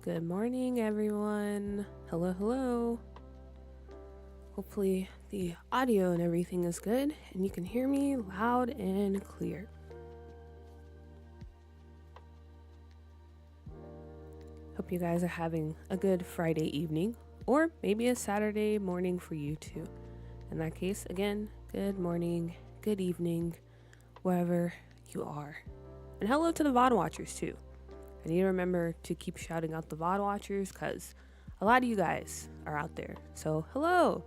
Good morning, everyone. Hello, hello. Hopefully, the audio and everything is good and you can hear me loud and clear. Hope you guys are having a good Friday evening or maybe a Saturday morning for you too. In that case, again, good morning, good evening, wherever you are. And hello to the VOD watchers too. I need to remember to keep shouting out the VOD watchers because a lot of you guys are out there. So, hello.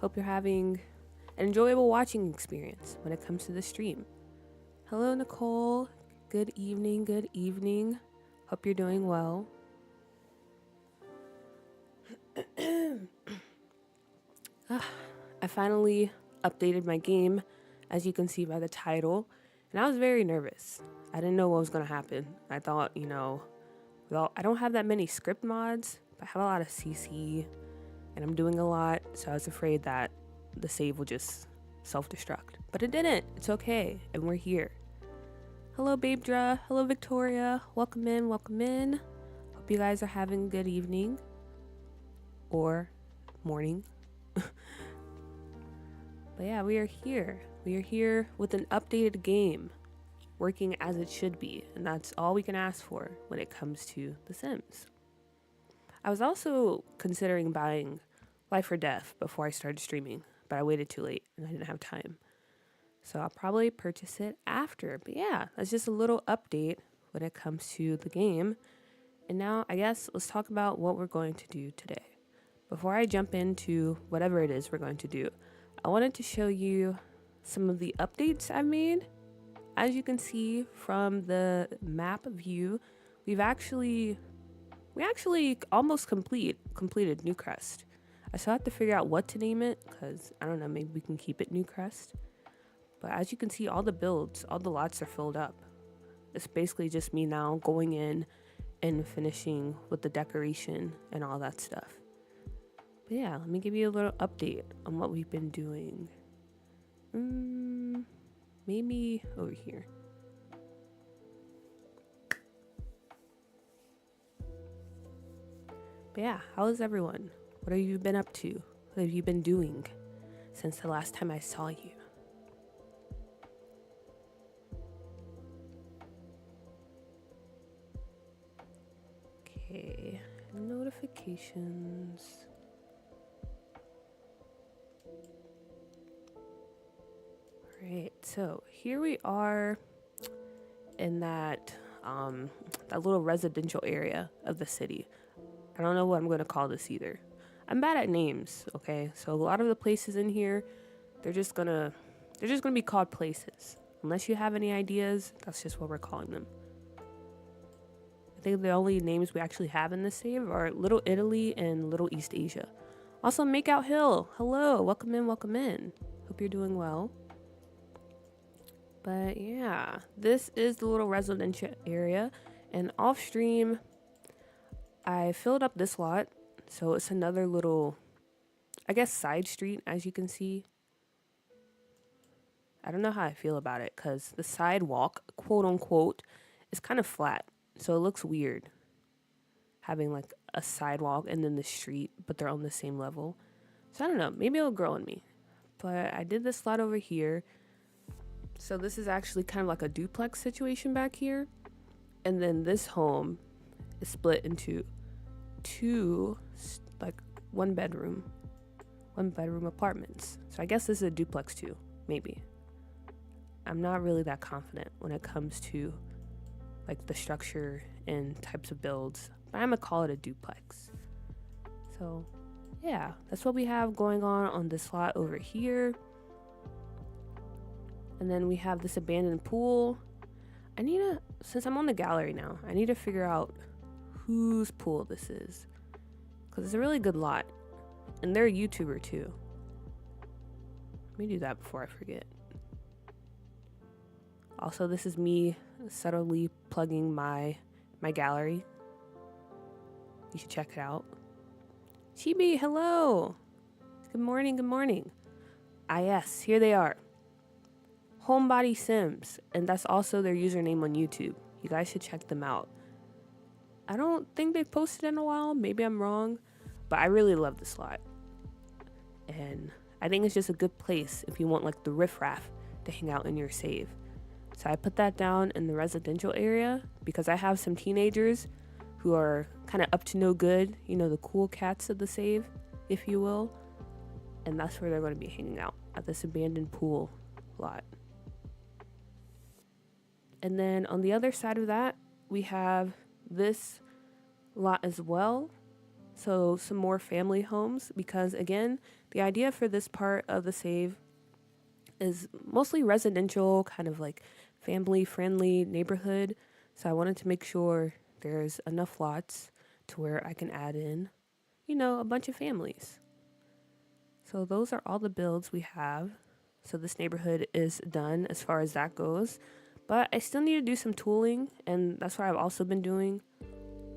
Hope you're having an enjoyable watching experience when it comes to the stream. Hello, Nicole. Good evening, good evening. Hope you're doing well. I finally updated my game, as you can see by the title, and I was very nervous. I didn't know what was going to happen. I thought, well, I don't have that many script mods, but I have a lot of CC, and I'm doing a lot, so I was afraid that the save will just self-destruct. But it didn't. It's okay, and we're here. Hello, Babedra. Hello, Victoria. Welcome in, welcome in. Hope you guys are having a good evening or morning. But yeah, we are here. We are here with an updated game, working as it should be, and that's all we can ask for when it comes to The Sims. I was also considering buying Life or Death before I started streaming, but I waited too late and I didn't have time. So I'll probably purchase it after. But yeah, that's just a little update when it comes to the game. And now I guess let's talk about what we're going to do today. Before I jump into whatever it is we're going to do, I wanted to show you some of the updates I've made. As you can see from the map view, we actually almost completed New Crest. I still have to figure out what to name it because I don't know, maybe we can keep it New Crest. But as you can see, all the builds, all the lots are filled up. It's basically just me now going in and finishing with the decoration and all that stuff. But yeah, let me give you a little update on what we've been doing. Maybe over here. But yeah, how is everyone? What have you been up to? What have you been doing since the last time I saw you? Okay, notifications. Alright, so here we are in that little residential area of the city. I don't know what I'm going to call this either. I'm bad at names, okay? So a lot of the places in here, they're just gonna be called places. Unless you have any ideas, that's just what we're calling them. I think the only names we actually have in this save are Little Italy and Little East Asia. Also, Makeout Hill. Hello, welcome in, welcome in. Hope you're doing well. But yeah, this is the little residential area, and off stream, I filled up this lot, so it's another little, I guess, side street, as you can see. I don't know how I feel about it, because the sidewalk, quote unquote, is kind of flat, so it looks weird having like a sidewalk and then the street, but they're on the same level. So I don't know, maybe it'll grow on me. But I did this lot over here. So this is actually kind of like a duplex situation back here. And then this home is split into two, like one bedroom apartments. So I guess this is a duplex too, maybe. I'm not really that confident when it comes to like the structure and types of builds, but I'm gonna call it a duplex. So yeah, that's what we have going on this lot over here. And then we have this abandoned pool. Since I'm on the gallery now, I need to figure out whose pool this is, because it's a really good lot, and they're a YouTuber too. Let me do that before I forget. Also, this is me subtly plugging my gallery. You should check it out. Chibi, hello. Good morning, good morning. Ah yes, here they are. Homebody Sims, and that's also their username on YouTube. You guys should check them out. I don't think they've posted in a while. Maybe I'm wrong, but I really love the slot. And I think it's just a good place if you want like the riffraff to hang out in your save. So I put that down in the residential area because I have some teenagers who are kind of up to no good, you know, the cool cats of the save, if you will. And that's where they're going to be hanging out, at this abandoned pool lot. And then on the other side of that, we have this lot as well. So some more family homes, because again, the idea for this part of the save is mostly residential, kind of like family friendly neighborhood. So I wanted to make sure there's enough lots to where I can add in, you know, a bunch of families. So those are all the builds we have. So this neighborhood is done as far as that goes. But I still need to do some tooling, and that's what I've also been doing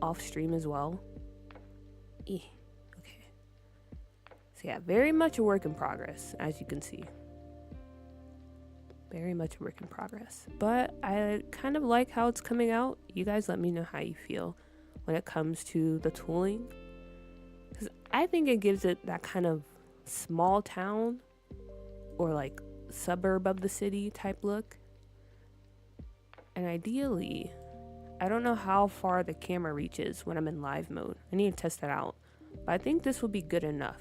off stream as well. Okay. So yeah, very much a work in progress, as you can see. Very much a work in progress. But I kind of like how it's coming out. You guys let me know how you feel when it comes to the tooling. Because I think it gives it that kind of small town or like suburb of the city type look. And ideally, I don't know how far the camera reaches when I'm in live mode. I need to test that out. But I think this will be good enough.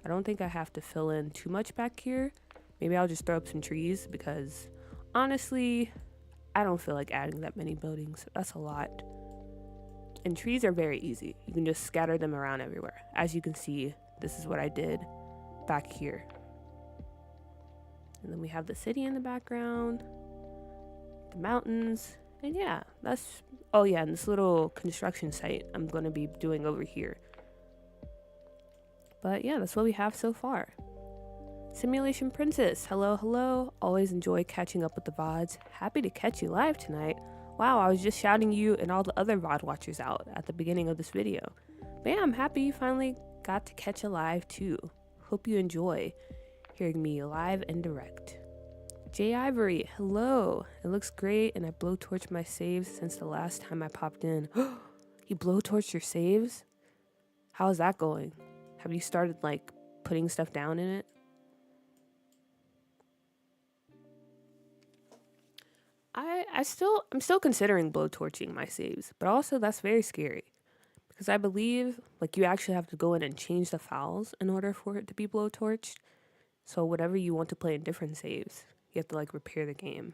I don't think I have to fill in too much back here. Maybe I'll just throw up some trees because honestly, I don't feel like adding that many buildings. That's a lot. And trees are very easy. You can just scatter them around everywhere. As you can see, this is what I did back here. And then we have the city in the background, the mountains, and yeah, that's, oh yeah, and this little construction site I'm going to be doing over here. But yeah, that's what we have so far. Simulation Princess, hello. Always enjoy catching up with the VODs. Happy to catch you live tonight. Wow, I was just shouting you and all the other VOD watchers out at the beginning of this video. But yeah, I'm happy you finally got to catch a live too. Hope you enjoy hearing me live and direct. Jay Ivory, hello. It looks great, and I blowtorched my saves since the last time I popped in. You blowtorched your saves? How's that going? Have you started like putting stuff down in it? I'm still considering blowtorching my saves, but also that's very scary because I believe like you actually have to go in and change the files in order for it to be blowtorched. So whatever you want to play in different saves, you have to like repair the game.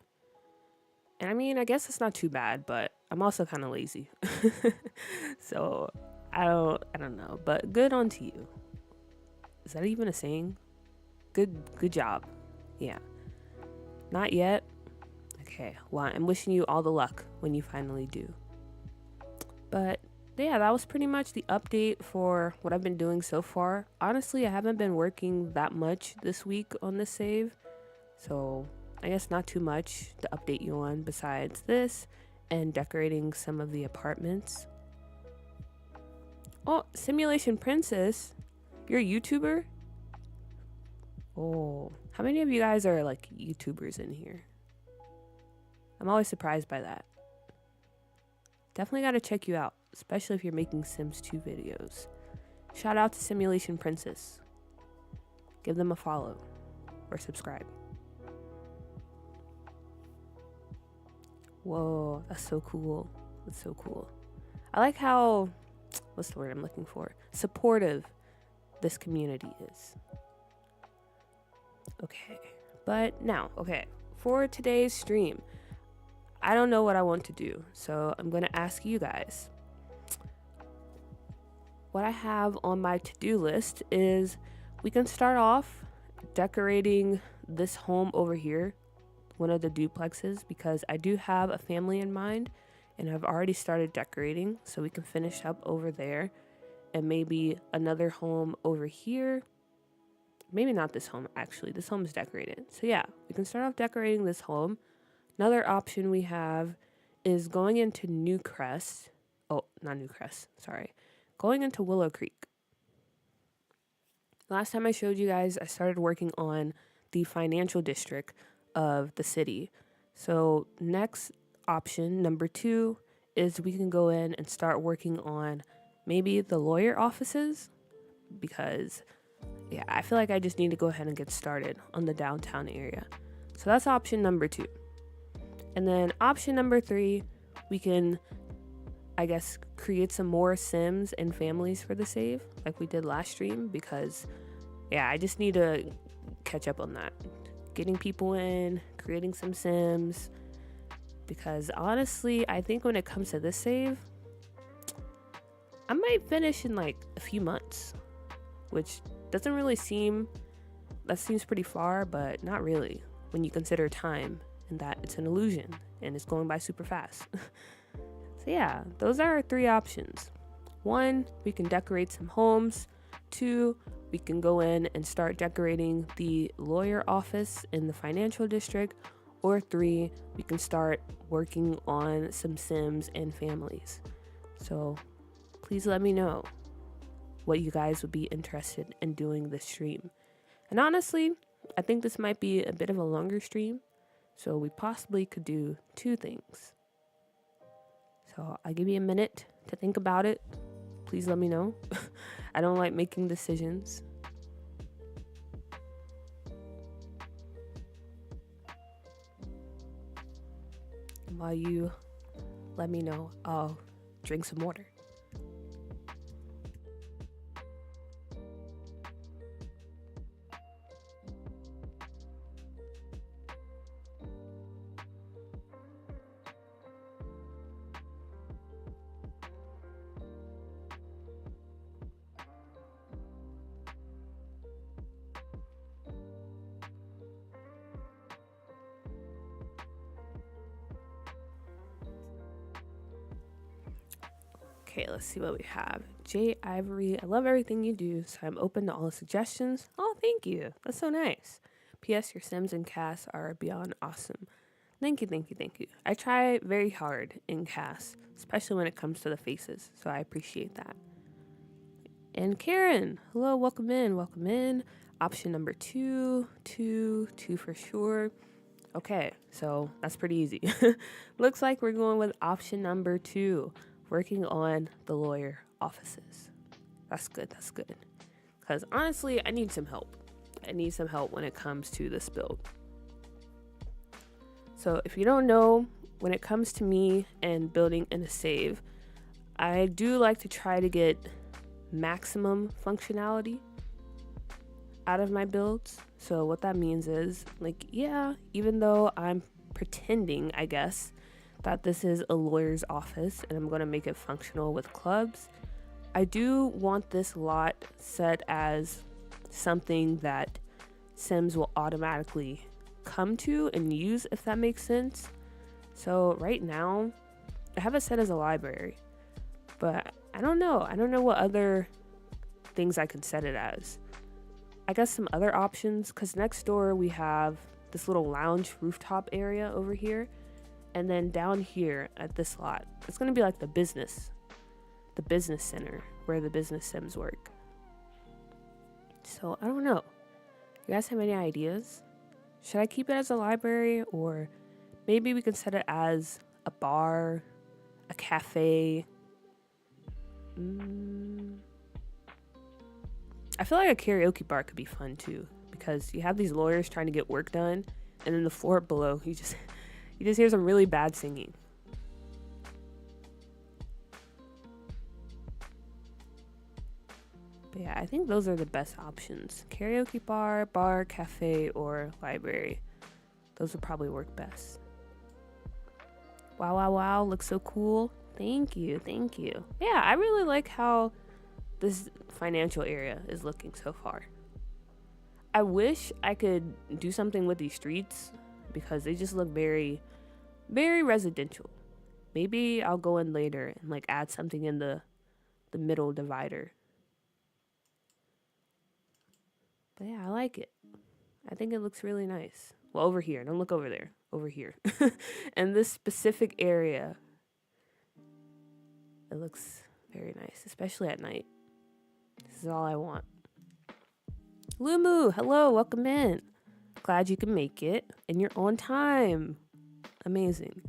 And I mean, I guess it's not too bad, but I'm also kind of lazy. So I don't know, but good on to you. Is that even a saying? Good job. Yeah. Not yet. Okay, well, I'm wishing you all the luck when you finally do. But yeah, that was pretty much the update for what I've been doing so far. Honestly, I haven't been working that much this week on this save, so I guess not too much to update you on besides this and decorating some of the apartments. Oh, Simulation Princess, you're a YouTuber? Oh, how many of you guys are like YouTubers in here? I'm always surprised by that. Definitely got to check you out, especially if you're making Sims 2 videos. Shout out to Simulation Princess. Give them a follow or subscribe. Whoa, that's so cool. That's so cool. I like how, what's the word I'm looking for? Supportive this community is. Okay, but now, for today's stream, I don't know what I want to do, so I'm going to ask you guys. What I have on my to-do list is we can start off decorating this home over here, one of the duplexes, because I do have a family in mind and I've already started decorating, so we can finish up over there, and maybe another home over here. Maybe not this home, actually. This home is decorated. So yeah, we can start off decorating this home. Another option we have is going into New Crest. Oh, not New Crest, sorry. Going into Willow Creek. Last time I showed you guys, I started working on the financial district of the city. So next option, number 2, is we can go in and start working on maybe the lawyer offices, because yeah, I feel like I just need to go ahead and get started on the downtown area. So that's option number 2. And then option number 3, we can, I guess, create some more Sims and families for the save like we did last stream, because yeah, I just need to catch up on that. Getting people in, creating some Sims, because honestly, I think when it comes to this save, I might finish in like a few months, which doesn't really seem, that seems pretty far, but not really when you consider time and that it's an illusion and it's going by super fast. So yeah, those are our 3 options. 1, we can decorate some homes. 2, we can go in and start decorating the lawyer office in the financial district. Or 3, we can start working on some Sims and families. So please let me know what you guys would be interested in doing this stream. And honestly, I think this might be a bit of a longer stream, so we possibly could do 2 things. So I'll give you a minute to think about it. Please let me know. I don't like making decisions. And while you let me know, I'll drink some water. Okay, let's see what we have. Jay Ivory, I love everything you do, so I'm open to all the suggestions. Oh, thank you. That's so nice. P.S. Your Sims and Cass are beyond awesome. Thank you, thank you, thank you. I try very hard in Cass, especially when it comes to the faces, so I appreciate that. And Karen, hello, welcome in, welcome in. Option number 2, 2 for sure. Okay, so that's pretty easy. Looks like we're going with option number 2. Working on the lawyer offices. That's good, that's good. Because honestly, I need some help. I need some help when it comes to this build. So if you don't know, when it comes to me and building in a save, I do like to try to get maximum functionality out of my builds. So what that means is, like, yeah, even though I'm pretending, I guess, that this is a lawyer's office and I'm going to make it functional with clubs, I do want this lot set as something that Sims will automatically come to and use, if that makes sense. So right now, I have it set as a library, but I don't know what other things I can set it as. I guess some other options, because next door we have this little lounge rooftop area over here. And then down here at this lot, it's going to be like the business center where the business Sims work. So I don't know. You guys have any ideas? Should I keep it as a library, or maybe we can set it as a bar, a cafe? I feel like a karaoke bar could be fun too, because you have these lawyers trying to get work done, and then the floor below, you just hear some really bad singing. But yeah, I think those are the best options. Karaoke bar, cafe, or library. Those would probably work best. Wow, looks so cool. Thank you. Yeah, I really like how this financial area is looking so far. I wish I could do something with these streets, because they just look very, very residential. Maybe I'll go in later and like add something in the middle divider. But yeah, I like it. I think it looks really nice. Well, over here. Don't look over there. Over here. And this specific area, it looks very nice, especially at night. This is all I want. Lumu, hello, welcome in. Glad you can make it, and you're on time. Amazing.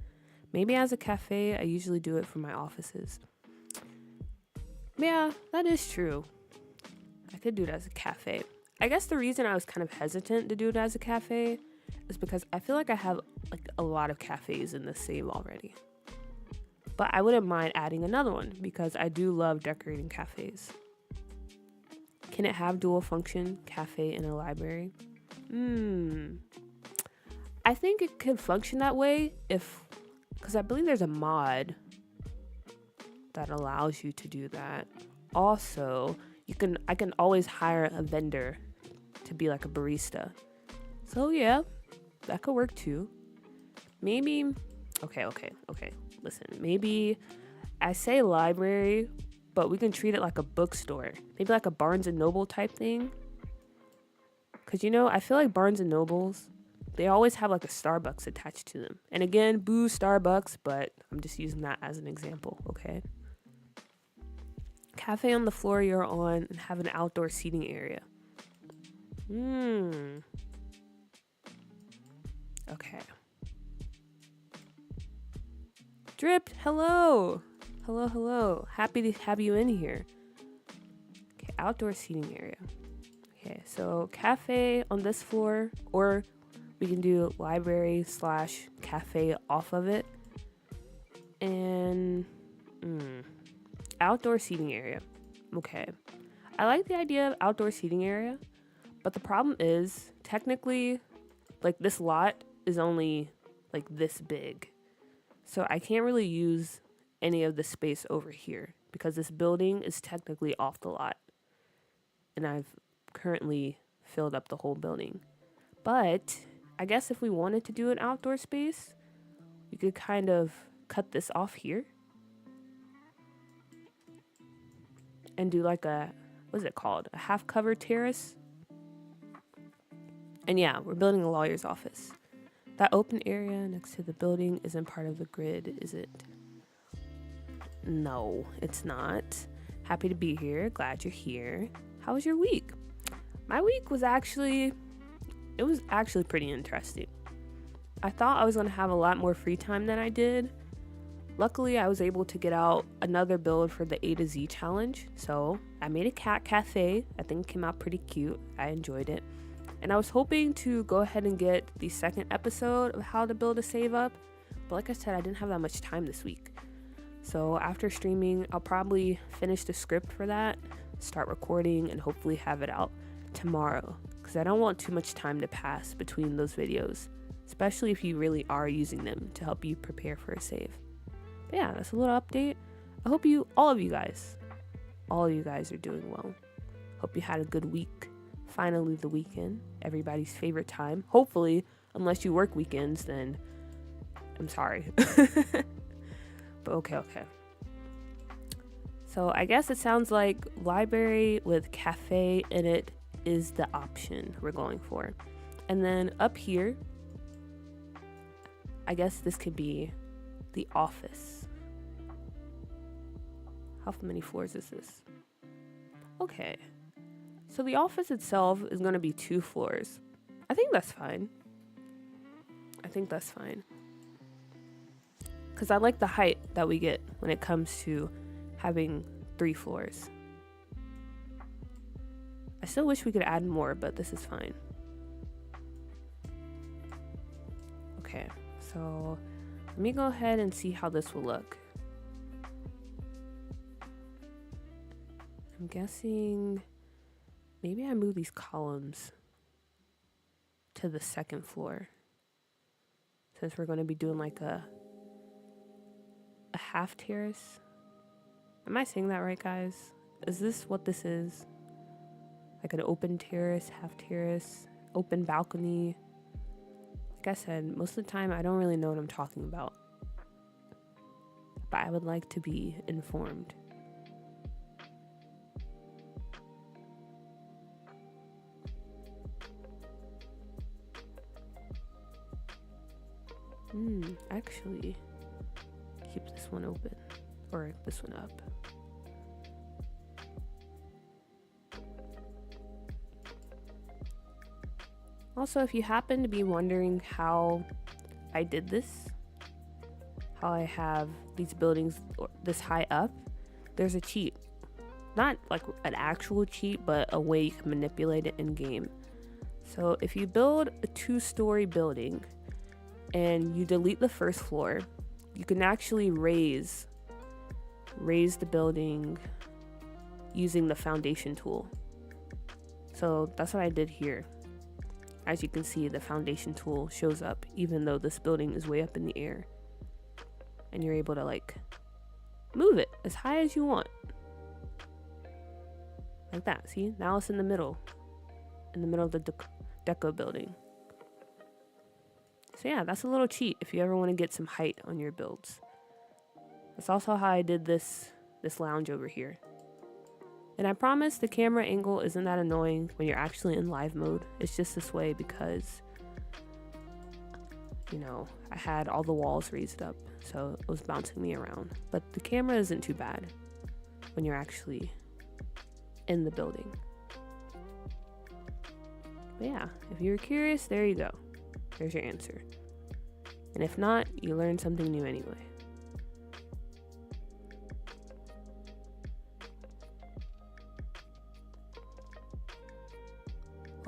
Maybe as a cafe, I usually do it for my offices. Yeah, that is true. I could do it as a cafe. I guess the reason I was kind of hesitant to do it as a cafe is because I feel like I have like a lot of cafes in the save already. But I wouldn't mind adding another one because I do love decorating cafes. Can it have dual function, cafe and a library? I think it could function that way because I believe there's a mod that allows you to do that. Also, I can always hire a vendor to be like a barista. So yeah, that could work too. Maybe, okay. Listen, maybe I say library, but we can treat it like a bookstore. Maybe like a Barnes and Noble type thing. Cause I feel like Barnes and Nobles, they always have like a Starbucks attached to them. And again, boo Starbucks, but I'm just using that as an example, okay? Cafe on the floor you're on and have an outdoor seating area. Okay. Drip, hello. Hello. Happy to have you in here. Okay, outdoor seating area. Okay, so cafe on this floor, or we can do library/cafe off of it. And outdoor seating area. Okay. I like the idea of outdoor seating area, but the problem is technically like this lot is only like this big. So I can't really use any of the space over here because this building is technically off the lot. And I've currently filled up the whole building. But I guess if we wanted to do an outdoor space, we could kind of cut this off here and do like what's it called? A half covered terrace. And yeah, we're building a lawyer's office. That open area next to the building isn't part of the grid, is it? No, it's not. Happy to be here. Glad you're here. How was your week? My week was actually pretty interesting. I thought I was going to have a lot more free time than I did. Luckily, I was able to get out another build for the A to Z challenge. So I made a cat cafe. I think it came out pretty cute. I enjoyed it. And I was hoping to go ahead and get the second episode of how to build a save up. But like I said, I didn't have that much time this week. So after streaming, I'll probably finish the script for that, start recording, and hopefully have it out tomorrow. Because I don't want too much time to pass between those videos, especially if you really are using them to help you prepare for a save. But yeah, that's a little update. I hope all of you guys are doing well. Hope you had a good week. Finally the weekend, everybody's favorite time. Hopefully, unless you work weekends, then I'm sorry. But okay. So I guess it sounds like library with cafe in it is the option we're going for. And then up here, I guess this could be the office. How many floors is this? Okay. So the office itself is going to be 2 floors. I think that's fine. Because I like the height that we get when it comes to having 3 floors. I still wish we could add more, but this is fine. Okay, so let me go ahead and see how this will look. I'm guessing maybe I move these columns to the 2nd floor, since we're going to be doing like a half terrace. Am I saying that right, guys? Is this what this is? Like an open terrace, half terrace, open balcony. Like I said, most of the time I don't really know what I'm talking about, but I would like to be informed. Actually, keep this one open, or this one up. Also, if you happen to be wondering how I did this, how I have these buildings this high up, there's a cheat. Not like an actual cheat, but a way you can manipulate it in game. So if you build a 2-story building and you delete the first floor, you can actually raise the building using the foundation tool. So that's what I did here. As you can see, the foundation tool shows up even though this building is way up in the air. And you're able to like move it as high as you want. Like that, see? Now it's in the middle of the deco building. So yeah, that's a little cheat if you ever want to get some height on your builds. That's also how I did this lounge over here. And I promise the camera angle isn't that annoying when you're actually in live mode. It's just this way because, you know, I had all the walls raised up, so it was bouncing me around. But the camera isn't too bad when you're actually in the building. But yeah, if you were curious, there you go. There's your answer. And if not, you learned something new anyway.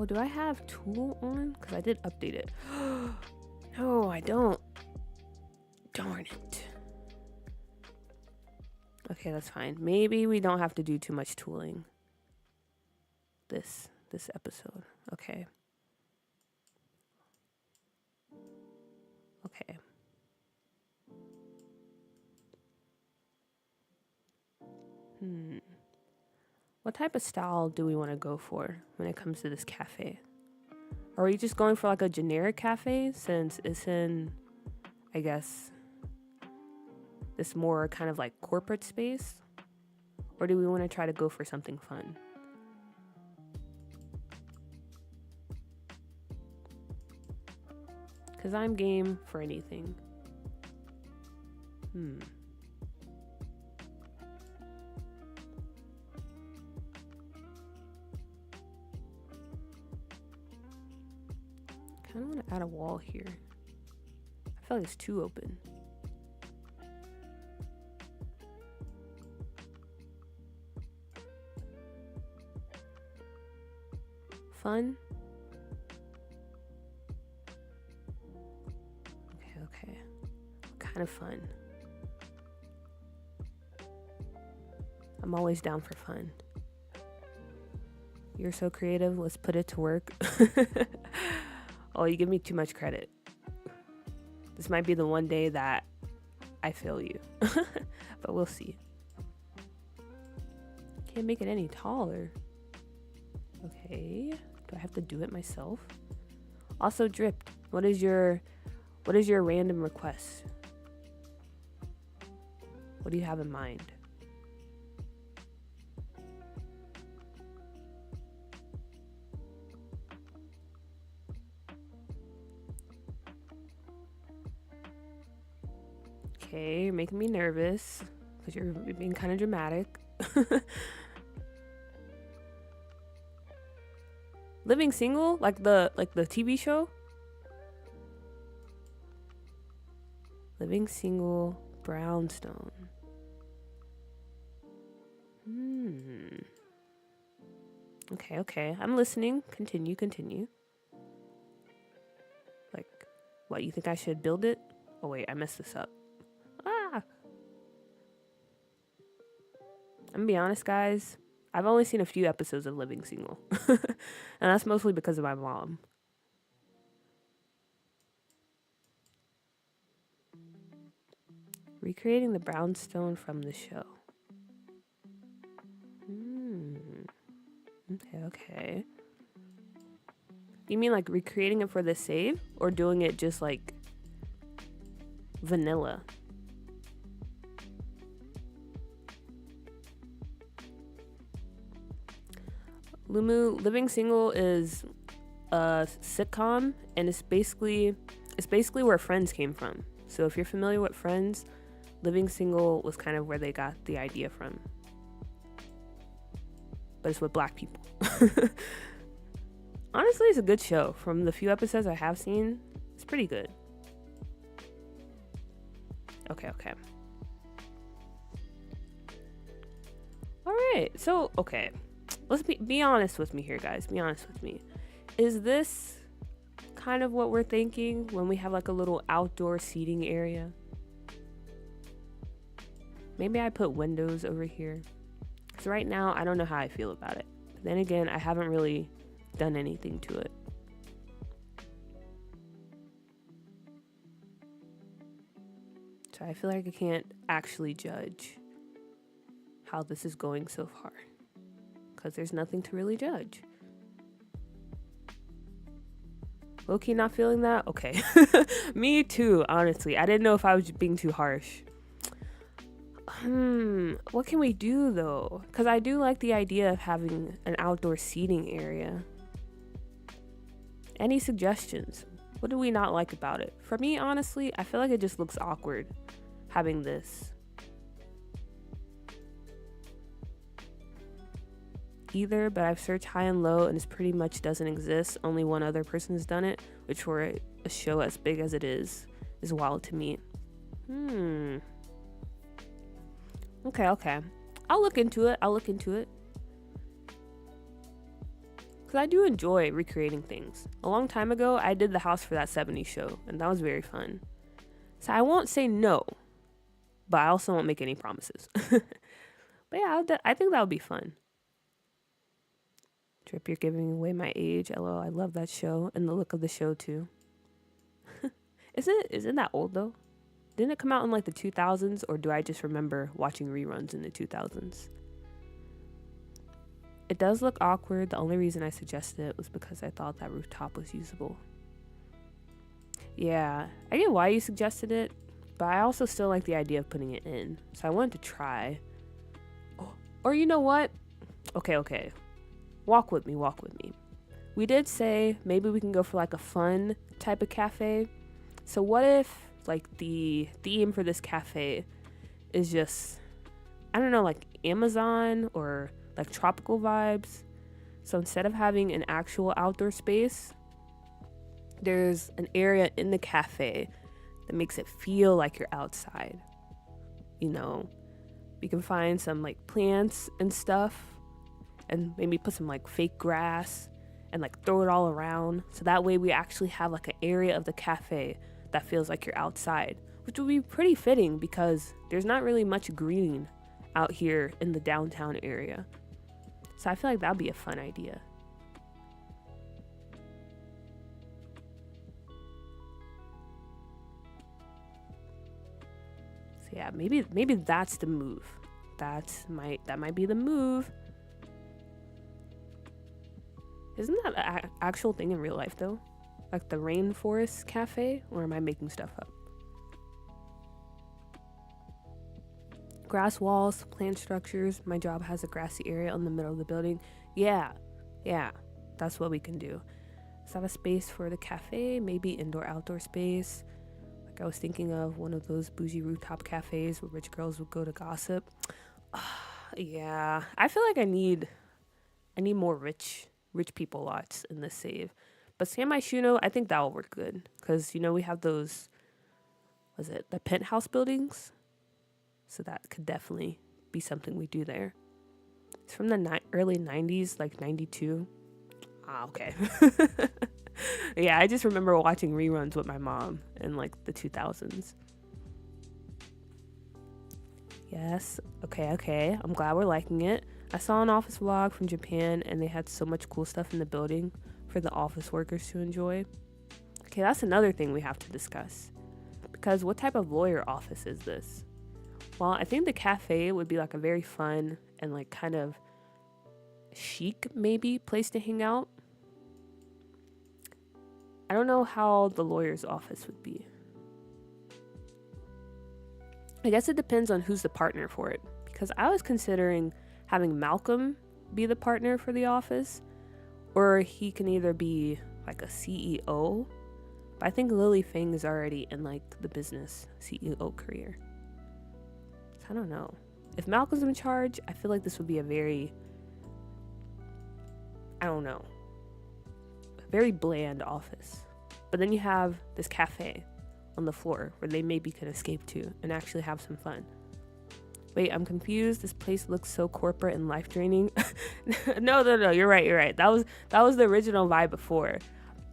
Oh, do I have tool on? Because I did update it. No, I don't. Darn it. Okay, that's fine. Maybe we don't have to do too much tooling this episode. Okay. Okay. What type of style do we want to go for when it comes to this cafe? Are we just going for like a generic cafe since it's in, I guess, this more kind of like corporate space? Or do we want to try to go for something fun? Because I'm game for anything. I kind of want to add a wall here. I feel like it's too open. Fun? Okay. What kind of fun? I'm always down for fun. You're so creative, let's put it to work. Oh, you give me too much credit. This might be the one day that I fail you. But we'll see. Can't make it any taller. Okay. Do I have to do it myself? Also, dripped. What is your random request? What do you have in mind? Okay, you're making me nervous because you're being kind of dramatic. Living single, like the TV show. Living single, brownstone. Okay. I'm listening. Continue. Like, what, you think I should build it? Oh wait, I messed this up. I'm gonna be honest, guys. I've only seen a few episodes of Living Single. And that's mostly because of my mom. Recreating the brownstone from the show. Okay. You mean like recreating it for the save? Or doing it just like vanilla? Lumu, Living Single is a sitcom, and it's basically where Friends came from. So if you're familiar with Friends, Living Single was kind of where they got the idea from. But it's with black people. Honestly, it's a good show. From the few episodes I have seen, it's pretty good. Okay. All right. So, okay. Let's be honest with me here, guys. Be honest with me. Is this kind of what we're thinking when we have like a little outdoor seating area? Maybe I put windows over here. Because right now, I don't know how I feel about it. But then again, I haven't really done anything to it. So I feel like I can't actually judge how this is going so far. Because there's nothing to really judge. Low-key not feeling that? Okay. Me too, honestly. I didn't know if I was being too harsh. What can we do though? Because I do like the idea of having an outdoor seating area. Any suggestions? What do we not like about it? For me, honestly, I feel like it just looks awkward having this. Either, but I've searched high and low and it pretty much doesn't exist. Only one other person has done it, which for a show as big as it is wild to me. Okay. I'll look into it. Because I do enjoy recreating things. A long time ago, I did the house for that 70s show, and that was very fun. So I won't say no, but I also won't make any promises. But yeah, I think that would be fun. Trip, you're giving away my age. LOL, I love that show and the look of the show too. Isn't that old though? Didn't it come out in like the 2000s, or do I just remember watching reruns in the 2000s? It does look awkward. The only reason I suggested it was because I thought that rooftop was usable. Yeah, I get why you suggested it, but I also still like the idea of putting it in. So I wanted to try. Oh, or you know what? Okay. Walk with me. We did say maybe we can go for like a fun type of cafe. So what if like the theme for this cafe is just, I don't know, like Amazon or like tropical vibes? So instead of having an actual outdoor space, there's an area in the cafe that makes it feel like you're outside. You know, we can find some like plants and stuff, and maybe put some like fake grass and like throw it all around. So that way we actually have like an area of the cafe that feels like you're outside, which would be pretty fitting because there's not really much green out here in the downtown area. So I feel like that'd be a fun idea. So yeah, maybe that's the move. That might be the move. Isn't that an actual thing in real life though? Like the rainforest cafe? Or am I making stuff up? Grass walls, plant structures. My job has a grassy area in the middle of the building. Yeah, that's what we can do. Let's have a space for the cafe, maybe indoor-outdoor space. Like I was thinking of one of those bougie rooftop cafes where rich girls would go to gossip. Yeah, I feel like I need more rich people lots in this save. But San Myshuno, I think that will work good. Because, you know, we have those, the penthouse buildings? So that could definitely be something we do there. It's from the early 90s, like 92. Okay. Yeah, I just remember watching reruns with my mom in like the 2000s. Yes, okay. I'm glad we're liking it. I saw an office vlog from Japan and they had so much cool stuff in the building for the office workers to enjoy. Okay, that's another thing we have to discuss. Because what type of lawyer office is this? Well, I think the cafe would be like a very fun and like kind of chic maybe place to hang out. I don't know how the lawyer's office would be. I guess it depends on who's the partner for it. Because I was considering having Malcolm be the partner for the office, or he can either be like a CEO, but I think Lily Feng is already in like the business CEO career. So I don't know. If Malcolm's in charge, I feel like this would be a very, very bland office. But then you have this cafe on the floor where they maybe could escape to and actually have some fun. Wait, I'm confused. This place looks so corporate and life draining. No, you're right. That was the original vibe before.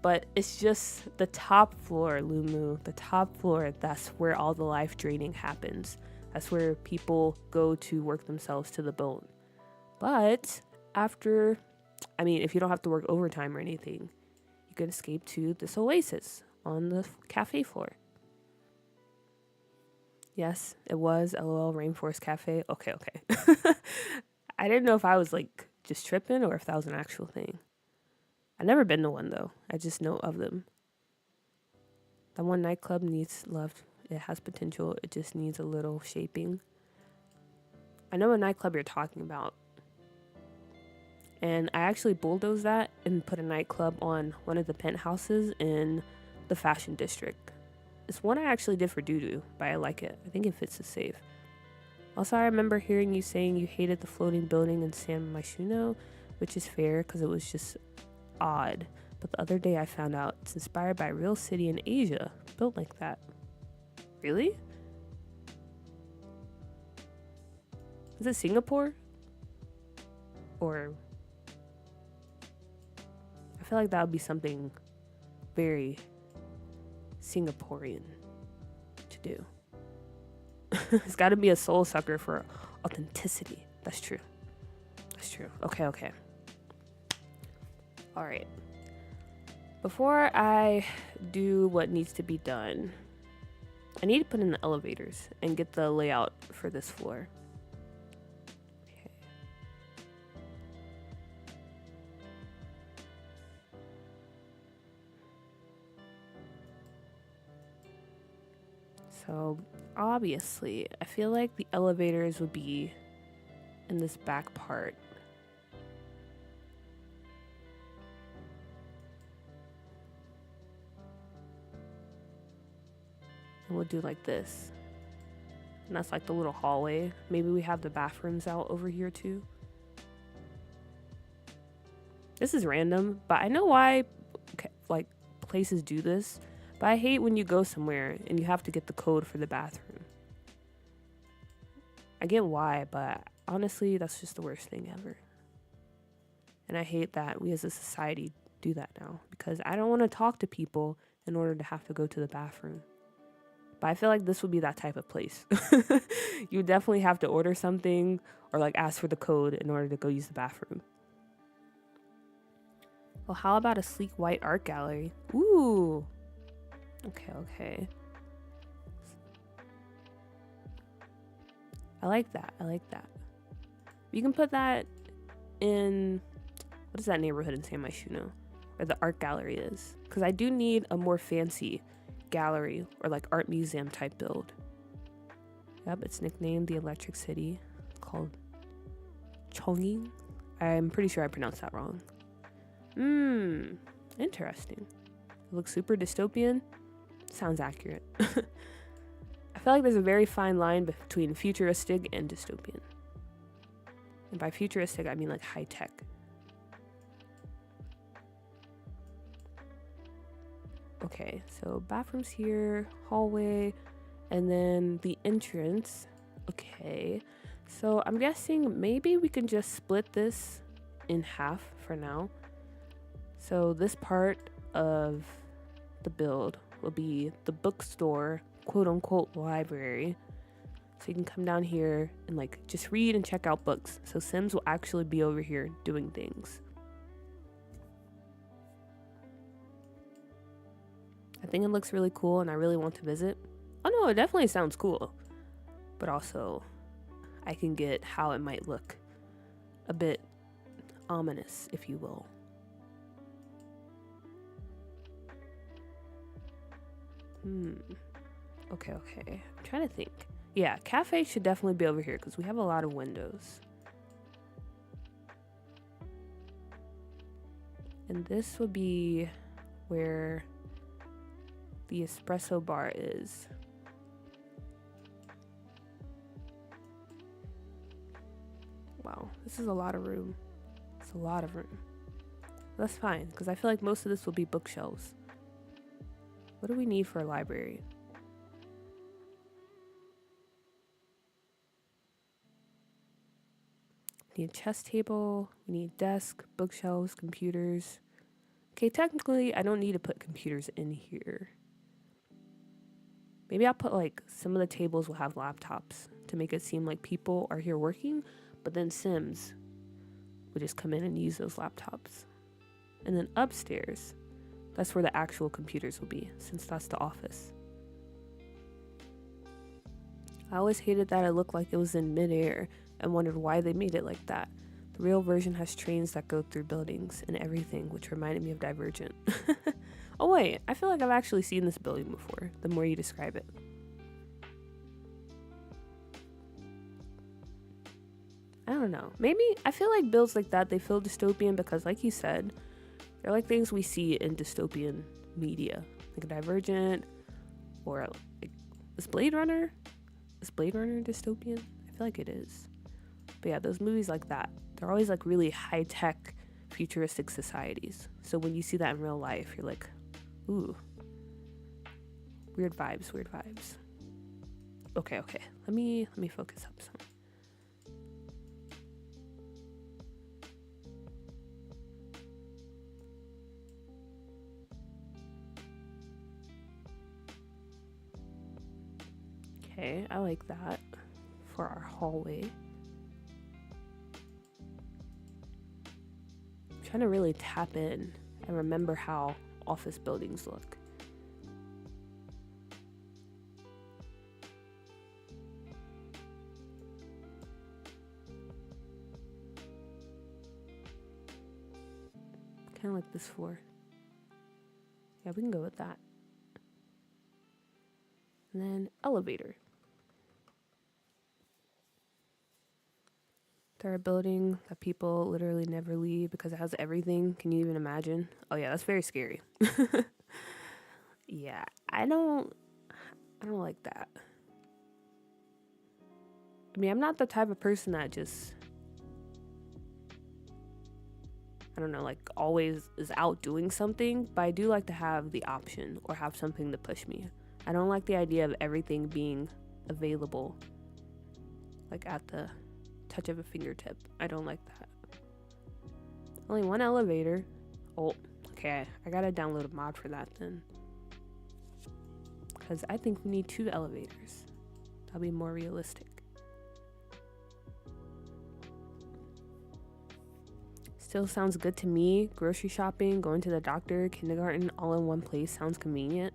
But it's just the top floor, Lumu. The top floor, that's where all the life draining happens. That's where people go to work themselves to the bone. But after, if you don't have to work overtime or anything, you can escape to this oasis on the cafe floor. Yes, it was LOL Rainforest Cafe. Okay. I didn't know if I was like just tripping or if that was an actual thing. I've never been to one though. I just know of them. That one nightclub needs love. It has potential. It just needs a little shaping. I know a nightclub you're talking about. And I actually bulldozed that and put a nightclub on one of the penthouses in the fashion district. It's one I actually did for Doodoo, but I like it. I think it fits the safe. Also, I remember hearing you saying you hated the floating building in San Myshuno, which is fair because it was just odd. But the other day I found out it's inspired by a real city in Asia, built like that. Really? Is it Singapore? Or... I feel like that would be something very Singaporean to do. It's got to be a soul sucker for authenticity. That's true. Okay. All right. Before I do what needs to be done, I need to put in the elevators and get the layout for this floor. Okay. So obviously, I feel like the elevators would be in this back part. And we'll do like this. And that's like the little hallway. Maybe we have the bathrooms out over here too. This is random, but I know why like places do this. But I hate when you go somewhere and you have to get the code for the bathroom. I get why, but honestly, that's just the worst thing ever. And I hate that we as a society do that now because I don't want to talk to people in order to have to go to the bathroom. But I feel like this would be that type of place. You would definitely have to order something or like ask for the code in order to go use the bathroom. Well, how about a sleek white art gallery? Ooh. Okay. I like that. You can put that in, what is that neighborhood in San Myshuno? Where the art gallery is. Because I do need a more fancy gallery or like art museum type build. Yep, it's nicknamed the Electric City, called Chongqing. I'm pretty sure I pronounced that wrong. Interesting. It looks super dystopian. Sounds accurate. I feel like there's a very fine line between futuristic and dystopian. And by futuristic, I mean like high tech. Okay, so bathrooms here, hallway, and then the entrance. Okay, so I'm guessing maybe we can just split this in half for now. So this part of the build will be the bookstore, quote unquote library. So you can come down here and like just read and check out books. So Sims will actually be over here doing things. I think it looks really cool and I really want to visit. Oh no, it definitely sounds cool. But also, I can get how it might look a bit ominous, if you will. Okay. I'm trying to think. Yeah, cafe should definitely be over here because we have a lot of windows. And this would be where the espresso bar is. Wow, this is a lot of room. It's a lot of room. That's fine, because I feel like most of this will be bookshelves. What do we need for a library? We need a chess table. We need desk, bookshelves, computers. Okay, technically, I don't need to put computers in here. Maybe I'll put like some of the tables will have laptops to make it seem like people are here working, but then Sims would just come in and use those laptops. And then upstairs, that's where the actual computers will be, since that's the office. I always hated that it looked like it was in midair and wondered why they made it like that. The real version has trains that go through buildings and everything, which reminded me of Divergent. Oh wait, I feel like I've actually seen this building before, the more you describe it. I don't know. Maybe I feel like builds like that, they feel dystopian because, like you said, they're like things we see in dystopian media. Like a Divergent or like, is Blade Runner? Is Blade Runner dystopian? I feel like it is. But yeah, those movies like that, they're always like really high-tech, futuristic societies. So when you see that in real life, you're like, ooh, weird vibes. Okay. Let me focus up some. Okay, I like that for our hallway. I'm trying to really tap in and remember how office buildings look. Kind of like this floor. Yeah, we can go with that. And then elevator. They're a building that people literally never leave because it has everything. Can you even imagine? Oh yeah, that's very scary. Yeah, I don't like that. I mean, I'm not the type of person that just, I don't know, like always is out doing something, but I do like to have the option or have something to push me. I don't like the idea of everything being available, like at the touch of a fingertip. I don't like that. Only one elevator. Oh, okay. I gotta download a mod for that then. Because I think we need 2 elevators. That'll be more realistic. Still sounds good to me. Grocery shopping, going to the doctor, kindergarten, all in one place sounds convenient.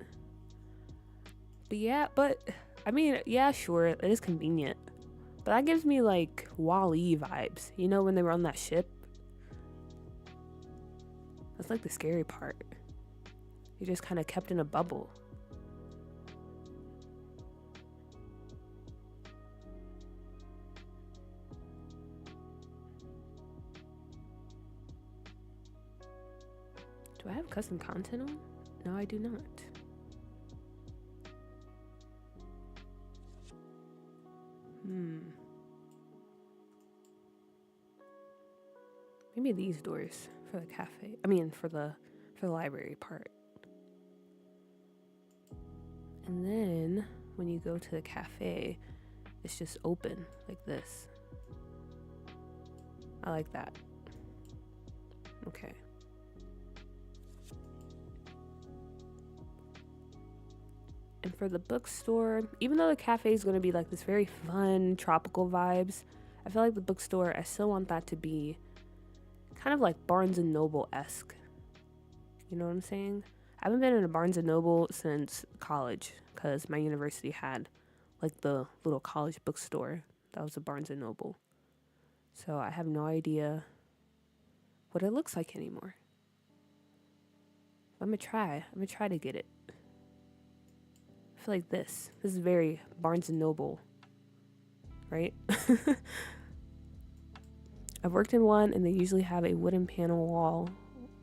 But I mean, yeah, sure, it is convenient. But that gives me like Wall-E vibes. You know when they were on that ship? That's like the scary part. You're just kind of kept in a bubble. Do I have custom content on? No, I do not. Maybe these doors for the cafe. I mean, for the library part. And then when you go to the cafe, it's just open like this. I like that. Okay. And for the bookstore, even though the cafe is going to be like this very fun, tropical vibes, I feel like the bookstore, I still want that to be kind of like Barnes & Noble-esque. You know what I'm saying? I haven't been in a Barnes & Noble since college because my university had like the little college bookstore that was a Barnes & Noble. So I have no idea what it looks like anymore. I'm gonna try to get it. I feel like this is very Barnes & Noble, right? I've worked in one and they usually have a wooden panel wall,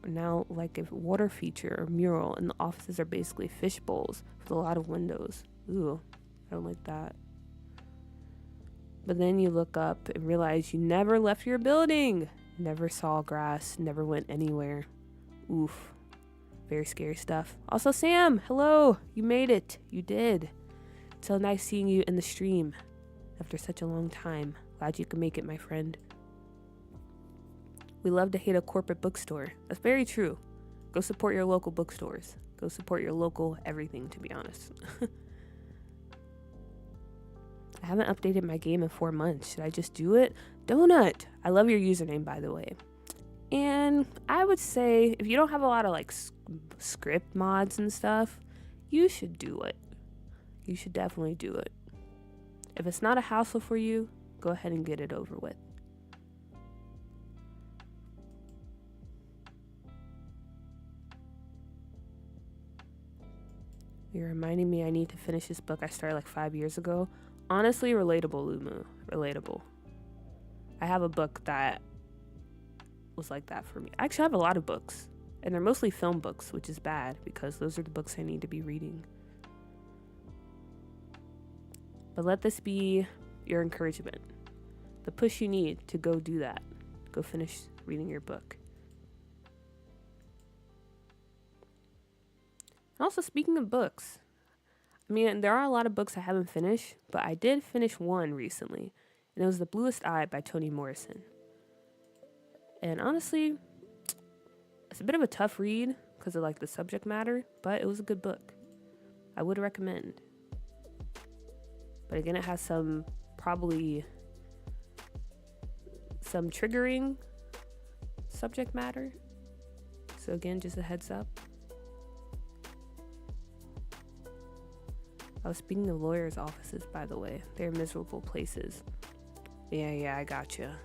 or now like a water feature or mural, and the offices are basically fish bowls with a lot of windows. Ooh, I don't like that. But then you look up and realize you never left your building, never saw grass, never went anywhere. Oof. Very scary stuff. Also, Sam, hello. You made it. You did. It's so nice seeing you in the stream after such a long time. Glad you could make it, my friend. We love to hate a corporate bookstore. That's very true. Go support your local bookstores. Go support your local everything, to be honest. I haven't updated my game in 4 months. Should I just do it? Donut! I love your username, by the way. And I would say, if you don't have a lot of like script mods and stuff, you should do it. You should definitely do it. If it's not a hassle for you, go ahead and get it over with. You're reminding me I need to finish this book I started like 5 years ago. Honestly, relatable, Lumu. Relatable. I have a book that was like that for me. I actually have a lot of books, and they're mostly film books, which is bad because those are the books I need to be reading. But let this be your encouragement, the push you need to go do that. Go finish reading your book. Also, speaking of books, I mean, there are a lot of books I haven't finished, but I did finish one recently, and it was The Bluest Eye by Toni Morrison. And honestly, it's a bit of a tough read because of like the subject matter, but it was a good book. I would recommend. But again, it has some triggering subject matter. So again, just a heads up. I was speaking of lawyers' offices, by the way. They're miserable places. Yeah, I gotcha.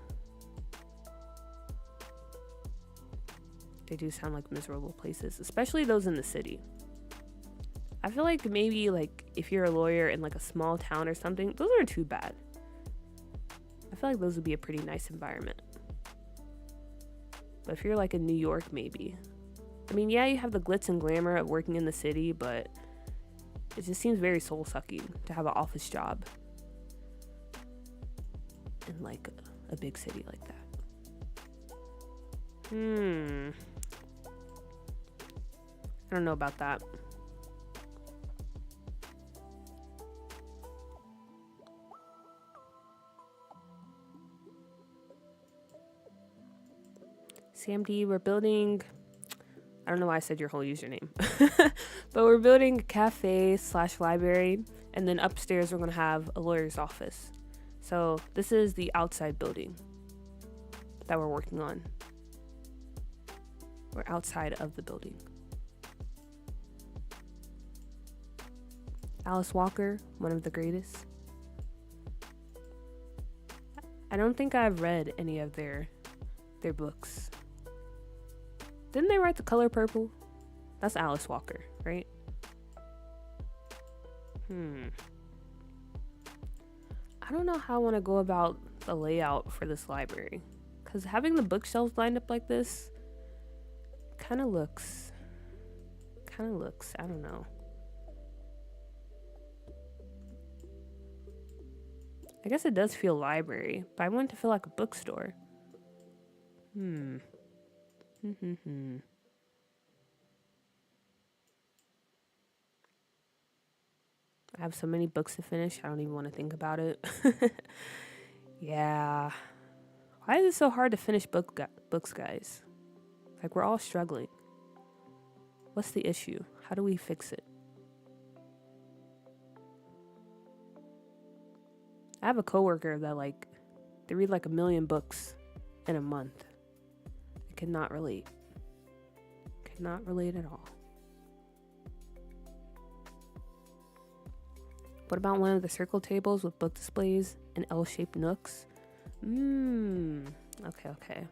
They do sound like miserable places, especially those in the city. I feel like maybe like if you're a lawyer in like a small town or something, those aren't too bad. I feel like those would be a pretty nice environment. But if you're like in New York, maybe. I mean, yeah, you have the glitz and glamour of working in the city, but it just seems very soul-sucking to have an office job in like a big city like that. I don't know about that. CMD, we're building, I don't know why I said your whole username, but we're building a cafe/library, and then upstairs we're going to have a lawyer's office. So this is the outside building that we're working on. We're outside of the building. Alice Walker, one of the greatest. I don't think I've read any of their books. Didn't they write The Color Purple? That's Alice Walker, right? I don't know how I want to go about the layout for this library, because having the bookshelves lined up like this kind of looks, I don't know. I guess it does feel library, but I want it to feel like a bookstore. I have so many books to finish, I don't even want to think about it. Yeah. Why is it so hard to finish books, guys? Like, we're all struggling. What's the issue? How do we fix it? I have a coworker that they read like 1 million books in a month. I cannot relate. Cannot relate at all. What about one of the circle tables with book displays and L-shaped nooks? Okay.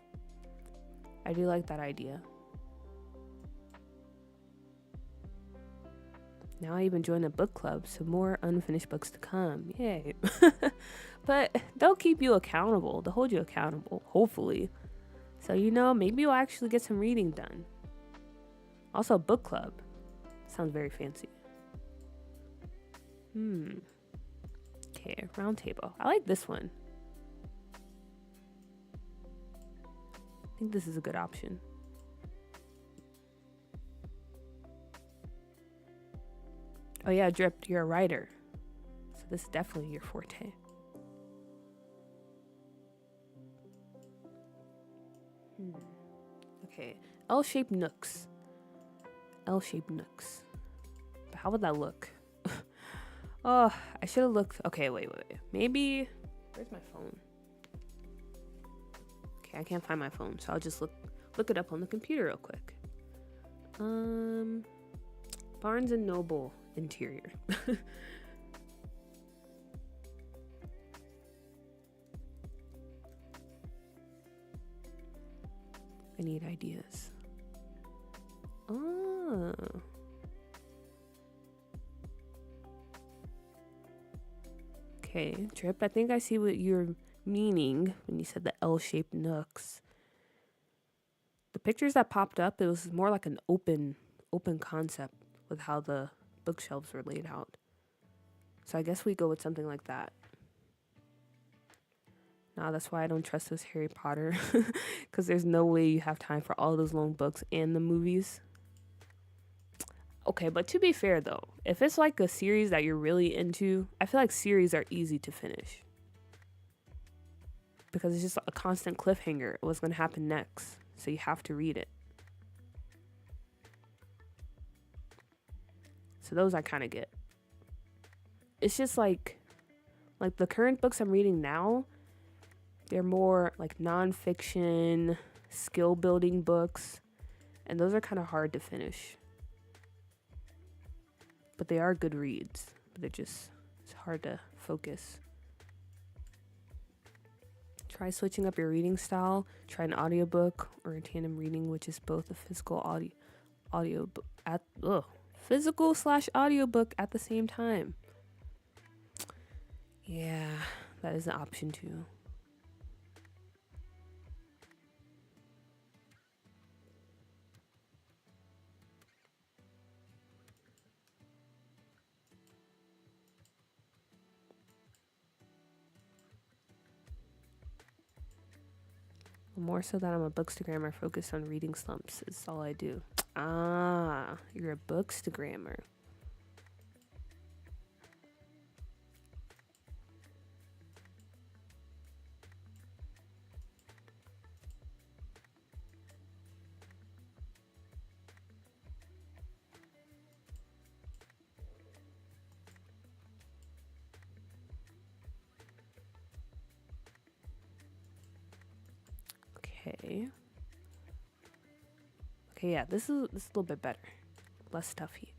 I do like that idea. Now I even joined a book club, so more unfinished books to come. Yay. But they'll keep you accountable. They'll hold you accountable, hopefully. So, maybe you'll actually get some reading done. Also, book club. Sounds very fancy. Okay, round table. I like this one. I think this is a good option. Oh yeah, Drip, you're a writer. So this is definitely your forte. Hmm. Okay. L-shaped nooks. L-shaped nooks. But how would that look? Oh, I should have looked. Okay, wait. Maybe. Where's my phone? Okay, I can't find my phone, so I'll just look it up on the computer real quick. Barnes and Noble interior. I need ideas. Oh. Okay, Trip, I think I see what you're meaning when you said the L-shaped nooks. The pictures that popped up, it was more like an open concept with how the bookshelves were laid out. So I guess we go with something like that. Nah, that's why I don't trust this Harry Potter. Because there's no way you have time for all those long books and the movies. Okay, but to be fair though, if it's like a series that you're really into, I feel like series are easy to finish. Because it's just a constant cliffhanger of what's going to happen next. So you have to read it. So those I kind of get. It's just like the current books I'm reading now, they're more like nonfiction, skill building books. And those are kind of hard to finish. But they are good reads. But it's hard to focus. Try switching up your reading style. Try an audiobook or a tandem reading, which is both a physical physical/audiobook at the same time. Yeah, that is an option too. More so that I'm a bookstagrammer focused on reading slumps is all I do. Ah, you're a bookstagrammer. Okay, yeah, this is a little bit better. Less stuffy.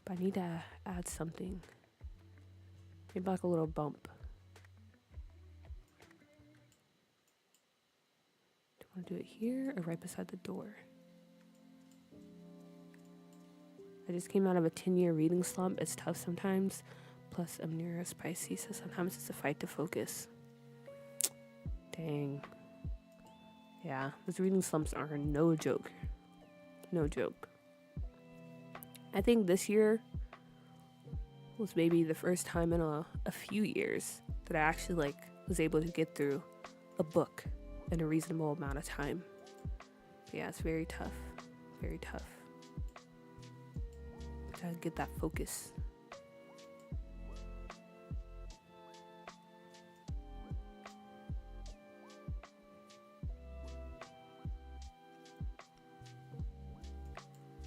But I need to add something. Maybe like a little bump. Do I want to do it here or right beside the door? I just came out of a 10-year reading slump. It's tough sometimes. Plus, I'm neurospicy, so sometimes it's a fight to focus. Dang. Yeah, those reading slumps are no joke. No joke. I think this year was maybe the first time in a few years that I actually was able to get through a book in a reasonable amount of time. But yeah, it's very tough. Very tough. Gotta get that focus.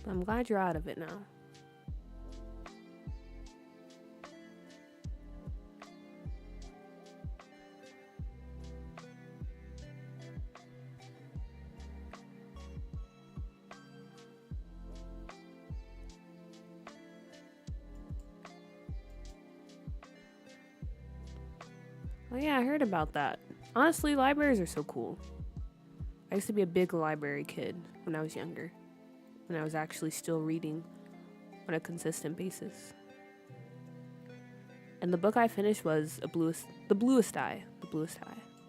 But I'm glad you're out of it now. Oh yeah, I heard about that. Honestly, libraries are so cool. I used to be a big library kid when I was younger. When I was actually still reading on a consistent basis. And the book I finished was The Bluest Eye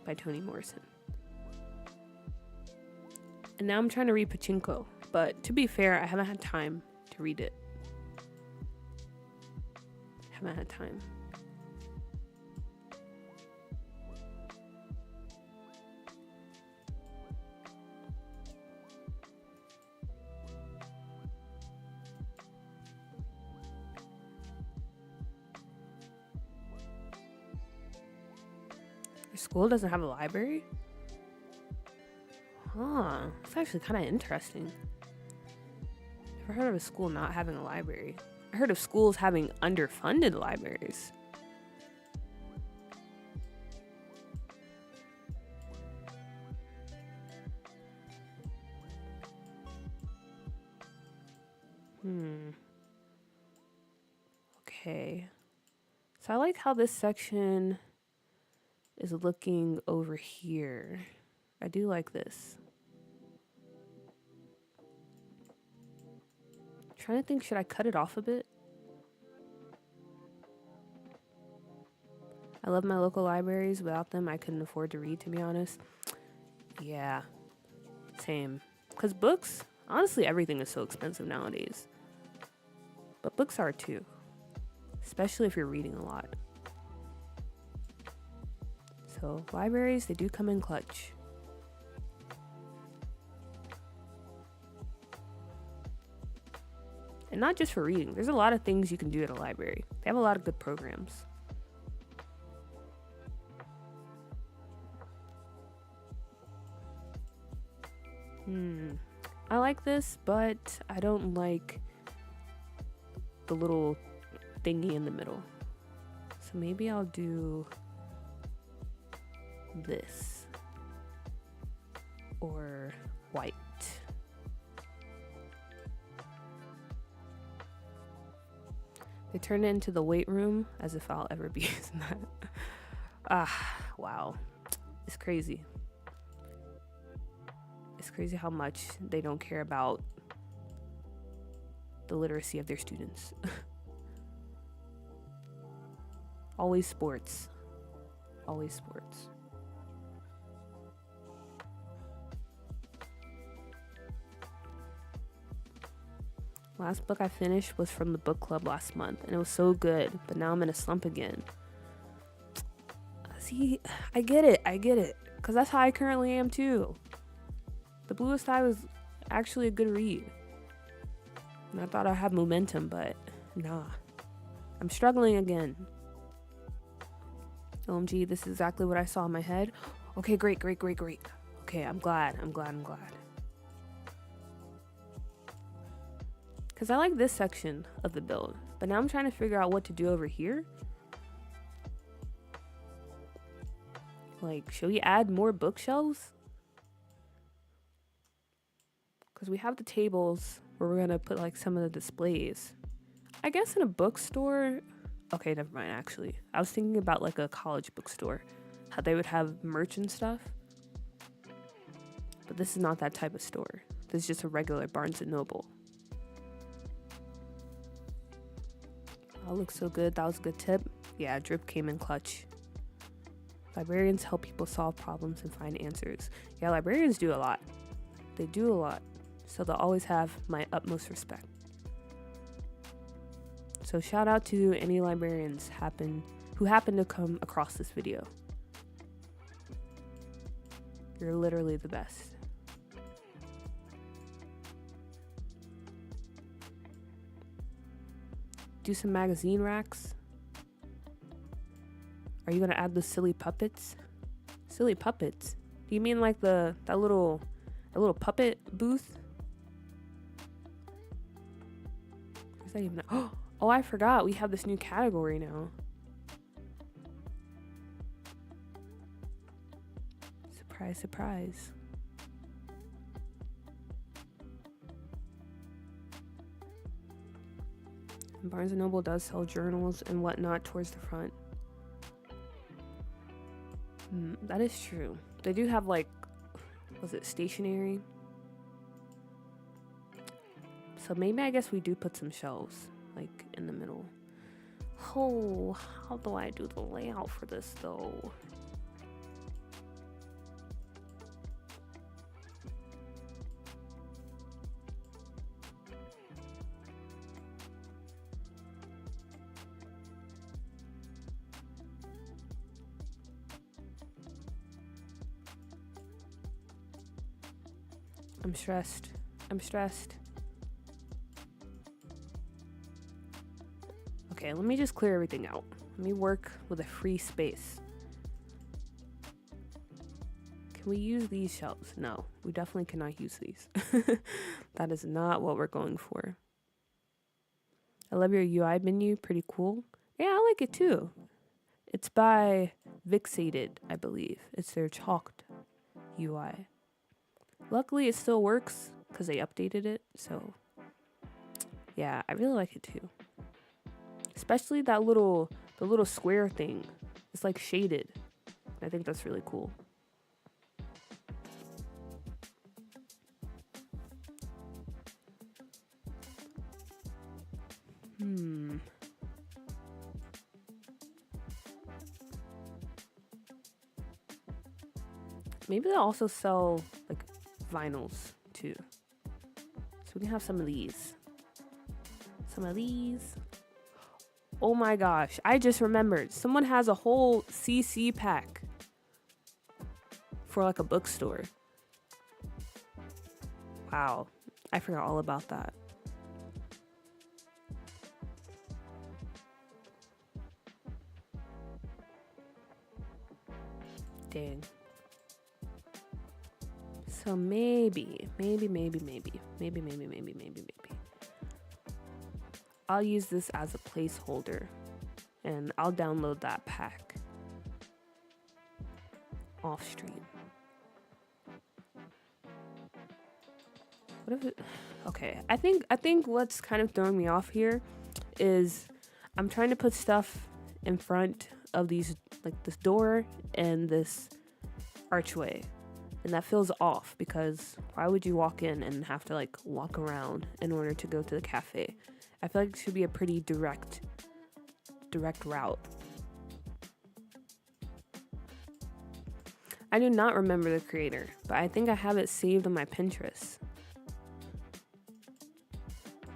by Toni Morrison. And now I'm trying to read Pachinko, but to be fair, I haven't had time to read it. Haven't had time. Your school doesn't have a library? Huh. It's actually kind of interesting. Never heard of a school not having a library. I heard of schools having underfunded libraries. Okay. So I like how this section is looking over here. I do like this. Trying to think, should I cut it off a bit? I love my local libraries. Without them, I couldn't afford to read, to be honest. Yeah, same. Because books, honestly, everything is so expensive nowadays. But books are too, especially if you're reading a lot. So libraries, they do come in clutch. And not just for reading. There's a lot of things you can do at a library. They have a lot of good programs. I like this, but I don't like the little thingy in the middle. So maybe I'll do this. Or white. They turn it into the weight room, as if I'll ever be using that. Wow. It's crazy. It's crazy how much they don't care about the literacy of their students. Always sports. Always sports. Last book I finished was from the book club last month, and it was so good, but now I'm in a slump again. See, I get it, because that's how I currently am too. The Bluest Eye was actually a good read, and I thought I'd have momentum, but nah. I'm struggling again. OMG, this is exactly what I saw in my head. Okay, great. Okay, I'm glad. Because I like this section of the build, but now I'm trying to figure out what to do over here. Like, should we add more bookshelves? Because we have the tables where we're going to put like some of the displays. I guess in a bookstore. Okay, never mind, actually. I was thinking about like a college bookstore, how they would have merch and stuff. But this is not that type of store. This is just a regular Barnes & Noble. Oh, looks so good. That was a good tip. Yeah, drip came in clutch. Librarians help people solve problems and find answers. Yeah, librarians do a lot. They do a lot. So they'll always have my utmost respect. So shout out to any librarians who happen to come across this video. You're literally the best. Do some magazine racks. Are you gonna add the silly puppets? Silly puppets? Do you mean like that little puppet booth? Where's that even? Oh, I forgot. We have this new category now. Surprise, surprise. And Barnes & Noble does sell journals and whatnot towards the front. That is true. They do have like, was it stationery? So maybe I guess we do put some shelves like in the middle. Oh, how do I do the layout for this though? I'm stressed. Okay, let me just clear everything out. Let me work with a free space. Can we use these shelves? No, we definitely cannot use these. That is not what we're going for. I love your UI menu. Pretty cool. Yeah, I like it too. It's by Vixated, I believe. It's their chalked UI. Luckily, it still works because they updated it. So, yeah, I really like it too. Especially the little square thing. It's like shaded. I think that's really cool. Maybe they'll also sell like vinyls too. So we can have some of these. Some of these. Oh my gosh, I just remembered. Someone has a whole CC pack for like a bookstore. Wow, I forgot all about that. Dang. So maybe. I'll use this as a placeholder and I'll download that pack off stream. What if it, okay, I think what's kind of throwing me off here is I'm trying to put stuff in front of these, like this door and this archway. And that feels off because why would you walk in and have to like walk around in order to go to the cafe? I feel like it should be a pretty direct route. I do not remember the creator, but I think I have it saved on my Pinterest.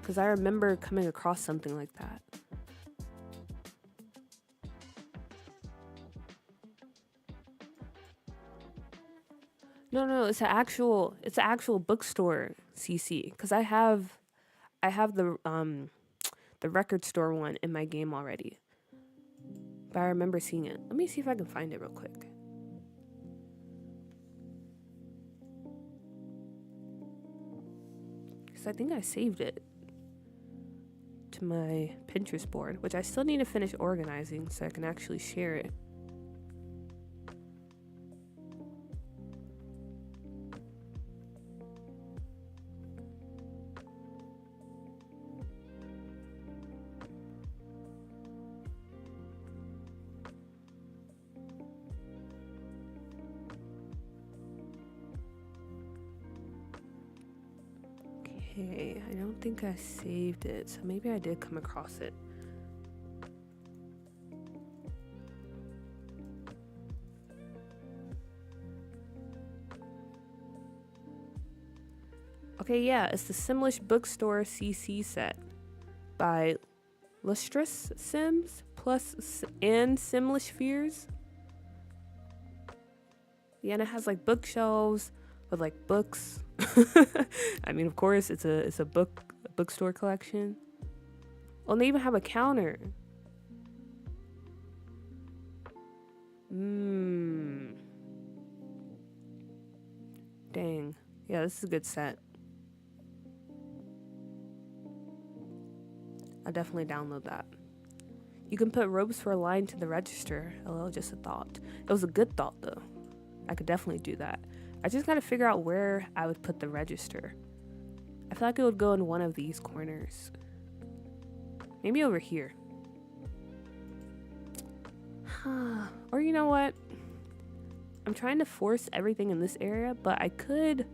Because I remember coming across something like that. No, it's an actual bookstore CC. Because I have the record store one in my game already. But I remember seeing it. Let me see if I can find it real quick. Because I think I saved it to my Pinterest board, which I still need to finish organizing so I can actually share it. Okay, I don't think I saved it, so maybe I did come across it. Okay, yeah, it's the Simlish Bookstore CC set by Lustrous Sims and Simlish Fears. Yeah, and it has like bookshelves with like books. I mean, of course, it's a bookstore collection. Oh, and they even have a counter. Dang. Yeah, this is a good set. I'll definitely download that. You can put ropes for a line to the register. Hello, just a thought. It was a good thought, though. I could definitely do that. I just gotta figure out where I would put the register. I feel like it would go in one of these corners. Maybe over here. Or you know what? I'm trying to force everything in this area, but I could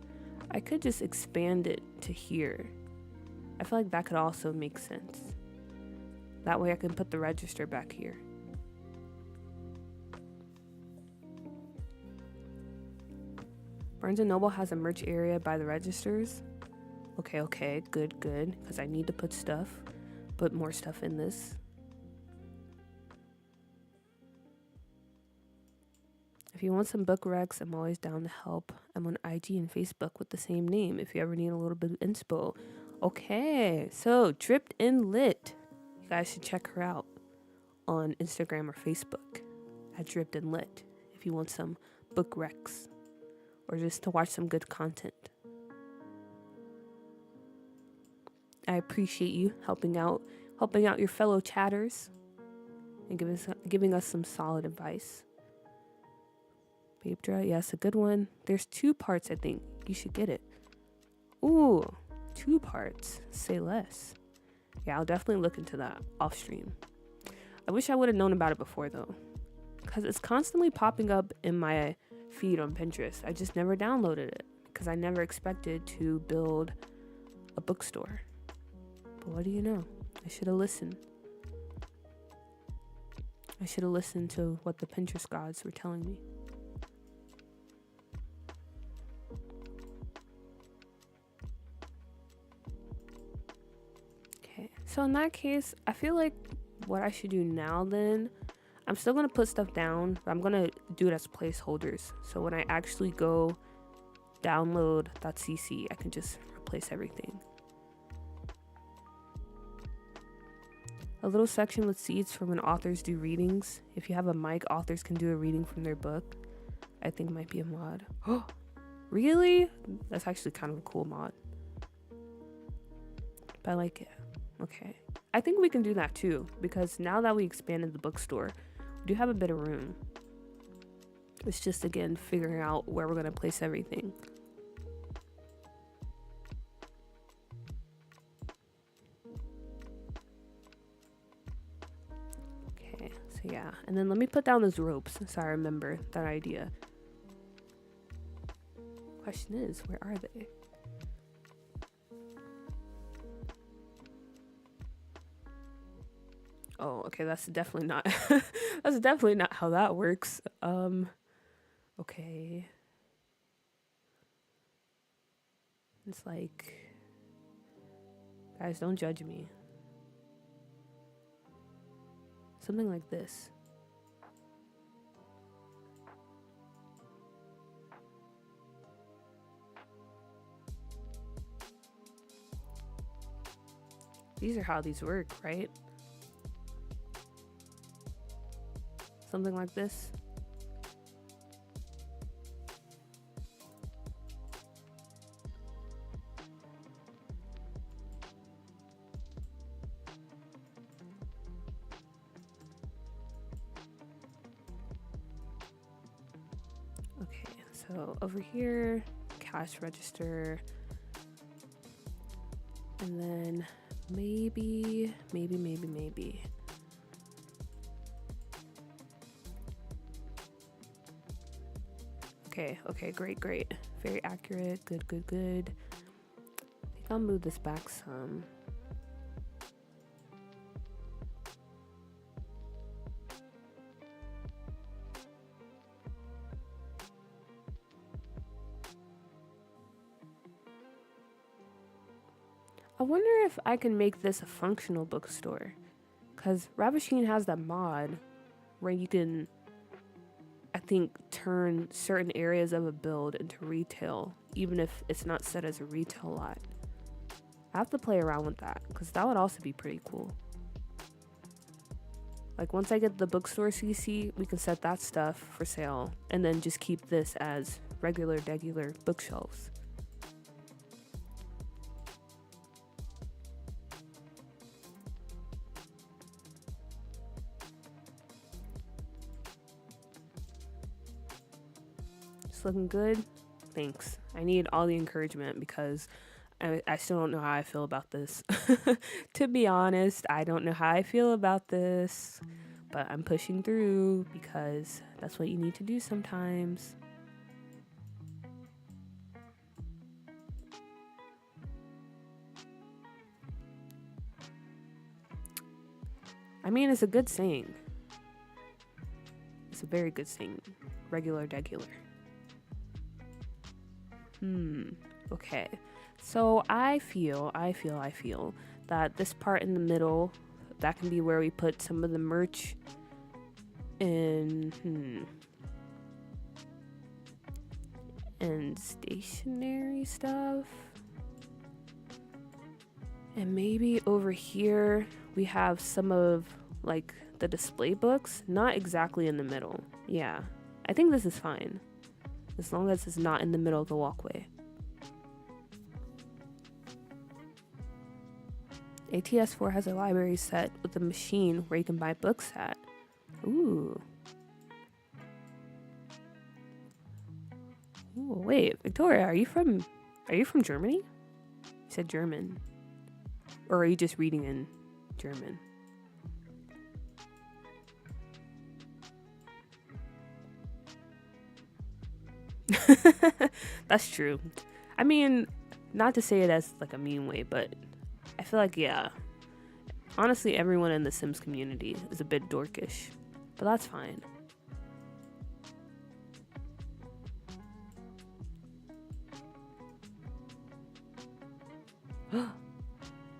just expand it to here. I feel like that could also make sense. That way I can put the register back here. Barnes & Noble has a merch area by the registers. Okay, good, because I need to put more stuff in this. If you want some book recs, I'm always down to help. I'm on IG and Facebook with the same name if you ever need a little bit of inspo. Okay, so Dripped and Lit. You guys should check her out on Instagram or Facebook at Dripped and Lit if you want some book recs. or just to watch some good content. I appreciate you helping out your fellow chatters and giving us some solid advice. Babedra, yes, a good one. There's 2 parts, I think. You should get it. Ooh, 2 parts. Say less. Yeah, I'll definitely look into that off stream. I wish I would have known about it before though, because it's constantly popping up in my feed on Pinterest. I just never downloaded it because I never expected to build a bookstore. But what do you know? I should have listened. I should have listened to what the Pinterest gods were telling me. Okay, so in that case, I feel like what I should do now then, I'm still going to put stuff down, but I'm going to do it as placeholders. So when I actually go download .cc, I can just replace everything. A little section with seeds for when authors do readings. If you have a mic, authors can do a reading from their book. I think might be a mod. Oh, really? That's actually kind of a cool mod. But I like it. Okay. I think we can do that too, because now that we expanded the bookstore, we do have a bit of room. It's just, again, figuring out where we're going to place everything. So yeah, and then let me put down those ropes so I remember that idea. Question is, where are they? Oh, okay, that's definitely not that's definitely not how that works. Okay. It's like, guys, don't judge me. Something like this. These are how these work, right? Something like this. Okay, so over here, cash register, and then maybe. Okay, great. Very accurate, good. I think I'll move this back some. I wonder if I can make this a functional bookstore, because Ravisheen has that mod where you can, I think, turn certain areas of a build into retail, even if it's not set as a retail lot. I have to play around with that, because that would also be pretty cool. Like, once I get the bookstore CC, we can set that stuff for sale, and then just keep this as regular bookshelves. Looking good. Thanks. I need all the encouragement because I still don't know how I feel about this. To be honest, I don't know how I feel about this, but I'm pushing through because that's what you need to do sometimes. I mean, it's a good saying. It's a very good saying. Regular. Okay. So I feel that this part in the middle, that can be where we put some of the merch and stationery stuff. And maybe over here we have some of like the display books, not exactly in the middle. Yeah. I think this is fine. as long as it's not in the middle of the walkway. ATS4 has a library set with a machine where you can buy books at. Ooh. Ooh, wait, Victoria, are you from Germany? You said German. Or are you just reading in German? That's true. I mean, not to say it as like a mean way, but I feel like, yeah, honestly, everyone in the Sims community is a bit dorkish, but that's fine.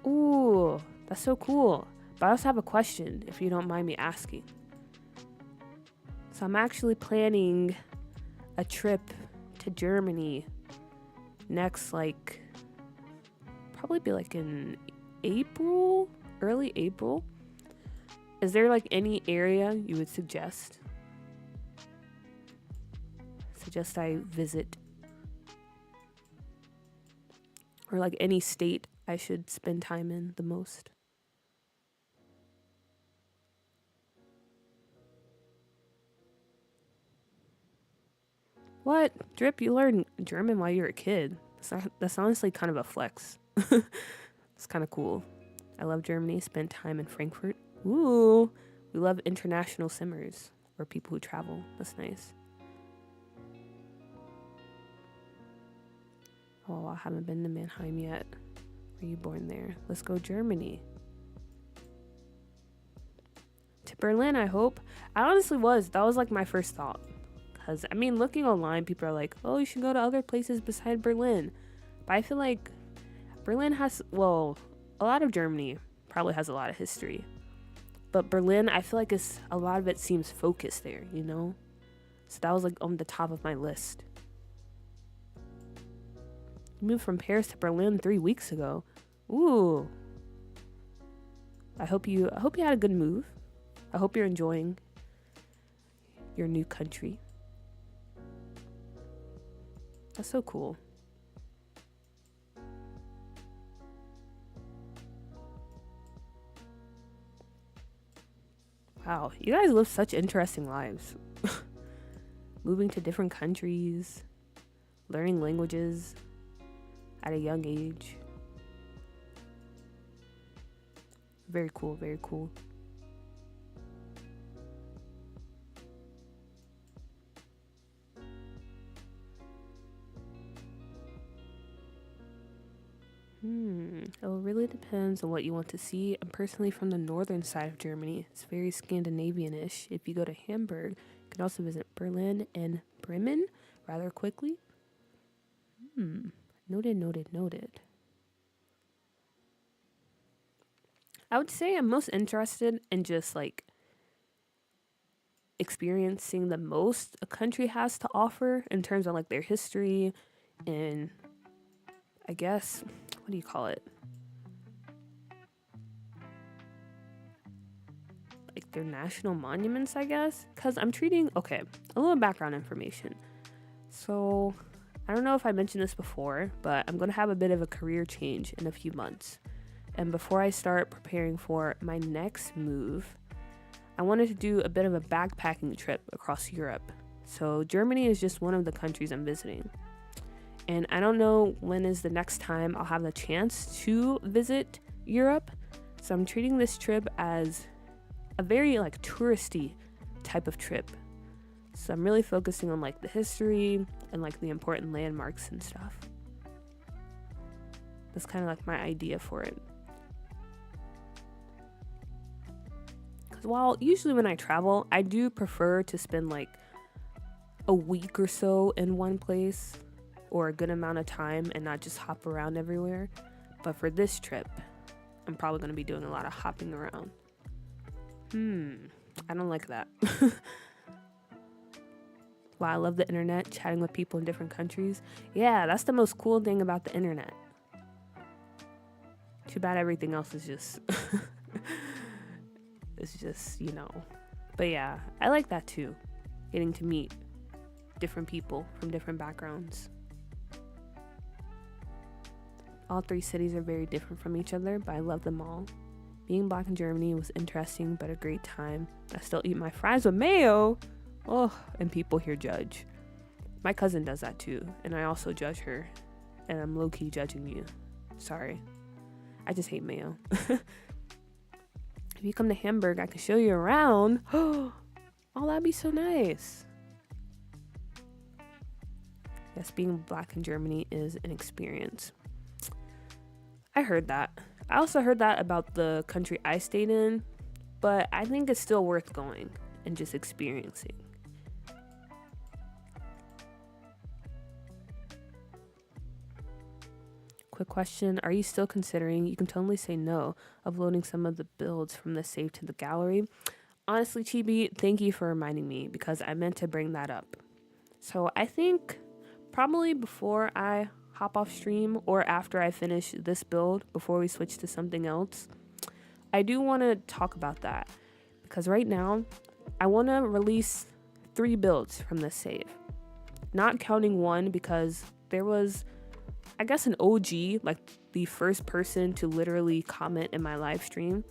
Ooh, that's so cool. But I also have a question, if you don't mind me asking. So I'm actually planning a trip to Germany next, like, probably be like in April, early April. Is there like any area you would suggest I visit? Or like any state I should spend time in the most? What? Drip, you learned German while you were a kid. That's honestly kind of a flex. It's kind of cool. I love Germany, spent time in Frankfurt. Ooh, we love international simmers or people who travel. That's nice. Oh, I haven't been to Mannheim yet. Were you born there? Let's go Germany. To Berlin, I hope. I honestly was. That was like my first thought. Because, I mean, looking online, people are like, oh, you should go to other places beside Berlin. But I feel like Berlin has, well, a lot of Germany probably has a lot of history. But Berlin, I feel like a lot of it seems focused there, you know? So that was like on the top of my list. Moved from Paris to Berlin 3 weeks ago. Ooh. I hope you had a good move. I hope you're enjoying your new country. That's so cool. Wow, you guys live such interesting lives. Moving to different countries, learning languages at a young age. Very cool, very cool. It really depends on what you want to see. I'm personally from the northern side of Germany. It's very Scandinavian-ish. If you go to Hamburg, you can also visit Berlin and Bremen rather quickly. Noted. I would say I'm most interested in just like experiencing the most a country has to offer in terms of like their history and I guess, what do you call it? Like their national monuments, I guess? Because I'm a little background information. So, I don't know if I mentioned this before, but I'm going to have a bit of a career change in a few months. And before I start preparing for my next move, I wanted to do a bit of a backpacking trip across Europe. So, Germany is just one of the countries I'm visiting. And I don't know when is the next time I'll have the chance to visit Europe. So I'm treating this trip as a very like touristy type of trip. So I'm really focusing on like the history and like the important landmarks and stuff. That's kind of like my idea for it. Because while usually when I travel, I do prefer to spend like a week or so in one place or a good amount of time and not just hop around everywhere. But for this trip, I'm probably going to be doing a lot of hopping around. I don't like that. Wow, I love the internet, chatting with people in different countries. Yeah, that's the most cool thing about the internet. Too bad everything else is just... it's just, you know. But yeah, I like that too. Getting to meet different people from different backgrounds. All 3 cities are very different from each other, but I love them all. Being Black in Germany was interesting, but a great time. I still eat my fries with mayo. Oh, and people here judge. My cousin does that too, and I also judge her. And I'm low-key judging you. Sorry. I just hate mayo. If you come to Hamburg, I can show you around. Oh, that'd be so nice. Yes, being Black in Germany is an experience. I heard that. I also heard that about the country I stayed in, but I think it's still worth going and just experiencing. Quick question, are you still considering, you can totally say no, uploading some of the builds from the save to the gallery? Honestly, Chibi, thank you for reminding me because I meant to bring that up. So I think probably before I hop off stream or after I finish this build, before we switch to something else, I do want to talk about that because right now I want to release 3 builds from this save, not counting one because there was, I guess, an OG, like the first person to literally comment in my live stream.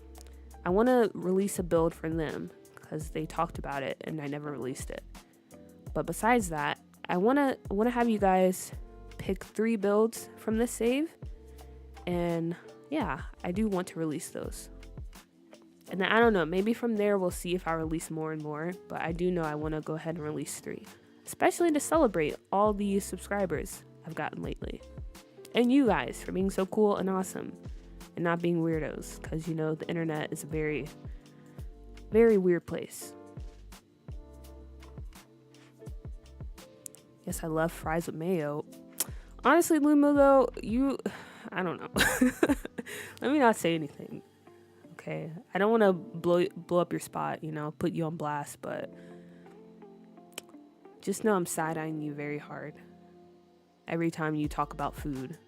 I want to release a build for them because they talked about it and I never released it. But besides that, I want to have you guys pick 3 builds from this save, and yeah, I do want to release those. And I don't know, maybe from there we'll see if I release more and more, but I do know I want to go ahead and release 3, especially to celebrate all these subscribers I've gotten lately, and you guys for being so cool and awesome and not being weirdos, because you know the internet is a very, very weird place. Yes, I love fries with mayo. Honestly, Lumo, though, I don't know. Let me not say anything, okay? I don't want to blow up your spot, put you on blast, but just know I'm side-eyeing you very hard every time you talk about food,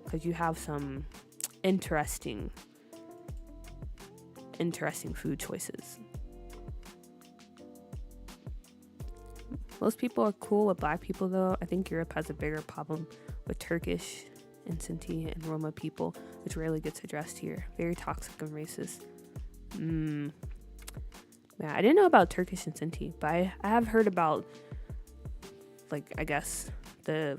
because you have some interesting food choices. Most people are cool with Black people, though. I think Europe has a bigger problem with Turkish and Sinti and Roma people, which rarely gets addressed here. Very toxic and racist. Yeah, I didn't know about Turkish and Sinti, but I have heard about, like, I guess, the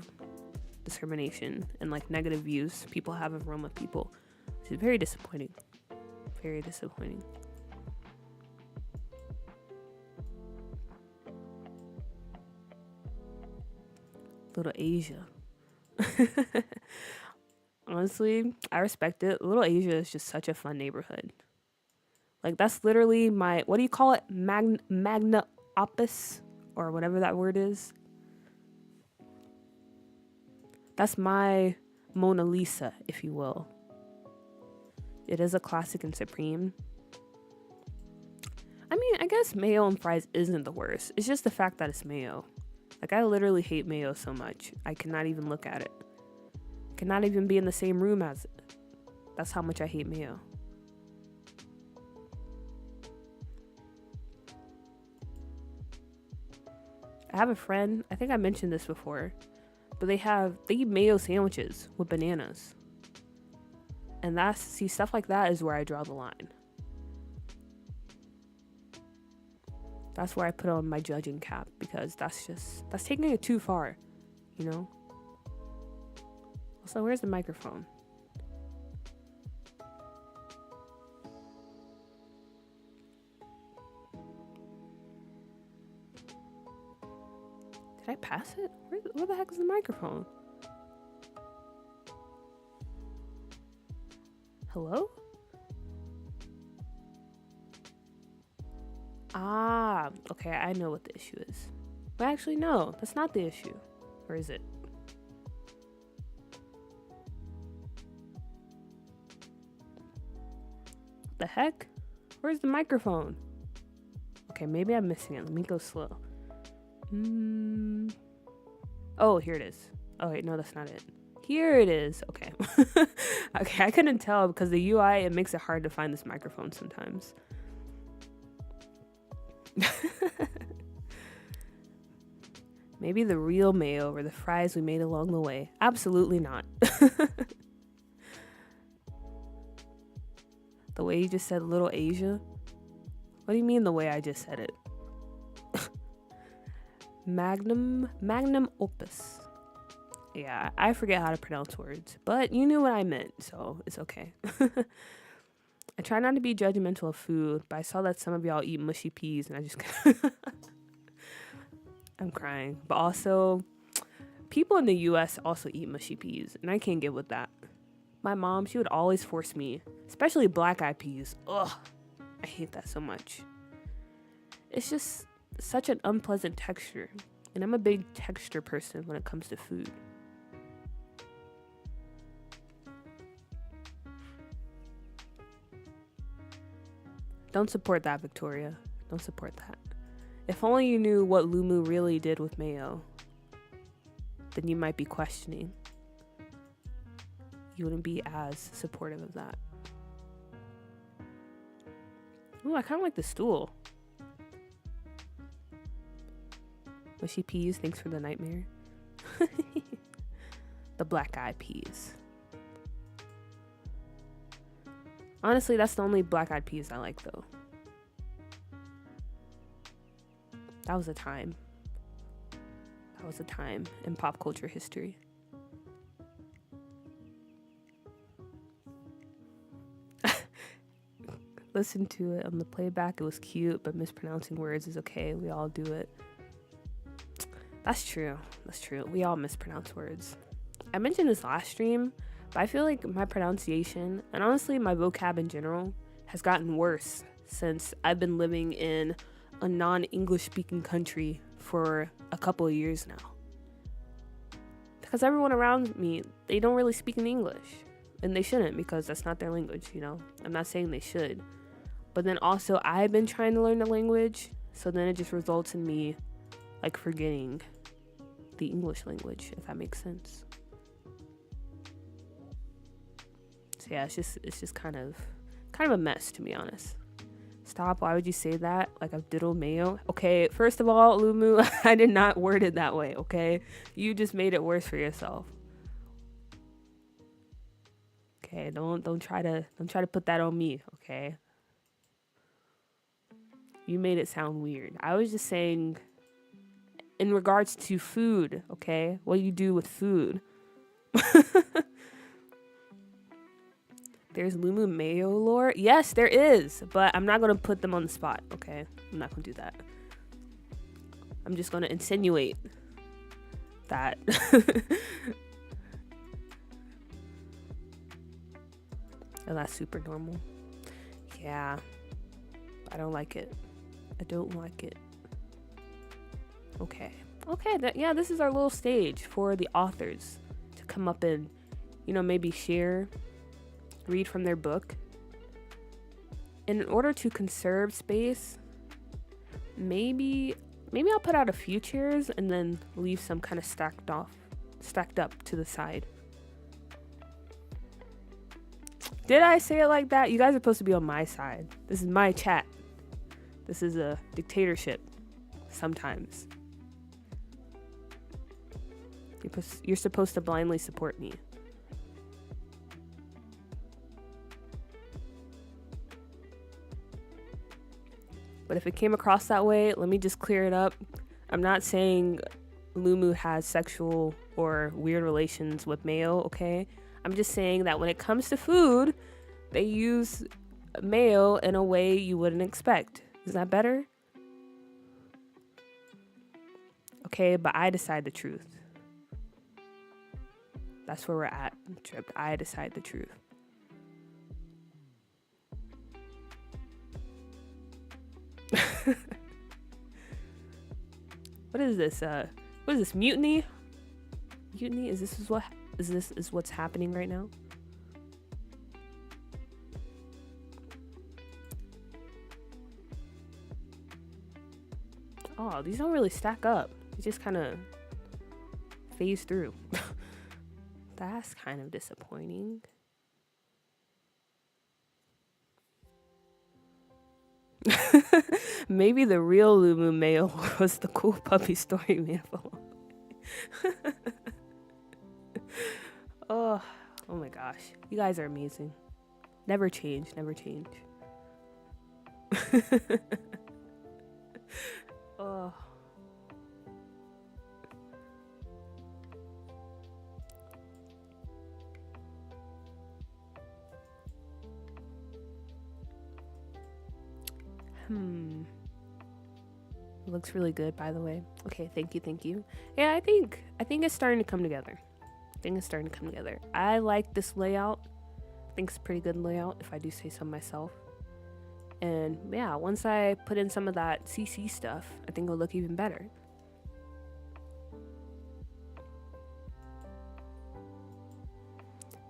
discrimination and, like, negative views people have of Roma people, which is very disappointing. Very disappointing. Little Asia. Honestly, I respect it. Little Asia is just such a fun neighborhood. Like, that's literally my, what do you call it? Magna opus, or whatever that word is. That's my Mona Lisa, if you will. It is a classic and supreme. I mean, I guess mayo and fries isn't the worst. It's just the fact that it's mayo. Like, I literally hate mayo so much. I cannot even look at it. Cannot even be in the same room as it. That's how much I hate mayo. I have a friend, I think I mentioned this before, but they eat mayo sandwiches with bananas. And stuff like that is where I draw the line. That's where I put on my judging cap, because that's taking it too far, Also, where's the microphone? Did I pass it? Where the heck is the microphone? Hello? Okay, I know what the issue is. But actually, no, that's not the issue. Or is it? The heck? Where's the microphone? Okay, maybe I'm missing it. Let me go slow. Oh, here it is. Oh, wait, no, that's not it. Here it is. Okay. Okay, I couldn't tell because the UI, it makes it hard to find this microphone sometimes. Maybe the real mayo were the fries we made along the way. Absolutely not. The way you just said Little Asia? What do you mean the way I just said it? Magnum opus. Yeah, I forget how to pronounce words, but you knew what I meant, so it's okay. I try not to be judgmental of food, but I saw that some of y'all eat mushy peas, and I just I'm crying. But also, people in the US also eat mushy peas, and I can't get with that. My mom, she would always force me, especially black-eyed peas. Ugh, I hate that so much. It's just such an unpleasant texture, and I'm a big texture person when it comes to food. Don't support that, Victoria. Don't support that. If only you knew what Lumu really did with mayo, then you might be questioning. You wouldn't be as supportive of that. Ooh, I kind of like the stool. Mushy peas, thanks for the nightmare. The black-eyed peas. Honestly, that's the only black-eyed peas I like, though. That was a time. That was a time in pop culture history. Listen to it on the playback. It was cute, but mispronouncing words is okay. We all do it. That's true. That's true. We all mispronounce words. I mentioned this last stream, but I feel like my pronunciation, and honestly my vocab in general, has gotten worse since I've been living in a non-English speaking country for a couple of years now. Because everyone around me, they don't really speak in English. And they shouldn't, because that's not their language, you know? I'm not saying they should. But then also, I've been trying to learn the language, so then it just results in me, like, forgetting the English language, if that makes sense. So yeah, it's just kind of a mess, to be honest. Stop, why would you say that? Like a diddle mayo? Okay, first of all, Lumu, I did not word it that way, okay? You just made it worse for yourself. Okay, don't try to put that on me, okay? You made it sound weird. I was just saying in regards to food, okay? What you do with food. There's Lumu mayo lore? Yes, there is, but I'm not going to put them on the spot, okay? I'm not going to do that. I'm just going to insinuate that. And that's super normal. Yeah. I don't like it. I don't like it. Okay. Okay, yeah, this is our little stage for the authors to come up and, you know, maybe share, read from their book. And in order to conserve space, maybe I'll put out a few chairs and then leave some kind of stacked up to the side. Did I say it like that? You guys are supposed to be on my side. This is my chat. This is a dictatorship sometimes. You're supposed to blindly support me. But if it came across that way, let me just clear it up. I'm not saying Lumu has sexual or weird relations with mayo, okay? I'm just saying that when it comes to food, they use mayo in a way you wouldn't expect. Is that better? Okay, but I decide the truth. That's where we're at, Trip. I decide the truth. What is this? What is this? Mutiny? Mutiny? Is this what's happening right now? Oh, these don't really stack up. They just kind of phase through. That's kind of disappointing. Maybe the real Lumu mail was the cool puppy story made up along. Oh, oh my gosh. You guys are amazing. Never change, never change. Oh. It looks really good, by the way. Okay, thank you, thank you. Yeah, I think it's starting to come together. I think it's starting to come together. I like this layout. I think it's a pretty good layout, if I do say so myself. And yeah, once I put in some of that CC stuff, I think it'll look even better.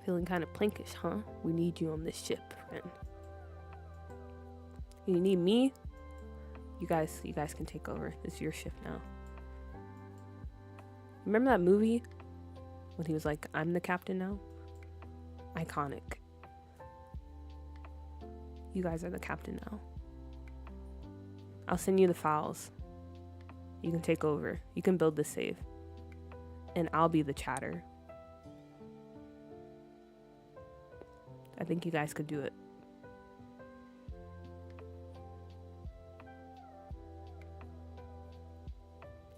Feeling kind of plankish, huh? We need you on this ship, friend. You need me? You guys can take over. It's your shift now. Remember that movie when he was like, I'm the captain now? Iconic. You guys are the captain now. I'll send you the files. You can take over. You can build the save. And I'll be the chatter. I think you guys could do it.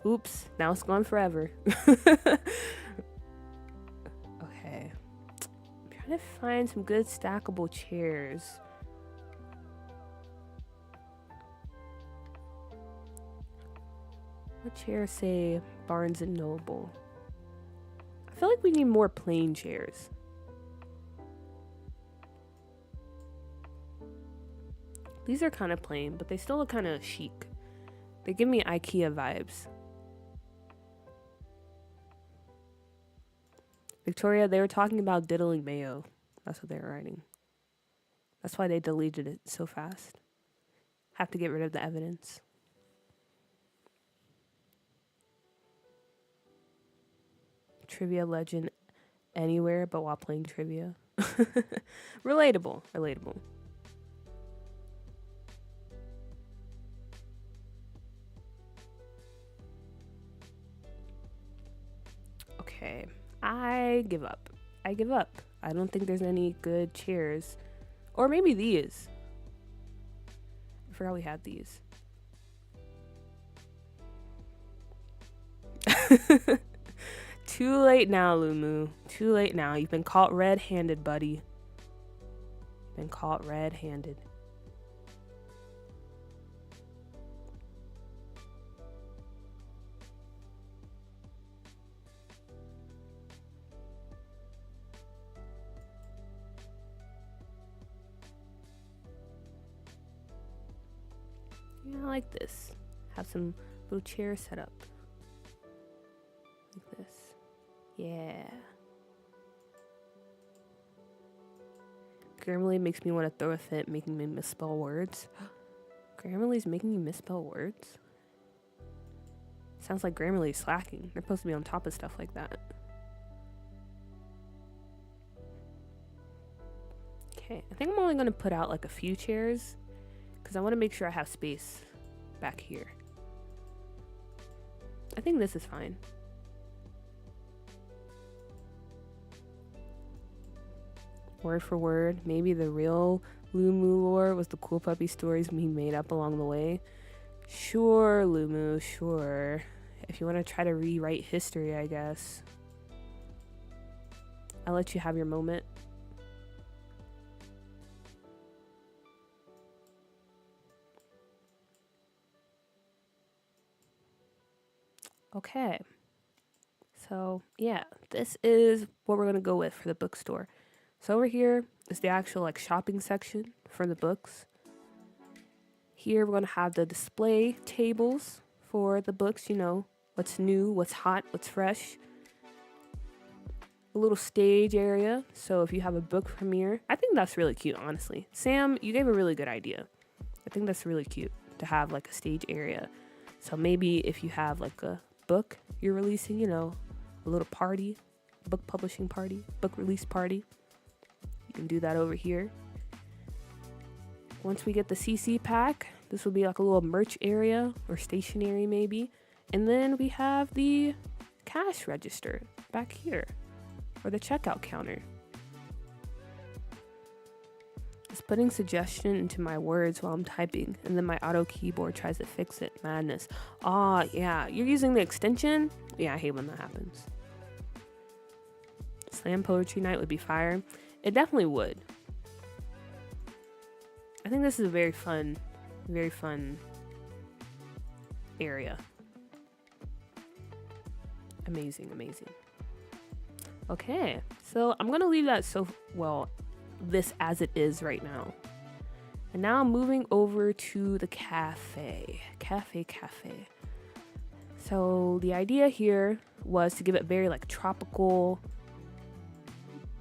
Oops, now it's gone forever. Okay. I'm trying to find some good stackable chairs. What chairs say Barnes and Noble? I feel like we need more plain chairs. These are kind of plain, but they still look kind of chic. They give me IKEA vibes. Victoria, they were talking about diddling mayo. That's what they were writing. That's why they deleted it so fast. Have to get rid of the evidence. Trivia legend anywhere but while playing trivia. Relatable. Okay. I give up. I don't think there's any good chairs. Or maybe these. I forgot we had these. Too late now, Lumu. Too late now. You've been caught red-handed, buddy. Been caught red-handed. Yeah, I like this. Have some little chairs set up. Like this. Yeah. Grammarly makes me want to throw a fit, making me misspell words. Grammarly's making you misspell words? Sounds like Grammarly's slacking. They're supposed to be on top of stuff like that. Okay, I think I'm only going to put out like a few chairs because I want to make sure I have space back here. I think this is fine. Word for word, maybe the real Lumu lore was the cool puppy stories we made up along the way. Sure, Lumu, sure. If you want to try to rewrite history, I guess. I'll let you have your moment. Okay. So, yeah, this is what we're going to go with for the bookstore. So over here is the actual like shopping section for the books. Here we're going to have the display tables for the books, you know, what's new, what's hot, what's fresh. A little stage area. So if you have a book premiere, I think that's really cute, honestly. Sam, you gave a really good idea. I think that's really cute to have like a stage area. So maybe if you have like a book you're releasing, you know, a little party, book publishing party, book release party, you can do that over here. Once we get the CC pack, this will be like a little merch area or stationery maybe. And then we have the cash register back here, or the checkout counter. It's putting suggestion into my words while I'm typing, and then my auto keyboard tries to fix it. Madness. Ah, yeah, you're using the extension? Yeah, I hate when that happens. Slam poetry night would be fire. It definitely would. I think this is a very fun area. Amazing. Okay, so I'm gonna leave that this as it is right now. And now I'm moving over to the cafe. So the idea here was to give it very like tropical,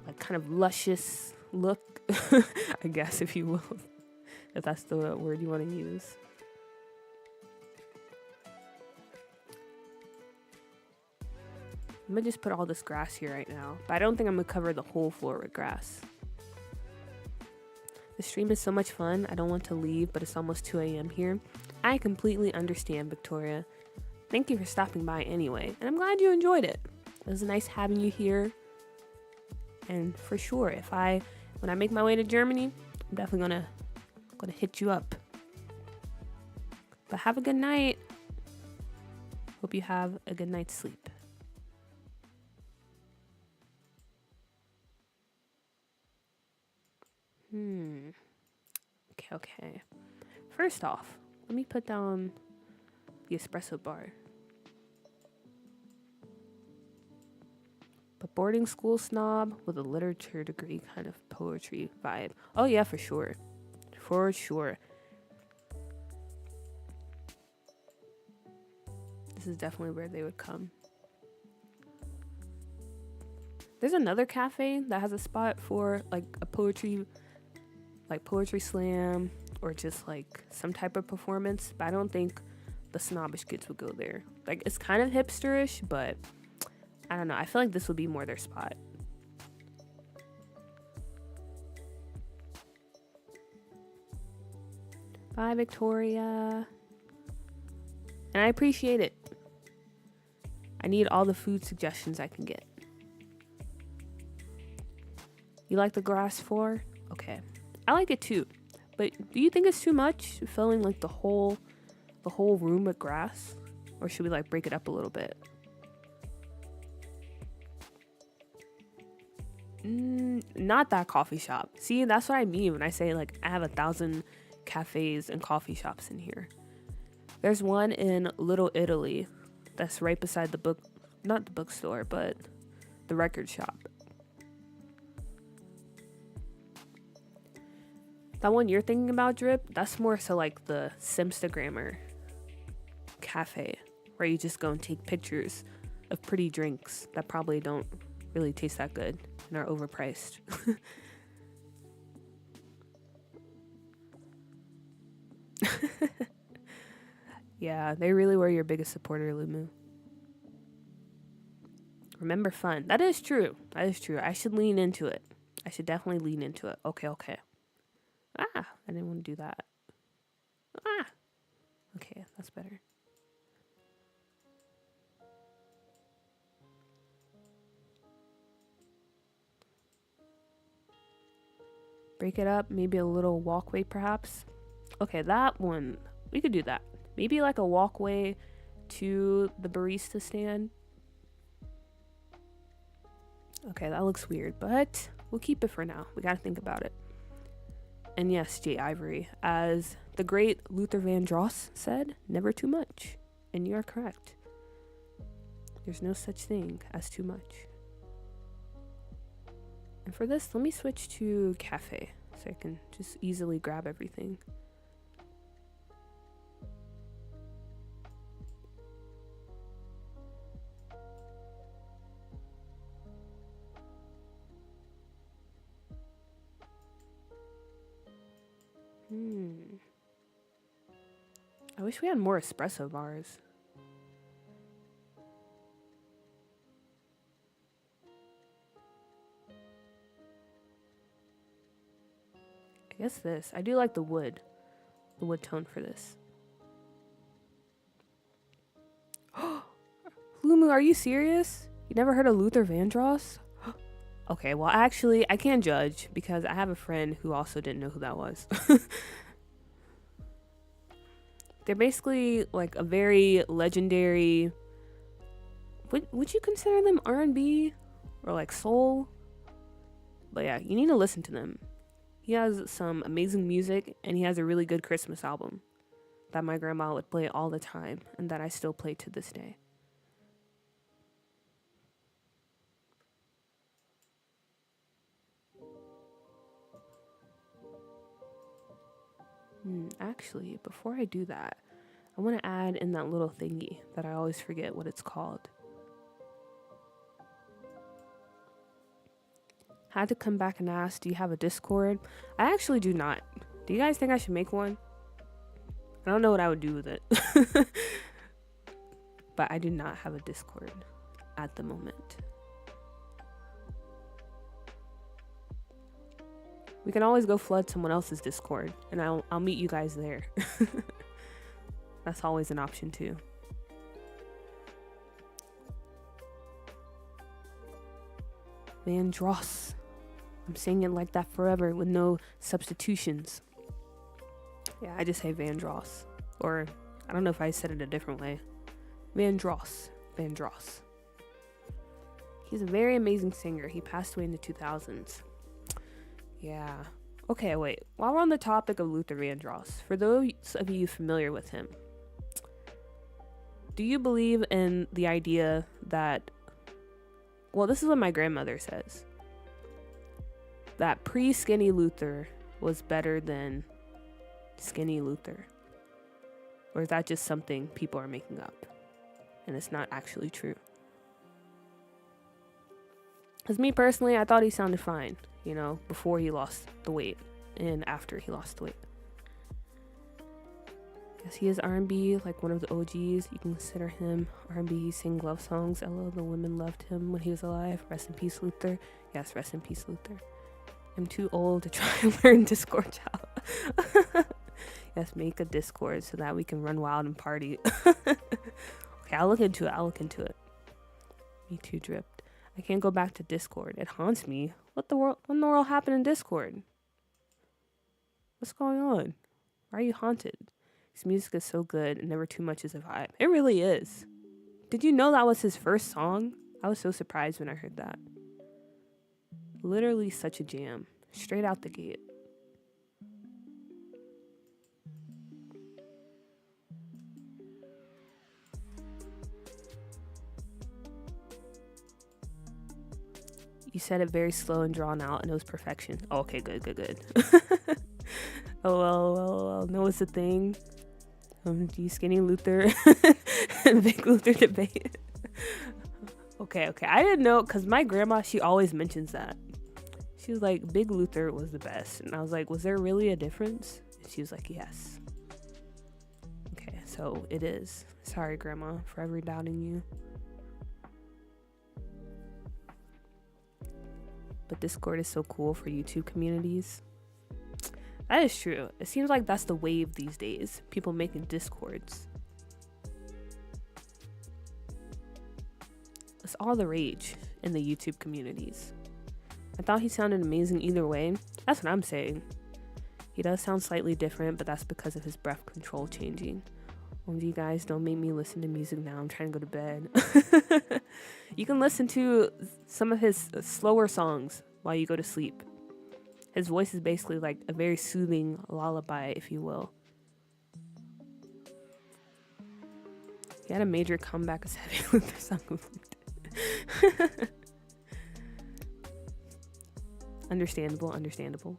like kind of luscious look, I guess, if you will, if that's the word you want to use. I'm gonna just put all this grass here right now, but I don't think I'm gonna cover the whole floor with grass. The stream is so much fun. I don't want to leave, but it's almost 2 a.m. here. I completely understand, Victoria. Thank you for stopping by anyway, and I'm glad you enjoyed it. It was nice having you here. And for sure, when I make my way to Germany, I'm definitely gonna hit you up. But have a good night. Hope you have a good night's sleep. Okay. First off, let me put down the espresso bar. But boarding school snob with a literature degree kind of poetry vibe. Oh yeah, for sure. For sure. This is definitely where they would come. There's another cafe that has a spot for like a poetry slam or just like some type of performance, but I don't think the snobbish kids would go there. Like, it's kind of hipsterish, but I don't know. I feel like this would be more their spot. Bye, Victoria. And I appreciate it. I need all the food suggestions I can get. You like the grass floor? Okay. I like it too. But do you think it's too much, filling like the whole room with grass? Or should we like break it up a little bit? Not that coffee shop. See, that's what I mean when I say like I have 1,000 cafes and coffee shops in here. There's one in Little Italy that's right beside not the bookstore, but the record shop. That one you're thinking about, Drip, that's more so like the Simstagrammer cafe, where you just go and take pictures of pretty drinks that probably don't really taste that good and are overpriced. Yeah, they really were your biggest supporter, Lumu. Remember fun. That is true. I should lean into it. I should definitely lean into it. Okay. I didn't want to do that. Okay, that's better. Break it up, maybe a little walkway perhaps. Okay, that one, we could do that. Maybe like a walkway to the barista stand. Okay, that looks weird, but we'll keep it for now. We gotta think about it. And yes, Jay Ivory, as the great Luther Vandross said, never too much. And you are correct. There's no such thing as too much. And for this, let me switch to cafe so I can just easily grab everything. I wish we had more espresso bars. I guess this. I do like the wood tone for this. Blue Moo, are you serious? You never heard of Luther Vandross? Okay, well, actually, I can't judge because I have a friend who also didn't know who that was. They're basically like a very legendary. Would you consider them R&B or like soul? But yeah, you need to listen to them. He has some amazing music and he has a really good Christmas album that my grandma would play all the time and that I still play to this day. Actually, before I do that, I want to add in that little thingy that I always forget what it's called. Had to come back and ask, do you have a Discord? I actually do not. Do you guys think I should make one? I don't know what I would do with it. But I do not have a Discord at the moment. We can always go flood someone else's Discord and I'll meet you guys there. That's always an option too. Vandross. I'm saying it like that forever with no substitutions. Yeah, I just say Vandross. Or I don't know if I said it a different way. Vandross. Vandross. He's a very amazing singer. He passed away in the 2000s. Yeah. Okay, wait. While we're on the topic of Luther Vandross, for those of you familiar with him, do you believe in the idea that, well, this is what my grandmother says, that pre-skinny Luther was better than skinny Luther? Or is that just something people are making up and it's not actually true? Because me personally, I thought he sounded fine, you know, before he lost the weight and after he lost the weight. Yes, he is R&B, like one of the OGs. You can consider him R&B. He sang love songs. LOL, the women loved him when he was alive. Rest in peace, Luther. Yes, rest in peace, Luther. I'm too old to try and learn Discord, child. Yes, make a Discord so that we can run wild and party. Okay, I'll look into it. Me too, dripped. I can't go back to Discord. It haunts me. What in the world happened in Discord? What's going on? Why are you haunted? His music is so good and never too much is a vibe. It really is. Did you know that was his first song? I was so surprised when I heard that. Literally such a jam. Straight out the gate. You said it very slow and drawn out and it was perfection. Oh, okay, good. Oh, no, it's a thing. Do you skinny Luther and big Luther debate? Okay. I didn't know, because my grandma, she always mentions that. She was like, Big Luther was the best. And I was like, was there really a difference? And she was like, yes. Okay, so it is. Sorry, Grandma, for ever doubting you. But Discord is so cool for YouTube communities. That is true. It seems like that's the wave these days. People making Discords. It's all the rage in the YouTube communities. I thought he sounded amazing either way. That's what I'm saying. He does sound slightly different, but that's because of his breath control changing. You guys, don't make me listen to music now. I'm trying to go to bed. You can listen to some of his slower songs while you go to sleep. His voice is basically like a very soothing lullaby, if you will. He had a major comeback as Heavy Luther song. Understandable.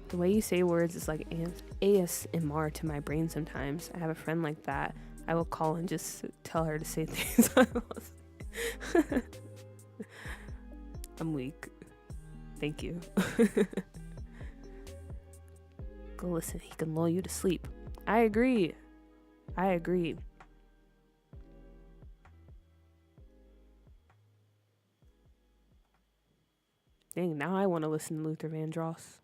The way you say words is like ASMR to my brain sometimes. I have a friend like that. I will call and just tell her to say things. I'm weak. Thank you. Go listen. He can lull you to sleep. I agree. Dang, now I want to listen to Luther Vandross.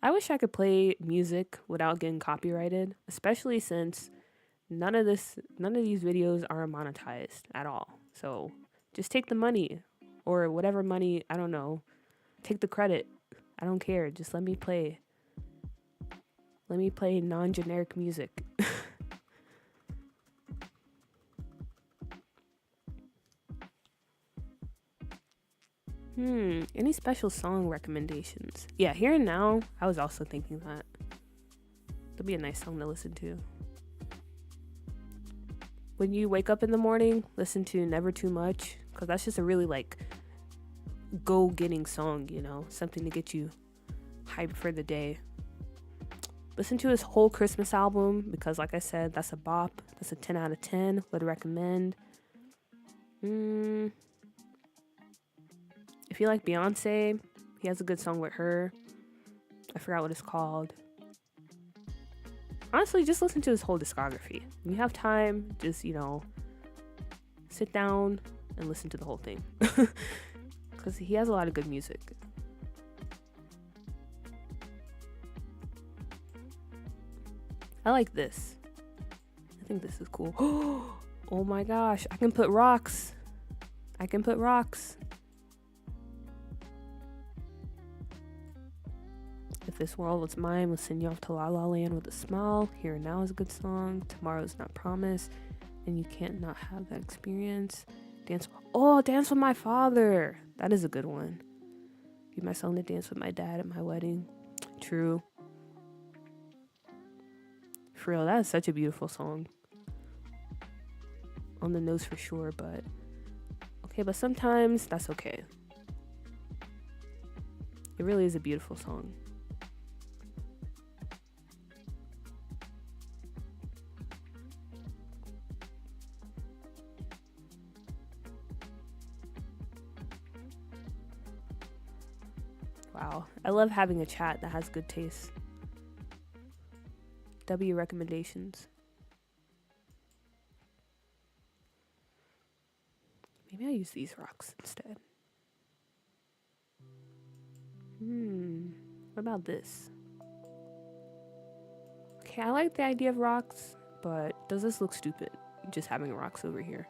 I wish I could play music without getting copyrighted, especially since none of these videos are monetized at all. So just take the money or whatever money, I don't know. Take the credit. I don't care. Just let me play. Let me play non-generic music. Any special song recommendations? Yeah, Here and Now, I was also thinking that. That'd be a nice song to listen to. When you wake up in the morning, listen to Never Too Much, because that's just a really like go-getting song, you know, something to get you hyped for the day. Listen to his whole Christmas album because, like I said, that's a bop. That's a 10 out of 10. Would recommend. If you like Beyonce, he has a good song with her. I forgot what it's called. Honestly, just listen to his whole discography. When you have time, just, you know, sit down and listen to the whole thing. Because he has a lot of good music. I like this. I think this is cool. Oh my gosh, I can put rocks. I can put rocks. If This World Was Mine will send you off to La La Land with a smile. Here and Now is a good song. Tomorrow's Not Promised. And you can't not have that experience. Dance with My Father. That is a good one. Be my song to dance with my dad at my wedding. True. For real, that is such a beautiful song. On the nose for sure, but okay, but sometimes that's okay. It really is a beautiful song. Wow, I love having a chat that has good taste. W recommendations. Maybe I'll use these rocks instead. What about this? Okay, I like the idea of rocks, but does this look stupid? Just having rocks over here.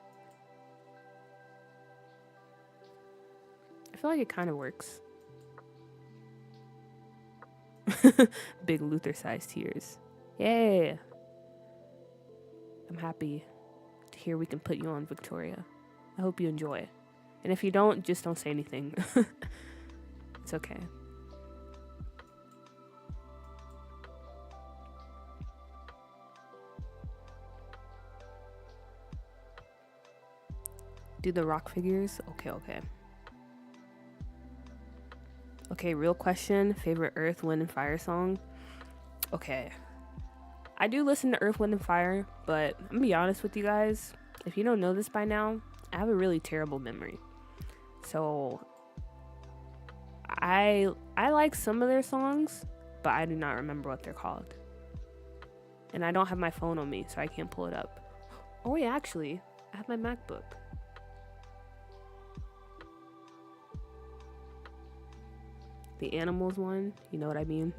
I feel like it kind of works. Big Luther-sized tears. Yay! I'm happy to hear we can put you on, Victoria. I hope you enjoy. And if you don't, just don't say anything. It's okay. Do the rock figures? Okay. Okay, real question. Favorite Earth, Wind, and Fire song? Okay. I do listen to Earth, Wind, and Fire, but I'm gonna be honest with you guys. If you don't know this by now, I have a really terrible memory. So I like some of their songs, but I do not remember what they're called. And I don't have my phone on me, so I can't pull it up. Oh yeah, actually, I have my MacBook. The animals one, you know what I mean?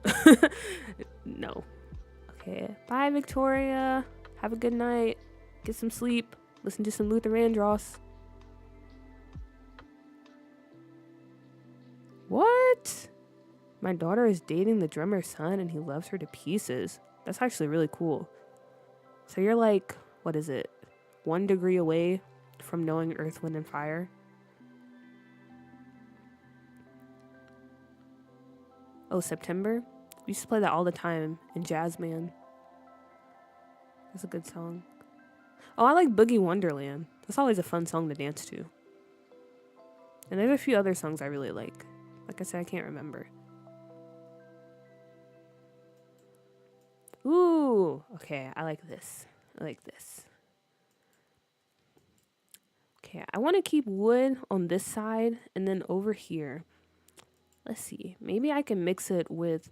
No. Okay, bye Victoria. Have a good night. Get some sleep. Listen to some Luther Vandross. What? My daughter is dating the drummer's son and he loves her to pieces. That's actually really cool. So you're like, what is it? 1 degree away from knowing Earth, Wind, and Fire? Oh, September? We used to play that all the time in Jazz Man. That's a good song. Oh, I like Boogie Wonderland. That's always a fun song to dance to. And there's a few other songs I really like. Like I said, I can't remember. Ooh, okay, I like this. Okay, I want to keep wood on this side and then over here. Let's see. Maybe I can mix it with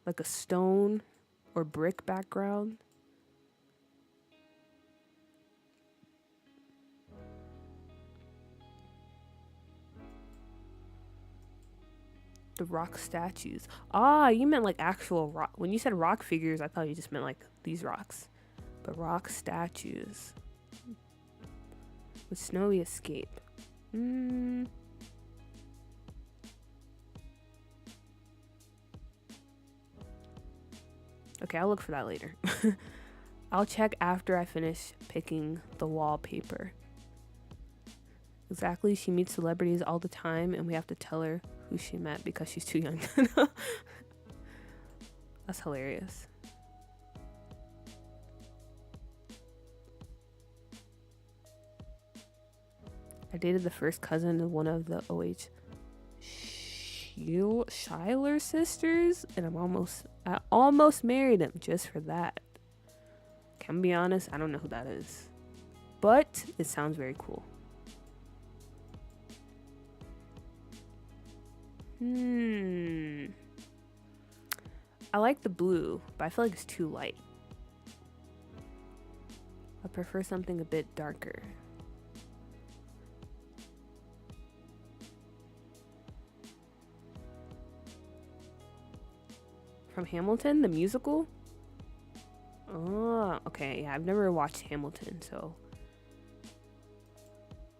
like a stone or brick background. The rock statues. Ah, you meant like actual rock. When you said rock figures, I thought you just meant like these rocks. But rock statues. With snowy escape. Okay, I'll look for that later. I'll check after I finish picking the wallpaper. Exactly, she meets celebrities all the time and we have to tell her who she met because she's too young to know. That's hilarious. I dated the first cousin of one of the OH Schuyler sisters, and I almost married him just for that. Can be honest, I don't know who that is, but it sounds very cool. I like the blue, but I feel like it's too light. I prefer something a bit darker. From Hamilton, the musical? Oh, okay. Yeah, I've never watched Hamilton, so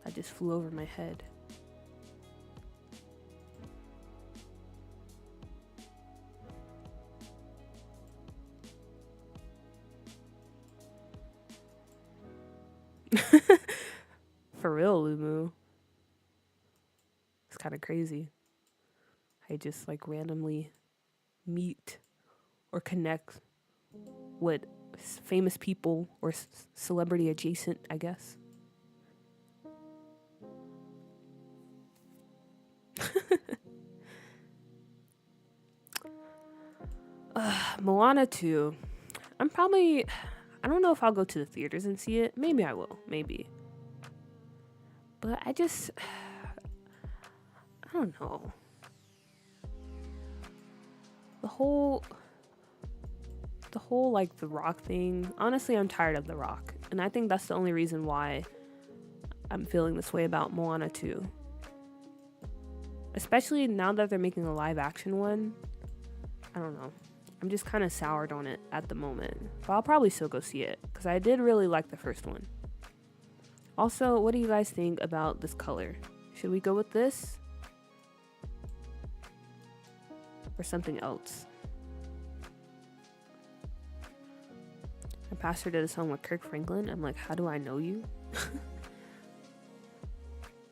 that just flew over my head. For real, Lumu. It's kind of crazy. I just like randomly meet or connect with famous people or celebrity adjacent, I guess. Moana 2. I don't know if I'll go to the theaters and see it. Maybe I will. Maybe. But I don't know. The whole like The Rock thing. Honestly, I'm tired of The Rock. And I think that's the only reason why I'm feeling this way about Moana 2. Especially now that they're making a live action one. I don't know. I'm just kind of soured on it at the moment. But I'll probably still go see it because I did really like the first one. Also, what do you guys think about this color? Should we go with this? Or something else? My pastor did a song with Kirk Franklin. I'm like, how do I know you?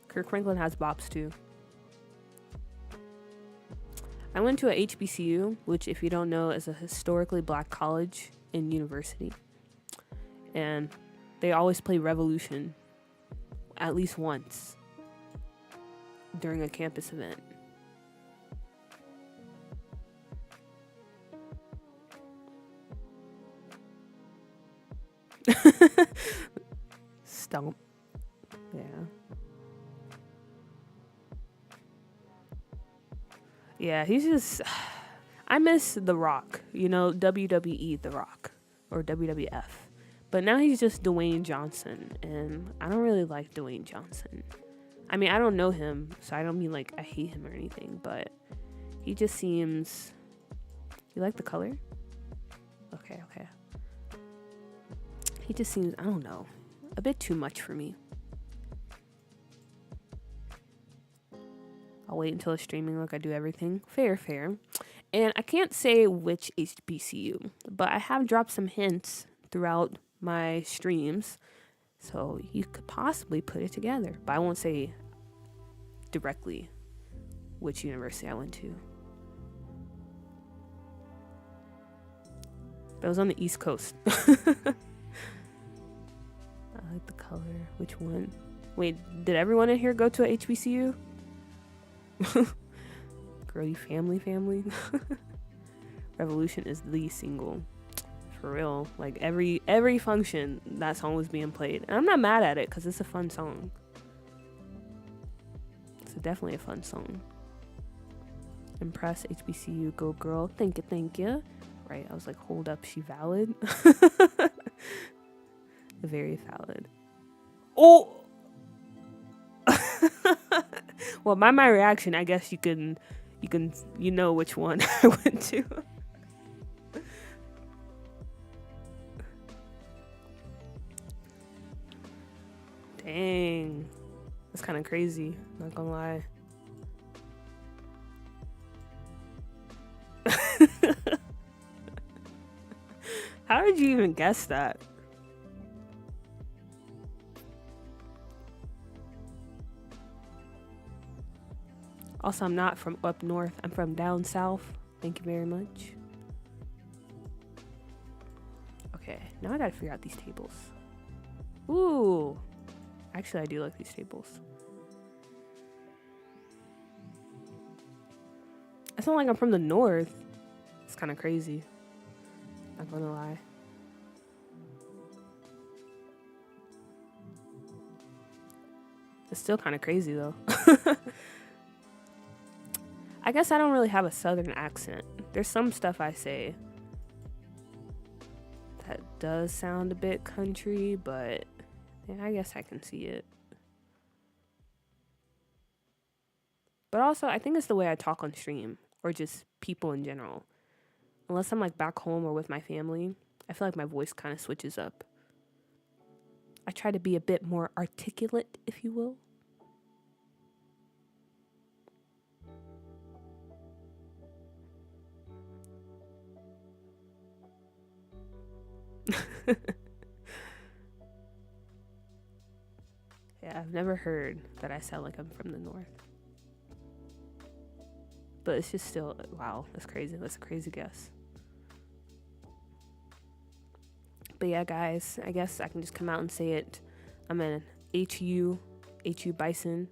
Kirk Franklin has bops too. I went to a HBCU, which if you don't know is a historically black college and university. And they always play Revolution at least once during a campus event. Stomp. Yeah. Yeah, he's just... I miss The Rock. You know, WWE The Rock. Or WWF. But now he's just Dwayne Johnson. And I don't really like Dwayne Johnson. I mean, I don't know him. So I don't mean like I hate him or anything. But he just seems... You like the color? Okay. He just seems, I don't know, a bit too much for me. I'll wait until it's streaming like I do everything. Fair. And I can't say which HBCU, but I have dropped some hints throughout my streams. So you could possibly put it together. But I won't say directly which university I went to. But it was on the East Coast. I like the color. Which one? Wait, did everyone in here go to a HBCU? Girly family. Revolution is the single. For real. Like every function, that song was being played. And I'm not mad at it because it's a fun song. It's definitely a fun song. Impress HBCU, go girl. Thank you. Right, I was like, hold up, she valid? Very valid. Oh! Well, by my reaction, I guess you can you know which one I went to. Dang. That's kind of crazy, not gonna lie. How did you even guess that? Also, I'm not from up north. I'm from down south. Thank you very much. Okay, now I gotta figure out these tables. Ooh. Actually, I do like these tables. It's not like I'm from the north. It's kind of crazy. Not gonna lie. It's still kind of crazy though. I guess I don't really have a southern accent. There's some stuff I say that does sound a bit country, but yeah, I guess I can see it. But also, I think it's the way I talk on stream or just people in general. Unless I'm like back home or with my family, I feel like my voice kind of switches up. I try to be a bit more articulate, if you will. Yeah, I've never heard that I sound like I'm from the north. But it's just still, wow, that's crazy. That's a crazy guess. But yeah, guys, I guess I can just come out and say it. I'm an HU Bison.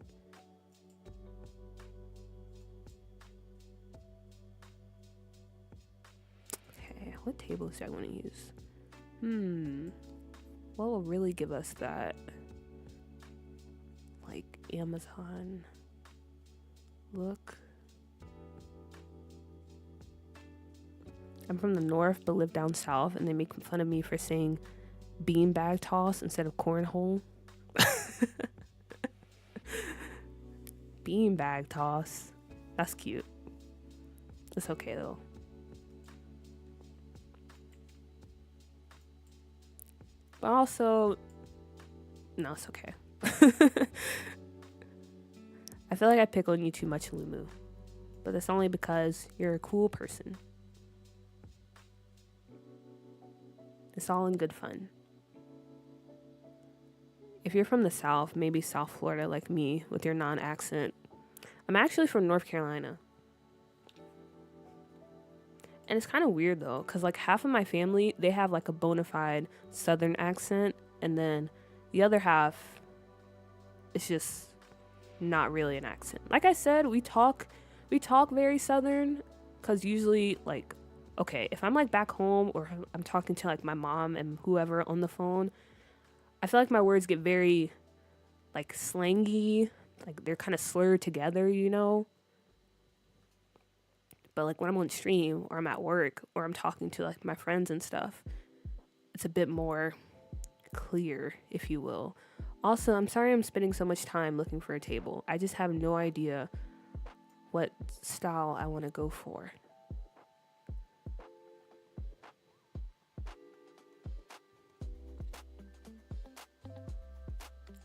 Okay, what tables do I want to use? What will really give us that? Like Amazon look. I'm from the north but live down south, and they make fun of me for saying beanbag toss instead of cornhole. Beanbag toss. That's cute. It's okay though. But also, no, it's okay. I feel like I pick on you too much, Lumu. But that's only because you're a cool person. It's all in good fun. If you're from the South, maybe South Florida like me with your non-accent. I'm actually from North Carolina. And it's kind of weird though, because like half of my family, they have like a bona fide Southern accent, and then the other half, it's just not really an accent. Like I said, we talk very Southern, because usually like, okay, if I'm like back home or I'm talking to like my mom and whoever on the phone, I feel like my words get very like slangy, like they're kind of slurred together, you know? But like when I'm on stream or I'm at work or I'm talking to like my friends and stuff, it's a bit more clear, if you will. Also, I'm sorry I'm spending so much time looking for a table. I just have no idea what style I want to go for.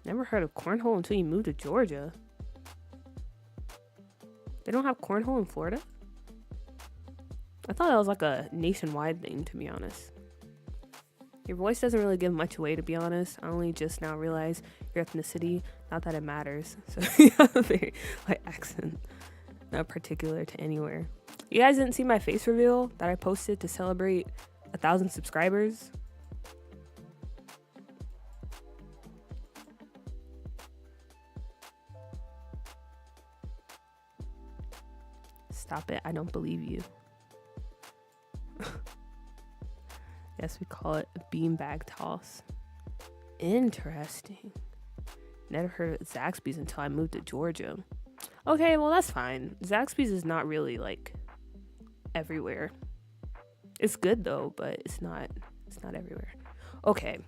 Never heard of cornhole until you moved to Georgia. They don't have cornhole in Florida? I thought that was like a nationwide thing, to be honest. Your voice doesn't really give much away, to be honest. I only just now realized your ethnicity. Not that it matters. So you have a very like accent, not particular to anywhere. You guys didn't see my face reveal that I posted to celebrate 1,000 subscribers? Stop it. I don't believe you. Yes, we call it a beanbag toss. Interesting. Never heard of Zaxby's until I moved to Georgia. Okay, well that's fine. Zaxby's is not really like everywhere. It's good though, but it's not everywhere. Okay,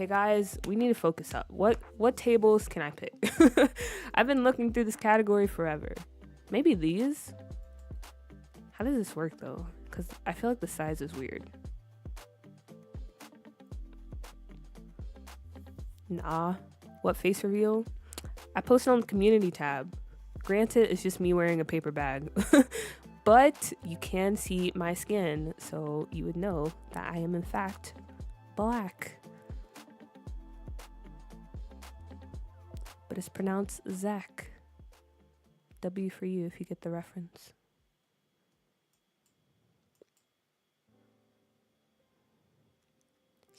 guys, we need to focus up. What tables can I pick? I've been looking through this category forever. Maybe these? How does this work though? Because I feel like the size is weird. Nah. What face reveal? I posted on the community tab. Granted, it's just me wearing a paper bag. But you can see my skin, so you would know that I am in fact black. But it's pronounced Zach. W for you if you get the reference.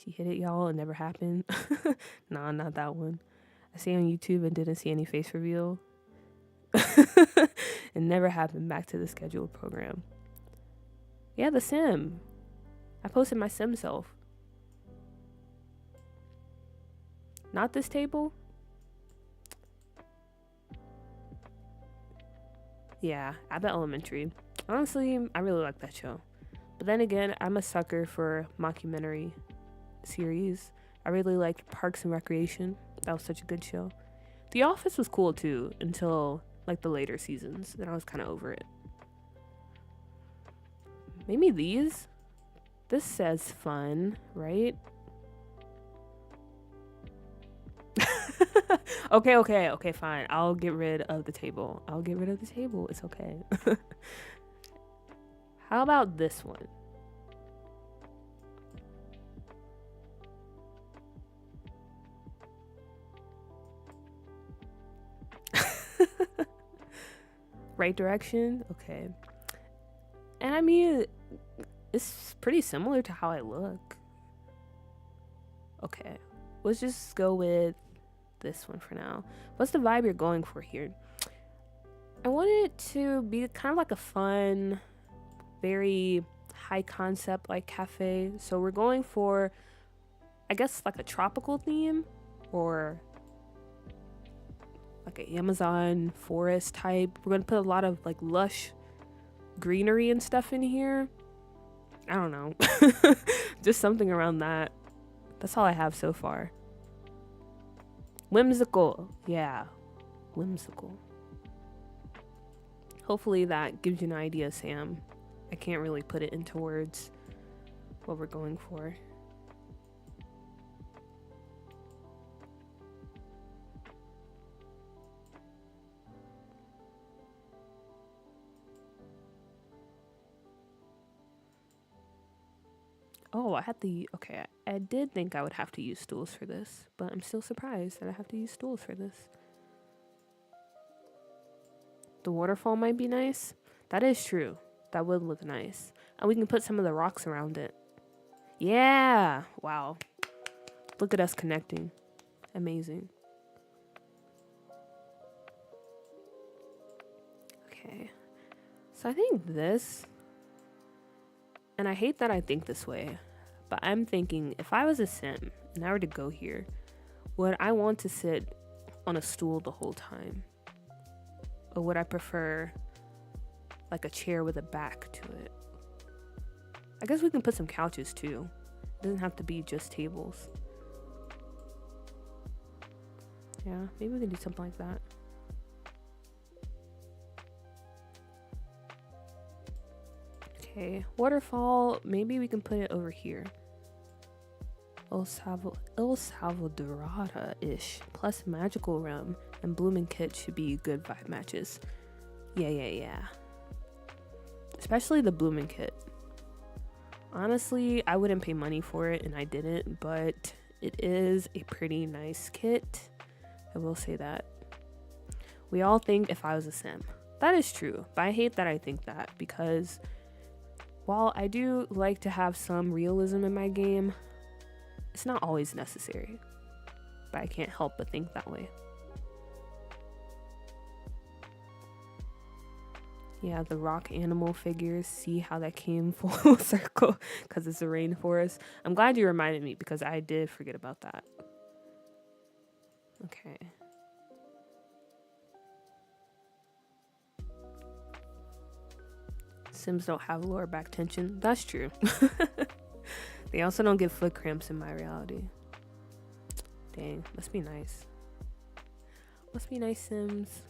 She hit it, y'all. It never happened. Nah, not that one. I see on YouTube and didn't see any face reveal. It never happened. Back to the scheduled program. Yeah, the sim. I posted my sim self. Not this table. Yeah, Abbott Elementary. Honestly, I really like that show. But then again, I'm a sucker for mockumentary series. I really liked Parks and Recreation. That was such a good show. The Office was cool too until like the later seasons. Then I was kind of over it. Maybe these? This says fun, right? Okay, fine. I'll get rid of the table. It's okay. How about this one? Right direction? Okay. And I mean, it's pretty similar to how I look. Okay. Let's just go with this one for now. What's the vibe you're going for here? I want it to be kind of like a fun, very high concept like cafe. So we're going for, I guess, like a tropical theme or like an Amazon forest type. We're going to put a lot of like lush greenery and stuff in here. I don't know. Just something around that. That's all I have so far. Whimsical. Yeah. Whimsical. Hopefully that gives you an idea, Sam. I can't really put it into words what we're going for. Oh, okay, I did think I would have to use stools for this, but I'm still surprised that I have to use stools for this. The waterfall might be nice. That is true. That would look nice. And we can put some of the rocks around it. Yeah! Wow. Look at us connecting. Amazing. Okay. So I think this... And I hate that I think this way, but I'm thinking if I was a sim and I were to go here, would I want to sit on a stool the whole time? Or would I prefer like a chair with a back to it? I guess we can put some couches too. It doesn't have to be just tables. Yeah, maybe we can do something like that. Okay, waterfall, maybe we can put it over here. El Salvadorada-ish, plus magical realm and blooming kit should be good vibe matches. Yeah. Especially the blooming kit. Honestly, I wouldn't pay money for it and I didn't, but it is a pretty nice kit. I will say that. We all think if I was a sim. That is true, but I hate that I think that because while I do like to have some realism in my game, it's not always necessary. But I can't help but think that way. Yeah, the rock animal figures, see how that came full circle because it's a rainforest. I'm glad you reminded me because I did forget about that. Okay. Sims don't have lower back tension. That's true. They also don't get foot cramps in my reality. Dang, must be nice. Must be nice, Sims.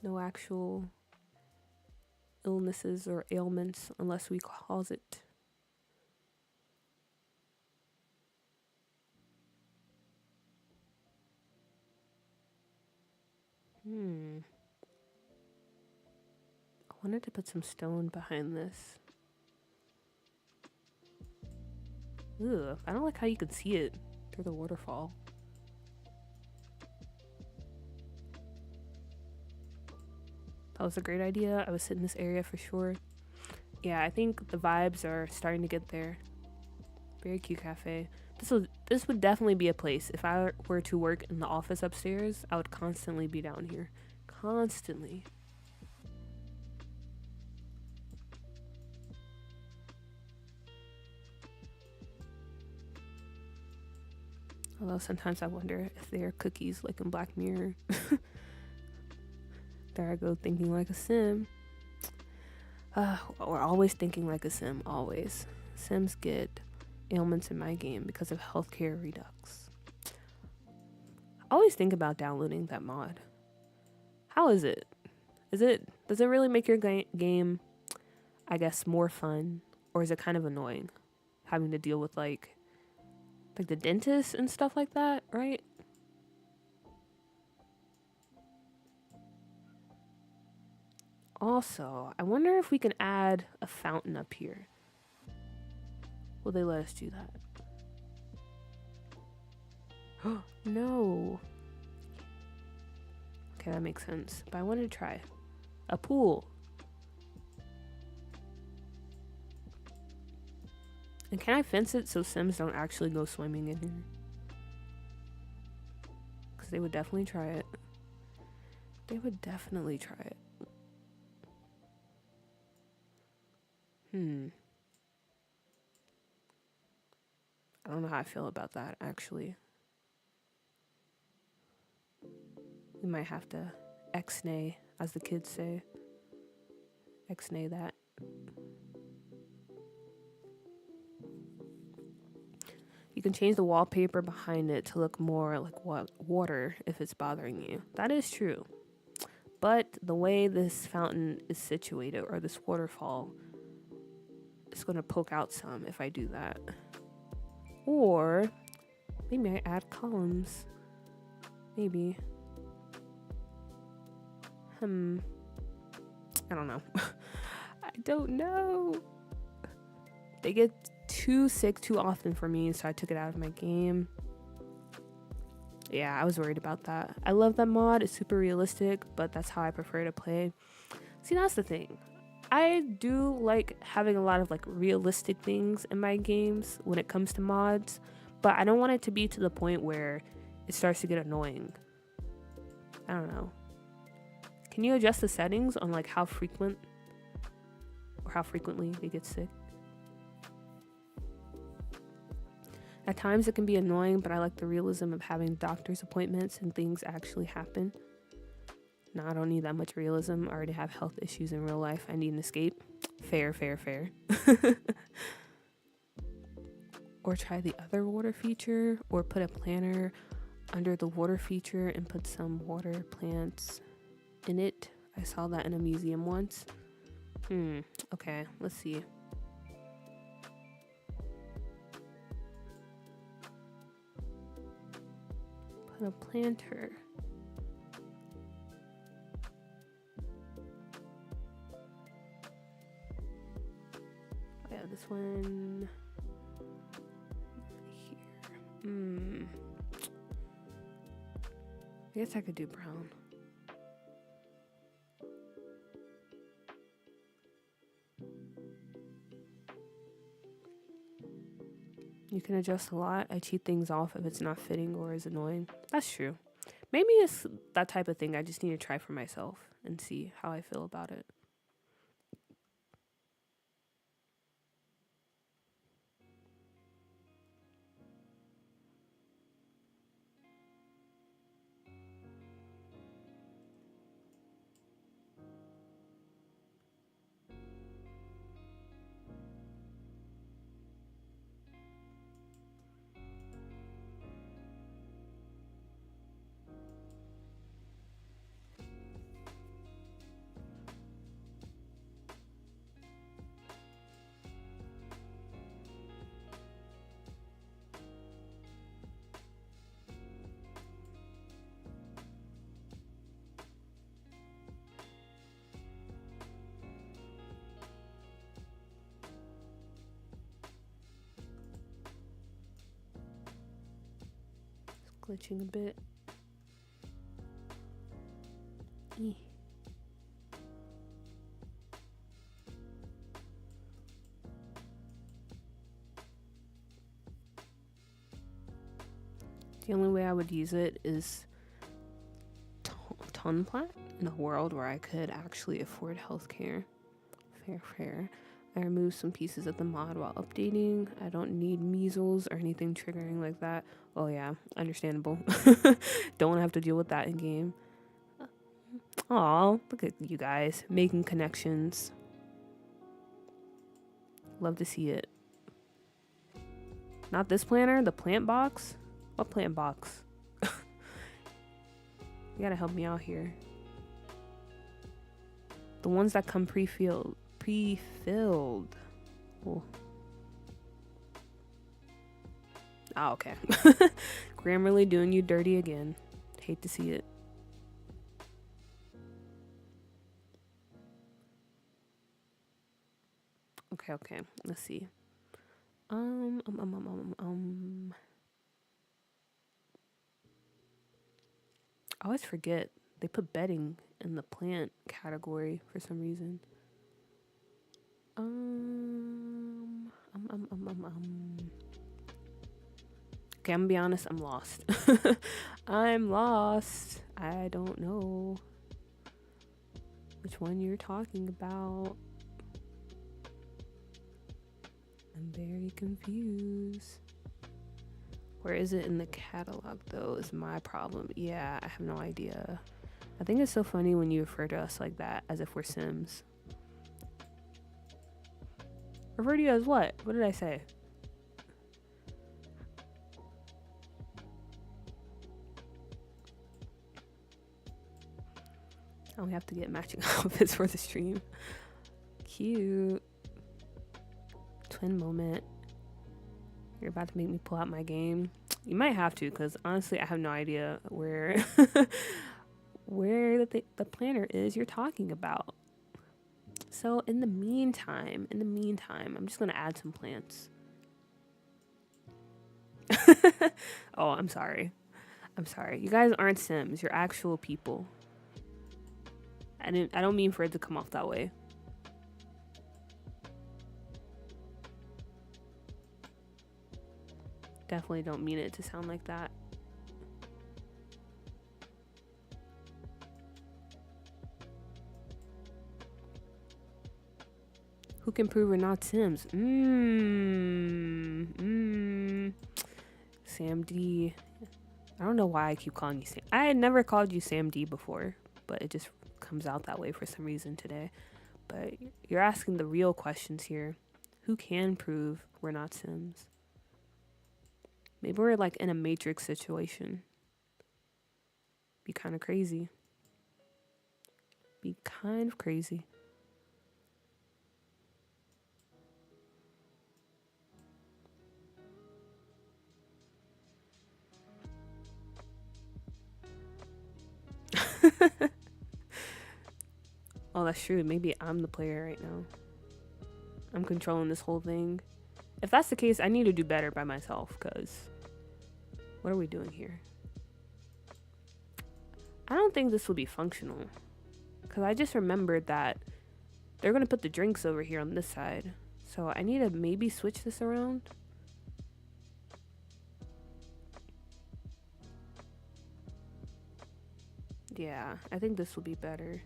No actual illnesses or ailments unless we cause it. I wanted to put some stone behind this. Ugh, I don't like how you can see it through the waterfall. That was a great idea. I would sit in this area for sure. Yeah, I think the vibes are starting to get there. Very cute cafe. This would definitely be a place. If I were to work in the office upstairs, I would constantly be down here. Constantly. Although sometimes I wonder if they are cookies like in Black Mirror. There I go thinking like a sim. We're always thinking like a sim, always. Sims get ailments in my game because of healthcare redux. I always think about downloading that mod. How is it? Does it really make your game, I guess, more fun, or is it kind of annoying having to deal with like the dentist and stuff like that, right? Also, I wonder if we can add a fountain up here. Will they let us do that? No. Okay, that makes sense. But I wanted to try a pool. And can I fence it so Sims don't actually go swimming in here? Because they would definitely try it. They would definitely try it. I don't know how I feel about that, actually. We might have to ex-nay, as the kids say. Ex-nay that. You can change the wallpaper behind it to look more like water if it's bothering you. That is true. But the way this fountain is situated, or this waterfall, it's going to poke out some if I do that. Or maybe I add columns. Maybe. I don't know. I don't know. They get too sick too often for me, so I took it out of my game. Yeah, I was worried about that. I love that mod. It's super realistic, but that's how I prefer to play. See, that's the thing. I do like having a lot of like realistic things in my games when it comes to mods, but I don't want it to be to the point where it starts to get annoying. I don't know. Can you adjust the settings on like how frequent or how frequently they get sick? At times it can be annoying, but I like the realism of having doctor's appointments and things actually happen. No, I don't need that much realism. I already have health issues in real life. I need an escape. Fair. Or try the other water feature, or put a planter under the water feature and put some water plants in it. I saw that in a museum once. Okay, let's see. Put a planter. Yeah, this one here. I guess I could do brown. You can adjust a lot. I cheat things off if it's not fitting or is annoying. That's true. Maybe it's that type of thing I just need to try for myself and see how I feel about it. Glitching a bit. Eh. The only way I would use it is ton plat in a world where I could actually afford healthcare. Fair. I removed some pieces of the mod while updating. I don't need measles or anything triggering like that. Oh yeah, understandable. Don't have to deal with that in game. Aw, look at you guys making connections. Love to see it. Not this planner, the plant box. What plant box? You gotta help me out here. The ones that come pre-filled. Oh, okay. Grammarly doing you dirty again. Hate to see it. Okay. Let's see. I always forget they put bedding in the plant category for some reason. Okay, I'm gonna be honest, I'm lost. I'm lost. I don't know which one you're talking about. I'm very confused. Where is it in the catalog though is my problem. Yeah, I have no idea. I think it's so funny when you refer to us like that, as if we're Sims. Refer to you as what? What did I say? I only have to get matching outfits for the stream. Cute. Twin moment. You're about to make me pull out my game. You might have to, because honestly, I have no idea where where the planner is you're talking about. So in the meantime, I'm just gonna add some plants. Oh, I'm sorry. You guys aren't Sims. You're actual people. I don't mean for it to come off that way. Definitely don't mean it to sound like that. Who can prove we're not Sims? Sam D. I don't know why I keep calling you Sam. I had never called you Sam D before, but it just comes out that way for some reason today. But you're asking the real questions here. Who can prove we're not Sims? Maybe we're like in a Matrix situation. Be kind of crazy. Oh, that's true. Maybe I'm the player right now. I'm controlling this whole thing. If that's the case, I need to do better by myself, because what are we doing here? I don't think this will be functional, because I just remembered that they're going to put the drinks over here on this side. So I need to maybe switch this around. Yeah, I think this will be better,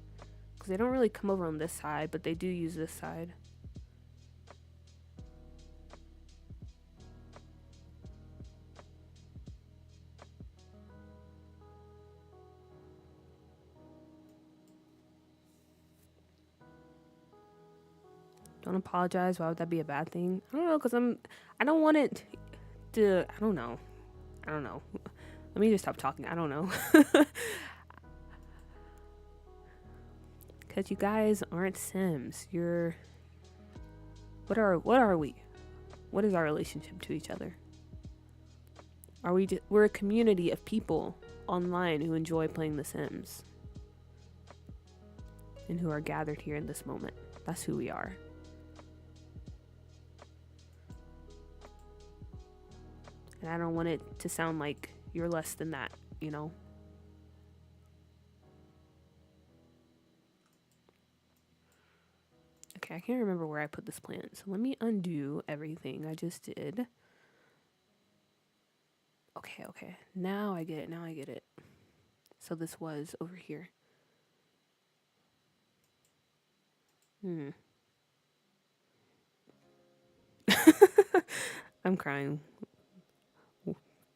because they don't really come over on this side, but they do use this side. Don't apologize. Why would that be a bad thing? I don't know, because I don't want it to, I don't know. Let me just stop talking. I don't know. Because you guys aren't Sims. What are we? What is our relationship to each other? We're a community of people online who enjoy playing The Sims. And who are gathered here in this moment. That's who we are. And I don't want it to sound like you're less than that, you know? Okay, I can't remember where I put this plant, so let me undo everything I just did. Okay. Now I get it. So this was over here. I'm crying.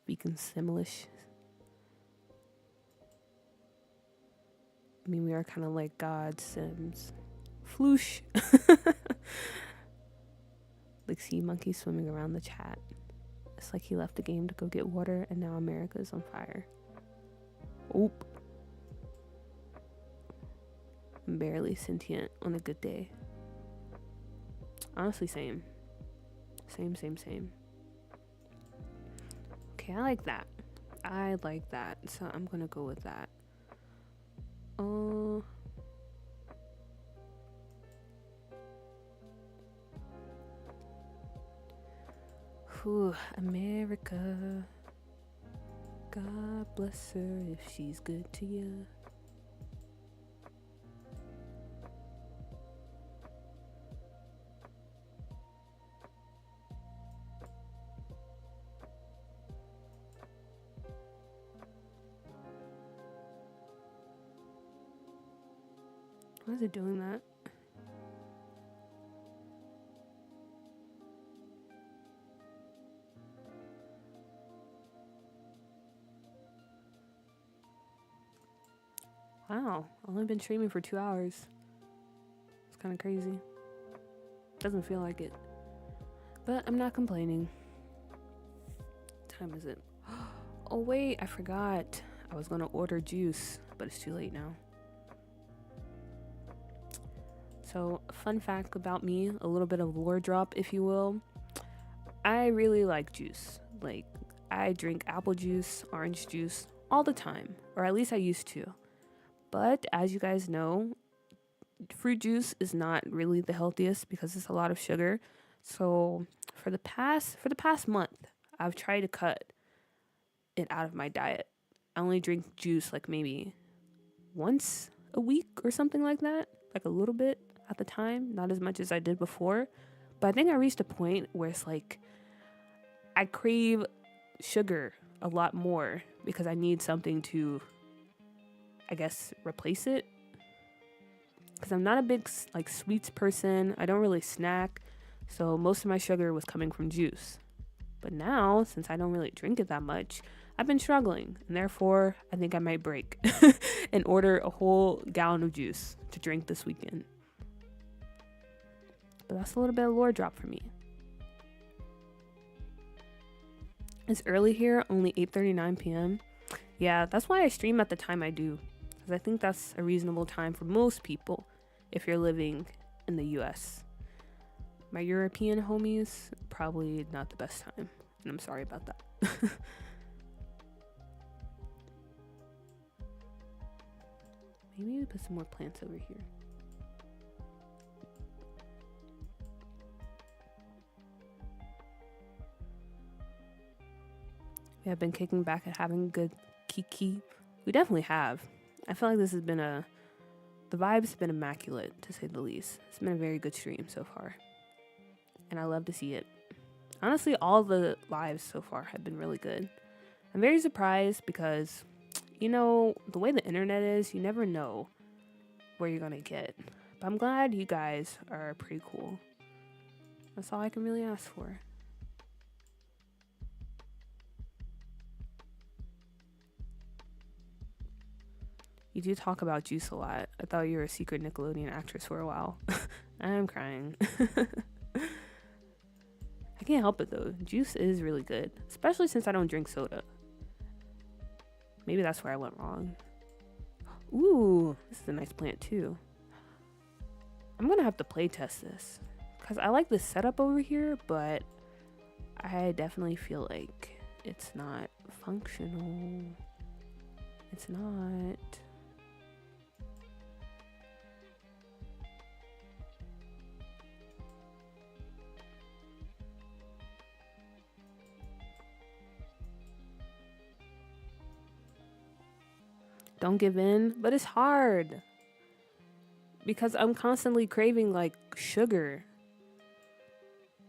Speaking Simlish. I mean, we are kind of like God Sims. Floosh. Like sea monkey swimming around the chat. It's like he left the game to go get water and now America's on fire. Oop. I'm barely sentient on a good day. Honestly, same. Same. Okay, I like that. So I'm gonna go with that. America. God bless her if she's good to you. Why is it doing that? Wow, I've only been streaming for 2 hours. It's kind of crazy. Doesn't feel like it. But I'm not complaining. What time is it? Oh wait, I forgot. I was gonna order juice, but it's too late now. So, fun fact about me, a little bit of lore drop, if you will. I really like juice. Like, I drink apple juice, orange juice all the time, or at least I used to. But as you guys know, fruit juice is not really the healthiest because it's a lot of sugar. So for the past month, I've tried to cut it out of my diet. I only drink juice like maybe once a week or something like that, like a little bit at the time, not as much as I did before. But I think I reached a point where it's like I crave sugar a lot more because I need something to, I guess, replace it. Because I'm not a big like sweets person. I don't really snack. So most of my sugar was coming from juice. But now, since I don't really drink it that much, I've been struggling. And therefore, I think I might break and order a whole gallon of juice to drink this weekend. But that's a little bit of lore drop for me. It's early here, only 8:39 p.m. Yeah, that's why I stream at the time I do. Because I think that's a reasonable time for most people if you're living in the US. My European homies, probably not the best time. And I'm sorry about that. Maybe we put some more plants over here. We have been kicking back at having good kiki. We definitely have. I feel like this has been the vibes have been immaculate, to say the least. It's been a very good stream so far. And I love to see it. Honestly, all the lives so far have been really good. I'm very surprised because, you know, the way the internet is, you never know where you're gonna get. But I'm glad you guys are pretty cool. That's all I can really ask for. You do talk about juice a lot. I thought you were a secret Nickelodeon actress for a while. I'm crying. I can't help it though. Juice is really good, especially since I don't drink soda. Maybe that's where I went wrong. Ooh, this is a nice plant too. I'm gonna have to play test this because I like this setup over here, but I definitely feel like it's not functional. It's not. Don't give in, but it's hard because I'm constantly craving like sugar.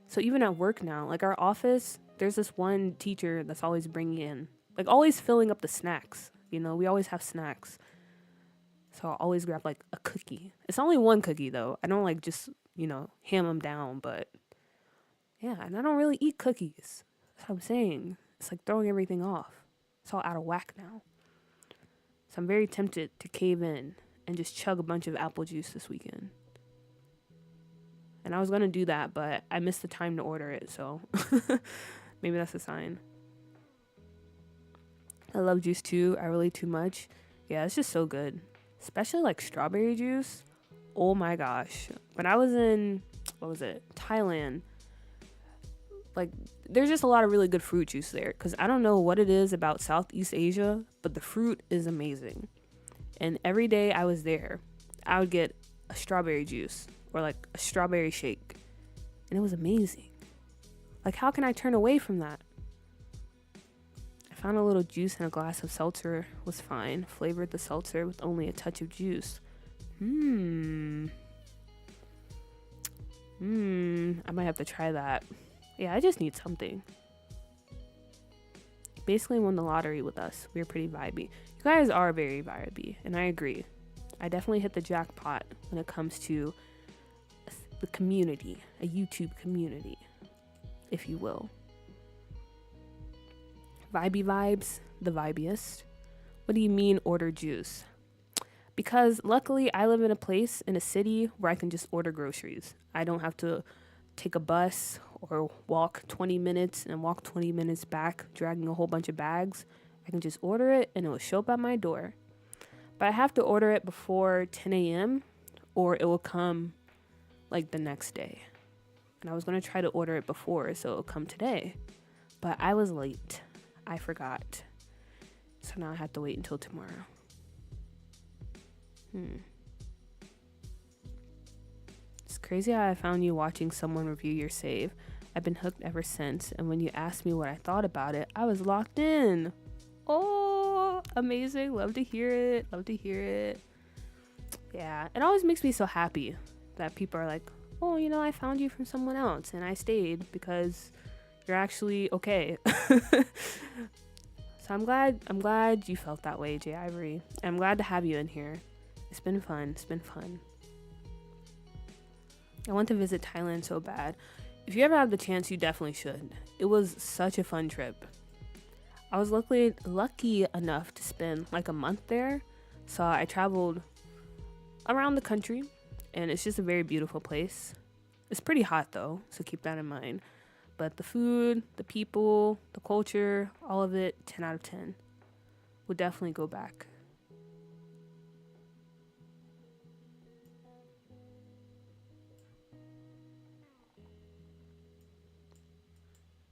So even at work now, like our office, there's this one teacher that's always bringing in, like always filling up the snacks. You know, we always have snacks. So I'll always grab like a cookie. It's only one cookie though. I don't like just, ham them down, but yeah, and I don't really eat cookies. That's what I'm saying. It's like throwing everything off. It's all out of whack now. So I'm very tempted to cave in and just chug a bunch of apple juice this weekend. And I was going to do that, but I missed the time to order it, so maybe that's a sign. I love juice too. I relate too much. Yeah, it's just so good. Especially like strawberry juice. Oh my gosh. When I was in, Thailand, like there's just a lot of really good fruit juice there. Because I don't know what it is about Southeast Asia, but the fruit is amazing. And every day I was there, I would get a strawberry juice or like a strawberry shake. And it was amazing. Like, how can I turn away from that? I found a little juice and a glass of seltzer was fine. Flavored the seltzer with only a touch of juice. I might have to try that. Yeah, I just need something. Basically won the lottery with us. We were pretty vibey. You guys are very vibey, and I agree. I definitely hit the jackpot when it comes to the community, a YouTube community, if you will. Vibey vibes, the vibiest. What do you mean order juice? Because luckily I live in a city where I can just order groceries. I don't have to take a bus or walk 20 minutes and walk 20 minutes back dragging a whole bunch of bags. I can just order it and it will show up at my door. But I have to order it before 10 a.m. or it will come like the next day. And I was going to try to order it before so it'll come today. But I was late. I forgot. So now I have to wait until tomorrow. It's crazy how I found you watching someone review your save. I've been hooked ever since, and when you asked me what I thought about it, I was locked in. Oh, amazing. Love to hear it. Yeah, it always makes me so happy that people are like, oh, I found you from someone else, and I stayed because you're actually okay. So I'm glad you felt that way, Jay Ivory. I'm glad to have you in here. It's been fun. I want to visit Thailand so bad. If you ever have the chance, you definitely should. It was such a fun trip. I was lucky enough to spend like a month there. So I traveled around the country, and it's just a very beautiful place. It's pretty hot though, so keep that in mind. But the food, the people, the culture, all of it, 10 out of 10. Would definitely go back.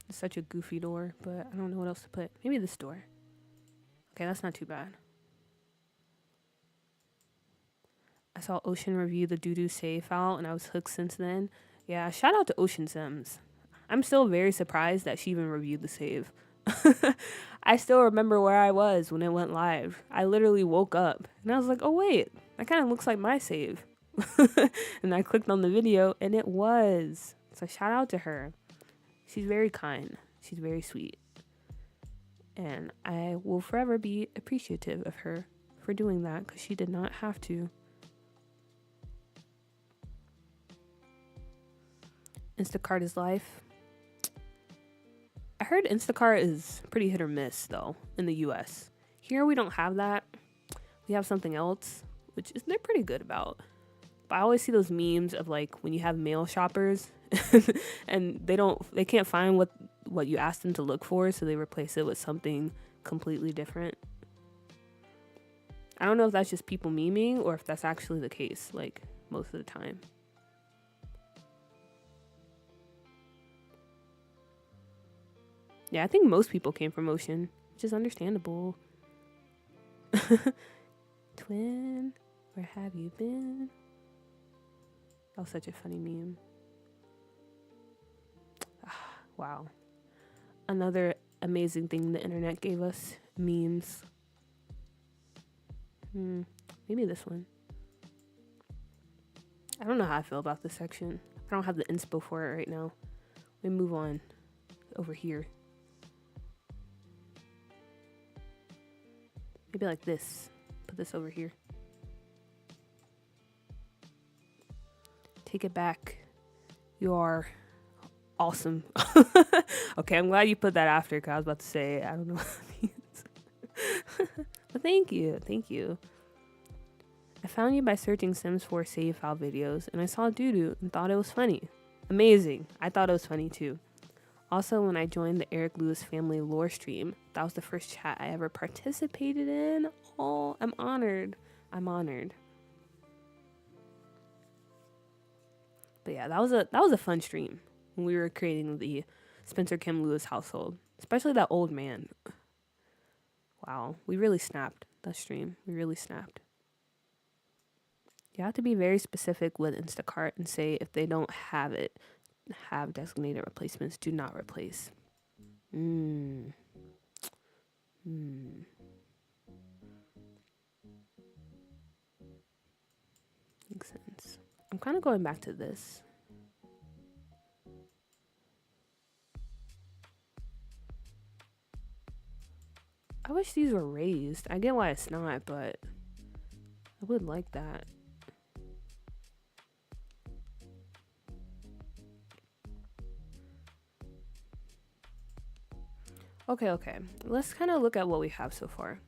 It's such a goofy door, but I don't know what else to put. Maybe this door. Okay, that's not too bad. I saw Ocean review the doo-doo save file, and I was hooked since then. Yeah, shout out to Ocean Sims. I'm still very surprised that she even reviewed the save. I still remember where I was when it went live. I literally woke up, and I was like, oh wait, that kind of looks like my save. And I clicked on the video, and it was. So shout out to her. She's very kind. She's very sweet. And I will forever be appreciative of her for doing that because she did not have to. Instacart is life. I heard Instacart is pretty hit or miss though in the US. Here we don't have that. We have something else, which is they're pretty good about. But I always see those memes of like when you have mail shoppers and they can't find what you asked them to look for, so they replace it with something completely different. I don't know if that's just people memeing or if that's actually the case, like most of the time. Yeah, I think most people came from Ocean, which is understandable. Twin, where have you been? That was such a funny meme. Wow. Another amazing thing the internet gave us, memes. Maybe this one. I don't know how I feel about this section. I don't have the inspo for it right now. Let me move on over here. Maybe like this. Put this over here. Take it back. You are awesome. Okay, I'm glad you put that after because I was about to say, I don't know what that means. But thank you. Thank you. I found you by searching Sims 4 save file videos, and I saw Doodoo and thought it was funny. Amazing. I thought it was funny too. Also, when I joined the Eric Lewis family lore stream, that was the first chat I ever participated in. Oh, I'm honored. I'm honored. But yeah, that was a fun stream when we were creating the Spencer Kim Lewis household, especially that old man. Wow, we really snapped that stream. We really snapped. You have to be very specific with Instacart and say if they don't have it, have designated replacements, do not replace. Makes sense. I'm kind of going back to this. I wish these were raised. I get why it's not, but I would like that. Okay. Let's kind of look at what we have so far.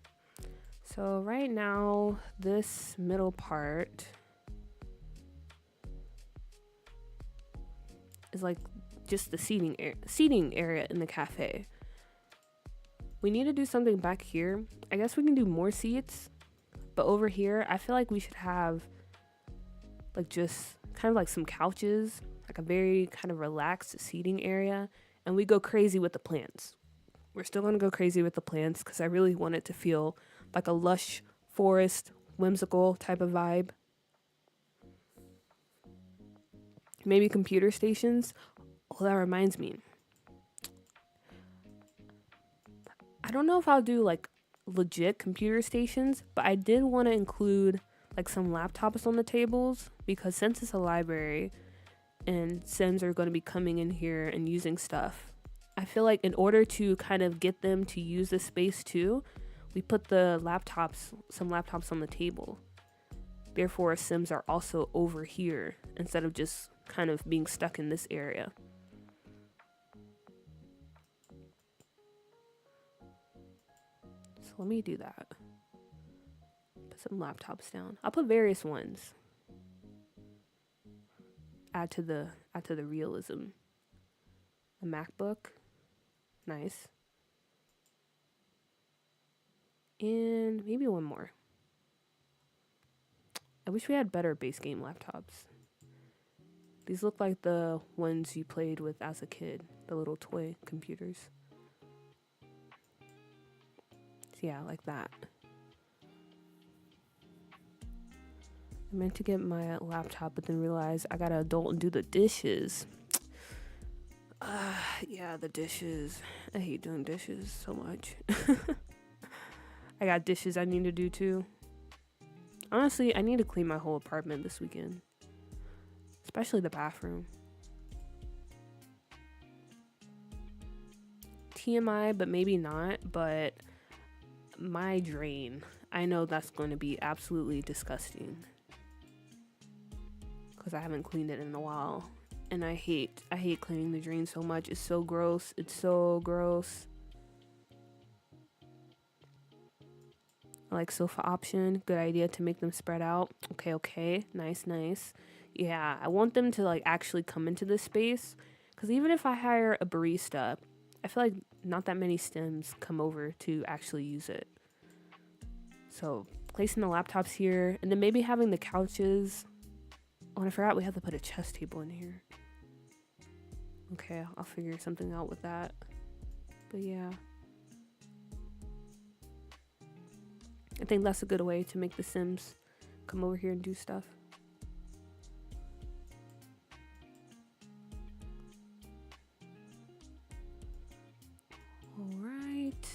So right now, this middle part is like just the seating area in the cafe. We need to do something back here. I guess we can do more seats, but over here, I feel like we should have like just kind of like some couches, like a very kind of relaxed seating area, and we go crazy with the plants. We're still going to go crazy with the plants because I really want it to feel like a lush forest, whimsical type of vibe. Maybe computer stations. Oh, that reminds me. I don't know if I'll do like legit computer stations, but I did want to include like some laptops on the tables because since it's a library and Sims are going to be coming in here and using stuff, I feel like in order to kind of get them to use the space too, we put some laptops on the table. Therefore, Sims are also over here instead of just kind of being stuck in this area. So let me do that. Put some laptops down. I'll put various ones. Add to the realism. A MacBook. Nice. And maybe one more. I wish we had better base game laptops. These look like the ones you played with as a kid, the little toy computers. So yeah, like that. I meant to get my laptop, but then realized I gotta adult and do the dishes. Yeah, the dishes. I hate doing dishes so much. I got dishes I need to do too. Honestly, I need to clean my whole apartment this weekend. Especially the bathroom. TMI, but maybe not, but my drain. I know that's going to be absolutely disgusting. Because I haven't cleaned it in a while. And I hate cleaning the drain so much. It's so gross. It's so gross. I like sofa option. Good idea to make them spread out. Okay. Nice. Yeah, I want them to like actually come into this space. Because even if I hire a barista, I feel like not that many Sims come over to actually use it. So placing the laptops here. And then maybe having the couches. Oh, and I forgot we have to put a chess table in here. Okay, I'll figure something out with that. But yeah. I think that's a good way to make the Sims come over here and do stuff. Alright.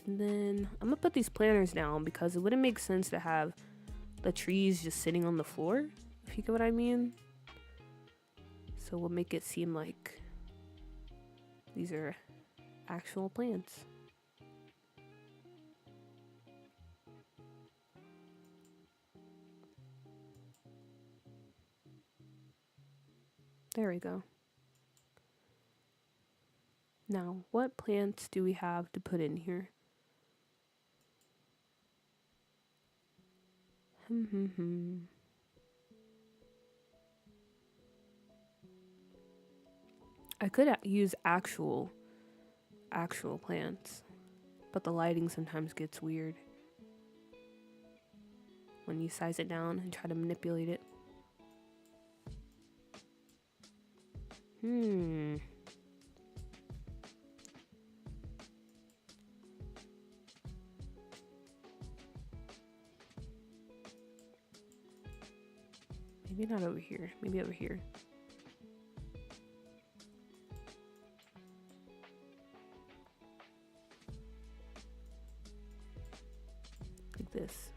And then I'm gonna put these planters down because it wouldn't make sense to have the trees just sitting on the floor, if you get what I mean. So we'll make it seem like these are actual plants. There we go. Now, what plants do we have to put in here? I could use actual plants, but the lighting sometimes gets weird when you size it down and try to manipulate it. Maybe not over here. Maybe over here. Like this.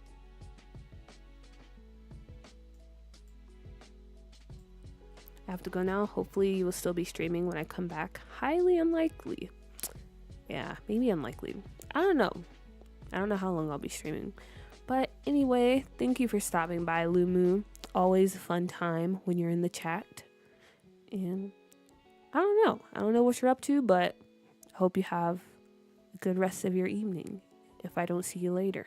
I have to go now. Hopefully you will still be streaming when I come back. Highly unlikely. Yeah, maybe unlikely. I don't know. I don't know how long I'll be streaming. But anyway, thank you for stopping by, Lumu. Always a fun time when you're in the chat. And I don't know. I don't know what you're up to, but I hope you have a good rest of your evening if I don't see you later.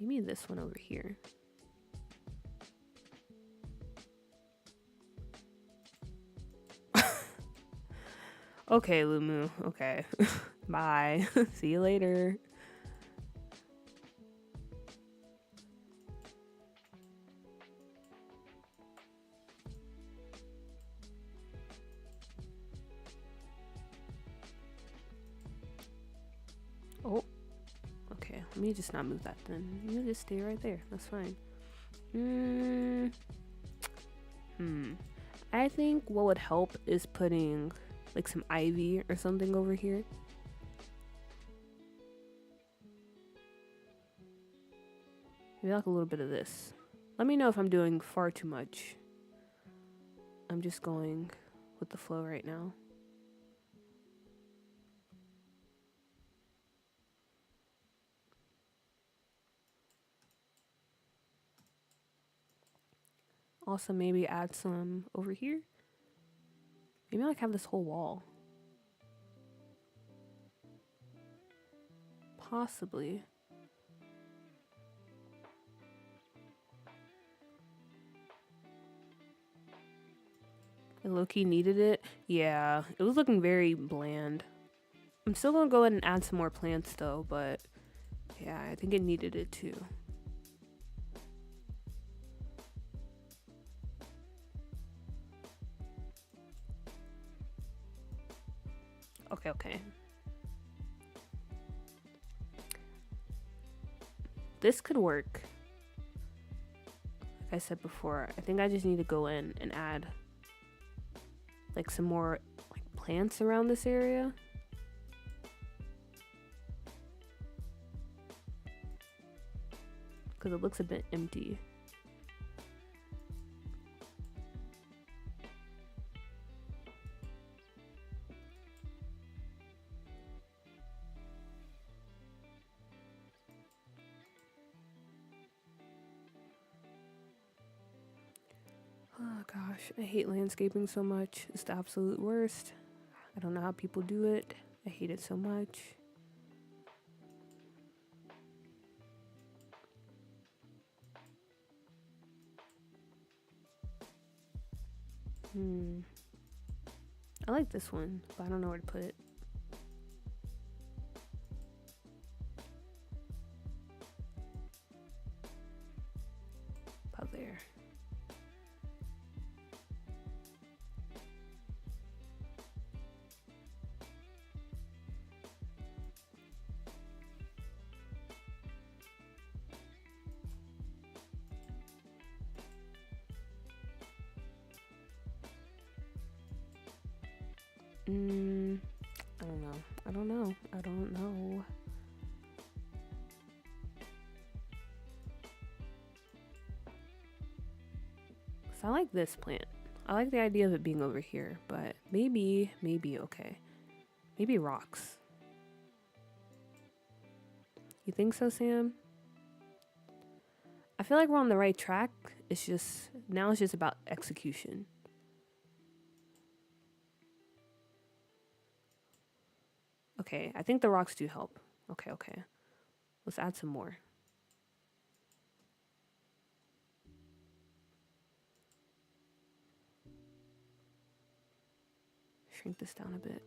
Maybe this one over here. Okay, Lumu. Okay. Bye. See you later. Oh. Okay, let me just not move that then. You just stay right there. That's fine. I think what would help is putting like some ivy or something over here. Maybe like a little bit of this. Let me know if I'm doing far too much. I'm just going with the flow right now. Also maybe add some over here. Maybe like have this whole wall. Possibly. I low-key needed it. Yeah, it was looking very bland. I'm still gonna go ahead and add some more plants though, but yeah, I think it needed it too. Okay. This could work. Like I said before, I think I just need to go in and add like some more like plants around this area. Because it looks a bit empty. Oh gosh, I hate landscaping so much. It's the absolute worst. I don't know how people do it. I hate it so much. I like this one, but I don't know where to put it. About there. I don't know. I don't know. I don't know. So I like this plant. I like the idea of it being over here, but maybe okay. Maybe rocks. You think so, Sam? I feel like we're on the right track. It's just, now it's just about execution. Okay, I think the rocks do help. Okay. Let's add some more. Shrink this down a bit.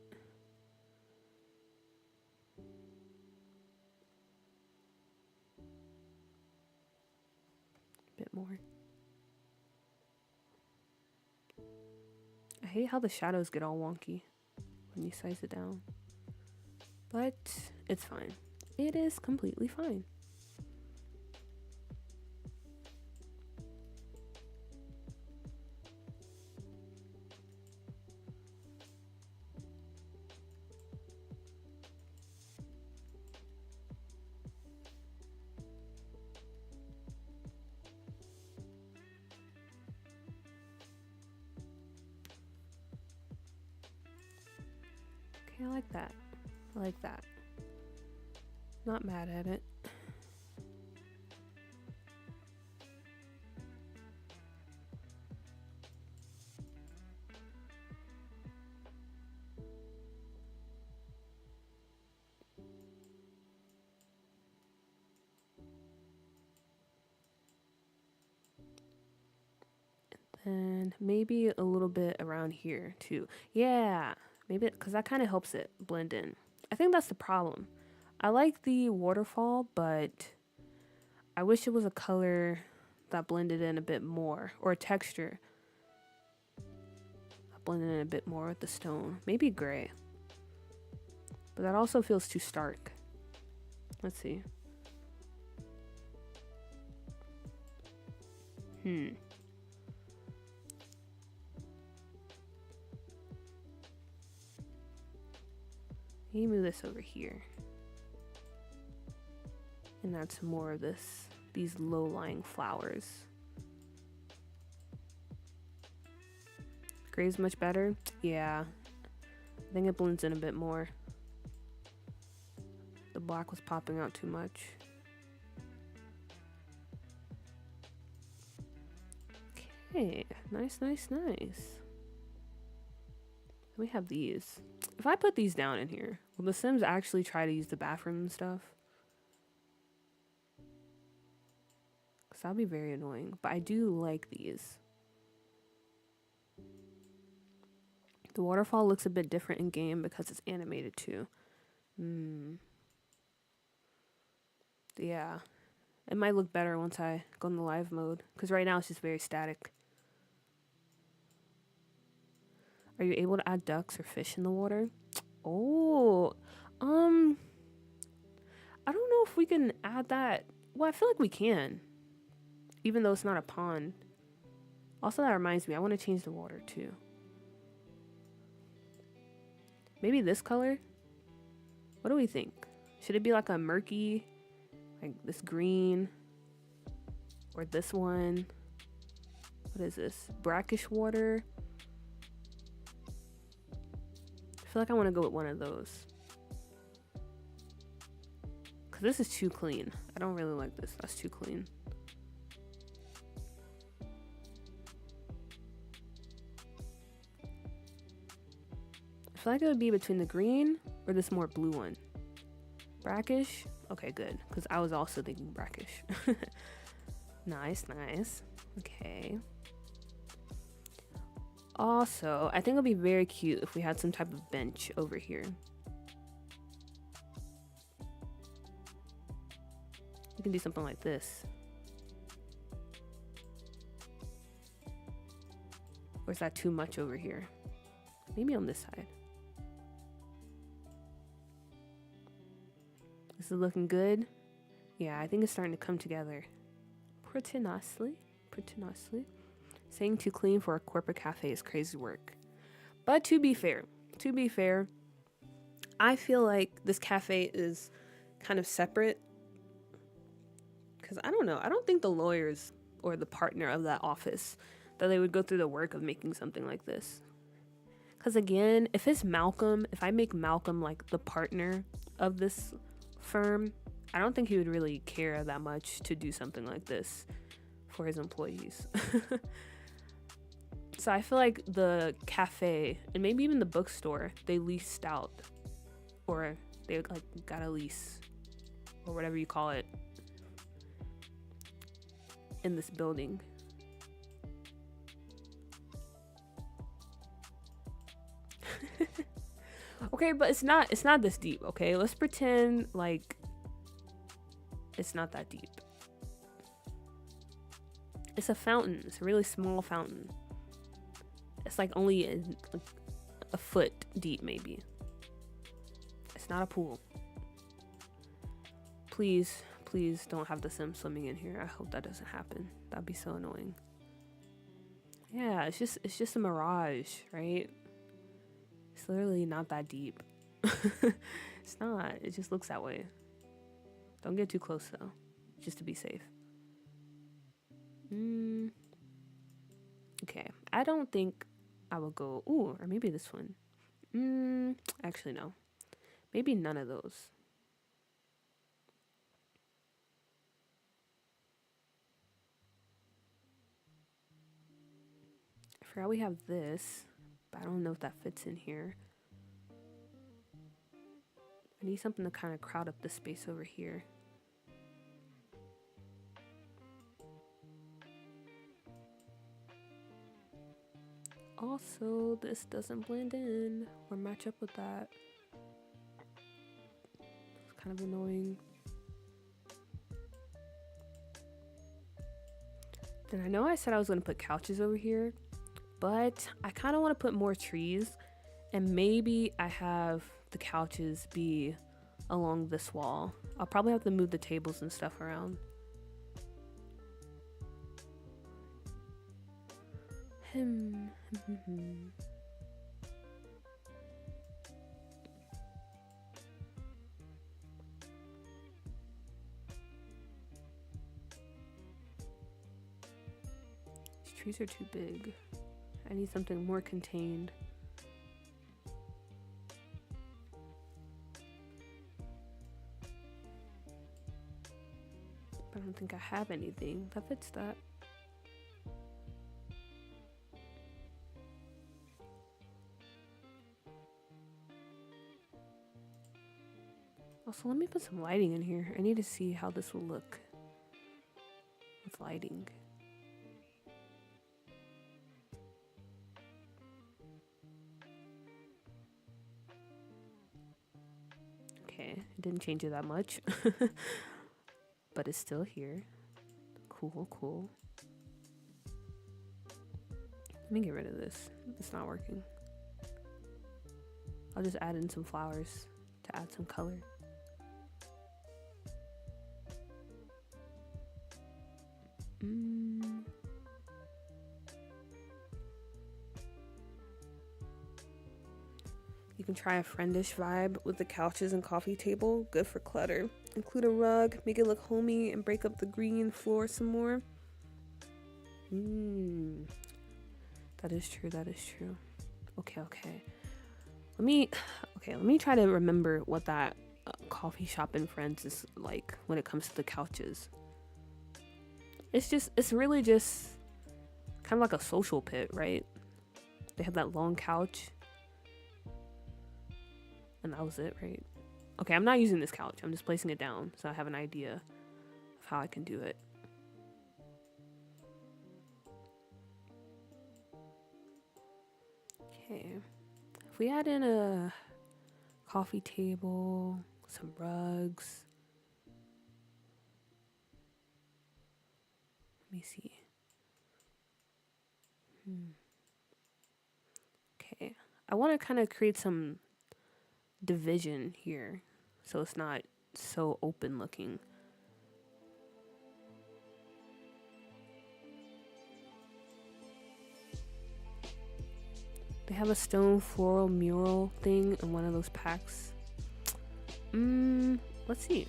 Bit more. I hate how the shadows get all wonky when you size it down. But it's fine. It is completely fine. Okay, I like that. I like that. Not mad at it. And maybe a little bit around here too. Yeah, maybe because that kind of helps it blend in. I think that's the problem. I like the waterfall, but I wish it was a color that blended in a bit more, or a texture that blended in a bit more with the stone. Maybe gray, but that also feels too stark. Let's see. Let me move this over here. And add some more of these low-lying flowers. Gray's much better? Yeah. I think it blends in a bit more. The black was popping out too much. Okay, nice. We have these. If I put these down in here, will the Sims actually try to use the bathroom and stuff? Because that'll be very annoying. But I do like these. The waterfall looks a bit different in game because it's animated too. Yeah. It might look better once I go in the live mode. Because right now it's just very static. Are you able to add ducks or fish in the water? Oh, I don't know if we can add that. Well, I feel like we can, even though it's not a pond. Also, that reminds me, I want to change the water too. Maybe this color? What do we think? Should it be like a murky, like this green, or this one? What is this? Brackish water? I feel like I want to go with one of those. Because this is too clean. I don't really like this. That's too clean. I feel like it would be between the green or this more blue one. Brackish? Okay, good. Because I was also thinking brackish. Nice. Okay. Also, I think it would be very cute if we had some type of bench over here. We can do something like this. Or is that too much over here? Maybe on this side. This is looking good. Yeah, I think it's starting to come together pretty nicely. Saying too clean for a corporate cafe is crazy work. But to be fair, to be fair, I feel like this cafe is kind of separate because I don't know. I don't think the lawyers or the partner of that office that they would go through the work of making something like this. Because again, if it's Malcolm, if I make Malcolm like the partner of this firm, I don't think he would really care that much to do something like this for his employees. So I feel like the cafe and maybe even the bookstore, they leased out, or they like got a lease or whatever you call it in this building. Okay, but it's not this deep, okay? Let's pretend like it's not that deep. It's a fountain. It's a really small fountain. It's like only a foot deep, maybe. It's not a pool. Please don't have the Sims swimming in here. I hope that doesn't happen. That'd be so annoying. Yeah, it's just a mirage, right? It's literally not that deep. It's not. It just looks that way. Don't get too close though, just to be safe. Okay, I don't think I will go. Ooh, or maybe this one. Actually no. Maybe none of those. I forgot we have this, but I don't know if that fits in here. I need something to kind of crowd up the space over here. Also, this doesn't blend in or match up with that. It's kind of annoying. And I know I said I was going to put couches over here, but I kind of want to put more trees, and maybe I have the couches be along this wall. I'll probably have to move the tables and stuff around. These trees are too big. I need something more contained. But I don't think I have anything that fits that. Also, let me put some lighting in here. I need to see how this will look with lighting. Okay, it didn't change it that much. But it's still here. Cool. Let me get rid of this. It's not working. I'll just add in some flowers to add some color. You can try a friendish vibe with the couches and coffee table. Good for clutter. Include a rug, make it look homey, and break up the green floor some more. That is true. Okay. Let me try to remember what that coffee shop in Friends is like when it comes to the couches. It's really just kind of like a social pit, right? They have that long couch. And that was it, right? Okay, I'm not using this couch. I'm just placing it down so I have an idea of how I can do it. Okay. If we add in a coffee table, some rugs. Let me see. Okay. I want to kind of create some division here so it's not so open looking. I They have a stone floral mural thing in one of those packs. Let's see.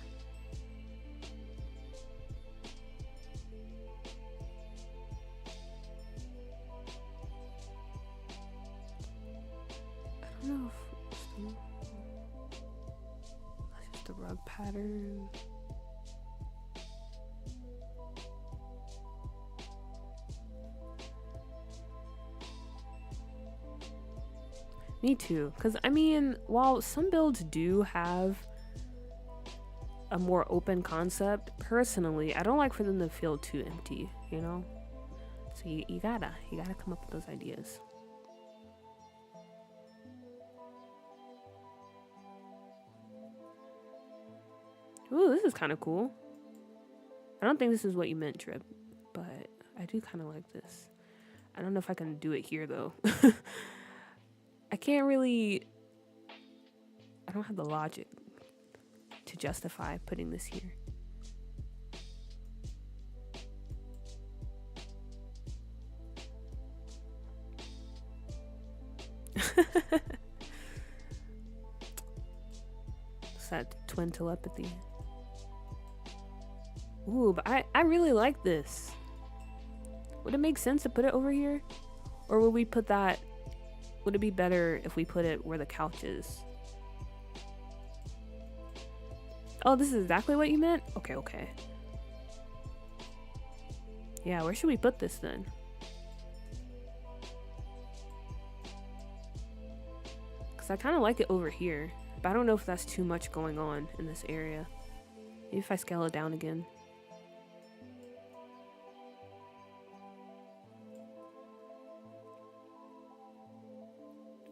I don't know if that's just a rug pattern. Me too, because I mean, while some builds do have a more open concept, personally, I don't like for them to feel too empty, you know? So you gotta come up with those ideas. Ooh, this is kind of cool. I don't think this is what you meant, Drip, but I do kind of like this. I don't know if I can do it here, though. I can't really... I don't have the logic to justify putting this here. It's that twin telepathy. Ooh, but I really like this. Would it make sense to put it over here? Or would we put that... Would it be better if we put it where the couch is? Oh, this is exactly what you meant? Okay, okay. Yeah, where should we put this then? Because I kind of like it over here. But I don't know if that's too much going on in this area. Maybe if I scale it down again.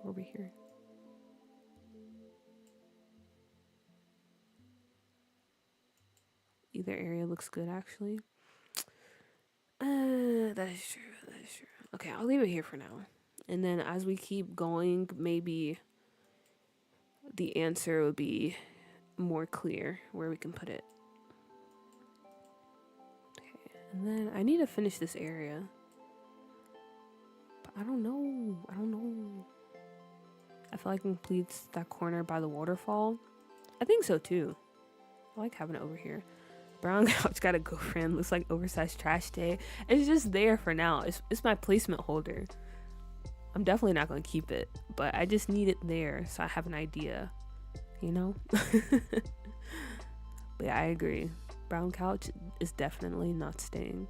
Over here. Either area looks good, actually. That is true. That is true. Okay, I'll leave it here for now. And then as we keep going, maybe the answer would be more clear where we can put it. Okay, and then I need to finish this area. But I don't know. I feel like it completes that corner by the waterfall. I think so too. I like having it over here. Brown couch got a girlfriend. Looks like oversized trash day. It's just there for now. It's my placement holder. I'm definitely not going to keep it, but I just need it there so I have an idea, you know? But yeah, I agree. Brown couch is definitely not staying.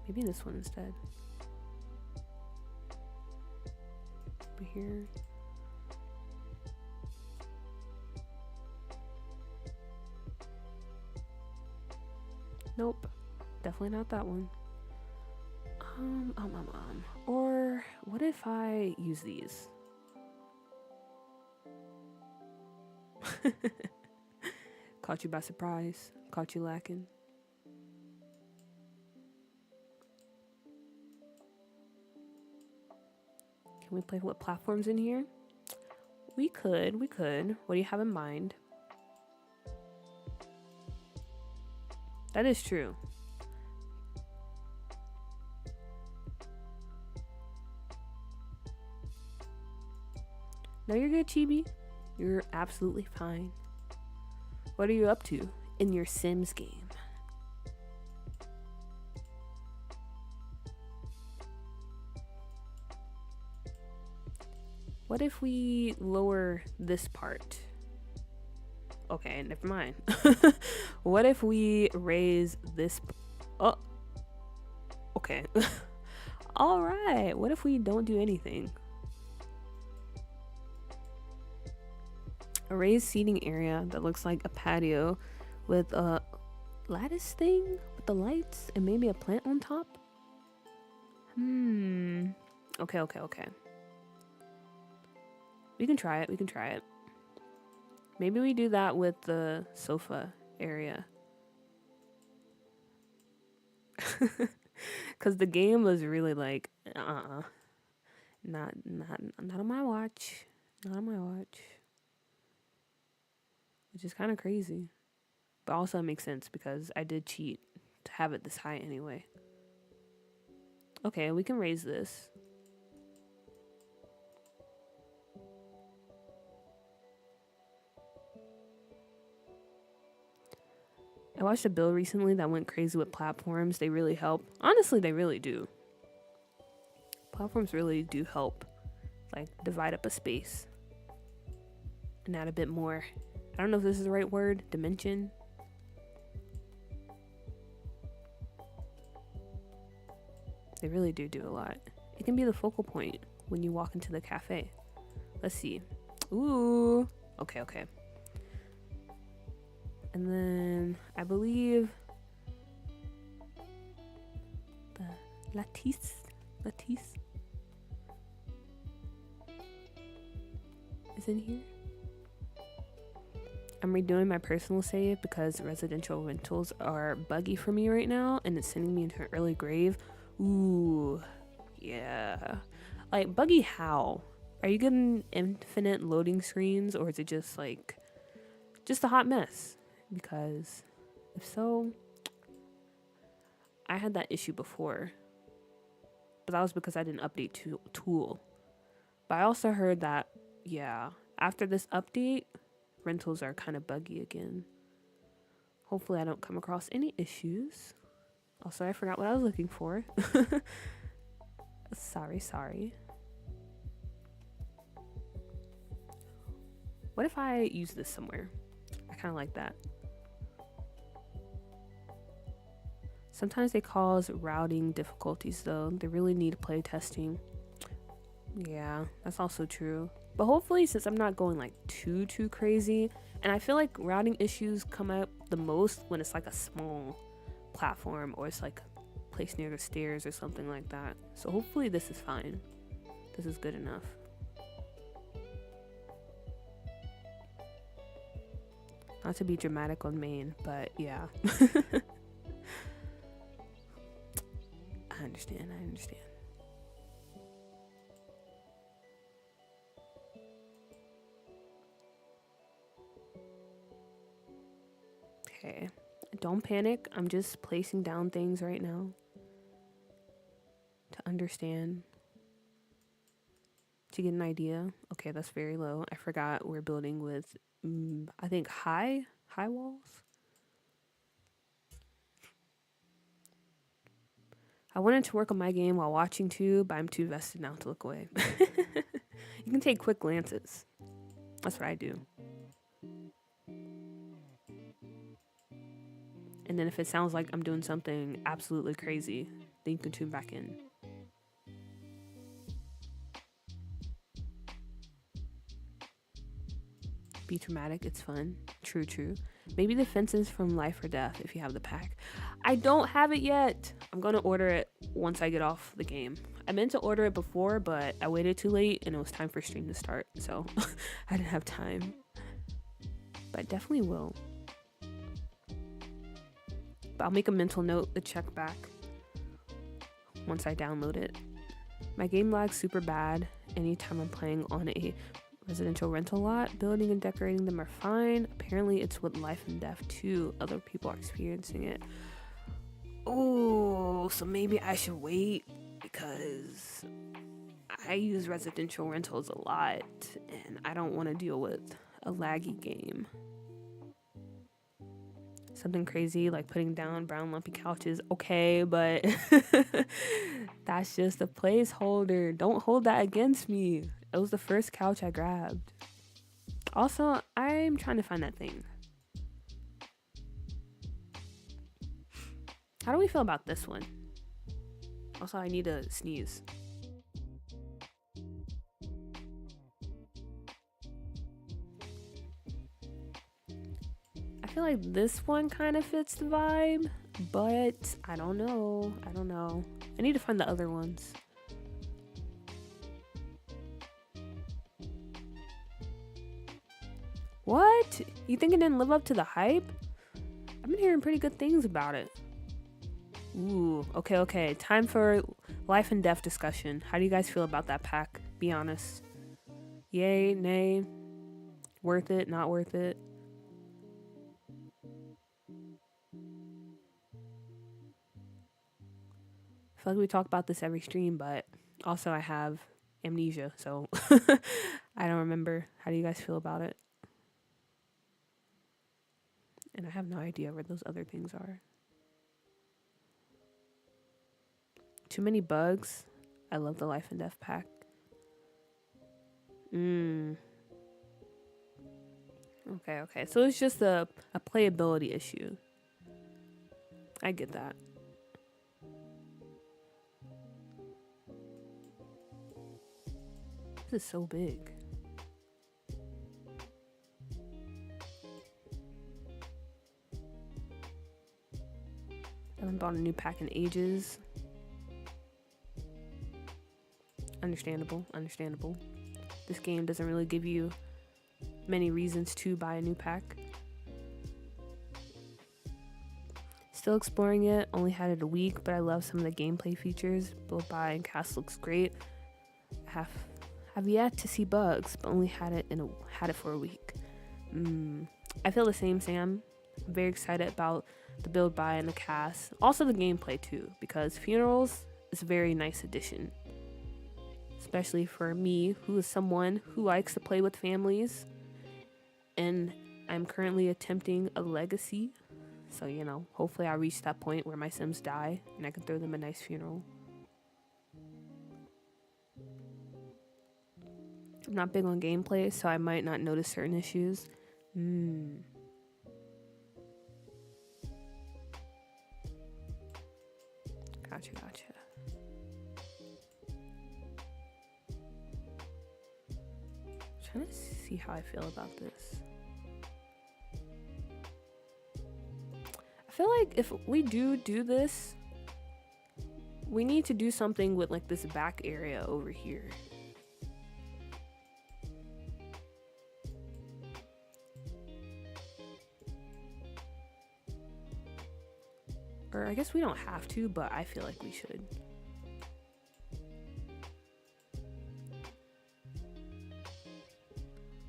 Maybe this one instead. Over here. Nope. Definitely not that one. Or what if I use these? Caught you by surprise. Caught you lacking. Can we play with platforms in here? We could. What do you have in mind? That is true. No, you're good, Chibi. You're absolutely fine. What are you up to in your Sims game? What if we lower this part? Okay, never mind. What if we raise this? Oh, okay. All right. What if we don't do anything? A raised seating area that looks like a patio with a lattice thing with the lights and maybe a plant on top. Okay. We can try it. Maybe we do that with the sofa area. Cause the game was really like, not on my watch. Not on my watch. Which is kind of crazy. But also it makes sense because I did cheat to have it this high anyway. Okay, we can raise this. I watched a build recently that went crazy with platforms. They really help. Honestly, they really do. Platforms really do help. Like, divide up a space. And add a bit more. I don't know if this is the right word. Dimension. They really do a lot. It can be the focal point when you walk into the cafe. Let's see. Ooh. Okay. And then I believe the lattice is in here. I'm redoing my personal save because residential rentals are buggy for me right now and it's sending me into an early grave. Ooh, yeah. Like, buggy how? Are you getting infinite loading screens or is it just like, just a hot mess? Because if so, I had that issue before. But that was because I didn't update tool. But I also heard that, yeah, after this update, rentals are kind of buggy again. Hopefully I don't come across any issues. Also, I forgot what I was looking for. Sorry. What if I use this somewhere? I kind of like that. Sometimes they cause routing difficulties though. They really need play testing. Yeah, that's also true. But hopefully, since I'm not going like too crazy, and I feel like routing issues come up the most when it's like a small platform or it's like placed near the stairs or something like that. So hopefully this is fine. This is good enough. Not to be dramatic on main, but yeah. I understand. Okay. Don't panic. I'm just placing down things right now to understand, to get an idea. Okay, that's very low. I forgot we're building with, I think high walls. I wanted to work on my game while watching too, but I'm too vested now to look away. You can take quick glances. That's what I do. And then if it sounds like I'm doing something absolutely crazy, then you can tune back in. Be dramatic, it's fun. True. Maybe the fences from Life or Death if you have the pack. I don't have it yet. I'm gonna order it once I get off the game. I meant to order it before, but I waited too late and it was time for stream to start, so I didn't have time. But I definitely will. But I'll make a mental note to check back once I download it. My game lag's super bad anytime I'm playing on a residential rental lot. Building and decorating them are fine. Apparently it's with Life and Death too. Other people are experiencing it. Oh, so maybe I should wait because I use residential rentals a lot and I don't want to deal with a laggy game. Something crazy like putting down brown lumpy couches, okay, but that's just a placeholder. Don't hold that against me. It was the first couch I grabbed. Also, I'm trying to find that thing. How do we feel about this one? Also, I need to sneeze. I feel like this one kind of fits the vibe, but I don't know. I need to find the other ones. What? You think it didn't live up to the hype? I've been hearing pretty good things about it. Ooh, okay. Time for life and death discussion. How do you guys feel about that pack? Be honest. Yay, nay, worth it, not worth it. I feel like we talk about this every stream, but also I have amnesia, so I don't remember. How do you guys feel about it? And I have no idea where those other things are. Too many bugs. I love the Life and Death pack. Okay. So it's just a playability issue. I get that. This is so big. I haven't bought a new pack in ages. Understandable. This game doesn't really give you many reasons to buy a new pack. Still exploring it, only had it a week, but I love some of the gameplay features. Build by and cast looks great. Have yet to see bugs, but only had it for a week. I feel the same, Sam. I'm very excited about the build by and the cast. Also the gameplay too, because Funerals is a very nice addition. Especially for me, who is someone who likes to play with families. And I'm currently attempting a legacy. So, hopefully I reach that point where my Sims die and I can throw them a nice funeral. I'm not big on gameplay, so I might not notice certain issues. Gotcha. Trying to see how I feel about this. I feel like if we do this, we need to do something with like this back area over here. Or I guess we don't have to, but I feel like we should.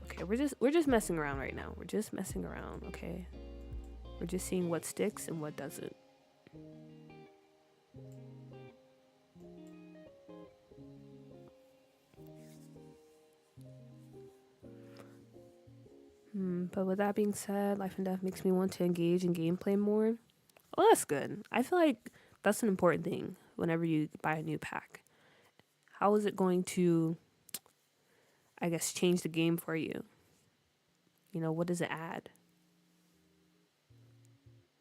Okay, we're just messing around right now. We're just messing around, okay? We're just seeing what sticks and what doesn't. But with that being said, Life and Death makes me want to engage in gameplay more. Well, that's good. I feel like that's an important thing whenever you buy a new pack. How is it going to, I guess, change the game for you? What does it add?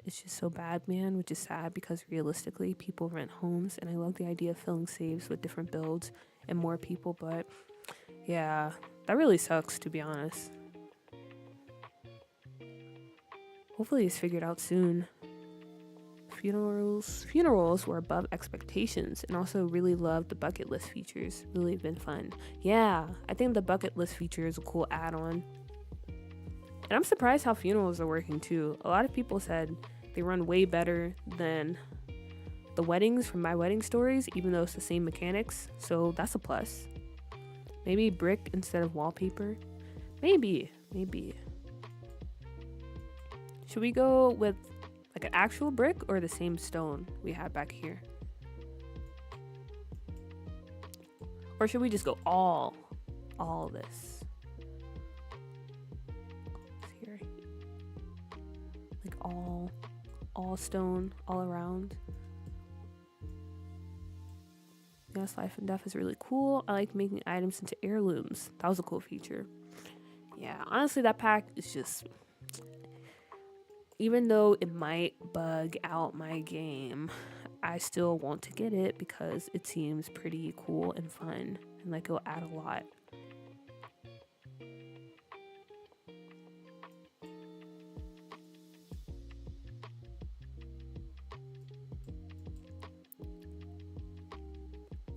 It's just so bad, man, which is sad because realistically, people rent homes, and I love the idea of filling saves with different builds and more people, but yeah, that really sucks, to be honest. Hopefully it's figured out soon. Funerals were above expectations, and also really loved the bucket list features. Really been fun. Yeah, I think the bucket list feature is a cool add-on. And I'm surprised how funerals are working too. A lot of people said they run way better than the weddings from My Wedding Stories, even though it's the same mechanics. So that's a plus. Maybe brick instead of wallpaper. Maybe. Should we go with like an actual brick or the same stone we had back here? Or should we just go all this? Here. Like all stone, all around. Yes, Life and Death is really cool. I like making items into heirlooms. That was a cool feature. Yeah, honestly, that pack is just... Even though it might bug out my game, I still want to get it because it seems pretty cool and fun. And like it'll add a lot.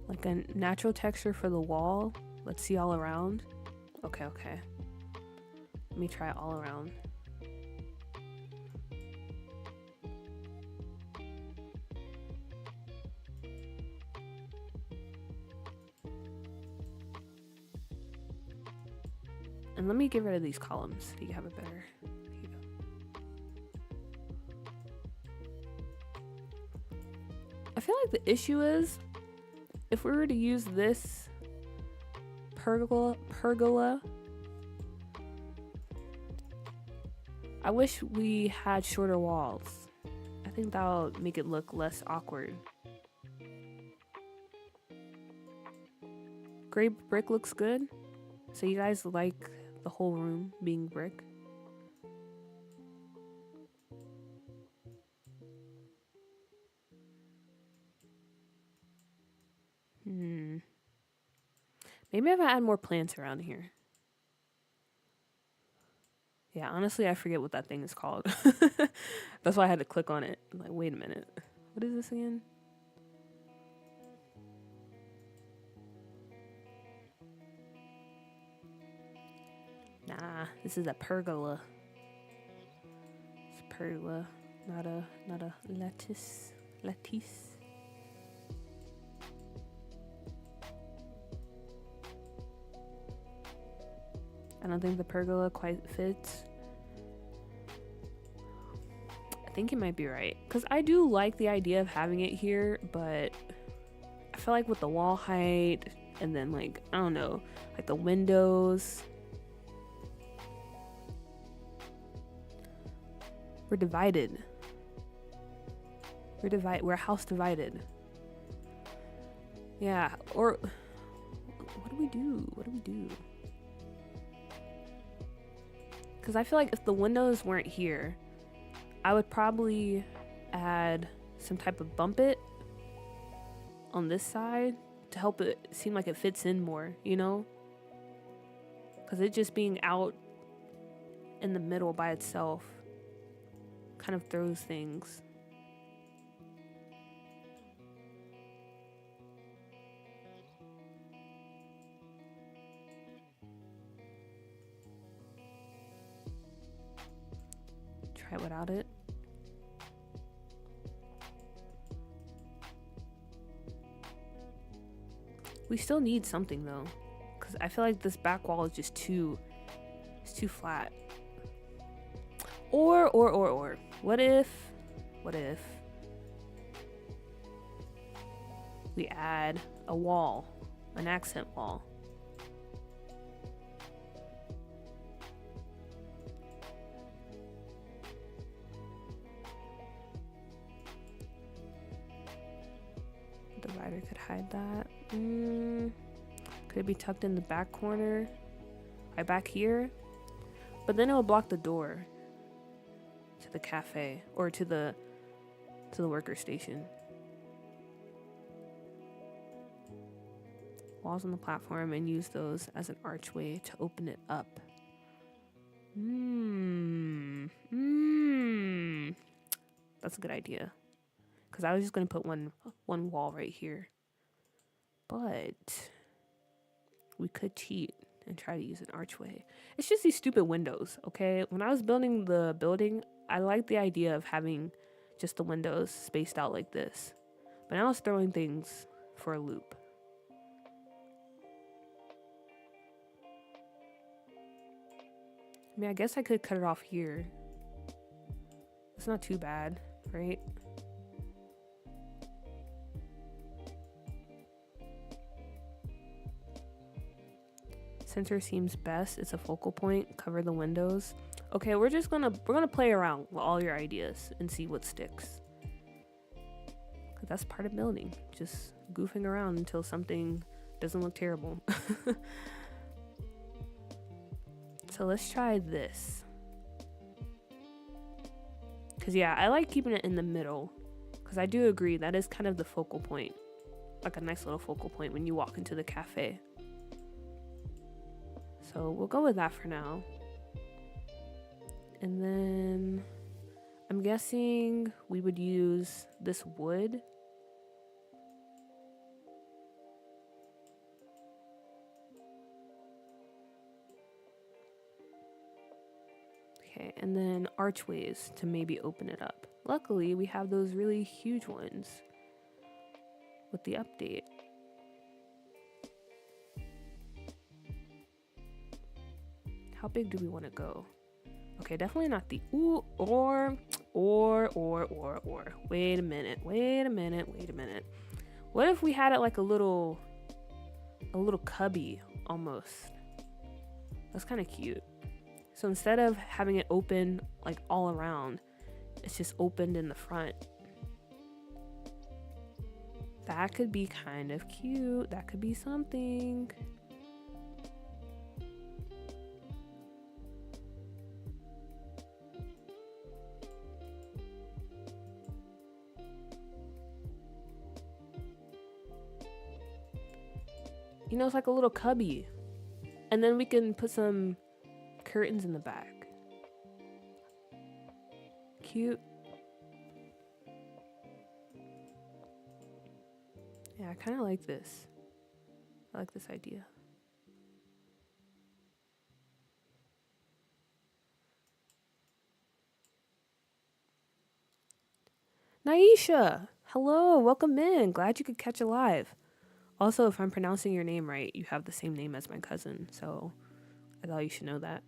Like a natural texture for the wall. Let's see all around. Okay. Let me try it all around. And let me get rid of these columns so you have a better view. I feel like the issue is if we were to use this pergola, I wish we had shorter walls. I think that'll make it look less awkward. Gray brick looks good. So you guys like the whole room being brick? Maybe if I add more plants around here. Yeah, honestly, I forget what that thing is called. That's why I had to click on it. I'm like, wait a minute. What is this again? Nah, this is a pergola. It's a pergola, not a lattice. I don't think the pergola quite fits. I think you might be right. Because I do like the idea of having it here, but I feel like with the wall height and then like, I don't know, like the windows. We're divided. We're house divided. Yeah, or what do we do? Because I feel like if the windows weren't here, I would probably add some type of bump it on this side to help it seem like it fits in more, you know? Because it just being out in the middle by itself kind of throws things. Try without it. We still need something though, because I feel like this back wall is just too flat. Or what if we add a wall, an accent wall? The divider could hide that. Could it be tucked in the back corner? Right back here? But then it would block the door to the cafe or to the worker station. Walls on the platform and use those as an archway to open it up. That's a good idea. Because I was just going to put one wall right here. But we could cheat and try to use an archway. It's just these stupid windows, okay? When I was building the building, I liked the idea of having just the windows spaced out like this. But now it's throwing things for a loop. I mean, I guess I could cut it off here. It's not too bad, right? Center seems best. It's a focal point. Cover the windows. Okay, we're gonna play around with all your ideas and see what sticks. 'Cause that's part of building. Just goofing around until something doesn't look terrible. So let's try this. Because yeah, I like keeping it in the middle. Because I do agree that is kind of the focal point. Like a nice little focal point when you walk into the cafe. So we'll go with that for now. And then I'm guessing we would use this wood. Okay, and then archways to maybe open it up. Luckily, we have those really huge ones with the update. How big do we want to go? Okay, definitely not the or. Wait a minute. What if we had it like a little cubby almost? That's kind of cute. So instead of having it open like all around, it's just opened in the front. That could be kind of cute. That could be something. You know, it's like a little cubby. And then we can put some curtains in the back. Cute. Yeah, I kind of like this. I like this idea. Naisha! Hello, welcome in. Glad you could catch a live. Also, if I'm pronouncing your name right, you have the same name as my cousin, so I thought you should know that.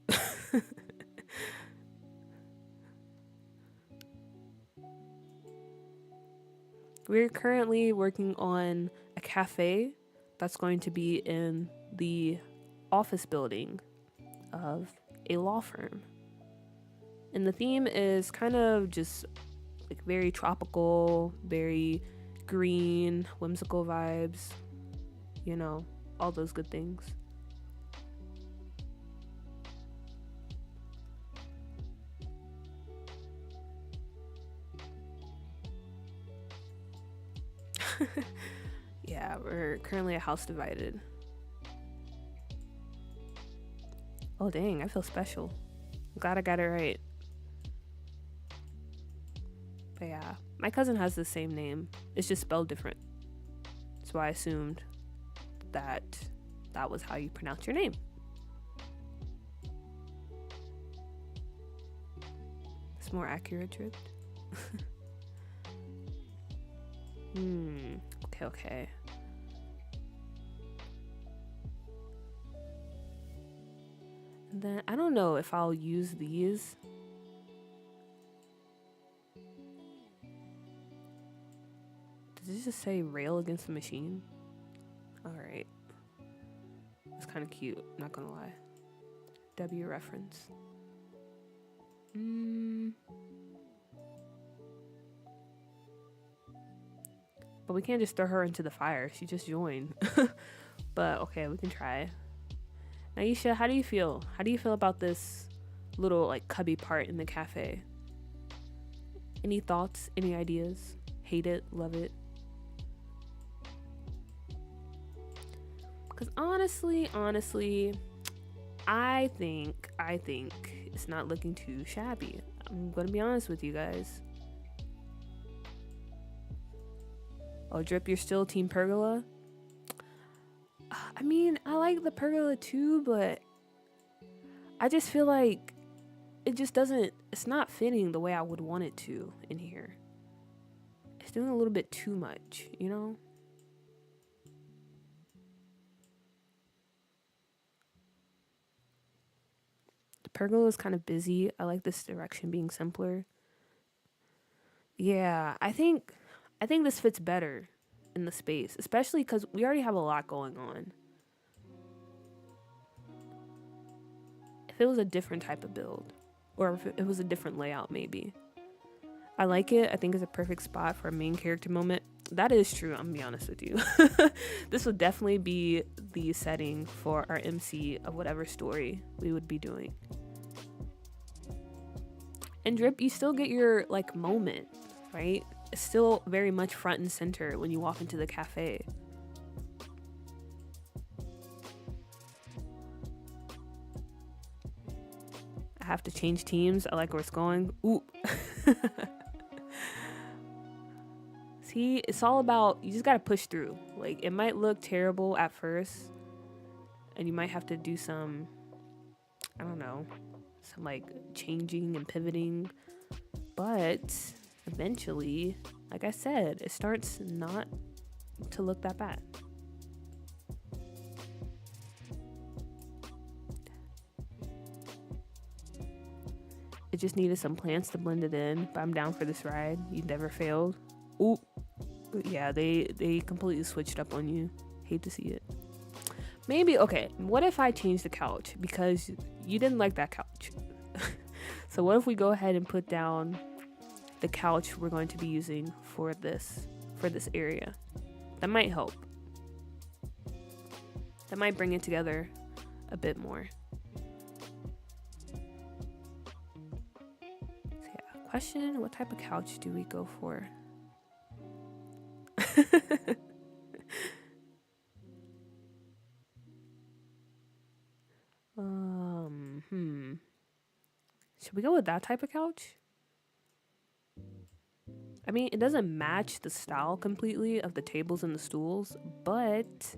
We're currently working on a cafe that's going to be in the office building of a law firm. And the theme is kind of just like very tropical, very green, whimsical vibes, you know, all those good things. Yeah, we're currently a house divided. Oh dang, I feel special. I'm glad I got it right. But yeah, my cousin has the same name. It's just spelled different. So I assumed that was how you pronounce your name. It's more accurate, Drift. Okay. And then I don't know if I'll use these. Did it just say rail against the machine? Alright. It's kind of cute, not gonna lie. W reference. But we can't just throw her into the fire. She just joined. But okay, we can try. Naisha, how do you feel? How do you feel about this little like cubby part in the cafe? Any thoughts? Any ideas? Hate it? Love it? Because honestly, I think it's not looking too shabby. I'm gonna be honest with you guys. Oh, Drip, you're still Team Pergola? I mean, I like the pergola too, but I just feel like it just doesn't, it's not fitting the way I would want it to in here. It's doing a little bit too much, you know? The pergola is kind of busy. I like this direction being simpler. Yeah, I think this fits better in the space, especially because we already have a lot going on. If it was a different type of build, or if it was a different layout, maybe. I like it. I think it's a perfect spot for a main character moment. That is true, I'm gonna be honest with you. This would definitely be the setting for our MC of whatever story we would be doing. And Drip, you still get your like moment, right? It's still very much front and center when you walk into the cafe. I have to change teams. I like where it's going. Ooh. See, it's all about, you just gotta push through. Like, it might look terrible at first, and you might have to do some, I don't know, some like changing and pivoting, but eventually, like I said, it starts not to look that bad. It just needed some plants to blend it in, but I'm down for this ride. You never failed. Ooh, yeah, they completely switched up on you. Hate to see it. Maybe, okay, what if I change the couch? Because you didn't like that couch. So what if we go ahead and put down the couch we're going to be using for this area? That might help. That might bring it together a bit more. So yeah, question, what type of couch do we go for? Should we go with that type of couch? I mean, it doesn't match the style completely of the tables and the stools, but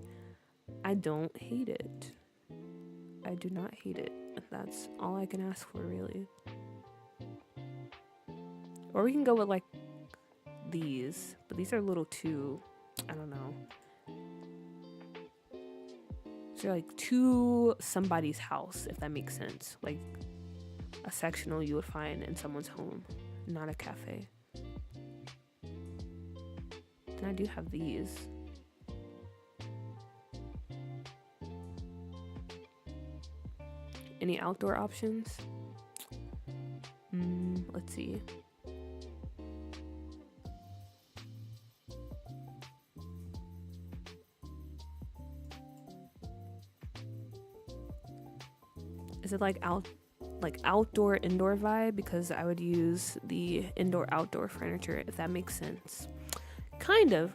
I don't hate it. I do not hate it. That's all I can ask for, really. Or we can go with like these, but these are a little too, I don't know. They're like to somebody's house, if that makes sense. Like a sectional you would find in someone's home, not a cafe. And I do have these. Any outdoor options? Let's see. Is it like outdoor indoor vibe? Because I would use the indoor outdoor furniture, if that makes sense. Kind of.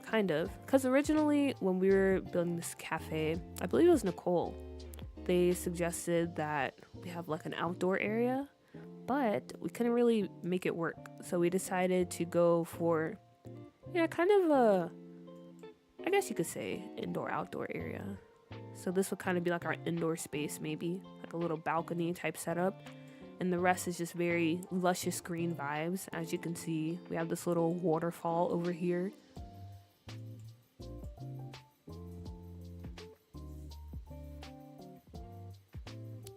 Because originally when we were building this cafe, I believe it was Nicole, they suggested that we have like an outdoor area, but we couldn't really make it work. So we decided to go for, kind of a, I guess you could say, indoor outdoor area. So this would kind of be like our indoor space, maybe like a little balcony type setup. And the rest is just very luscious green vibes. As you can see, we have this little waterfall over here.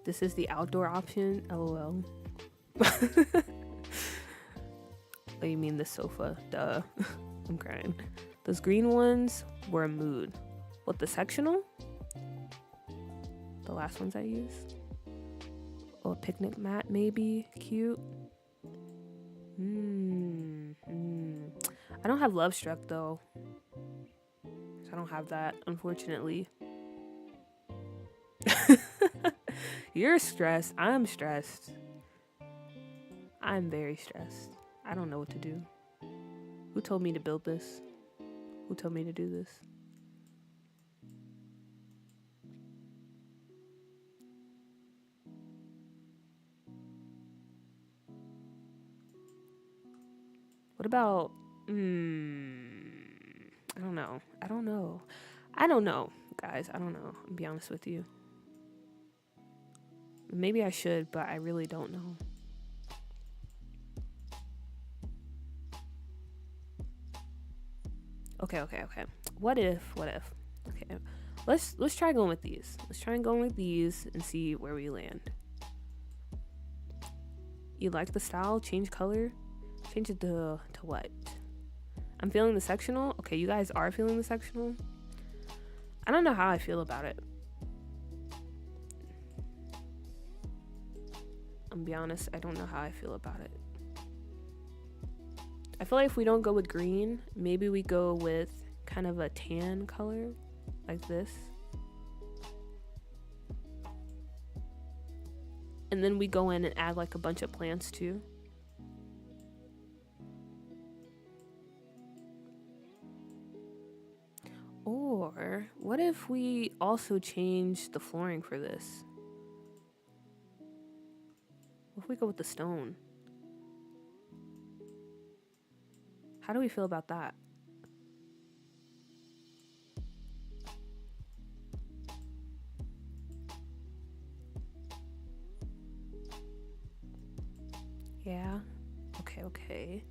This is the outdoor option. LOL. Oh, you mean the sofa? Duh. I'm crying. Those green ones were a mood. What, the sectional? The last ones I used? Oh, a picnic mat maybe? Cute. I don't have Love Struck though. So I don't have that, unfortunately. You're stressed. I'm stressed. I'm very stressed. I don't know what to do. Who told me to build this? Who told me to do this? What about, I don't know, guys. I don't know. I'll be honest with you. Maybe I should, but I really don't know. Okay. What if? Okay. Let's try going with these. Let's try and go with these and see where we land. You like the style? Change color? Change it to what? I'm feeling the sectional. Okay, you guys are feeling the sectional. I don't know how I feel about it. I'm be honest, I don't know how I feel about it. I feel like if we don't go with green, maybe we go with kind of a tan color, like this. And then we go in and add like a bunch of plants too. Or what if we also change the flooring for this? What if we go with the stone? How do we feel about that? Yeah. Okay.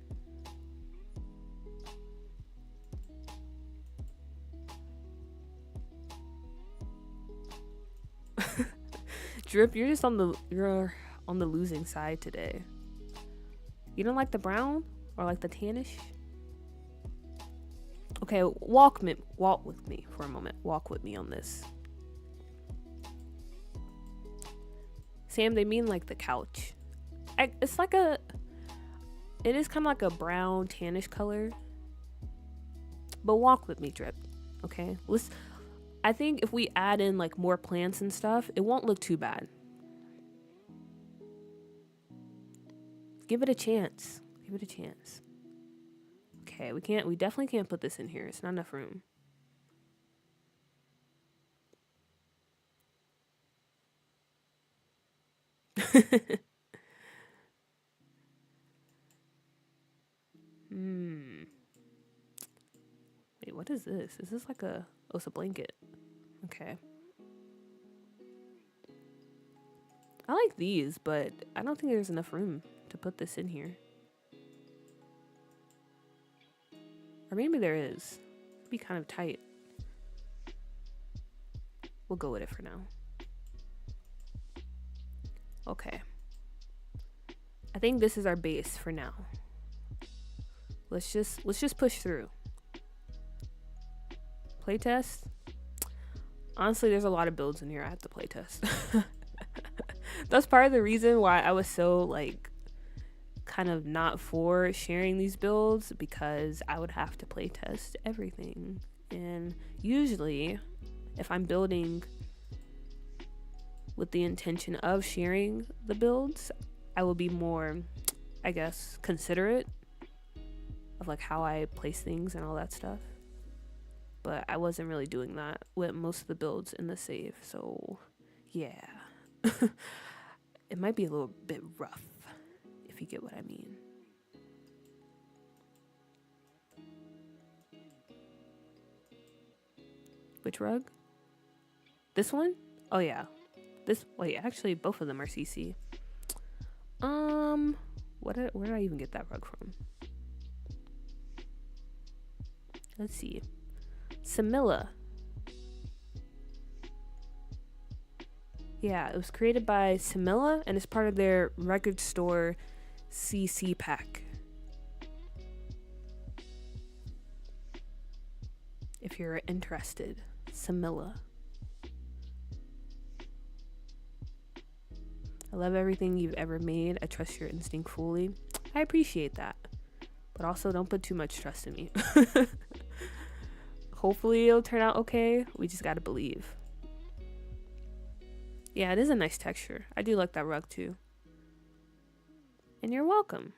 Drip, you're on the losing side today. You don't like the brown or like the tannish? Okay, walk with me for a moment. Walk with me on this. Sam, they mean like the couch. It's like it is kind of like a brown tannish color. But walk with me, Drip. Okay? I think if we add in like more plants and stuff, it won't look too bad. Give it a chance. Give it a chance. Okay, we definitely can't put this in here. It's not enough room. Wait, what is this? Is this like oh, it's a blanket. Okay. I like these, but I don't think there's enough room to put this in here. Or maybe there is. It'd be kind of tight. We'll go with it for now. Okay. I think this is our base for now. Let's just push through. Playtest. Honestly, there's a lot of builds in here I have to playtest. That's part of the reason why I was so like kind of not for sharing these builds, because I would have to playtest everything. And usually if I'm building with the intention of sharing the builds, I will be more, I guess, considerate of like how I place things and all that stuff. But I wasn't really doing that with most of the builds in the save, so yeah. It might be a little bit rough, if you get what I mean. Which rug? This one? Oh yeah. Wait, actually both of them are CC. Where did I even get that rug from? Let's see. Samilla. Yeah, it was created by Samilla and it's part of their record store CC pack. If you're interested, Samilla. I love everything you've ever made. I trust your instinct fully. I appreciate that. But also don't put too much trust in me. Hopefully it'll turn out okay. We just gotta believe. Yeah, it is a nice texture. I do like that rug too. And you're welcome.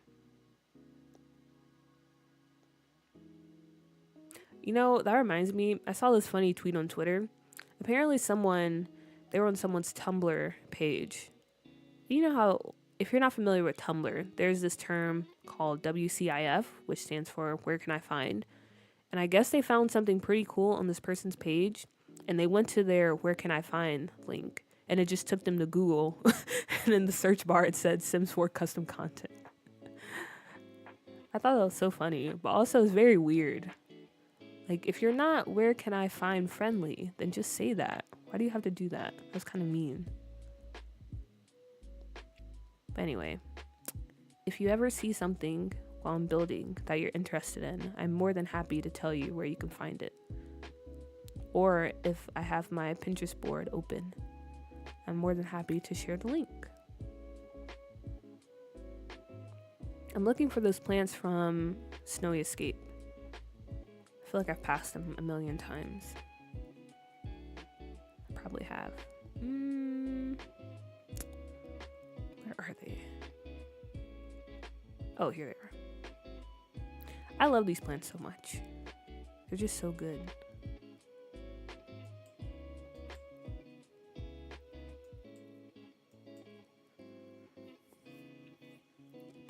You know, that reminds me, I saw this funny tweet on Twitter. Apparently they were on someone's Tumblr page. You know how, if you're not familiar with Tumblr, there's this term called WCIF, which stands for Where Can I Find? And I guess they found something pretty cool on this person's page, and they went to their Where Can I Find link, and it just took them to Google, and in the search bar it said Sims 4 custom content. I thought that was so funny, but also it's very weird. Like, if you're not Where Can I Find friendly, then just say that. Why do you have to do that? That's kind of mean. But anyway, if you ever see something while I'm building that you're interested in, I'm more than happy to tell you where you can find it. Or if I have my Pinterest board open, I'm more than happy to share the link. I'm looking for those plants from Snowy Escape. I feel like I've passed them a million times. I probably have. Where are they? Oh, here they are. I love these plants so much. They're just so good.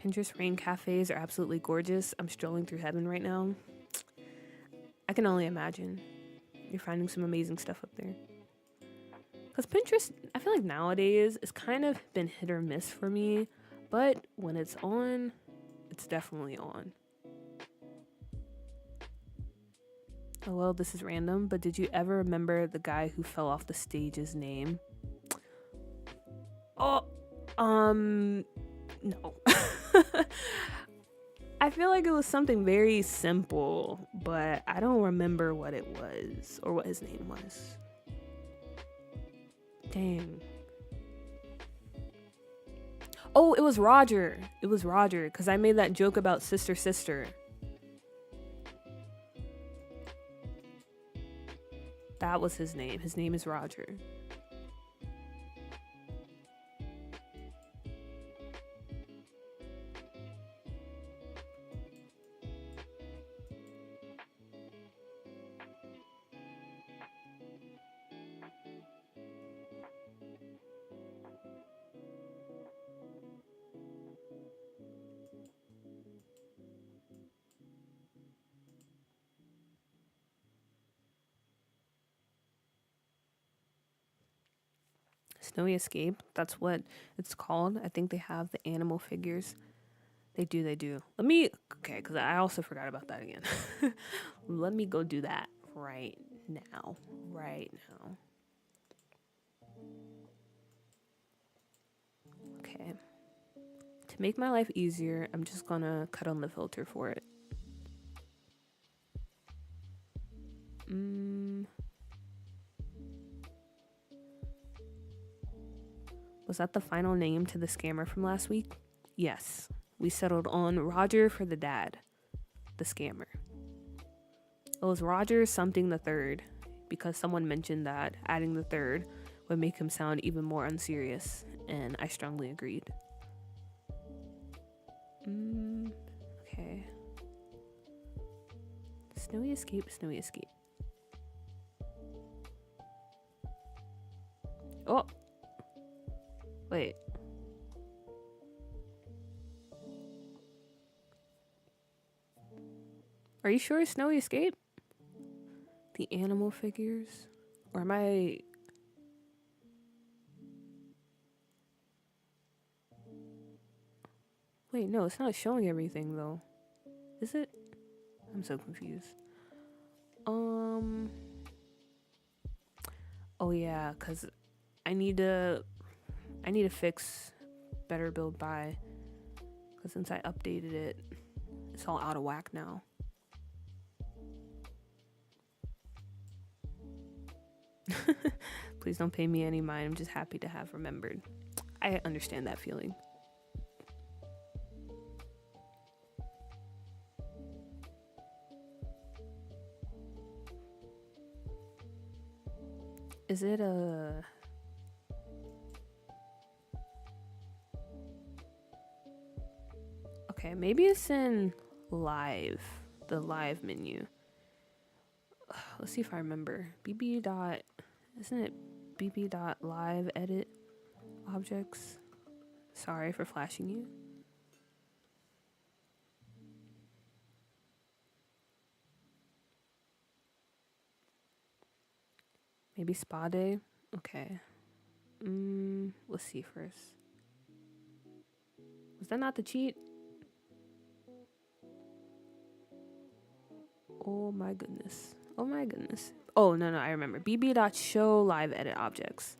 Pinterest rain cafes are absolutely gorgeous. I'm strolling through heaven right now. I can only imagine. You're finding some amazing stuff up there. Because Pinterest, I feel like nowadays, it's kind of been hit or miss for me. But when it's on, it's definitely on. Oh, well, this is random, but did you ever remember the guy who fell off the stage's name? Oh, no. I feel like it was something very simple, but I don't remember what it was or what his name was. Dang. Oh, it was Roger. It was Roger, because I made that joke about sister, sister. That was his name. His name is Roger. Snowy Escape. That's what it's called. I think they have the animal figures. They do. Okay, because I also forgot about that again. Let me go do that right now. Okay. To make my life easier, I'm just gonna cut on the filter for it. Was that the final name to the scammer from last week? Yes. We settled on Roger for the dad, the scammer. It was Roger something the third, because someone mentioned that adding the third would make him sound even more unserious, and I strongly agreed. Okay. Snowy Escape. Oh! Wait. Are you sure it's Snowy Escape? The animal figures? Or am I... Wait, no, it's not showing everything though. Is it? I'm so confused. Oh yeah, cause I need to fix Better Build By, cause since I updated it, it's all out of whack now. Please don't pay me any mind. I'm just happy to have remembered. I understand that feeling. Is it a... Okay, maybe it's in live, the live menu. Let's see if I remember. Isn't it bb.live edit objects? Sorry for flashing you. Maybe spa day? Okay. Let's see first. Was that not the cheat? Oh my goodness. Oh, no, I remember. bb.show live edit objects.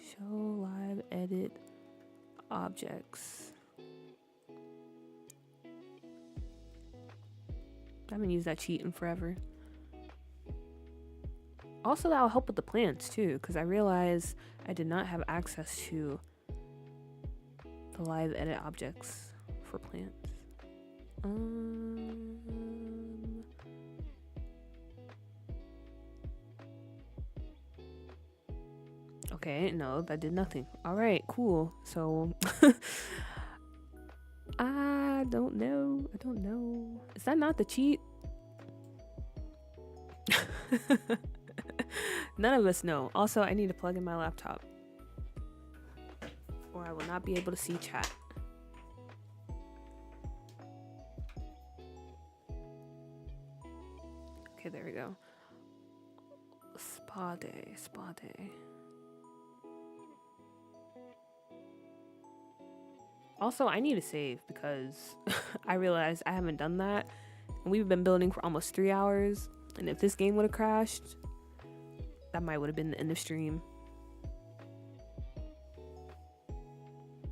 Show live edit objects. I haven't used that cheat in forever. Also, that'll help with the plants too, because I realized I did not have access to the live edit objects for plants. Okay, no, that did nothing. All right, cool. So I don't know. Is that not the cheat? None of us know. Also, I need to plug in my laptop, or I will not be able to see chat. Okay, there we go. Spa day. Also, I need to save because I realized I haven't done that. And we've been building for almost 3 hours. And if this game would have crashed, that might would have been the end of stream.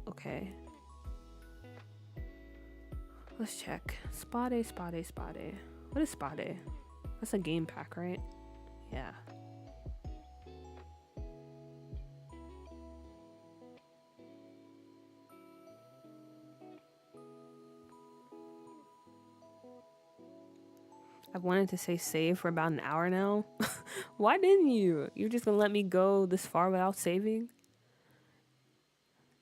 Okay. Let's check. Spade. What is Spade? That's a game pack, right? Yeah. I've wanted to say save for about an hour now. Why didn't you? You're just gonna let me go this far without saving?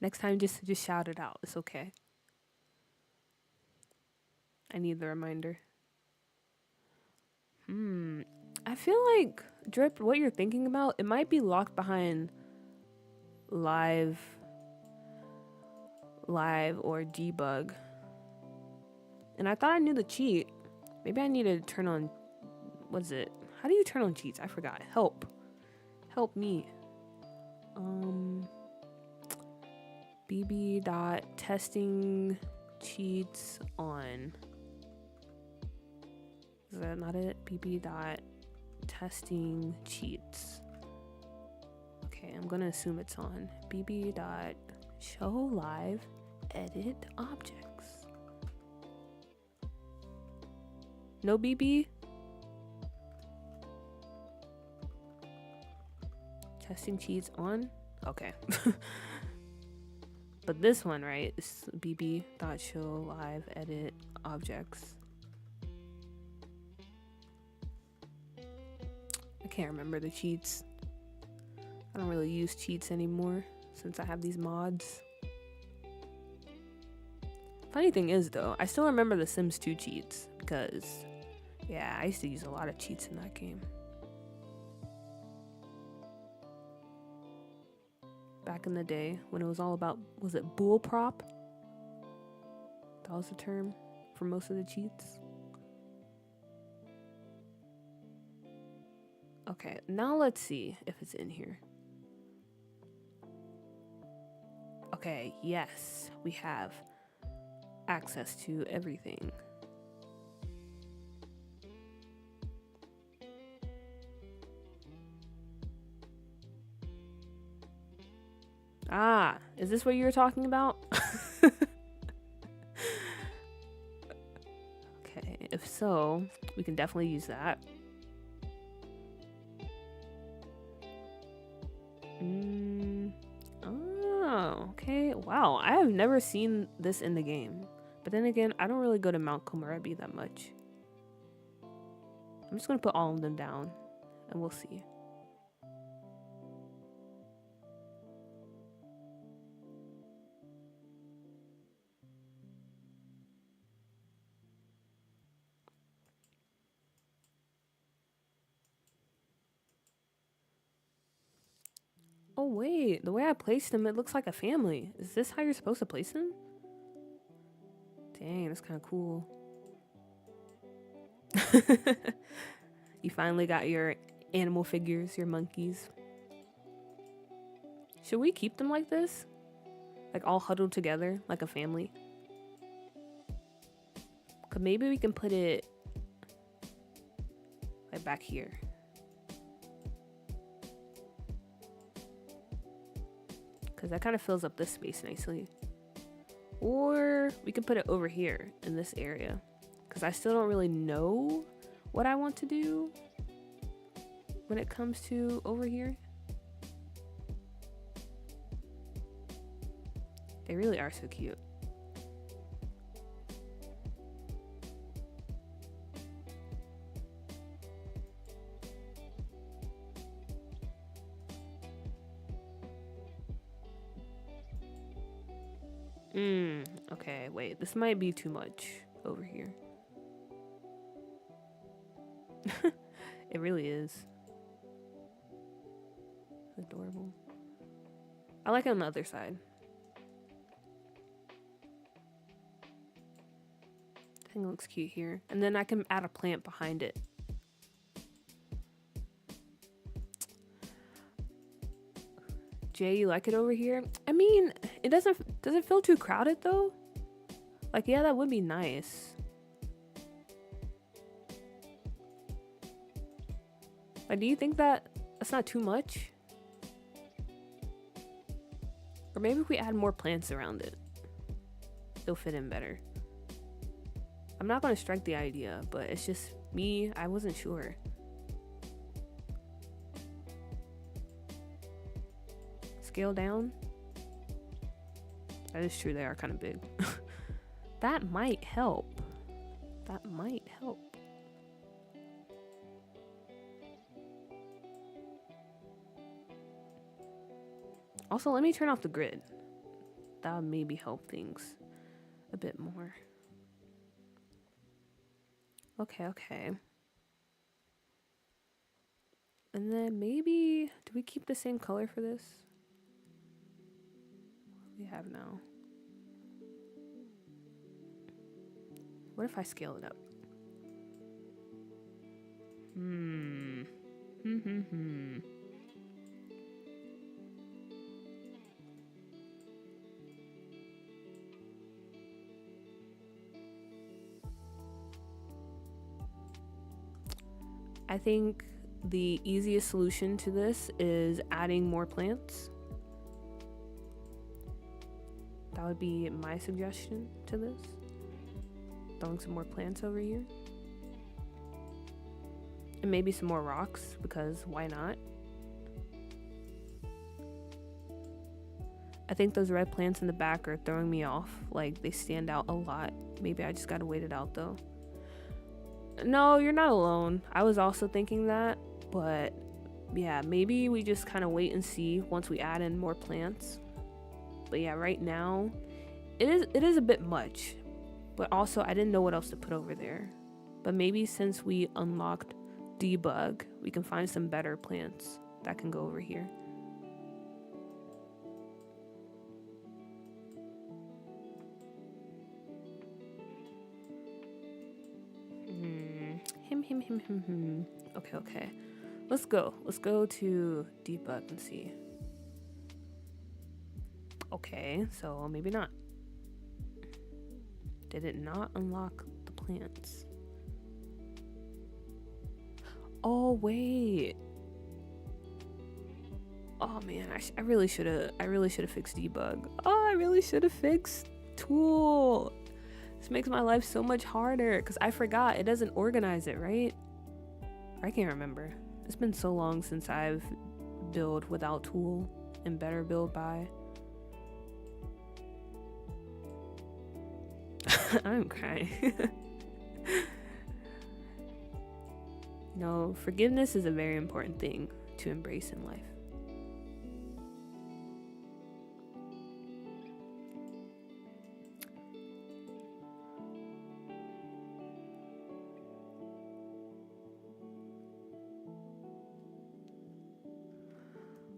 Next time, just shout it out. It's okay. I need the reminder. I feel like, Drip, what you're thinking about, it might be locked behind live or debug. And I thought I knew the cheat. Maybe I need to turn on, what's it? How do you turn on cheats? I forgot. Help me. bb.testing cheats on. Is that not it? bb.testing cheats. Okay, I'm gonna assume it's on. bb.show live edit objects. No BB? Testing cheats on? Okay. But this one, right, is bb.show live edit objects. I can't remember the cheats. I don't really use cheats anymore since I have these mods. Funny thing is, though, I still remember the Sims 2 cheats because, yeah, I used to use a lot of cheats in that game. Back in the day when it was all about, was it bull prop? That was the term for most of the cheats. Okay, now let's see if it's in here. Okay, yes, we have access to everything. Ah, is this what you were talking about? Okay, if so, we can definitely use that. Oh, okay. Wow, I have never seen this in the game. But then again, I don't really go to Mount Komorebi that much. I'm just gonna put all of them down, and we'll see. Oh wait, the way I placed them, it looks like a family. Is this how you're supposed to place them? Dang, that's kind of cool. You finally got your animal figures, your monkeys. Should we keep them like this? Like all huddled together, like a family? Cause maybe we can put it like back here. Cause that kind of fills up this space nicely. Or we can put it over here in this area. Cause I still don't really know what I want to do when it comes to over here. They really are so cute. Okay, wait, this might be too much over here. It really is. Adorable. I like it on the other side. I think it looks cute here. And then I can add a plant behind it. Jay, you like it over here? I mean, it does it feel too crowded though? Like, yeah, that would be nice. Like, do you think that that's not too much? Or maybe if we add more plants around it, it'll fit in better. I'm not going to strike the idea, but it's just me. I wasn't sure. Scale down. That is true. They are kind of big. That might help. That might help. Also, let me turn off the grid. That would maybe help things a bit more. Okay. And then maybe, do we keep the same color for this? What do we have now? What if I scale it up? I think the easiest solution to this is adding more plants. That would be my suggestion to this. Throwing some more plants over here. And maybe some more rocks, because why not? I think those red plants in the back are throwing me off. Like, they stand out a lot. Maybe I just gotta wait it out though. No, you're not alone. I was also thinking that, but yeah, maybe we just kind of wait and see once we add in more plants. But yeah, right now it is a bit much, but also I didn't know what else to put over there. But maybe since we unlocked debug, we can find some better plants that can go over here. Okay. Let's go to debug and see. Okay, so maybe not. Did it not unlock the plants? Oh wait. Oh man, I really should have fixed debug. Oh, I really should have fixed tool. This makes my life so much harder because I forgot it doesn't organize it, right? I can't remember. It's been so long since I've built without tool and better build by. I'm crying. No, forgiveness is a very important thing to embrace in life.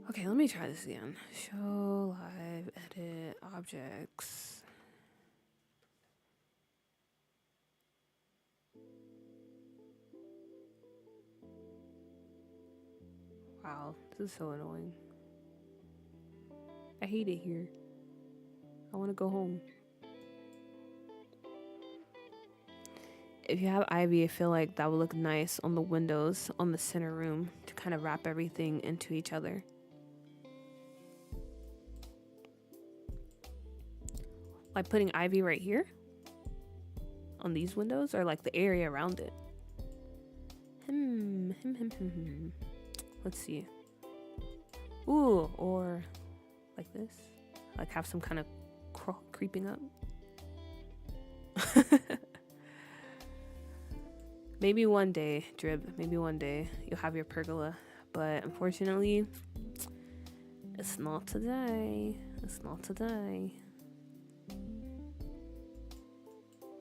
Okay, let me try this again. Show, live, edit, objects. Wow, this is so annoying. I hate it here. I want to go home. If you have ivy, I feel like that would look nice on the windows on the center room to kind of wrap everything into each other. Like putting ivy right here on these windows, or like the area around it. Let's see. Ooh, or like this. Like have some kind of creeping up. Maybe one day, Drib, maybe one day you'll have your pergola. But unfortunately, it's not today. It's not today.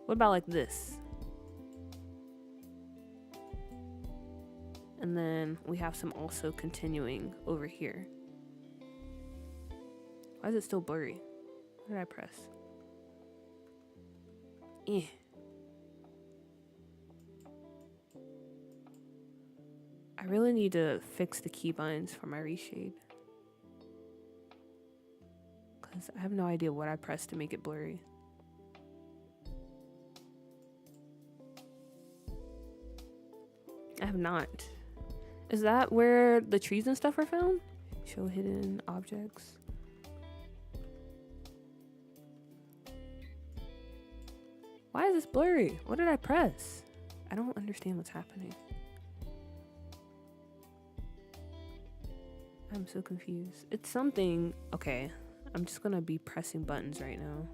What about like this? And then we have some also continuing over here. Why is it still blurry? What did I press? I really need to fix the keybinds for my reshade. Because I have no idea what I pressed to make it blurry. I have not. Is that where the trees and stuff are found? Show hidden objects. Why is this blurry? What did I press? I don't understand what's happening. I'm so confused. It's something. Okay, I'm just gonna be pressing buttons right now.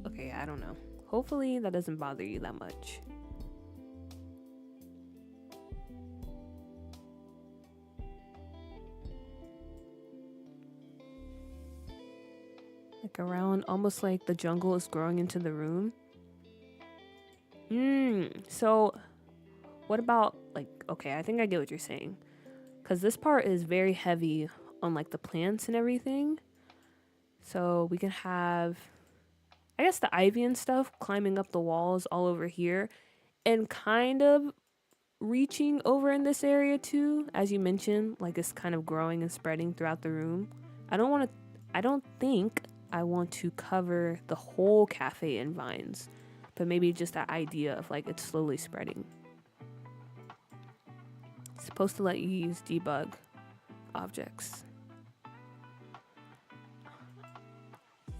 Okay, I don't know. Hopefully that doesn't bother you that much. Like around, almost like the jungle is growing into the room. So what about like, okay, I think I get what you're saying. Because this part is very heavy on like the plants and everything. So we can have, I guess, the ivy and stuff climbing up the walls all over here and kind of reaching over in this area too. As you mentioned, like it's kind of growing and spreading throughout the room. I don't think I want to cover the whole cafe in vines, but maybe just that idea of like it's slowly spreading. It's supposed to let you use debug objects.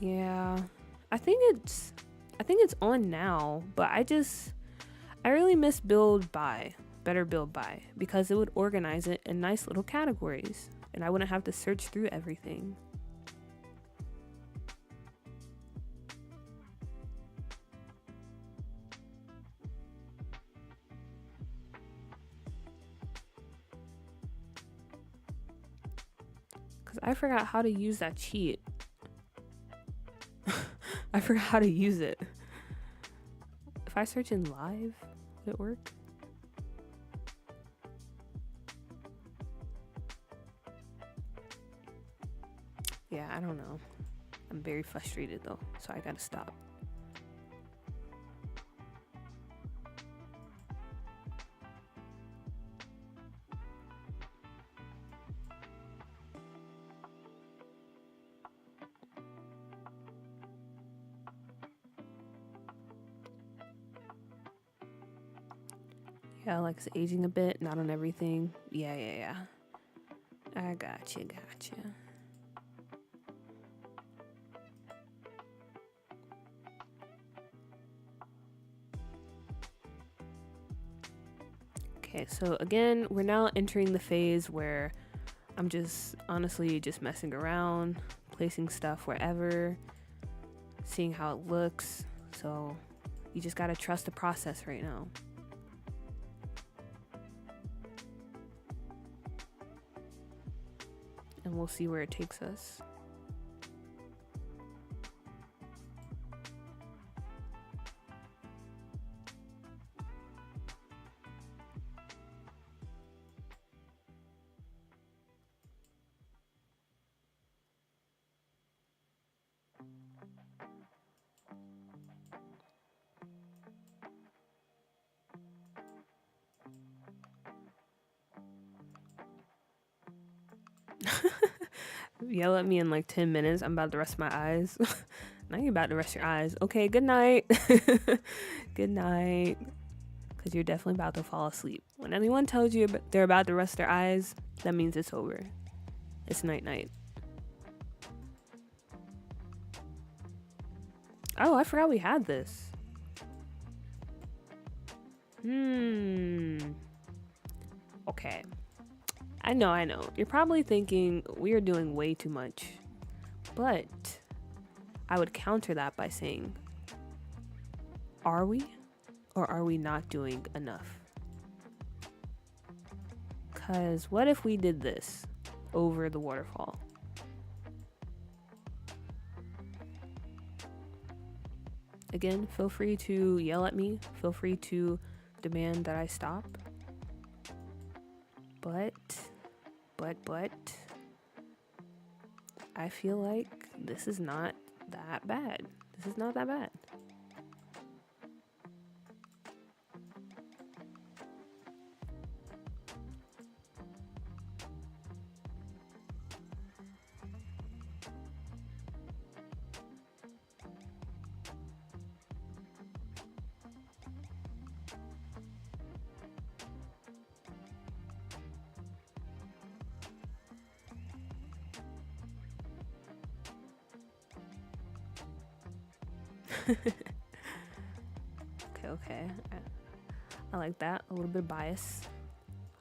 Yeah, I think it's on now, but I really miss better build by, because it would organize it in nice little categories and I wouldn't have to search through everything. Cause I forgot how to use that cheat. I forgot how to use it. If I search in live, would it work? Yeah, I don't know. I'm very frustrated though, so I gotta stop. Yeah, like it's aging a bit, not on everything. Yeah. I gotcha. Okay, so again, we're now entering the phase where I'm just honestly just messing around, placing stuff wherever, seeing how it looks. So you just gotta trust the process right now. And we'll see where it takes us. Yell at me in like 10 minutes. I'm about to rest my eyes. Now you're about to rest your eyes. Okay, good night. Good night. Because you're definitely about to fall asleep. When anyone tells you they're about to rest their eyes, that means it's over. It's night. Oh, I forgot we had this. Okay. I know. You're probably thinking we are doing way too much. But I would counter that by saying, are we? Or are we not doing enough? Because what if we did this over the waterfall? Again, feel free to yell at me. Feel free to demand that I stop. But I feel like this is not that bad. This is not that bad. Okay. I like that. A little bit of bias.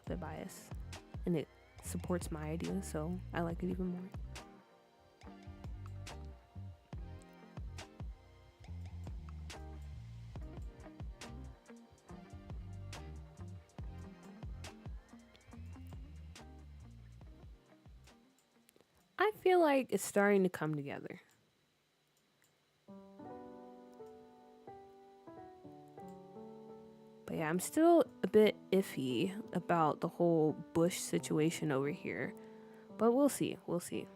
A bit of bias. And it supports my idea, so I like it even more. I feel like it's starting to come together. But yeah, I'm still a bit iffy about the whole bush situation over here. But we'll see. We'll see.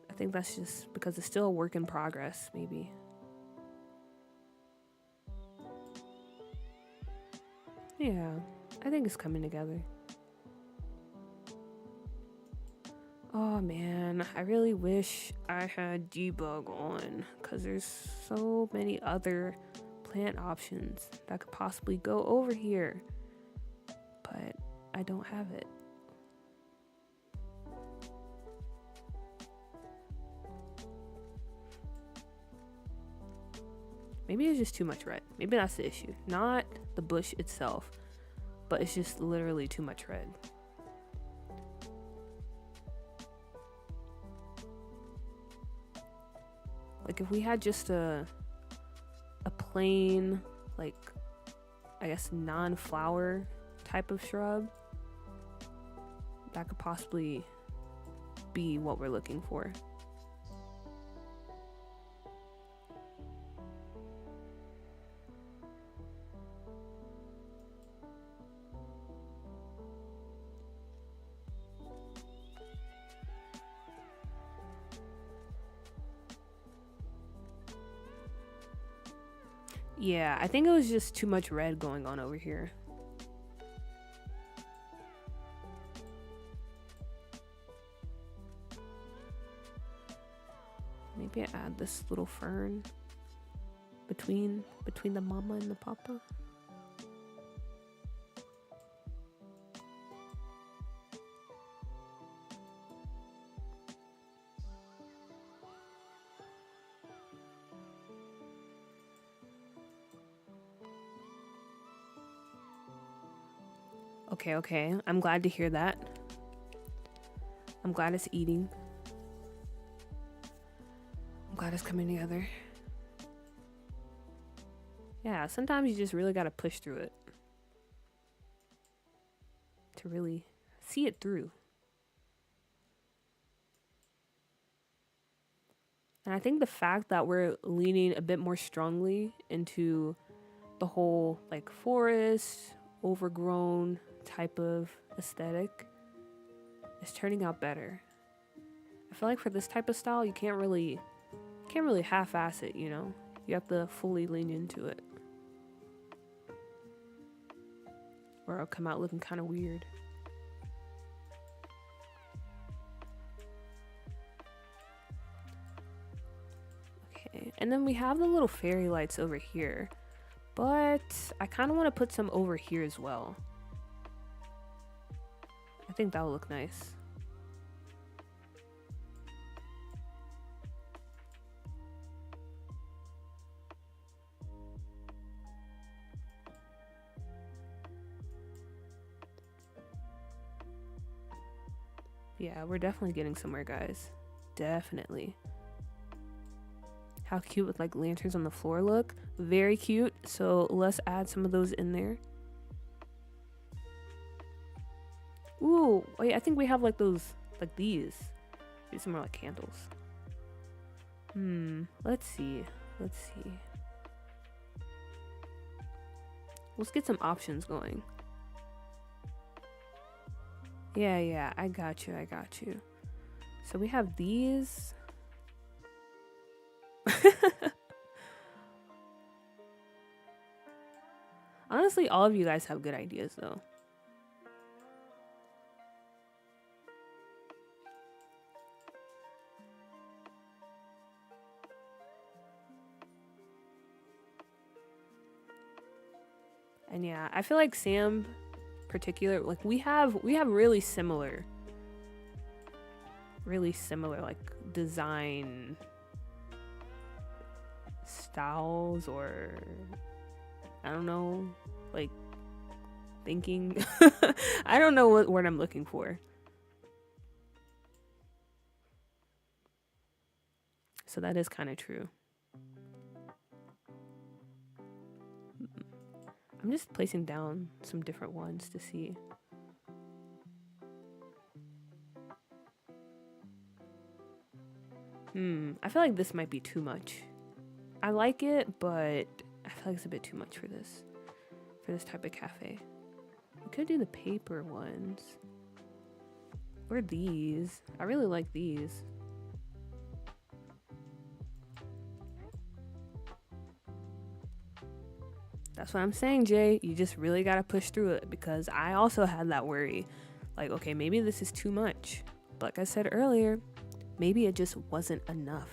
I think that's just because it's still a work in progress, maybe. Yeah, I think it's coming together. Oh man, I really wish I had debug on because there's so many other plant options that could possibly go over here, but I don't have it. Maybe it's just too much red. Maybe that's the issue. Not the bush itself, but it's just literally too much red. Like if we had just a plain, like, I guess non-flower type of shrub, that could possibly be what we're looking for. Yeah, I think it was just too much red going on over here. Maybe I add this little fern between the mama and the papa. Okay. I'm glad to hear that. I'm glad it's eating. I'm glad it's coming together. Yeah, sometimes you just really gotta push through it to really see it through. And I think the fact that we're leaning a bit more strongly into the whole like forest, overgrown type of aesthetic is turning out better. I feel like for this type of style, you can't really half-ass it, you know? You have to fully lean into it, or it'll come out looking kind of weird. Okay, and then we have the little fairy lights over here, but I kind of want to put some over here as well. I think that'll look nice. Yeah, we're definitely getting somewhere, guys. Definitely. How cute with like lanterns on the floor look. Very cute. So let's add some of those in there. Ooh, wait, I think we have like those, like these. These are more like candles. Let's see. Let's get some options going. Yeah, I got you. So we have these. Honestly, all of you guys have good ideas though. And yeah, I feel like Sam particular, like we have really similar really similar, like design styles, or I don't know, like thinking. I don't know what word I'm looking for. So that is kind of true. I'm just placing down some different ones to see. I feel like this might be too much. I like it, but I feel like it's a bit too much for this type of cafe. We could do the paper ones. Or these. I really like these. That's what I'm saying, Jay. You just really gotta push through it, because I also had that worry. Like, okay, maybe this is too much. But like I said earlier, maybe it just wasn't enough.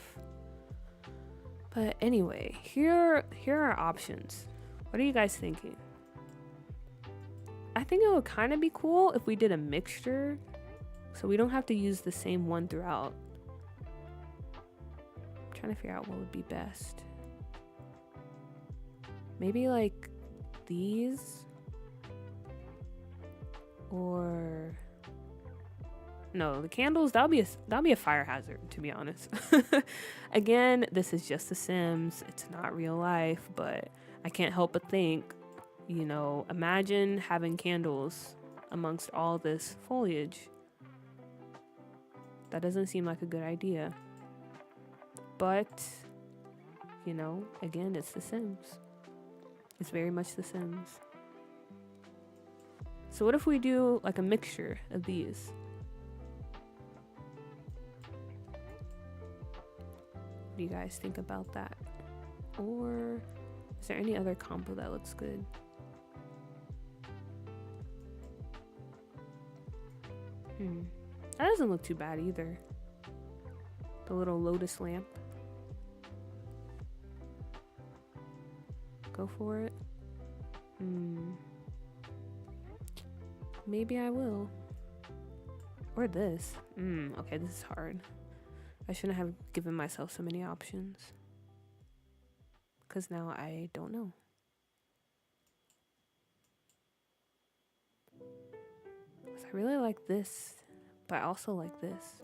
But anyway, here are options. What are you guys thinking? I think it would kind of be cool if we did a mixture, so we don't have to use the same one throughout. I'm trying to figure out what would be best. Maybe like these, or no, the candles. That'll be a fire hazard, to be honest. Again, this is just The Sims. It's not real life, but I can't help but think, imagine having candles amongst all this foliage. That doesn't seem like a good idea. But, again, it's The Sims. It's very much The Sims. So what if we do like a mixture of these? What do you guys think about that? Or is there any other combo that looks good? That doesn't look too bad either. The little lotus lamp. Go for it. Maybe I will. Or this. Okay, this is hard. I shouldn't have given myself so many options, because now I don't know. I really like this, but I also like this.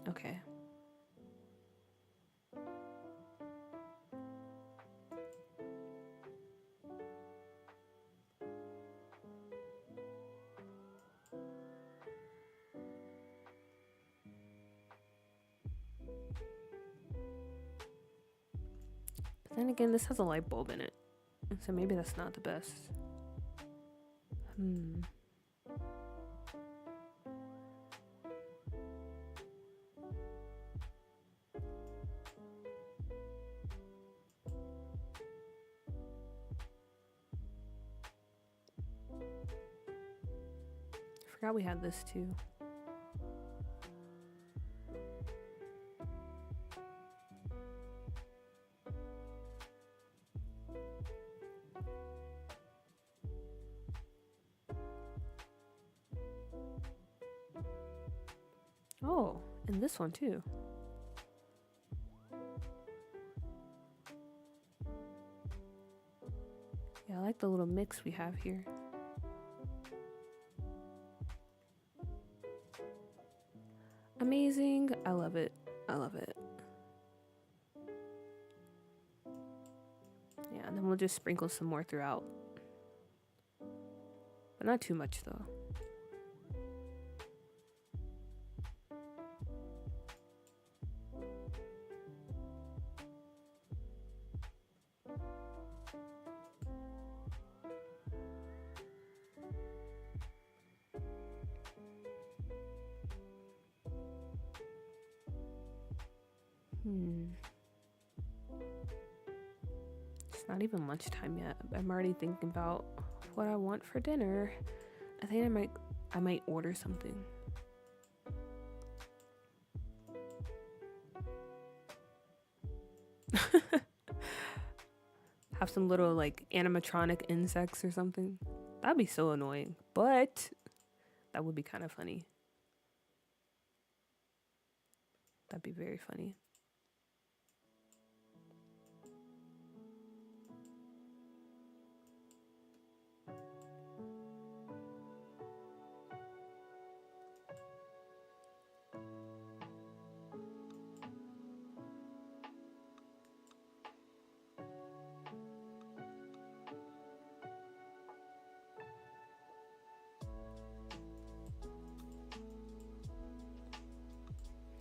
Okay. But then again, this has a light bulb in it, so maybe that's not the best. I forgot we had this too. Oh, and this one too. Yeah, I like the little mix we have here. Amazing. I love it. I love it. Yeah, and then we'll just sprinkle some more throughout. But not too much though. It's not even lunchtime yet. I'm already thinking about what I want for dinner. I think I might order something. Have some little like animatronic insects or something. That'd be so annoying, but that would be kind of funny. That'd be very funny.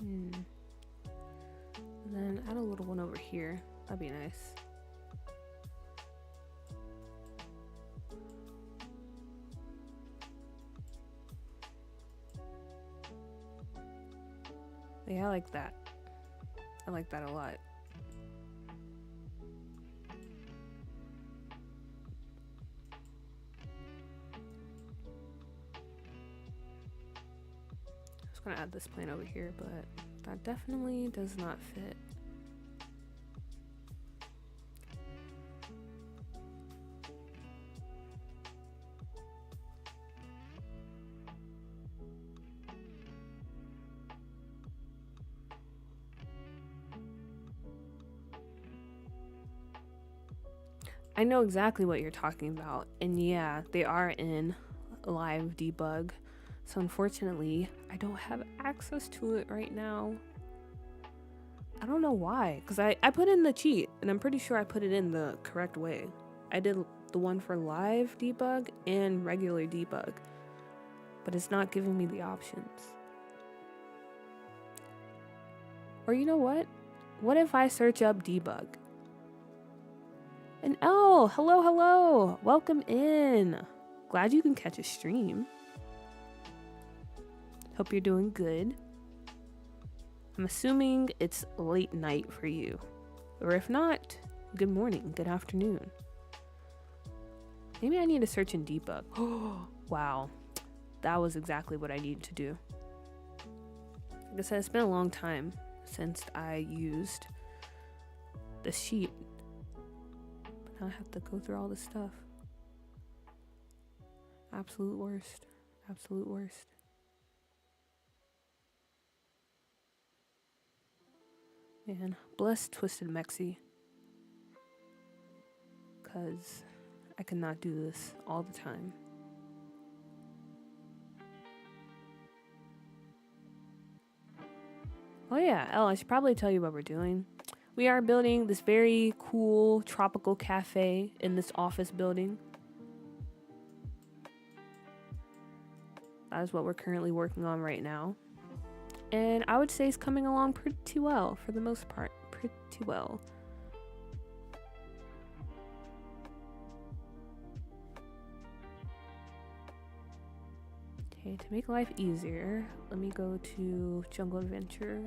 And then add a little one over here. That'd be nice. Yeah, I like that. I like that a lot. I was gonna add this plant over here, but that definitely does not fit. I know exactly what you're talking about, and yeah, they are in live debug. So unfortunately, I don't have access to it right now. I don't know why, because I put in the cheat, and I'm pretty sure I put it in the correct way. I did the one for live debug and regular debug, but it's not giving me the options. Or you know what? What if I search up debug? And oh, hello, welcome in. Glad you can catch a stream. Hope you're doing good. I'm assuming it's late night for you. Or if not, good morning, good afternoon. Maybe I need to search in debug. Oh, wow. That was exactly what I needed to do. Like I said, it's been a long time since I used the sheet. But now I have to go through all this stuff. Absolute worst. Absolute worst. Man, bless Twisted Mexi. Because I cannot do this all the time. Oh yeah, Elle, I should probably tell you what we're doing. We are building this very cool tropical cafe in this office building. That is what we're currently working on right now. And I would say it's coming along pretty well for the most part. Pretty well. Okay, to make life easier, let me go to Jungle Adventure.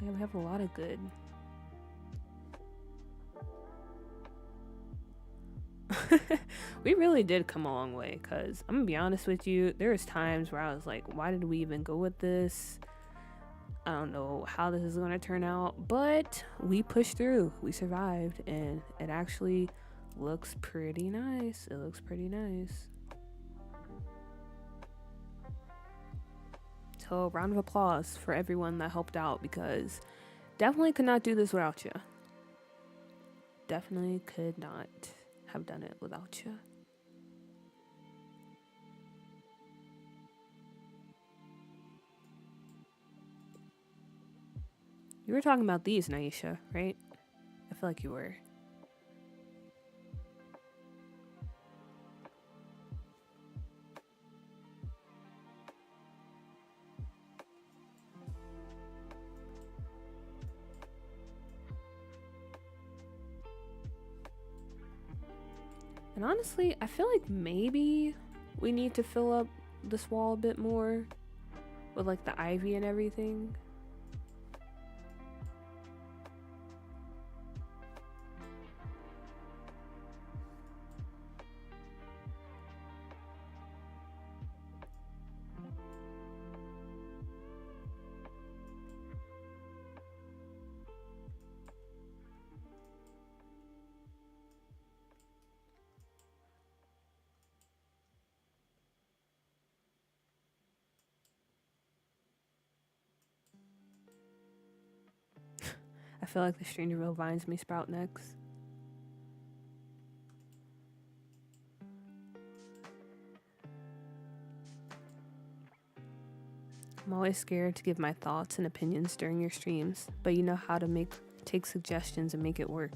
Yeah, we have a lot of good. We really did come a long way, because I'm gonna be honest with you, there was times where I was like, why did we even go with this? I don't know how this is gonna turn out, but we pushed through, we survived, and it actually looks pretty nice. It looks pretty nice. So round of applause for everyone that helped out, because definitely could not do this without you. Definitely could not have done it without you. You were talking about these, Naisha, right? I feel like you were. And honestly, I feel like maybe we need to fill up this wall a bit more with like the ivy and everything. I feel like the Strangerville vines may sprout next. I'm always scared to give my thoughts and opinions during your streams, but you know how to take suggestions and make it work.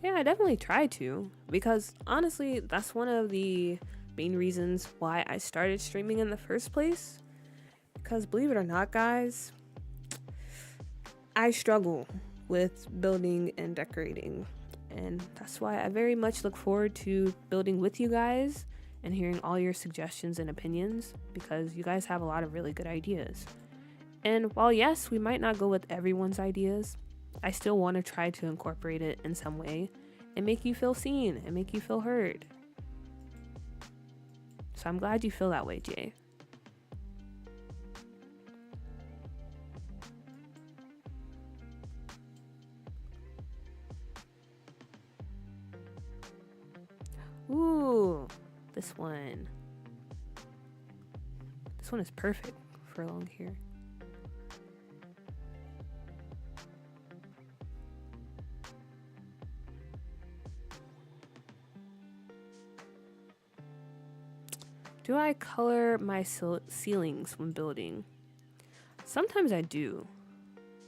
Yeah, I definitely try to, because honestly, that's one of the main reasons why I started streaming in the first place. Because believe it or not, guys, I struggle with building and decorating. And that's why I very much look forward to building with you guys and hearing all your suggestions and opinions, because you guys have a lot of really good ideas. And while yes, we might not go with everyone's ideas, I still want to try to incorporate it in some way and make you feel seen and make you feel heard. So I'm glad you feel that way, Jay. Ooh, this one. This one is perfect for along here. Do I color my ceilings when building? Sometimes I do.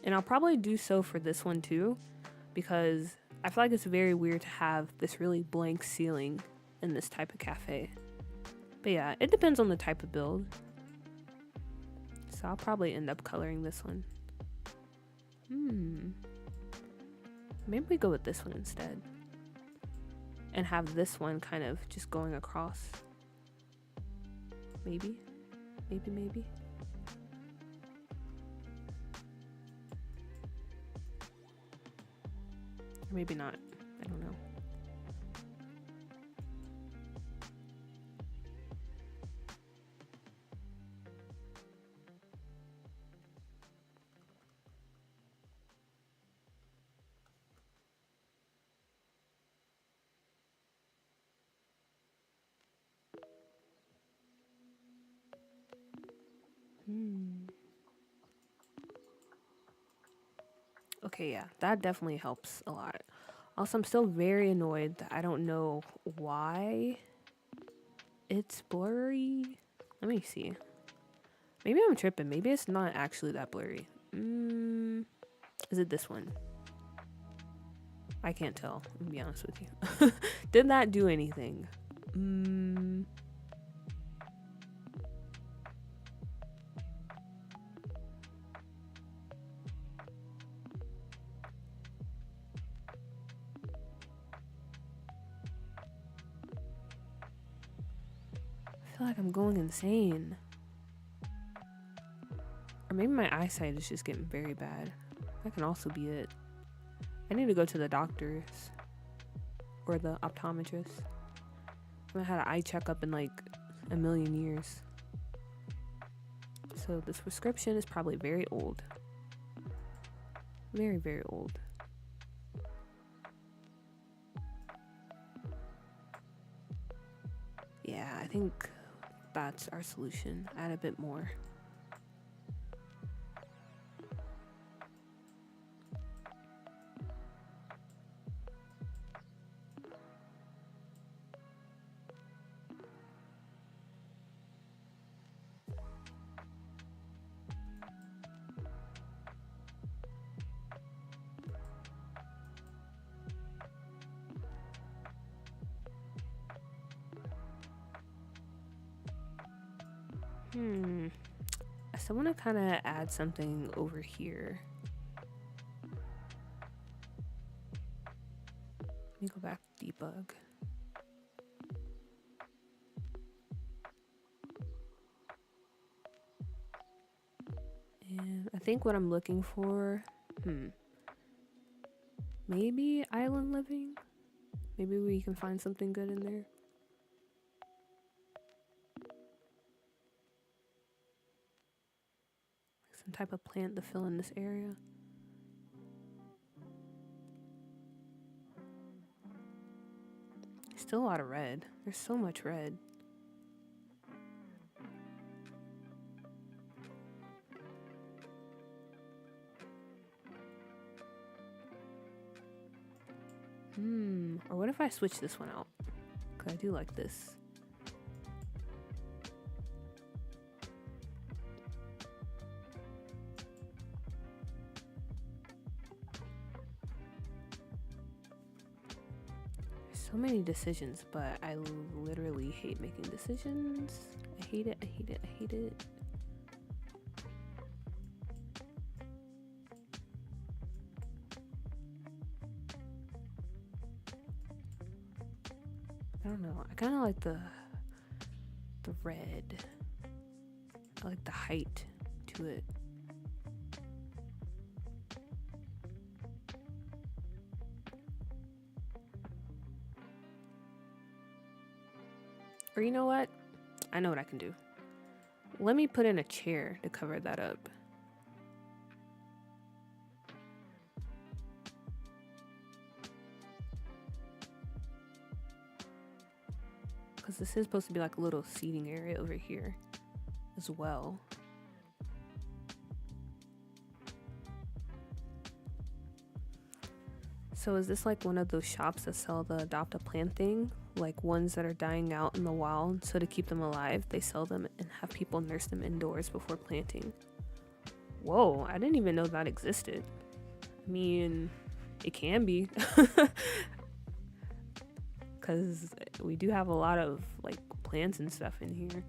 And I'll probably do so for this one too, because I feel like it's very weird to have this really blank ceiling in this type of cafe. But yeah, it depends on the type of build. So I'll probably end up coloring this one. Maybe we go with this one instead. And have this one kind of just going across. Maybe. Maybe. Or maybe not. I don't know. Okay, yeah, that definitely helps a lot. Also, I'm still very annoyed that I don't know why it's blurry. Let me see. Maybe I'm tripping. Maybe it's not actually that blurry. Is it this one? I can't tell, to be honest with you. Did that do anything? I feel like I'm going insane. Or maybe my eyesight is just getting very bad. That can also be it. I need to go to the doctors or the optometrist. I haven't had an eye checkup in like a million years. So this prescription is probably very old. Very, very old. Yeah, I think that's our solution. Add a bit more. I still want to kind of add something over here. Let me go back to debug. And I think what I'm looking for, maybe island living? Maybe we can find something good in there. Some type of plant to fill in this area. Still a lot of red. There's so much red. Or what if I switch this one out? Because I do like this. So many decisions, but I literally hate making decisions. I hate it, I hate it, I hate it. I don't know. I kind of like the red. I like the height to it. Or you know what? I know what I can do. Let me put in a chair to cover that up. Because this is supposed to be like a little seating area over here as well. So is this like one of those shops that sell the adopt a plant thing? Like ones that are dying out in the wild, so to keep them alive, they sell them and have people nurse them indoors before planting. Whoa, I didn't even know that existed. I mean, it can be. Because we do have a lot of like plants and stuff in here.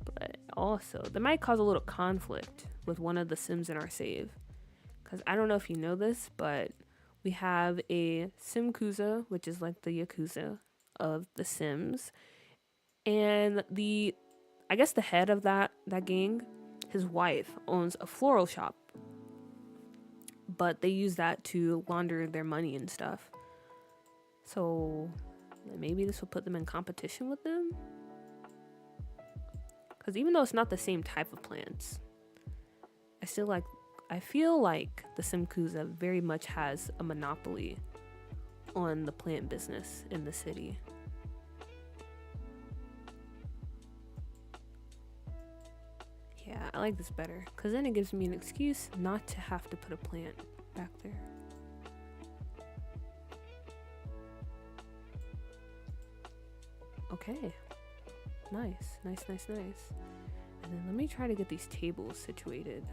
But also, that might cause a little conflict with one of the Sims in our save. Because I don't know if you know this, but we have a Simkuza, which is like the Yakuza of the Sims. And I guess the head of that gang, his wife, owns a floral shop. But they use that to launder their money and stuff. So maybe this will put them in competition with them? Because even though it's not the same type of plants, I feel like the Simkuza very much has a monopoly on the plant business in the city. Yeah, I like this better, because then it gives me an excuse not to have to put a plant back there. Okay. Nice. And then let me try to get these tables situated.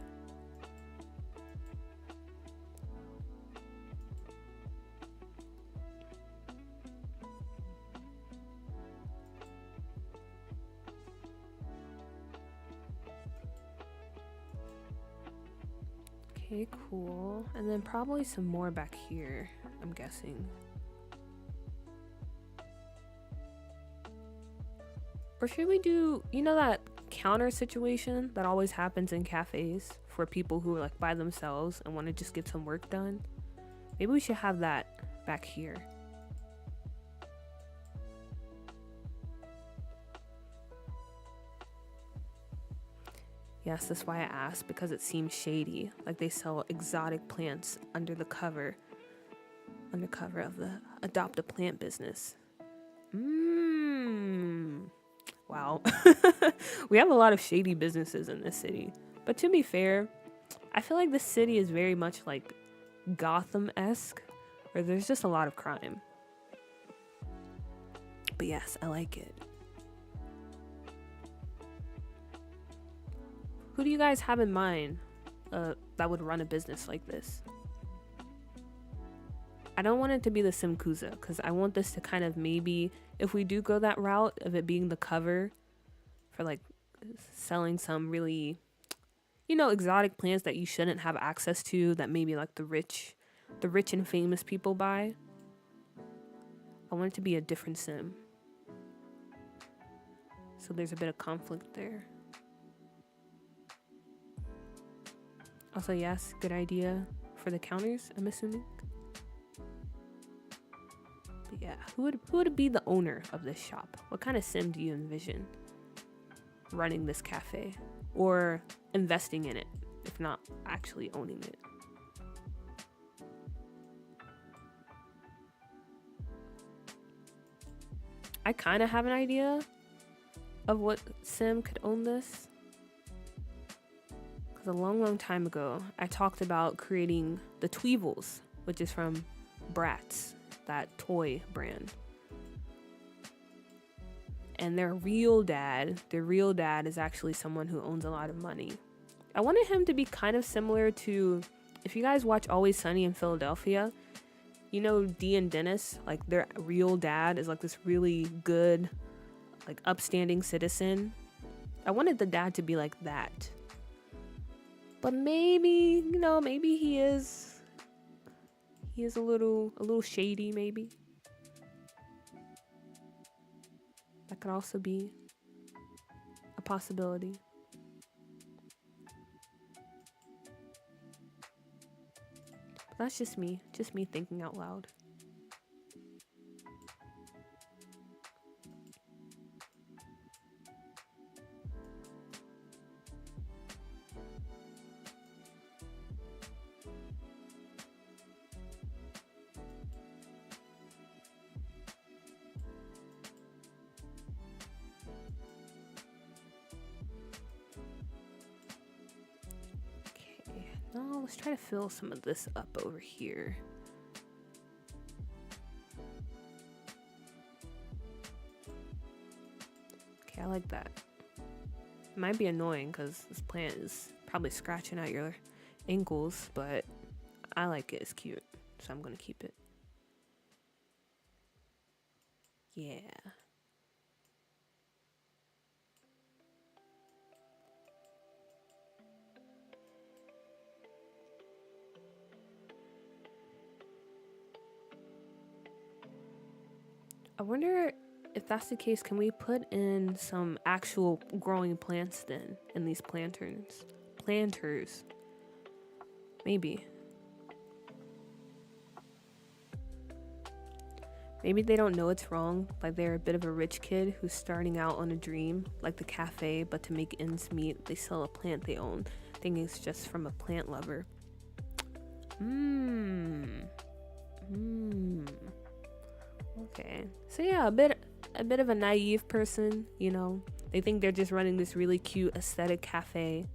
Okay, cool. And then probably some more back here, I'm guessing. Or should we do, you know, that counter situation that always happens in cafes for people who are like by themselves and want to just get some work done? Maybe we should have that back here. Yes, that's why I asked, because it seems shady. Like they sell exotic plants under cover of the adopt a plant business. Wow. We have a lot of shady businesses in this city. But to be fair, I feel like this city is very much like Gotham-esque, where there's just a lot of crime. But yes, I like it. Who do you guys have in mind that would run a business like this? I don't want it to be the Simkuza, because I want this to kind of maybe, if we do go that route of it being the cover for like selling some really, you know, exotic plants that you shouldn't have access to, that maybe like the rich and famous people buy. I want it to be a different Sim. So there's a bit of conflict there. Also, yes, good idea for the counters, I'm assuming. But yeah, who would be the owner of this shop? What kind of Sim do you envision running this cafe? Or investing in it, if not actually owning it? I kind of have an idea of what Sim could own this. Because a long time ago, I talked about creating the Tweevils, which is from Bratz, that toy brand. And their real dad is actually someone who owns a lot of money. I wanted him to be kind of similar to, if you guys watch Always Sunny in Philadelphia, you know Dee and Dennis, like their real dad is like this really good, like upstanding citizen. I wanted the dad to be like that. But maybe, maybe he is a little shady, maybe. That could also be a possibility. But that's just me thinking out loud. Now let's try to fill some of this up over here. Okay, I like that. It might be annoying because this plant is probably scratching at your ankles, but I like it. It's cute, so I'm gonna keep it. Yeah. I wonder if that's the case, can we put in some actual growing plants then in these planters? Maybe. Maybe they don't know it's wrong, like they're a bit of a rich kid who's starting out on a dream, like the cafe, but to make ends meet, they sell a plant they own, thinking it's just from a plant lover. Okay. So yeah, a bit of a naive person, They think they're just running this really cute aesthetic cafe.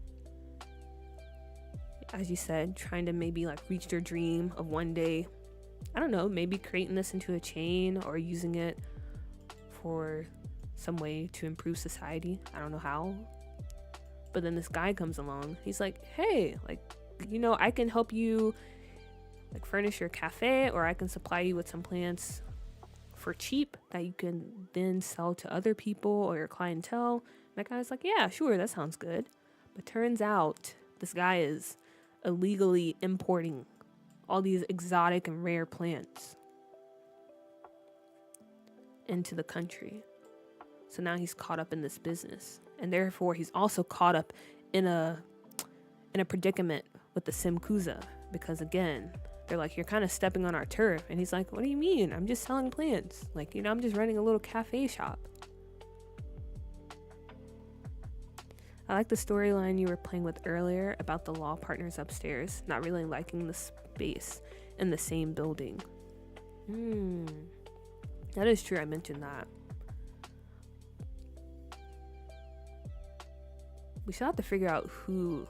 As you said, trying to maybe like reach their dream of one day, I don't know, maybe creating this into a chain or using it for some way to improve society. I don't know how. But then this guy comes along. He's like, hey, like, I can help you like furnish your cafe, or I can supply you with some plants for cheap that you can then sell to other people or your clientele. And that guy's like, yeah, sure, that sounds good. But turns out this guy is illegally importing all these exotic and rare plants into the country. So now he's caught up in this business, and therefore he's also caught up in a predicament with the Simkuza, because again, they're like, you're kind of stepping on our turf. And he's like, what do you mean? I'm just selling plants. Like, I'm just running a little cafe shop. I like the storyline you were playing with earlier about the law partners upstairs not really liking the space in the same building. That is true. I mentioned that. We still have to figure out who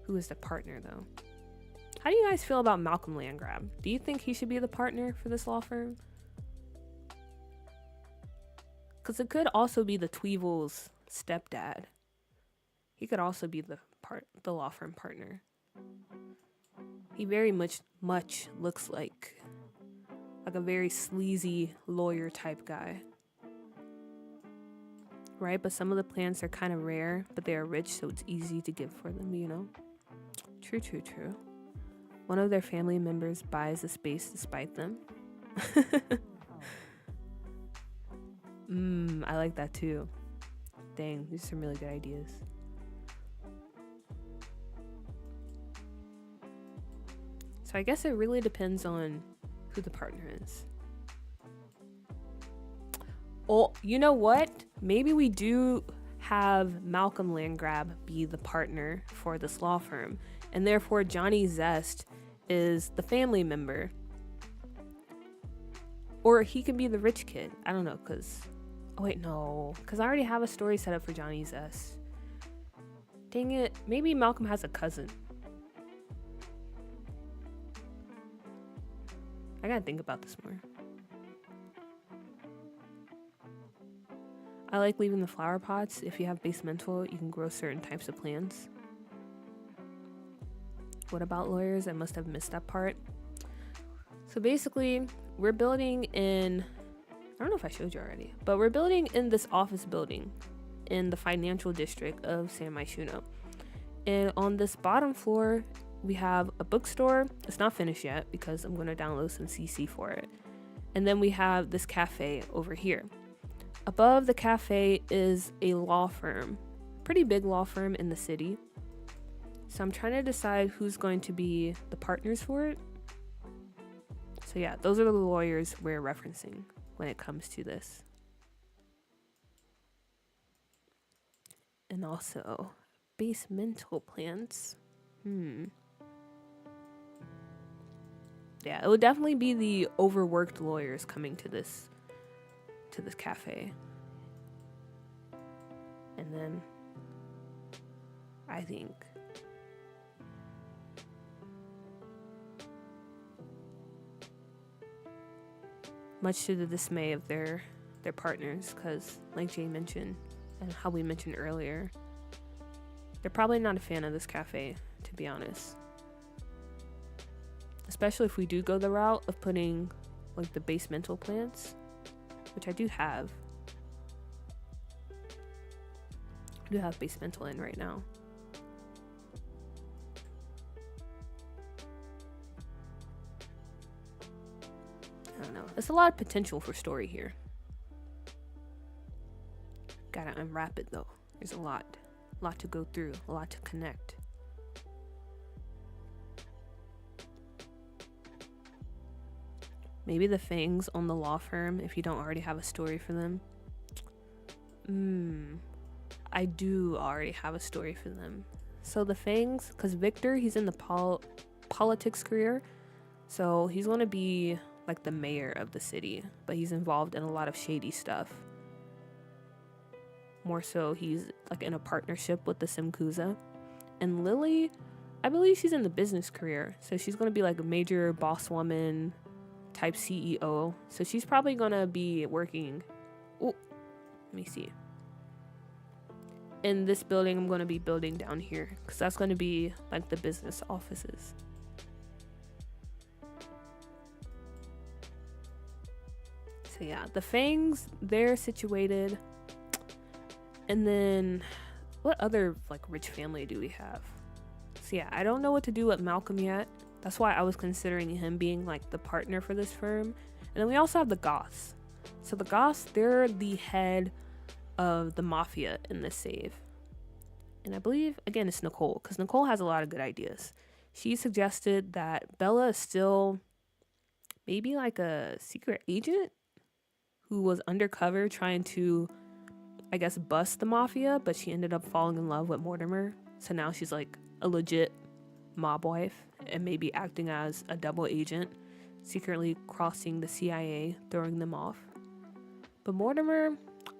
is the partner, though. How do you guys feel about Malcolm Landgrab? Do you think he should be the partner for this law firm? Because it could also be the Tweevils' stepdad. He could also be the law firm partner. He very much looks like a very sleazy lawyer type guy. Right? But some of the plants are kind of rare, but they are rich, so it's easy to give for them, True. One of their family members buys the space despite them. I like that too. Dang, these are some really good ideas. So I guess it really depends on who the partner is. Oh, you know what? Maybe we do have Malcolm Landgrab be the partner for this law firm, and therefore Johnny Zest is the family member. Or he could be the rich kid. I don't know, because I already have a story set up for Johnny Zest. Dang it. Maybe Malcolm has a cousin. I gotta think about this more. I like leaving the flower pots. If you have basemental, you can grow certain types of plants. What about lawyers? I must have missed that part. So basically, we're building in, I don't know if I showed you already, but we're building in this office building in the financial district of San Myshuno. And on this bottom floor, we have a bookstore. It's not finished yet because I'm going to download some CC for it. And then we have this cafe over here. Above the cafe is a law firm, pretty big law firm in the city. So I'm trying to decide who's going to be the partners for it. So yeah, those are the lawyers we're referencing when it comes to this. And also, basemental plants. Yeah, it would definitely be the overworked lawyers coming to this cafe. And then I think much to the dismay of their partners, because like Jay mentioned and how we mentioned earlier, they're probably not a fan of this cafe, to be honest. Especially if we do go the route of putting like the basemental plants, which I do have. I do have basemental in right now. I don't know. There's a lot of potential for story here. Gotta unwrap it though. There's a lot to go through, a lot to connect. Maybe the fangs on the law firm, if you don't already have a story for them. I do already have a story for them. So the fangs, because Victor, he's in the politics career. So he's going to be like the mayor of the city, but he's involved in a lot of shady stuff. More so, he's like in a partnership with the Simkuza. And Lily, I believe she's in the business career. So she's going to be like a major boss woman type CEO. So she's probably going to be working. Oh, let me see. In this building, I'm going to be building down here because that's going to be like the business offices. So yeah, the fangs, they're situated. And then what other like rich family do we have? So yeah, I don't know what to do with Malcolm yet. That's why I was considering him being like the partner for this firm. And then we also have the Goths. So the Goths, they're the head of the mafia in this save. And I believe, again, it's Nicole, because Nicole has a lot of good ideas. She suggested that Bella is still maybe like a secret agent who was undercover trying to, I guess, bust the mafia, but she ended up falling in love with Mortimer. So now she's like a legit mob wife and maybe acting as a double agent, secretly crossing the CIA, throwing them off. But Mortimer,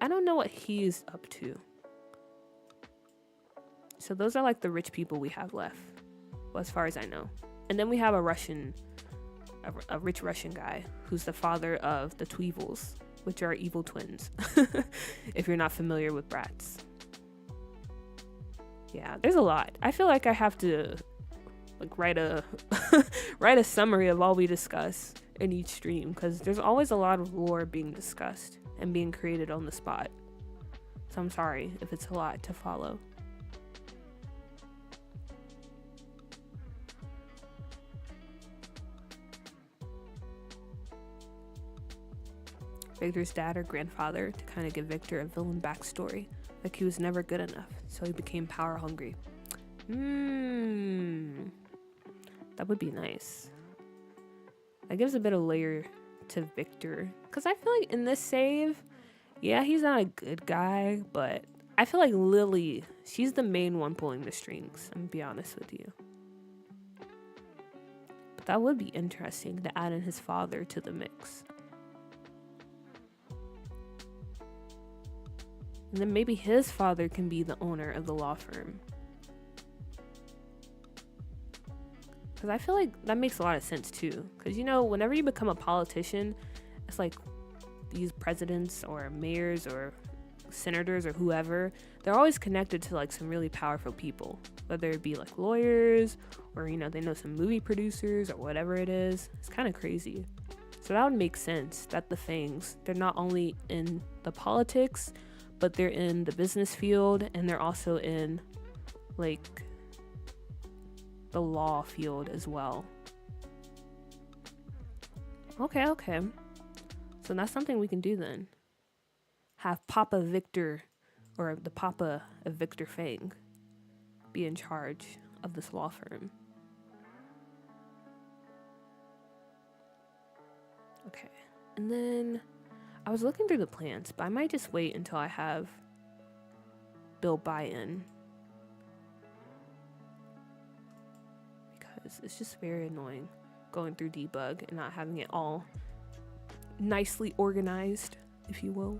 I don't know what he's up to. So those are like the rich people we have left, well, as far as I know. And then we have a rich Russian guy who's the father of the Tweevils, which are evil twins, if you're not familiar with Bratz. Yeah, there's a lot. I feel like I have to like write a summary of all we discuss in each stream, because there's always a lot of lore being discussed and being created on the spot. So I'm sorry if it's a lot to follow. Victor's dad or grandfather to kind of give Victor a villain backstory. Like he was never good enough, so he became power hungry. That would be nice. That gives a bit of layer to Victor. Because I feel like in this save, yeah, he's not a good guy, but I feel like Lily, she's the main one pulling the strings. I'm gonna be honest with you. But that would be interesting to add in his father to the mix. And then maybe his father can be the owner of the law firm. Because I feel like that makes a lot of sense too. Because, you know, whenever you become a politician, it's like these presidents or mayors or senators or whoever, they're always connected to like some really powerful people, whether it be like lawyers or, you know, they know some movie producers or whatever it is. It's kind of crazy. So that would make sense that the Fangs, they're not only in the politics, but they're in the business field, and they're also in like the law field as well. Okay. So that's something we can do then. Have Papa Victor, or the Papa of Victor Fang, be in charge of this law firm. Okay. And then I was looking through the plans, but I might just wait until I have Bill buy-in. Because it's just very annoying going through debug and not having it all nicely organized, if you will.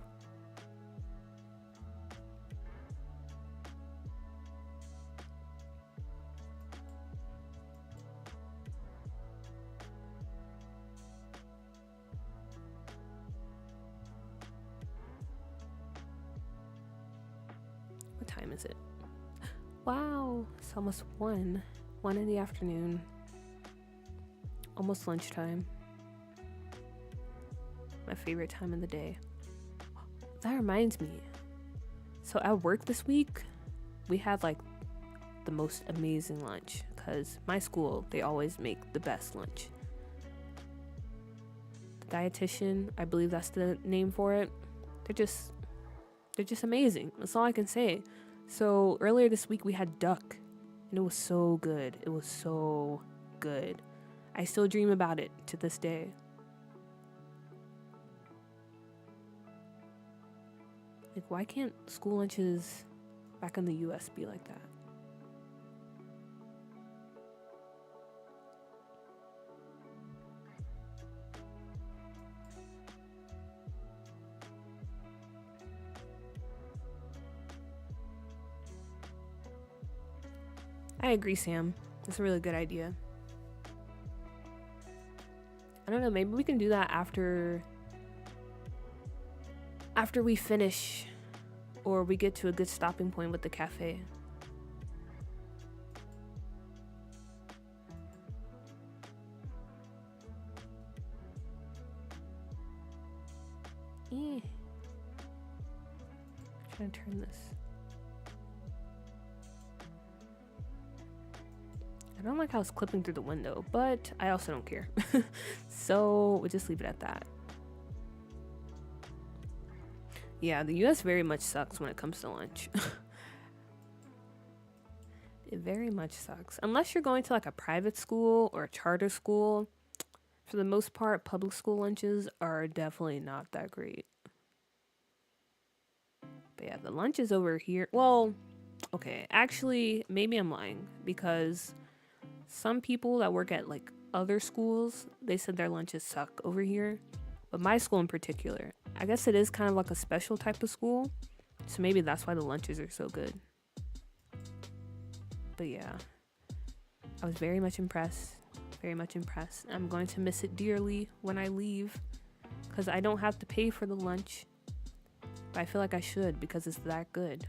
What time is it? Wow, it's almost 1 in the afternoon. Almost lunchtime. My favorite time of the day. That reminds me. So at work this week, we had like the most amazing lunch, because my school, they always make the best lunch. The dietitian, I believe that's the name for it. They're just amazing. That's all I can say. So earlier this week we had duck, and it was so good. It was so good. I still dream about it to this day. Like, why can't school lunches back in the US be like that? I agree, Sam. That's a really good idea. I don't know, maybe we can do that after we finish, or we get to a good stopping point with the cafe. I'm trying to turn this. I don't like how it's clipping through the window, but I also don't care. So we'll just leave it at that. Yeah, the US very much sucks when it comes to lunch. It very much sucks. Unless you're going to like a private school or a charter school. For the most part, public school lunches are definitely not that great. But yeah, the lunches over here, well, okay, actually, maybe I'm lying, because some people that work at like other schools, they said their lunches suck over here. But my school in particular, I guess it is kind of like a special type of school, so maybe that's why the lunches are so good. But yeah, I was very much impressed. Very much impressed. I'm going to miss it dearly when I leave, because I don't have to pay for the lunch. But I feel like I should, because it's that good.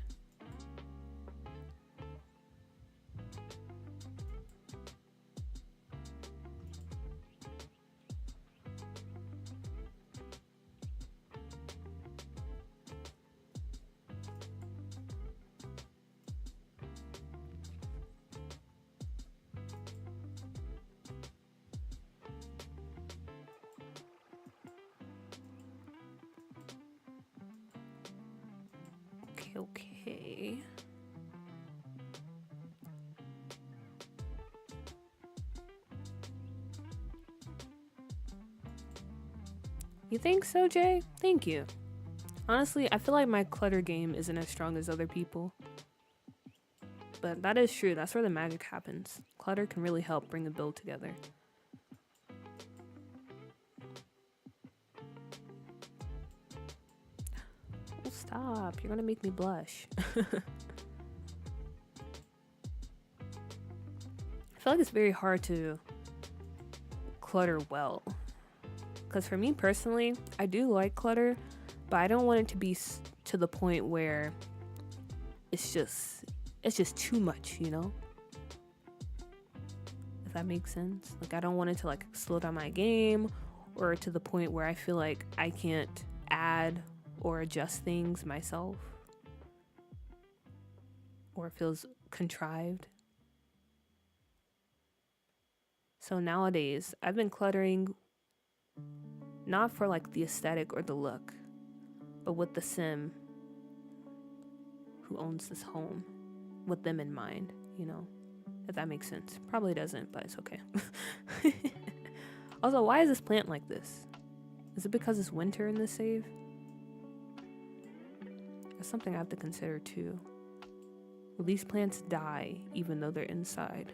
Okay. You think so, Jay? Thank you. Honestly, I feel like my clutter game isn't as strong as other people. But that is true. That's where the magic happens. Clutter can really help bring a build together. Oh, stop. You're gonna make me blush. I feel like it's very hard to clutter well. Because for me personally, I do like clutter, but I don't want it to be to the point where it's just too much, you know? If that makes sense. Like, I don't want it to like slow down my game, or to the point where I feel like I can't add or adjust things myself, or it feels contrived. So nowadays, I've been cluttering not for like the aesthetic or the look, but with the sim who owns this home, with them in mind, you know, if that makes sense. Probably doesn't, but it's okay. Also, why is this plant like this? Is it because it's winter in this save? That's something I have to consider too. Will these plants die even though they're inside?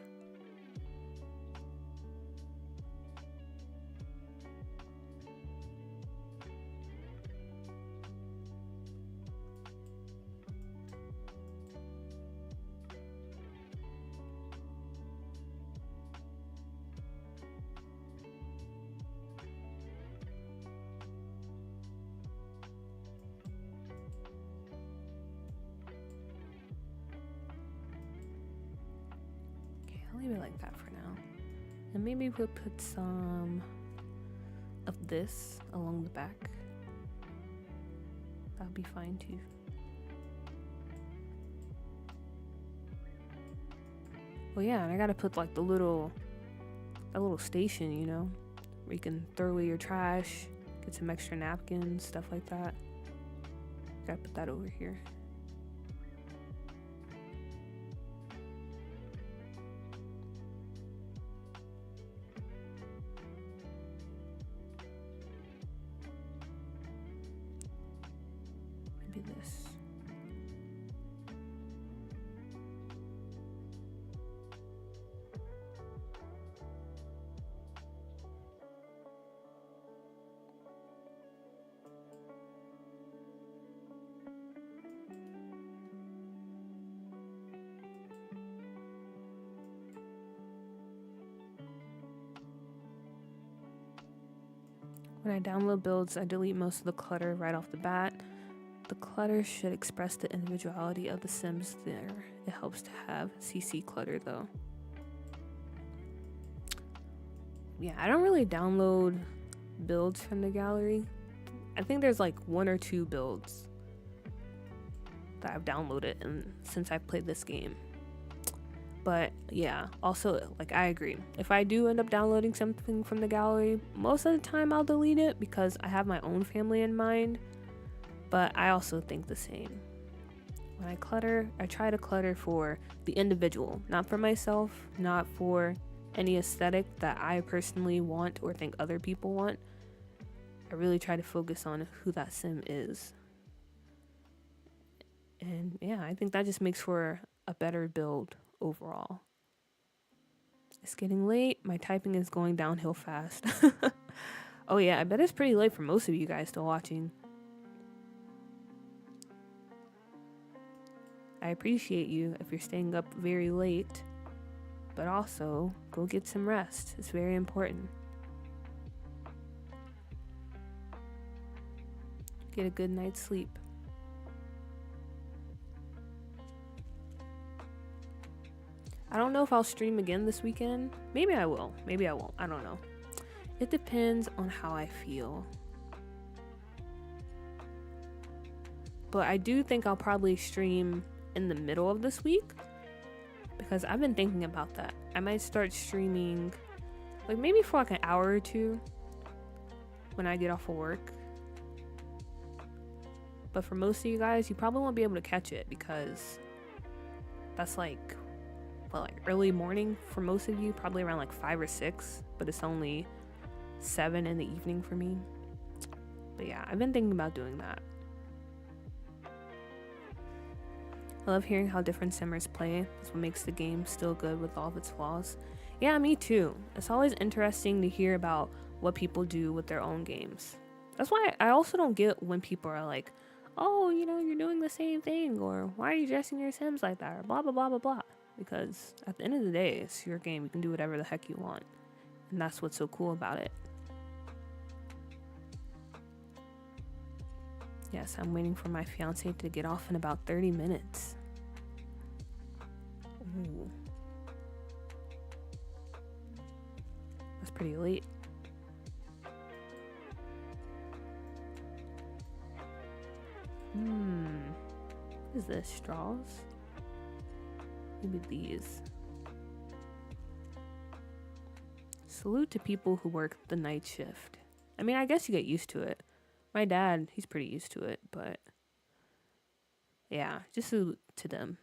I'll leave it like that for now. And maybe we'll put some of this along the back. That'll be fine too. Well, yeah, and I gotta put like a little station, you know, where you can throw away your trash, get some extra napkins, stuff like that. Gotta put that over here. Maybe this. When I download builds, I delete most of the clutter right off the bat. The clutter should express the individuality of the Sims there. It helps to have CC clutter though. Yeah, I don't really download builds from the gallery. I think there's like 1 or 2 builds that I've downloaded since I played this game. But yeah, also, like, I agree. If I do end up downloading something from the gallery, most of the time I'll delete it because I have my own family in mind. But I also think the same. When I clutter, I try to clutter for the individual, not for myself, not for any aesthetic that I personally want or think other people want. I really try to focus on who that sim is. And yeah, I think that just makes for a better build overall. It's getting late. My typing is going downhill fast. Oh yeah, I bet it's pretty late for most of you guys still watching. I appreciate you if you're staying up very late, but also go get some rest. It's very important. Get a good night's sleep. I don't know if I'll stream again this weekend. Maybe I will. Maybe I won't. I don't know. It depends on how I feel. But I do think I'll probably stream in the middle of this week because I've been thinking about that. I might start streaming like maybe for like an hour or 2 when I get off of work. But for most of you guys, you probably won't be able to catch it because that's like early morning for most of you, probably around like 5 or 6, but it's only 7 in the evening for me. But yeah, I've been thinking about doing that. I love hearing how different simmers play. That's what makes the game still good with all of its flaws. Yeah, me too. It's always interesting to hear about what people do with their own games. That's why I also don't get when people are like, oh, you know, you're doing the same thing, or why are you dressing your Sims like that, or blah, blah, blah, blah, blah. because at the end of the day, it's your game. You can do whatever the heck you want. And that's what's so cool about it. Yes, I'm waiting for my fiance to get off in about 30 minutes. Ooh. That's pretty late. What is this? Straws? Maybe these. Salute to people who work the night shift. I mean, I guess you get used to it. My dad, he's pretty used to it, but yeah, just salute to them.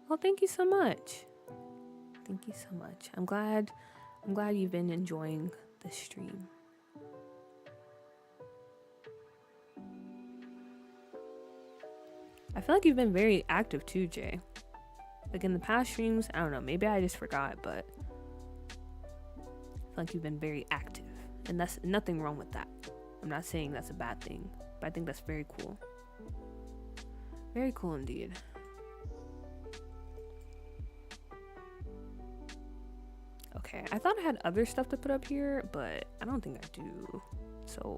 Well, thank you so much. Thank you so much. I'm glad you've been enjoying the stream. I feel like you've been very active too, Jay. Like in the past streams, I don't know, maybe I just forgot, but I feel like you've been very active. And that's nothing wrong with that. I'm not saying that's a bad thing, but I think that's very cool. Very cool indeed. Okay, I thought I had other stuff to put up here, but I don't think I do. So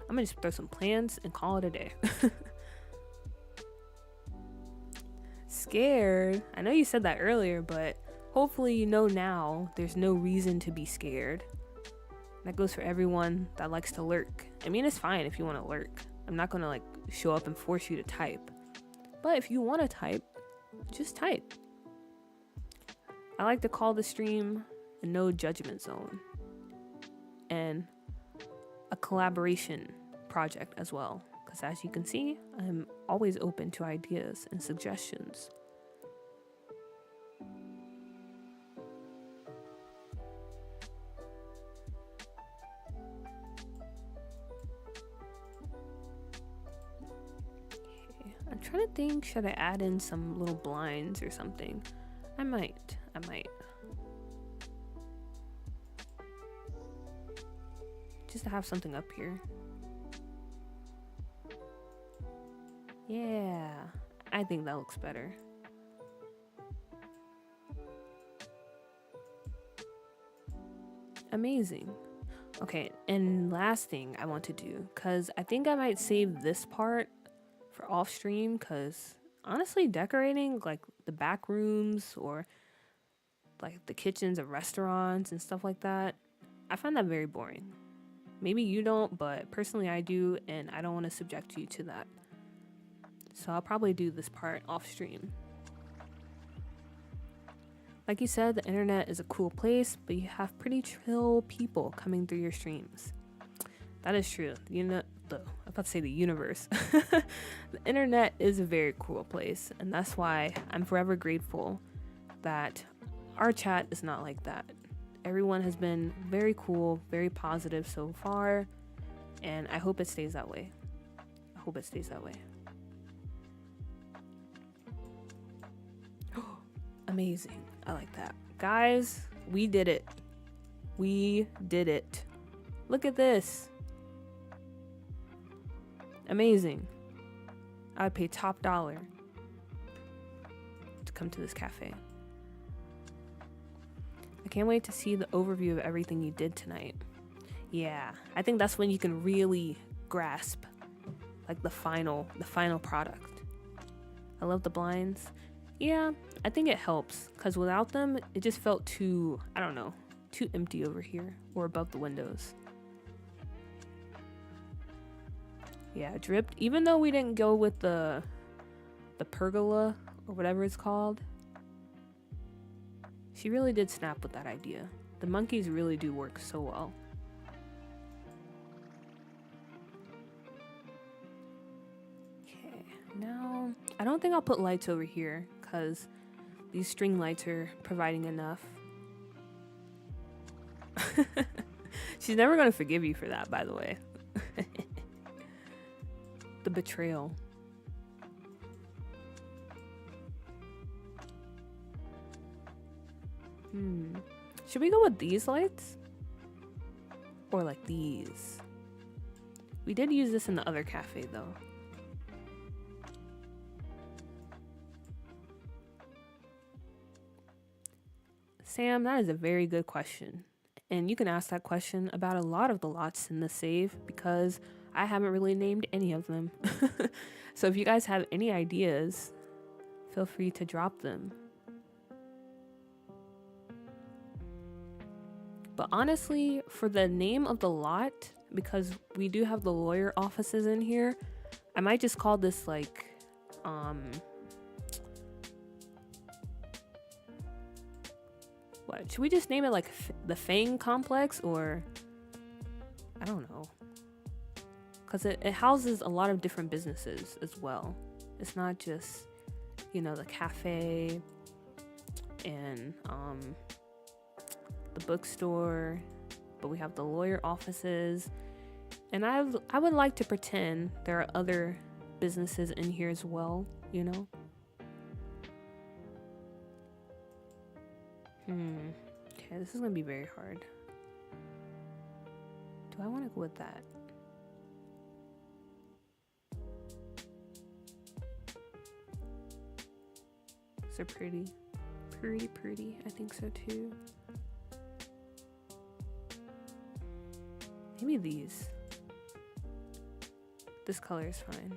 I'm gonna just throw some plants and call it a day. Scared? I know you said that earlier, but hopefully you know now there's no reason to be scared. That goes for everyone that likes to lurk. I mean, it's fine if you want to lurk. I'm not gonna like show up and force you to type. But if you want to type, just type. I like to call the stream a no judgment zone and a collaboration project as well. Because as you can see, I'm always open to ideas and suggestions. Okay, I'm trying to think, should I add in some little blinds or something? I might. Just to have something up here. Yeah, I think that looks better. Amazing. Okay, and last thing I want to do, because I think I might save this part for off stream, because honestly, decorating like the back rooms or like the kitchens of restaurants and stuff like that, I find that very boring. Maybe you don't, but personally I do, and I don't want to subject you to that. So I'll probably do this part off stream. Like you said, the internet is a cool place, but you have pretty chill people coming through your streams. That is true. I'm about to say the universe. The internet is a very cool place, and that's why I'm forever grateful that our chat is not like that. Everyone has been very cool, very positive so far, and I hope it stays that way. Amazing. I like that. Guys, we did it. Look at this. Amazing. I would pay top dollar to come to this cafe. I can't wait to see the overview of everything you did tonight. Yeah, I think that's when you can really grasp like the final product. I love the blinds. Yeah, I think it helps because without them, it just felt too empty over here or above the windows. Yeah, dripped. Even though we didn't go with the pergola or whatever it's called, she really did snap with that idea. The monkeys really do work so well. Okay, now I don't think I'll put lights over here because these string lights are providing enough. She's never gonna forgive you for that, by the way. The betrayal. Should we go with these lights? Or like these? We did use this in the other cafe though. Sam, that is a very good question. And you can ask that question about a lot of the lots in the save because I haven't really named any of them. So if you guys have any ideas, feel free to drop them. But honestly, for the name of the lot, because we do have the lawyer offices in here, I might just call this like, what? Should we just name it like the Fang Complex, or I don't know. Because it houses a lot of different businesses as well. It's not just, you know, the cafe and the bookstore, but we have the lawyer offices. And I would like to pretend there are other businesses in here as well, you know? Okay, this is gonna be very hard. Do I want to go with that? So pretty. Pretty. I think so too. Maybe these. This color is fine.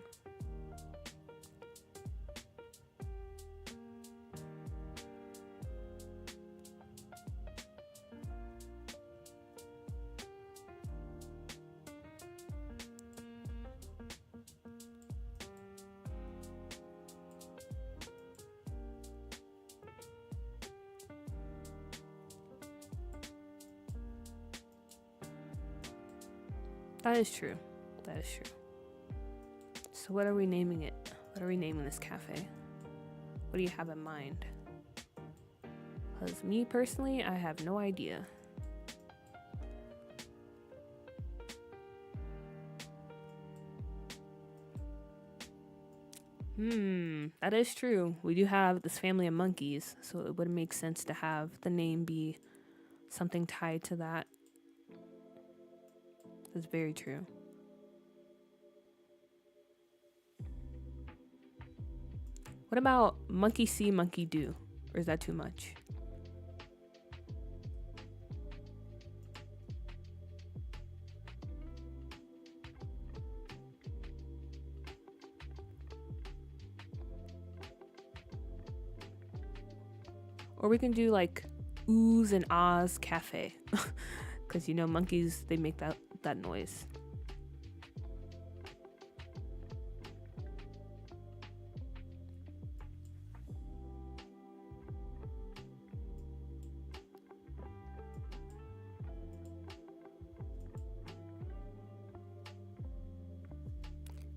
That is true. That is true. So what are we naming it? What are we naming this cafe? What do you have in mind? Because me personally, I have no idea. That is true. We do have this family of monkeys, so it would make sense to have the name be something tied to that. That's very true. What about monkey see, monkey do? Or is that too much? Or we can do like oohs and ahs cafe. Because you know monkeys, they make that noise.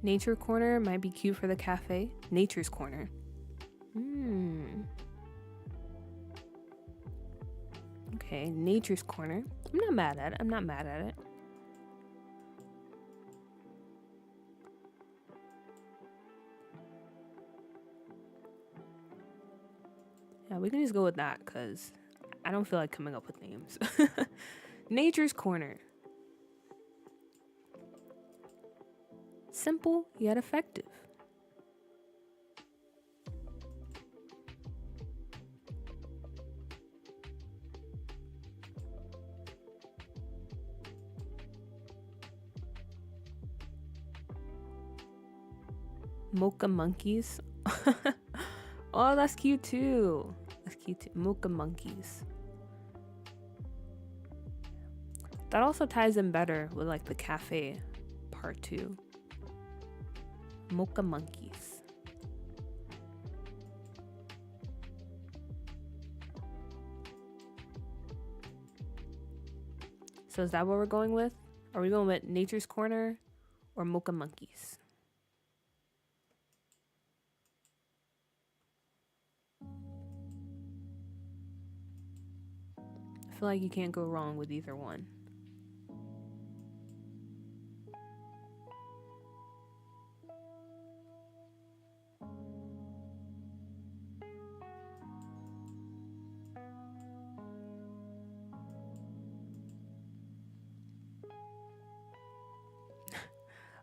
Nature corner might be cute for the cafe. Nature's corner. Okay, nature's corner. I'm not mad at it. Yeah, we can just go with that because I don't feel like coming up with names. Nature's corner. Simple yet effective. Mocha monkeys. Oh, that's cute too. Mocha monkeys. That also ties in better with like the cafe part too. Mocha monkeys. So is that what we're going with? Are we going with nature's corner or mocha monkeys? I feel like you can't go wrong with either one.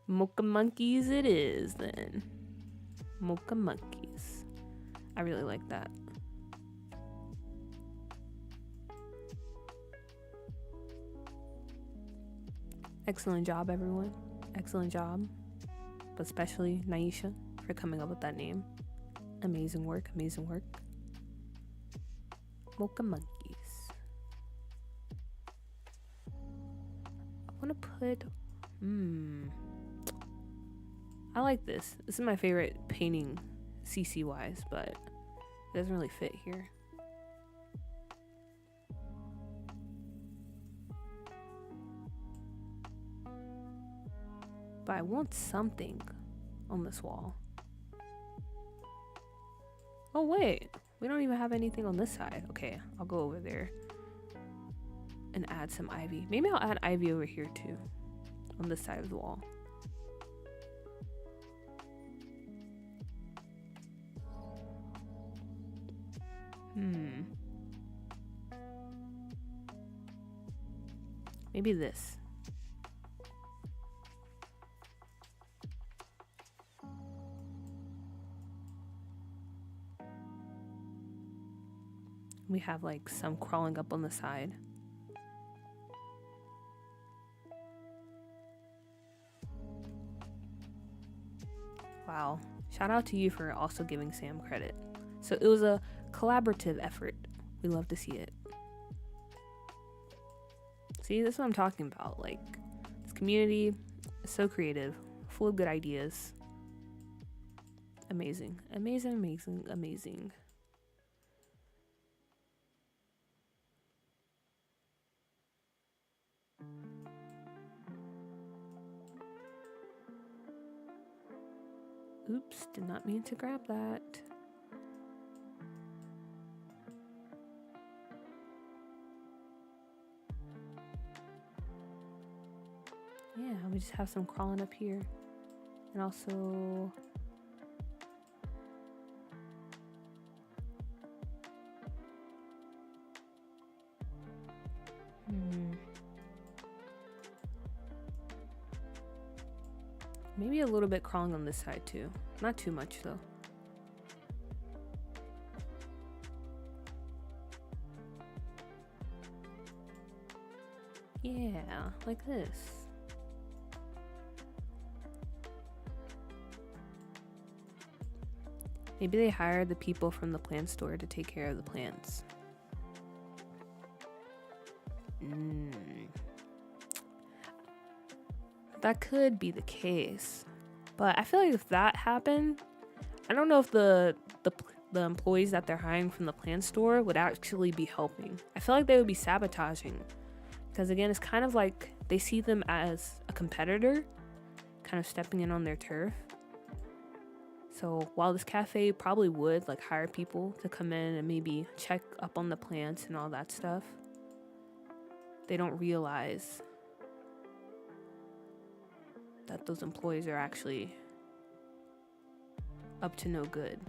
Mocha monkeys it is then. Mocha monkeys. I really like that. Excellent job, everyone. Excellent job. But especially Naisha for coming up with that name. Amazing work, amazing work. Mocha monkeys. I want to put... I like this. This is my favorite painting CC wise, but it doesn't really fit here. But I want something on this wall. Oh wait, we don't even have anything on this side. Okay, I'll go over there and add some ivy. Maybe I'll add ivy over here too, on this side of the wall. Maybe this. We have like some crawling up on the side. Wow. Shout out to you for also giving Sam credit. So it was a collaborative effort. We love to see it. See, this is what I'm talking about. Like, this community is so creative, full of good ideas. Amazing, amazing, amazing, amazing. Oops, did not mean to grab that. Yeah, we just have some crawling up here. And also... Maybe a little bit crawling on this side too. Not too much though. Yeah, like this. Maybe they hired the people from the plant store to take care of the plants. That could be the case, but I feel like if that happened, I don't know if the employees that they're hiring from the plant store would actually be helping. I feel like they would be sabotaging, because again, it's kind of like they see them as a competitor, kind of stepping in on their turf. So while this cafe probably would like hire people to come in and maybe check up on the plants and all that stuff, they don't realize that those employees are actually up to no good.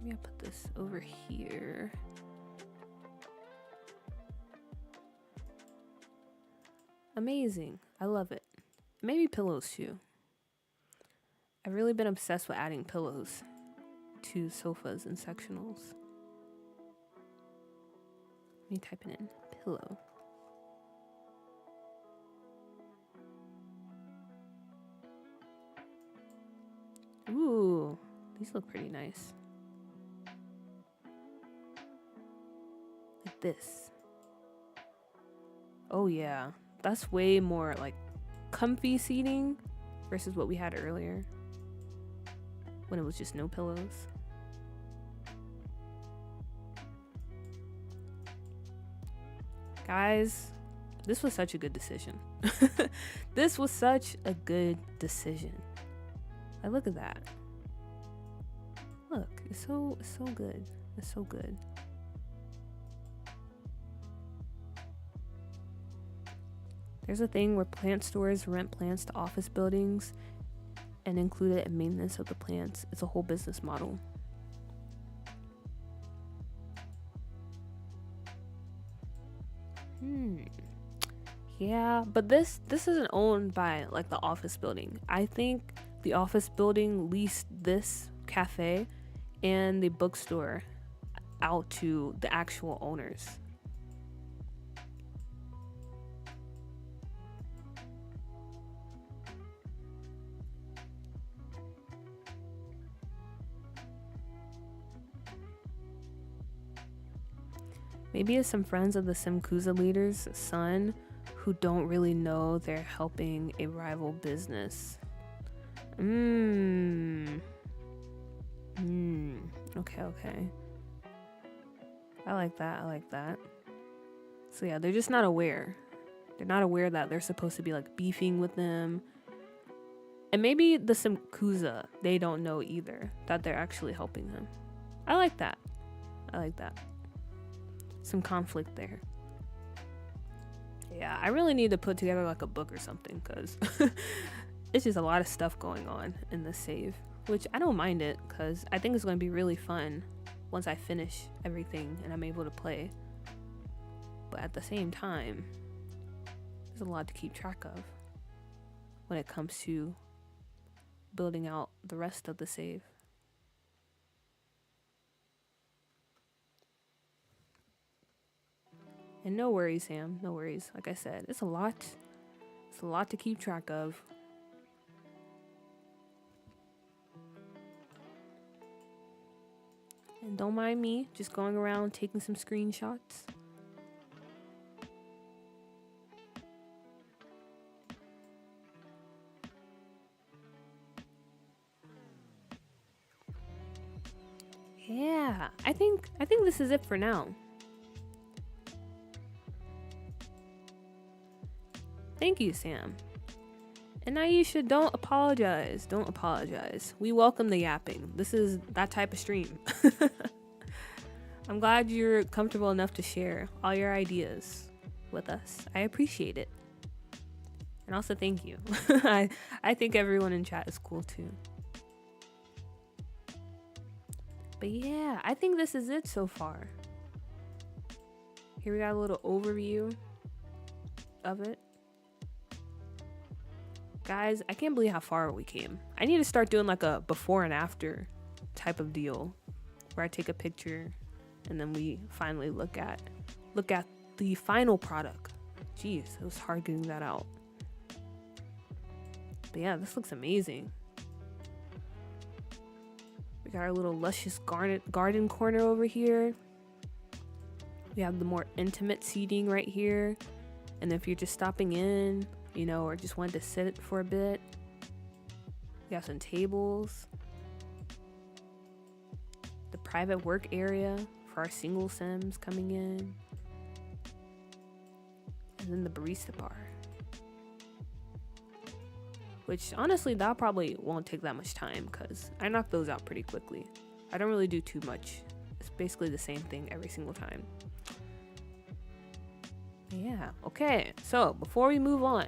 Maybe I'll put this over here. Amazing. I love it. Maybe pillows too. I've really been obsessed with adding pillows to sofas and sectionals. Let me type it in. Pillow. Ooh, these look pretty nice. Like this. Oh yeah, that's way more like comfy seating versus what we had earlier when it was just no pillows. Guys, this was such a good decision. This was such a good decision. Like, look at that. Look, it's so good. It's so good. There's a thing where plant stores rent plants to office buildings and include it in maintenance of the plants. It's a whole business model. Yeah, but this isn't owned by like the office building. I think the office building leased this cafe and the bookstore out to the actual owners. Maybe it's some friends of the Simkuza leader's son who don't really know they're helping a rival business. Okay. I like that. So yeah, they're just not aware. They're not aware that they're supposed to be like beefing with them. And maybe the Simkuza, they don't know either that they're actually helping them. I like that. Some conflict there. Yeah, I really need to put together like a book or something because it's just a lot of stuff going on in this save, which I don't mind it because I think it's going to be really fun once I finish everything and I'm able to play. But at the same time, there's a lot to keep track of when it comes to building out the rest of the save. And no worries, Sam. No worries. Like I said, it's a lot. It's a lot to keep track of. And don't mind me just going around taking some screenshots. Yeah, I think this is it for now. Thank you, Sam. And Aisha, don't apologize. Don't apologize. We welcome the yapping. This is that type of stream. I'm glad you're comfortable enough to share all your ideas with us. I appreciate it. And also thank you. I think everyone in chat is cool too. But yeah, I think this is it so far. Here we got a little overview of it. Guys, I can't believe how far we came. I need to start doing like a before and after type of deal where I take a picture and then we finally look at the final product. Jeez, it was hard getting that out. But yeah, this looks amazing. We got our little luscious garden corner over here. We have the more intimate seating right here. And if you're just stopping in, you know, or just wanted to sit for a bit, we got some tables. The private work area for our single sims coming in. And then the barista bar. Which honestly, that probably won't take that much time because I knock those out pretty quickly. I don't really do too much. It's basically the same thing every single time. Yeah, okay. So before we move on,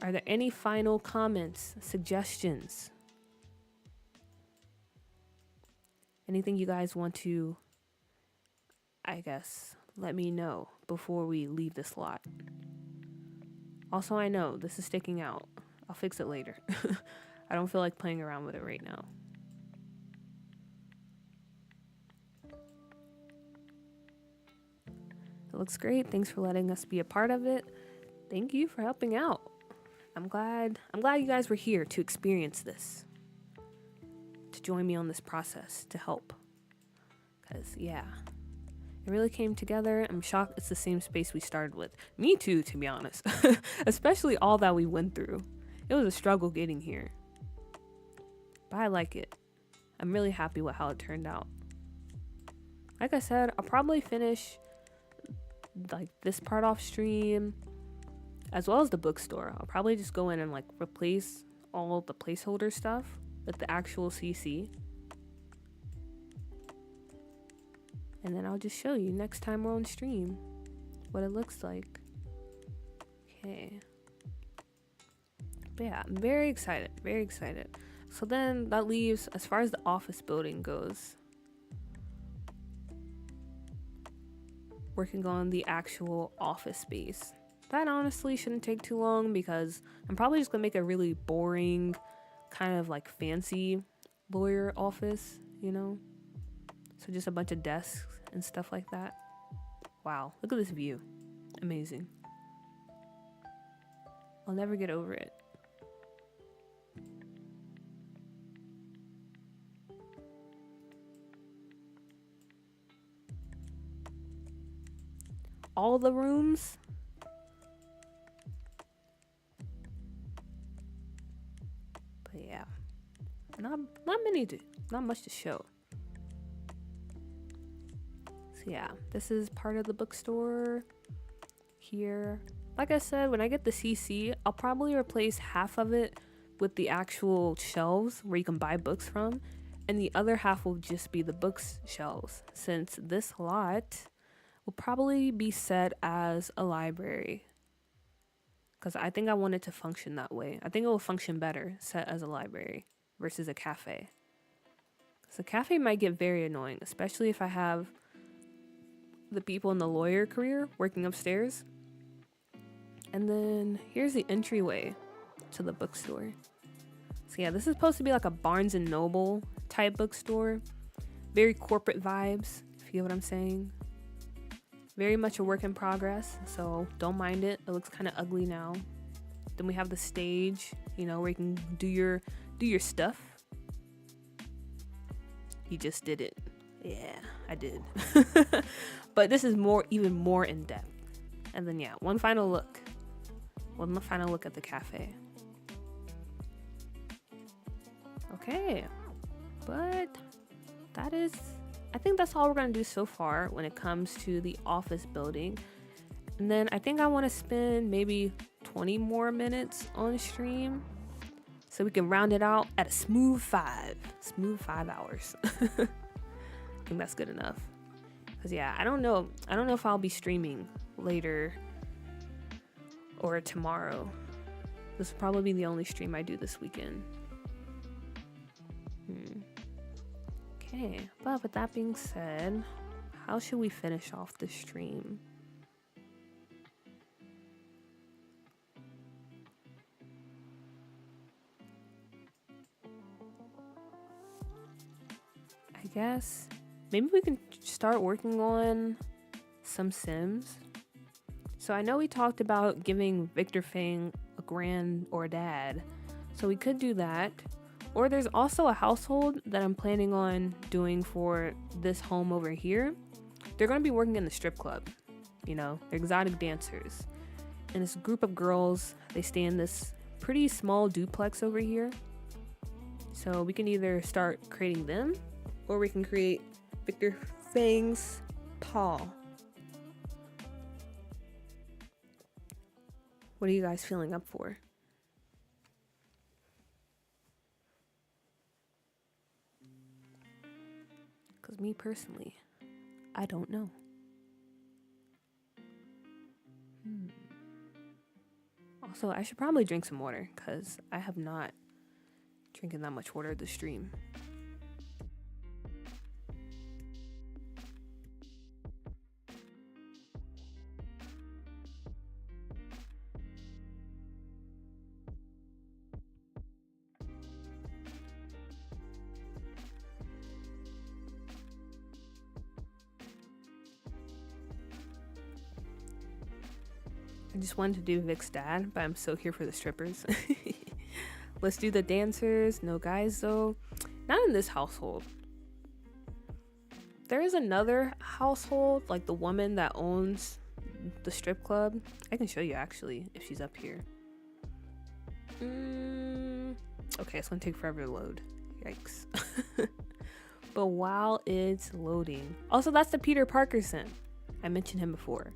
are there any final comments, suggestions? Anything you guys want to, I guess, let me know before we leave this lot? Also, I know this is sticking out. I'll fix it later. I don't feel like playing around with it right now. It looks great. Thanks for letting us be a part of it. Thank you for helping out. I'm glad you guys were here to experience this. To join me on this process, to help. Cause yeah, it really came together. I'm shocked it's the same space we started with. Me too, to be honest. Especially all that we went through. It was a struggle getting here. But I like it. I'm really happy with how it turned out. Like I said, I'll probably finish like this part off stream as well as the bookstore. I'll probably just go in and like replace all the placeholder stuff with the actual CC. And then I'll just show you next time we're on stream what it looks like. Okay. But yeah, I'm very excited, very excited. So then that leaves, as far as the office building goes, working on the actual office space. That honestly shouldn't take too long because I'm probably just gonna make a really boring, kind of like fancy lawyer office, you know? So just a bunch of desks and stuff like that. Wow, look at this view. Amazing. I'll never get over it. All the rooms. But yeah, not much to show. So yeah, this is part of the bookstore here. Like I said, when I get the CC, I'll probably replace half of it with the actual shelves where you can buy books from, and the other half will just be the books shelves, since this lot will probably be set as a library. Because I think I want it to function that way. I think it will function better set as a library versus a cafe. Because a cafe might get very annoying, especially if I have the people in the lawyer career working upstairs. And then here's the entryway to the bookstore. So yeah, this is supposed to be like a Barnes and Noble type bookstore. Very corporate vibes, if you get what I'm saying. Very much a work in progress, so don't mind it. It looks kind of ugly now. Then we have the stage, you know, where you can do your stuff. You just did it. Yeah, I did. But this is even more in depth. And then yeah, one final look at the cafe. Okay, but I think that's all we're gonna do so far when it comes to the office building. And then I think I want to spend maybe 20 more minutes on stream so we can round it out at a smooth 5 hours. I think that's good enough. Cause yeah, I don't know if I'll be streaming later or tomorrow. This will probably be the only stream I do this weekend. Okay, but with that being said, how should we finish off the stream? I guess maybe we can start working on some Sims. So I know we talked about giving Victor Fang a grand or dad, so we could do that. Or there's also a household that I'm planning on doing for this home over here. They're going to be working in the strip club. You know, they're exotic dancers. And this group of girls, they stay in this pretty small duplex over here. So we can either start creating them, or we can create Victor Fang's paw. What are you guys feeling up for? Because me personally, I don't know. Also, I should probably drink some water because I have not drinking that much water this stream. I just wanted to do Vic's dad, but I'm so here for the strippers. Let's do the dancers. No guys, though. Not in this household. There is another household, like the woman that owns the strip club. I can show you, actually, if she's up here. Okay, it's gonna take forever to load. Yikes. But while it's loading... Also, that's the Peter Parker sim. I mentioned him before.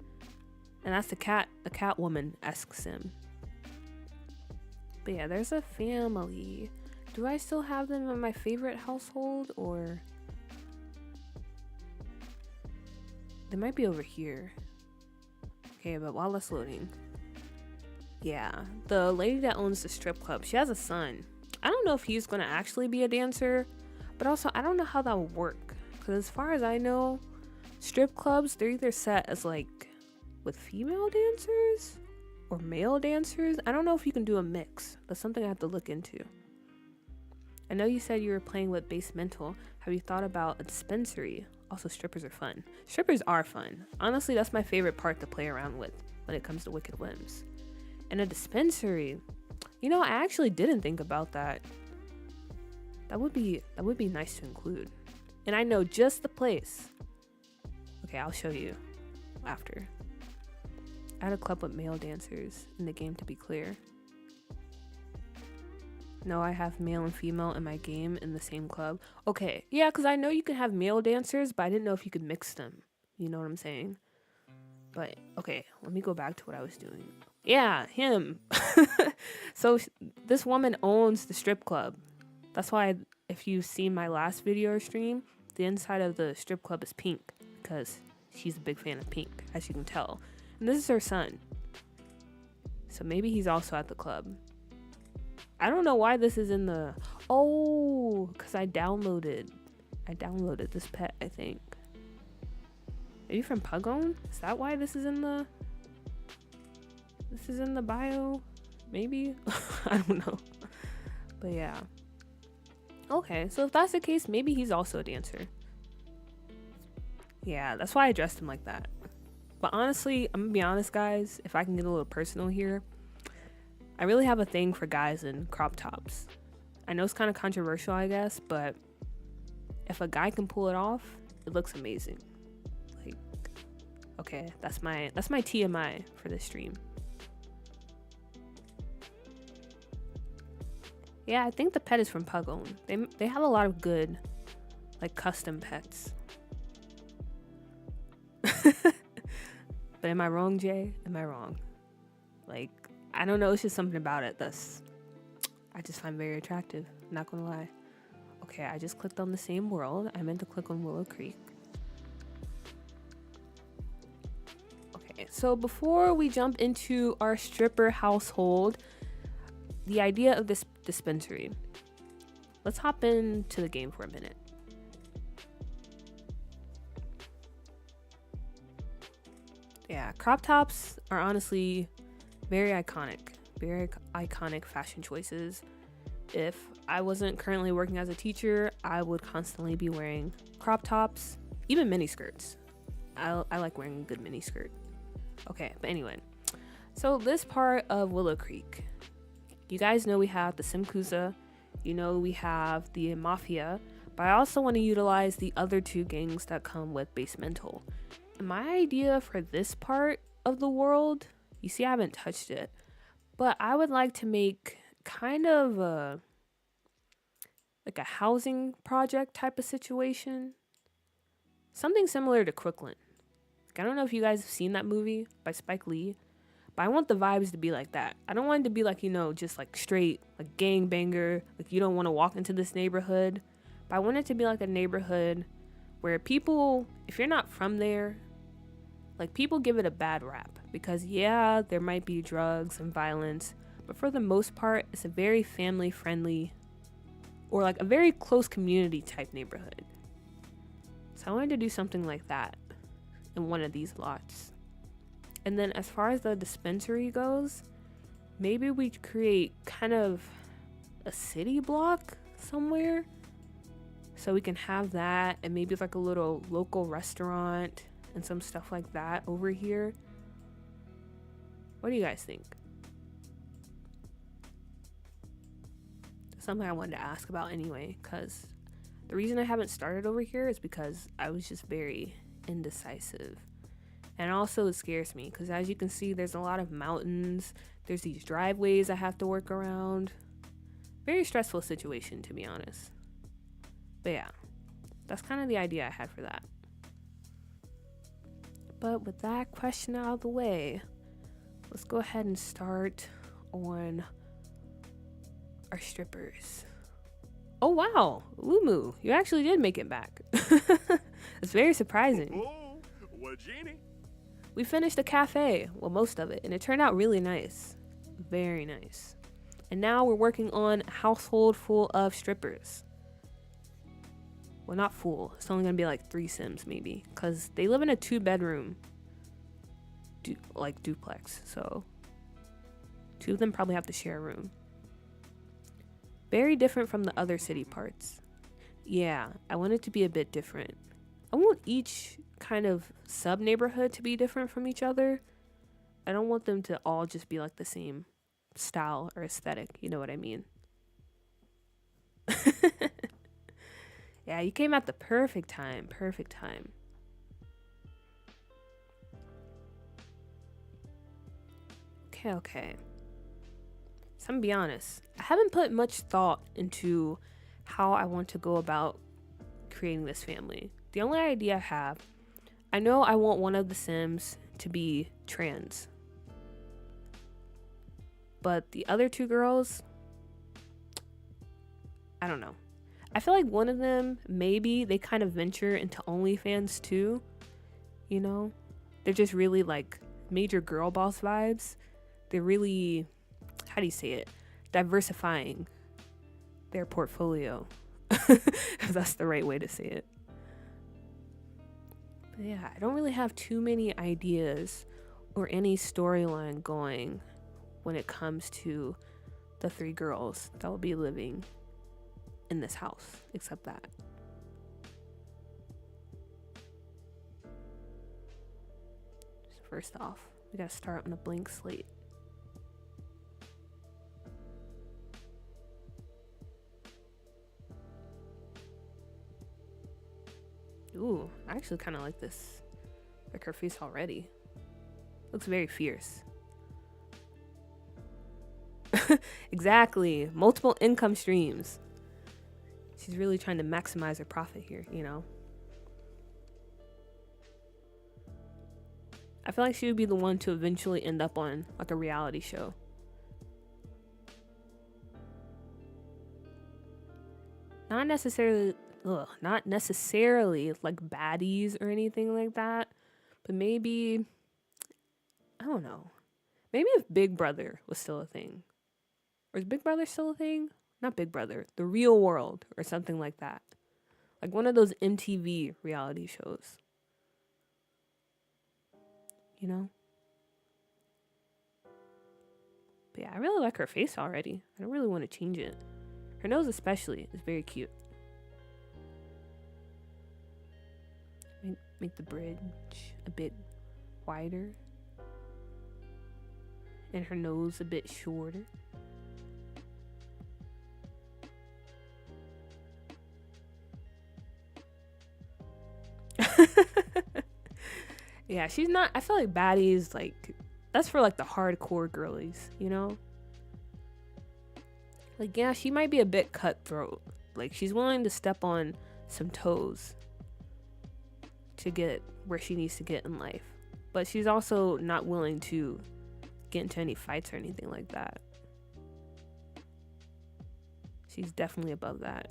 And that's the Catwoman-esque sim. But yeah, there's a family. Do I still have them in my favorite household, or... They might be over here. Okay, but while that's loading. Yeah, the lady that owns the strip club, she has a son. I don't know if he's gonna actually be a dancer, but also I don't know how that would work. Because as far as I know, strip clubs, they're either set as like with female dancers or male dancers. I don't know if you can do a mix. That's something I have to look into. I know you said you were playing with Basemental. Have you thought about a dispensary? Also, strippers are fun. Strippers are fun. Honestly, that's my favorite part to play around with when it comes to Wicked Whims. And a dispensary, you know, I actually didn't think about that. That would be nice to include. And I know just the place. Okay, I'll show you after. Add a club with male dancers in the game, to be clear. No, I have male and female in my game in the same club. Okay, yeah, because I know you can have male dancers, but I didn't know if you could mix them. You know what I'm saying? But, okay, let me go back to what I was doing. Yeah, him. So, this woman owns the strip club. That's why, if you've seen my last video or stream, the inside of the strip club is pink. Because she's a big fan of pink, as you can tell. And this is her son. So, maybe he's also at the club. I don't know why this is in the... Oh, because I downloaded this pet, I think. Maybe from Pugone? Is that why this is in the... This is in the bio? Maybe? I don't know. But yeah. Okay, so if that's the case, maybe he's also a dancer. Yeah, that's why I dressed him like that. But honestly, I'm gonna be honest, guys. If I can get a little personal here, I really have a thing for guys in crop tops. I know it's kind of controversial, I guess, but if a guy can pull it off, it looks amazing. Like, okay, that's my TMI for this stream. Yeah, I think the pet is from Pugone. They have a lot of good, like, custom pets. But am I wrong, Jay? Am I wrong? Like, I don't know. It's just something about it I just find very attractive. Not gonna lie. Okay, I just clicked on the same world. I meant to click on Willow Creek. Okay, so before we jump into our stripper household, the idea of this dispensary, let's hop into the game for a minute. Yeah, crop tops are honestly very iconic fashion choices. If I wasn't currently working as a teacher, I would constantly be wearing crop tops, even mini skirts. I like wearing a good mini skirt. Okay, but anyway, so this part of Willow Creek, you guys know we have the Simkuza, you know we have the Mafia, but I also want to utilize the other two gangs that come with Basemental. And my idea for this part of the world, you see I haven't touched it, but I would like to make kind of a housing project type of situation. Something similar to Crooklyn. Like, I don't know if you guys have seen that movie by Spike Lee, but I want the vibes to be like that. I don't want it to be like, you know, just like straight, like gangbanger, like you don't want to walk into this neighborhood. But I want it to be like a neighborhood where people, if you're not from there, like people give it a bad rap. Because yeah, there might be drugs and violence, but for the most part, it's a very family friendly or like a very close community type neighborhood. So I wanted to do something like that in one of these lots. And then as far as the dispensary goes, maybe we create kind of a city block somewhere so we can have that, and maybe like a little local restaurant and some stuff like that over here. What do you guys think? Something I wanted to ask about anyway, because the reason I haven't started over here is because I was just very indecisive. And also it scares me because as you can see, there's a lot of mountains. There's these driveways I have to work around. Very stressful situation, to be honest. But yeah, that's kind of the idea I had for that. But with that question out of the way, let's go ahead and start on our strippers. Oh wow, Umu, you actually did make it back. It's very surprising. We finished the cafe, well, most of it, and it turned out really nice. Very nice. And now we're working on a household full of strippers. Well, not full. It's only gonna be like 3 Sims maybe, because they live in a 2-bedroom duplex. So 2 of them probably have to share a room. Very different from the other city parts. Yeah, I want it to be a bit different. I want each kind of sub-neighborhood to be different from each other. I don't want them to all just be like the same style or aesthetic. You know what I mean? Yeah, you came at the perfect time. Perfect time. Okay. So I'm gonna be honest. I haven't put much thought into how I want to go about creating this family. The only idea I have, I know I want one of the Sims to be trans. But the other 2 girls, I don't know. I feel like one of them, maybe they kind of venture into OnlyFans too. You know? They're just really like major girl boss vibes. They're really, how do you say it? Diversifying their portfolio. If that's the right way to say it. But yeah, I don't really have too many ideas or any storyline going when it comes to the 3 girls that will be living in this house, except that. So first off, we gotta start on a blank slate. Ooh, I actually kind of like this. Like her face already. Looks very fierce. Exactly. Multiple income streams. She's really trying to maximize her profit here, you know? I feel like she would be the one to eventually end up on like a reality show. Not necessarily like baddies or anything like that, but maybe, I don't know. Maybe if Big Brother was still a thing. Or is Big Brother still a thing? Not Big Brother, The Real World or something like that. Like one of those MTV reality shows. You know? But yeah, I really like her face already. I don't really want to change it. Her nose especially is very cute. Make the bridge a bit wider. And her nose a bit shorter. Yeah, she's not, I feel like baddies, like, that's for like the hardcore girlies, you know? Like, yeah, she might be a bit cutthroat. Like, she's willing to step on some toes to get where she needs to get in life. But she's also not willing to get into any fights or anything like that. She's definitely above that.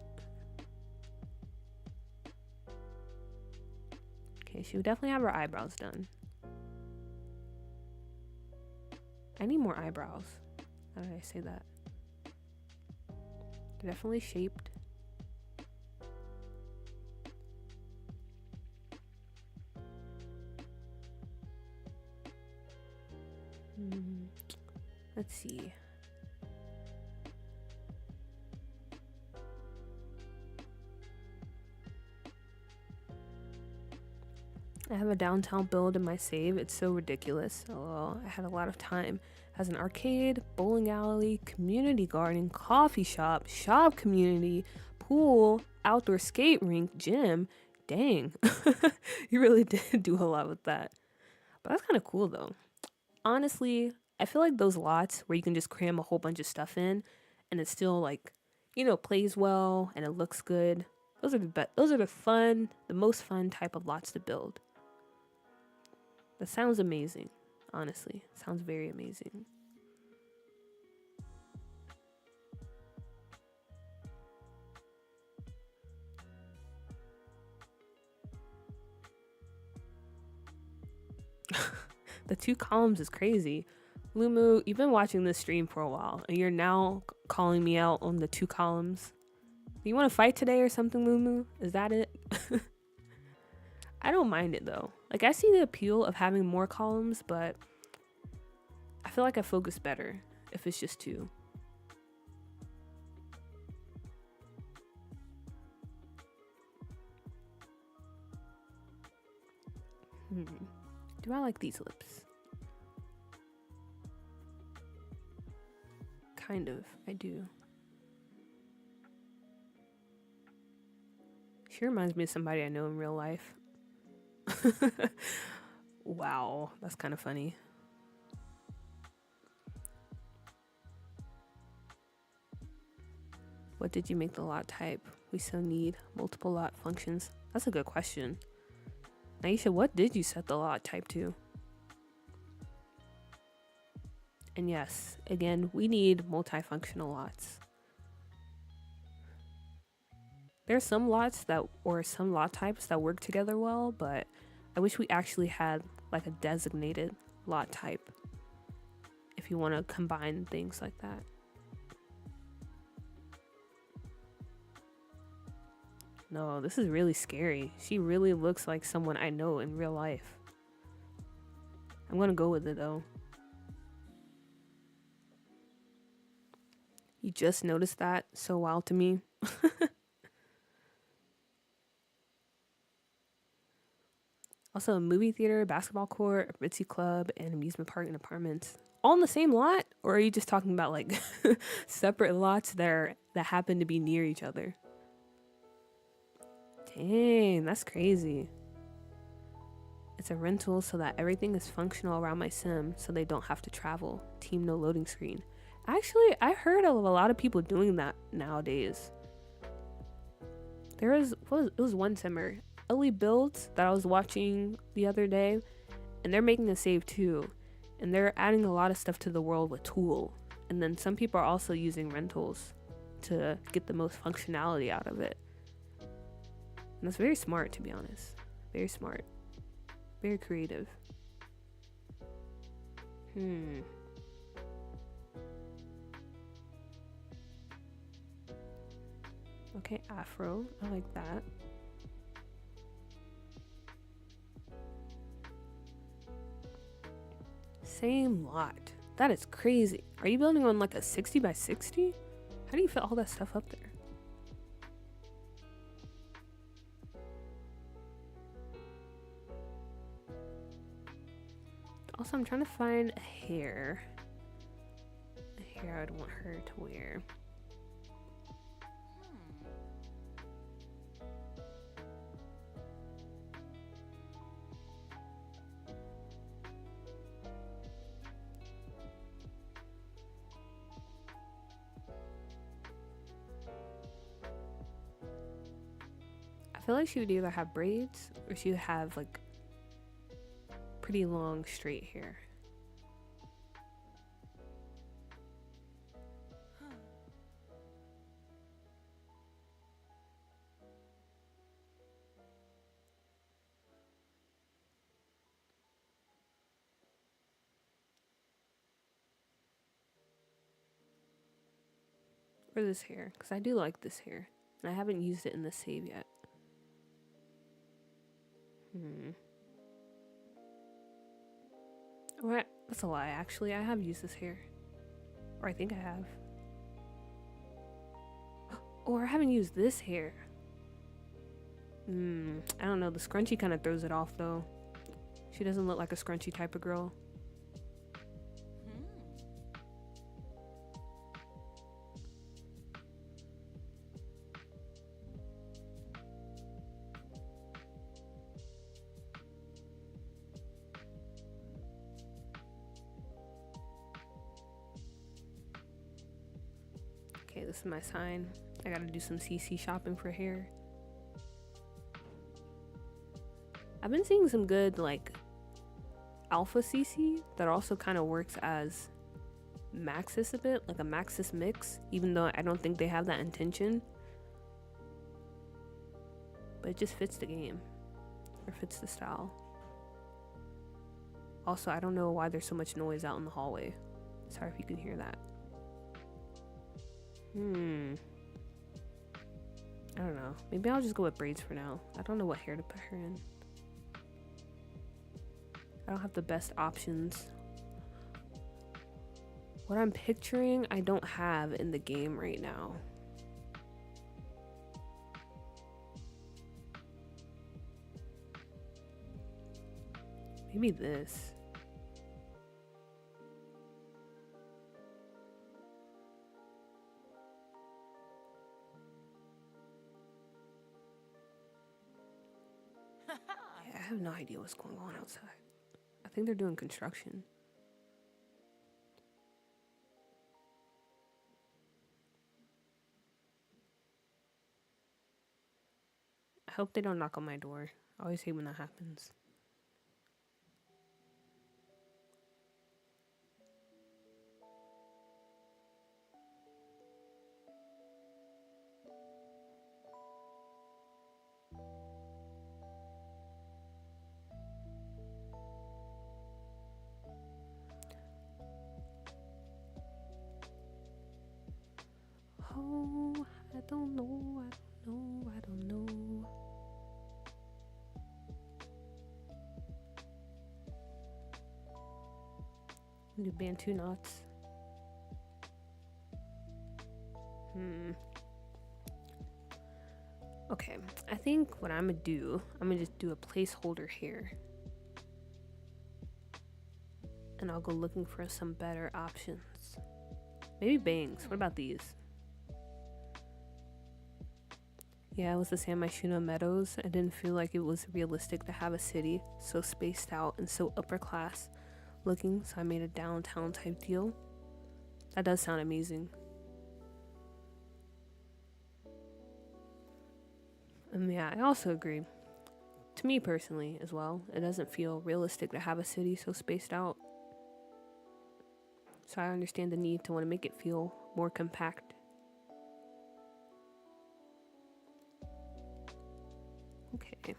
Okay, she would definitely have her eyebrows done. I need more eyebrows. How did I say that? They're definitely shaped. Let's see. I have a downtown build in my save. It's so ridiculous. Oh, I had a lot of time. It has an arcade, bowling alley, community garden, coffee shop, shop community, pool, outdoor skate rink, gym. Dang. You really did do a lot with that. But that's kind of cool though. Honestly, I feel like those lots where you can just cram a whole bunch of stuff in and it still like, you know, plays well and it looks good. Those are the most fun type of lots to build. That sounds amazing, honestly. Sounds very amazing. The 2 columns is crazy. Lumu, you've been watching this stream for a while, and you're now calling me out on the 2 columns. You want to fight today or something, Lumu? Is that it? I don't mind it though. Like, I see the appeal of having more columns, but I feel like I focus better if it's just 2. Do I like these lips? Kind of, I do. She reminds me of somebody I know in real life. Wow, that's kind of funny. What did you make the lot type? We so need multiple lot functions. That's a good question. Naisha, what did you set the lot type to? And yes, again, we need multifunctional lots. There are some lots that, or some lot types that work together well, but I wish we actually had like a designated lot type if you want to combine things like that. No, this is really scary. She really looks like someone I know in real life. I'm gonna go with it though. You just noticed that? So wild to me. Also, a movie theater, basketball court, a ritzy club, and amusement park and apartments. All in the same lot? Or are you just talking about like separate lots that happen to be near each other? Dang, that's crazy. It's a rental so that everything is functional around my sim so they don't have to travel. Team no loading screen. Actually, I heard of a lot of people doing that nowadays. It was one simmer, Ellie Builds, that I was watching the other day, and they're making a save too, and they're adding a lot of stuff to the world with Tool, and then some people are also using rentals to get the most functionality out of it. And that's very smart, to be honest. Very smart. Very creative. Okay, afro. I like that. Same lot. That is crazy. Are you building on like a 60 by 60? How do you fit all that stuff up there? Also, I'm trying to find a hair. A hair I'd want her to wear. I feel like she would either have braids or she would have like pretty long straight hair. Or this hair, because I do like this hair. And I haven't used it in the save yet. Or that's a lie, actually. I have used this hair. Or I think I have. Or I haven't used this hair. I don't know. The scrunchie kind of throws it off, though. She doesn't look like a scrunchie type of girl. Okay, this is my sign. I gotta do some CC shopping for hair. I've been seeing some good, like, alpha CC that also kind of works as Maxis a bit, like a Maxis mix, even though I don't think they have that intention. But it just fits the game, or fits the style. Also, I don't know why there's so much noise out in the hallway. Sorry if you can hear that. I don't know. Maybe I'll just go with braids for now. I don't know what hair to put her in. I don't have the best options. What I'm picturing, I don't have in the game right now. Maybe this. Yeah, I have no idea what's going on outside. I think they're doing construction. I hope they don't knock on my door. I always hate when that happens. Oh, I don't know, I don't know. Do Bantu knots. Okay, I think what I'm gonna do, I'm gonna just do a placeholder here. And I'll go looking for some better options. Maybe bangs. What about these? Yeah, it was the San Myshuno Meadows. I didn't feel like it was realistic to have a city so spaced out and so upper class looking, so I made a downtown type deal. That does sound amazing. Yeah, I also agree. To me personally as well, it doesn't feel realistic to have a city so spaced out. So I understand the need to want to make it feel more compact. Okay.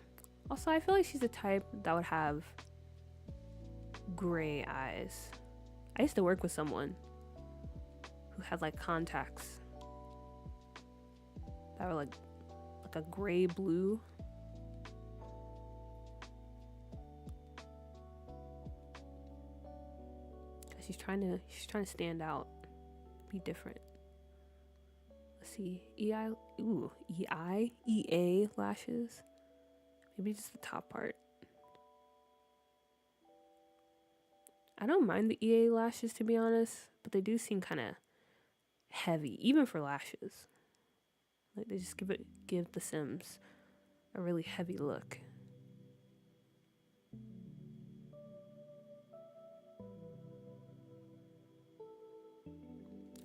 Also, I feel like she's the type that would have gray eyes. I used to work with someone who had like contacts that were like a gray blue. She's trying to stand out, be different. Let's see, EA lashes. Maybe just the top part. I don't mind the EA lashes, to be honest, but they do seem kind of heavy, even for lashes. Like they just give the Sims a really heavy look.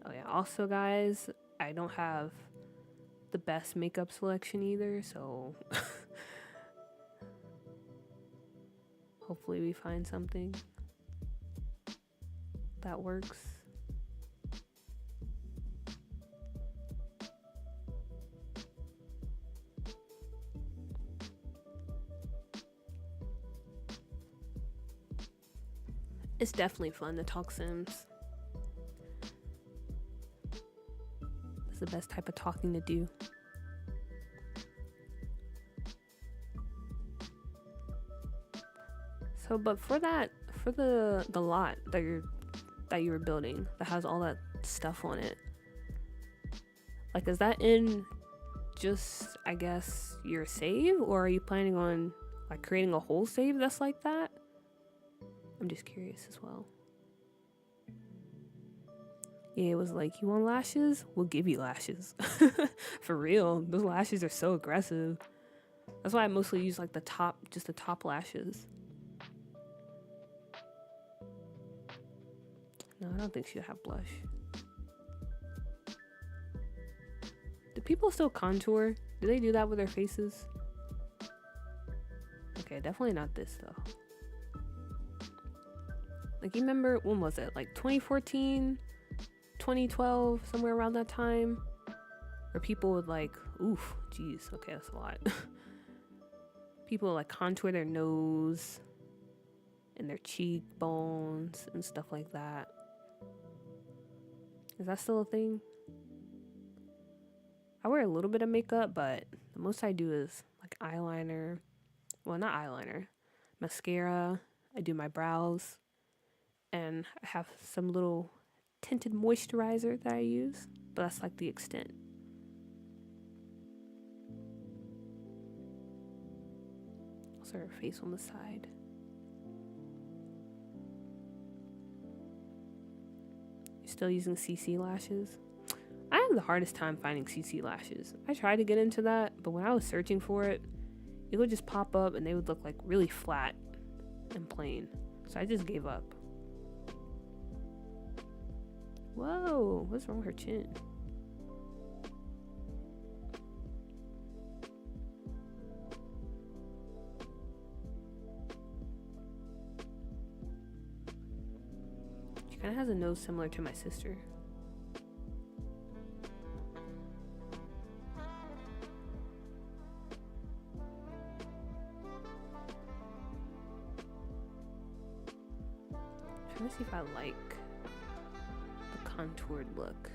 Oh yeah, also guys, I don't have the best makeup selection either, so hopefully we find something that works. It's definitely fun to talk Sims. It's the best type of talking to do. So, but for the lot that you were building that has all that stuff on it, like, is that in just, I guess, your save, or are you planning on like creating a whole save that's like that? I'm just curious as well. Yeah, it was like, you want lashes? We'll give you lashes. For real, those lashes are so aggressive. That's why I mostly use like the top lashes. No, I don't think she'll have blush. Do people still contour? Do they do that with their faces? Okay, definitely not this though. Like, you remember, when was it? Like 2014, 2012, somewhere around that time? Where people would like, oof, geez, okay, that's a lot. People would like contour their nose. and their cheekbones and stuff like that. Is that still a thing? I wear a little bit of makeup, but the most I do is like eyeliner. Well, not eyeliner, mascara. I do my brows, and I have some little tinted moisturizer that I use, but that's like the extent. Also, her face on the side. You're still using CC lashes? I have the hardest time finding CC lashes. I tried to get into that, but when I was searching for it, it would just pop up and they would look like really flat and plain. So I just gave up. Whoa, what's wrong with her chin? She kind of has a nose similar to my sister. Trying to see if I like the contoured look.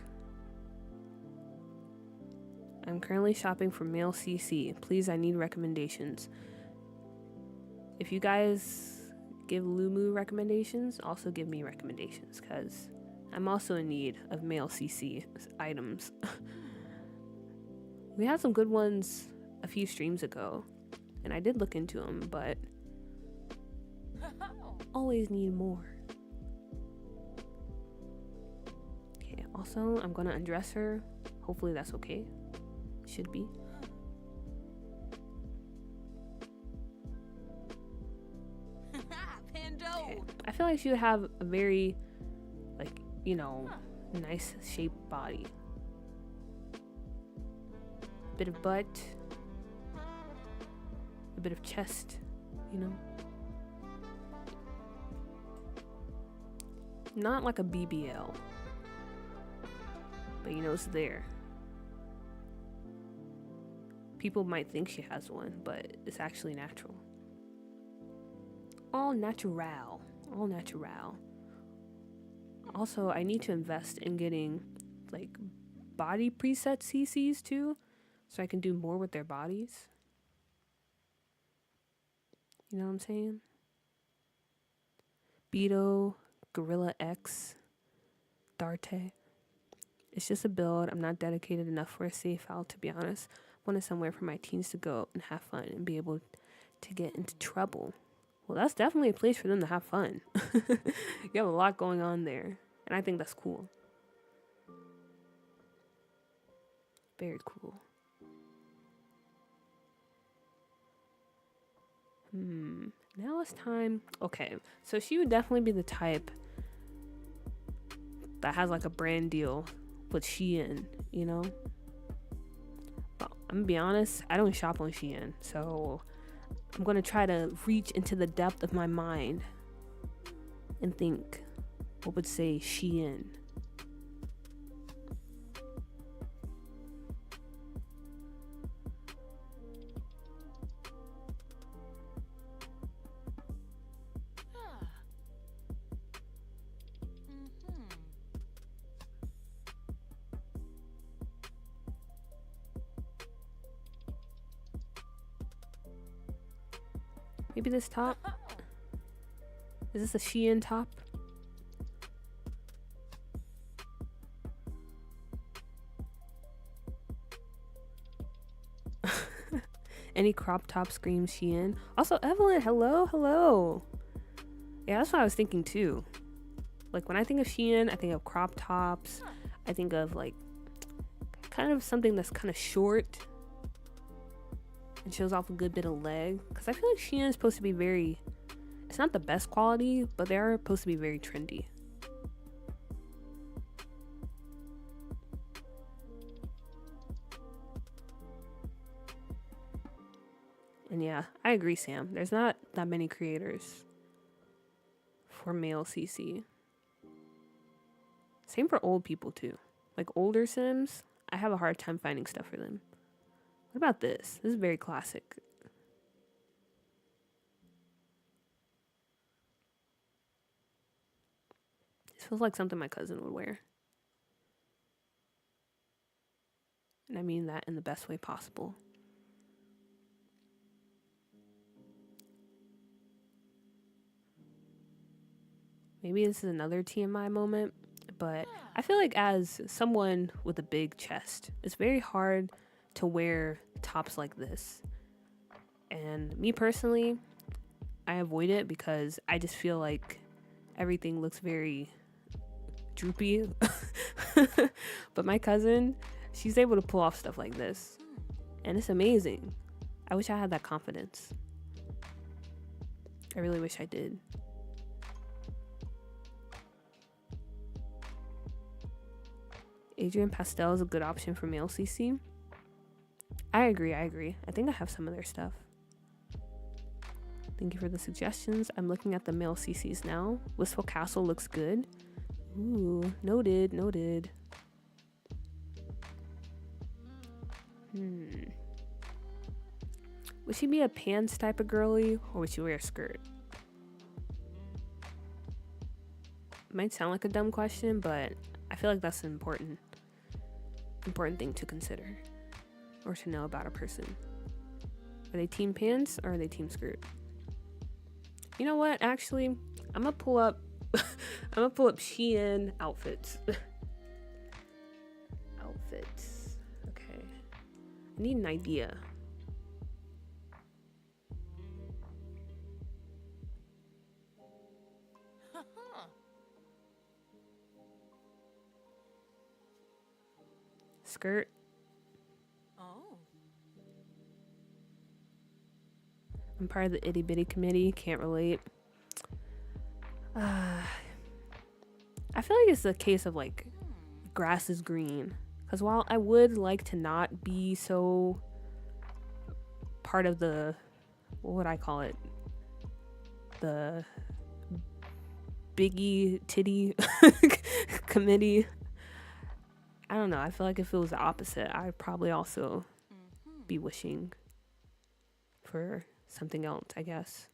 I'm currently shopping for male CC. Please, I need recommendations. If you guys give Lumu recommendations, also give me recommendations, because I'm also in need of male CC items. We had some good ones a few streams ago, and I did look into them, but always need more. Okay, also, I'm gonna undress her. Hopefully that's okay. Should be. Okay. I feel like she would have a very, like, you know, nice shaped body. Bit of butt, a bit of chest, you know. Not like a BBL, but you know it's there. People might think she has one, but it's actually natural. All natural. All natural. Also, I need to invest in getting like body preset CCs too, so I can do more with their bodies. You know what I'm saying? Beto, Gorilla X, Darte. It's just a build. I'm not dedicated enough for a save file, to be honest. I wanted somewhere for my teens to go and have fun and be able to get into trouble. Well, that's definitely a place for them to have fun. You have a lot going on there, and I think that's cool. Very cool. Now it's time. Okay, so she would definitely be the type that has like a brand deal with Shein, you know? Well, I'm gonna be honest, I don't shop on Shein, so I'm gonna try to reach into the depth of my mind and think, what would say Shein? Maybe this top? Is this a Shein top? Any crop top screams Shein. Also, Evelyn, hello. Yeah, that's what I was thinking too. Like when I think of Shein, I think of crop tops. I think of like kind of something that's kind of short and shows off a good bit of leg. Because I feel like Shein is supposed to be very, it's not the best quality, but they are supposed to be very trendy. And yeah, I agree, Sam. There's not that many creators for male CC. Same for old people too. Like older Sims, I have a hard time finding stuff for them. What about this? This is very classic. This feels like something my cousin would wear. And I mean that in the best way possible. Maybe this is another TMI moment, but I feel like as someone with a big chest, it's very hard to wear tops like this. And me personally, I avoid it because I just feel like everything looks very droopy. But my cousin, she's able to pull off stuff like this. And it's amazing. I wish I had that confidence. I really wish I did. Adrian Pastel is a good option for male CC. I agree. I think I have some of their stuff. Thank you for the suggestions. I'm looking at the male CCs now. Wistful Castle looks good. Ooh, noted. Would she be a pants type of girly, or would she wear a skirt? Might sound like a dumb question, but I feel like that's an important thing to consider or to know about a person. Are they team pants or are they team skirt? You know what? Actually, I'm gonna pull up Shein outfits. Outfits. Okay. I need an idea. Skirt. Oh. I'm part of the itty bitty committee. Can't relate. I feel like it's a case of like grass is green. Because while I would like to not be so part of the, what would I call it? The biggie titty committee. I don't know. I feel like if it was the opposite, I'd probably also be wishing for something else, I guess.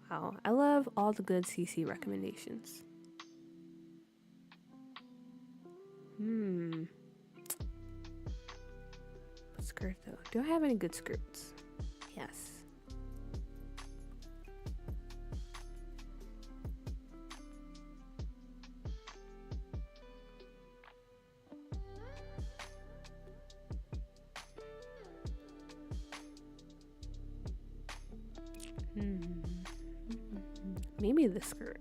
Wow. I love all the good CC recommendations. Skirt though. Do I have any good skirts? Yes. Maybe the skirt.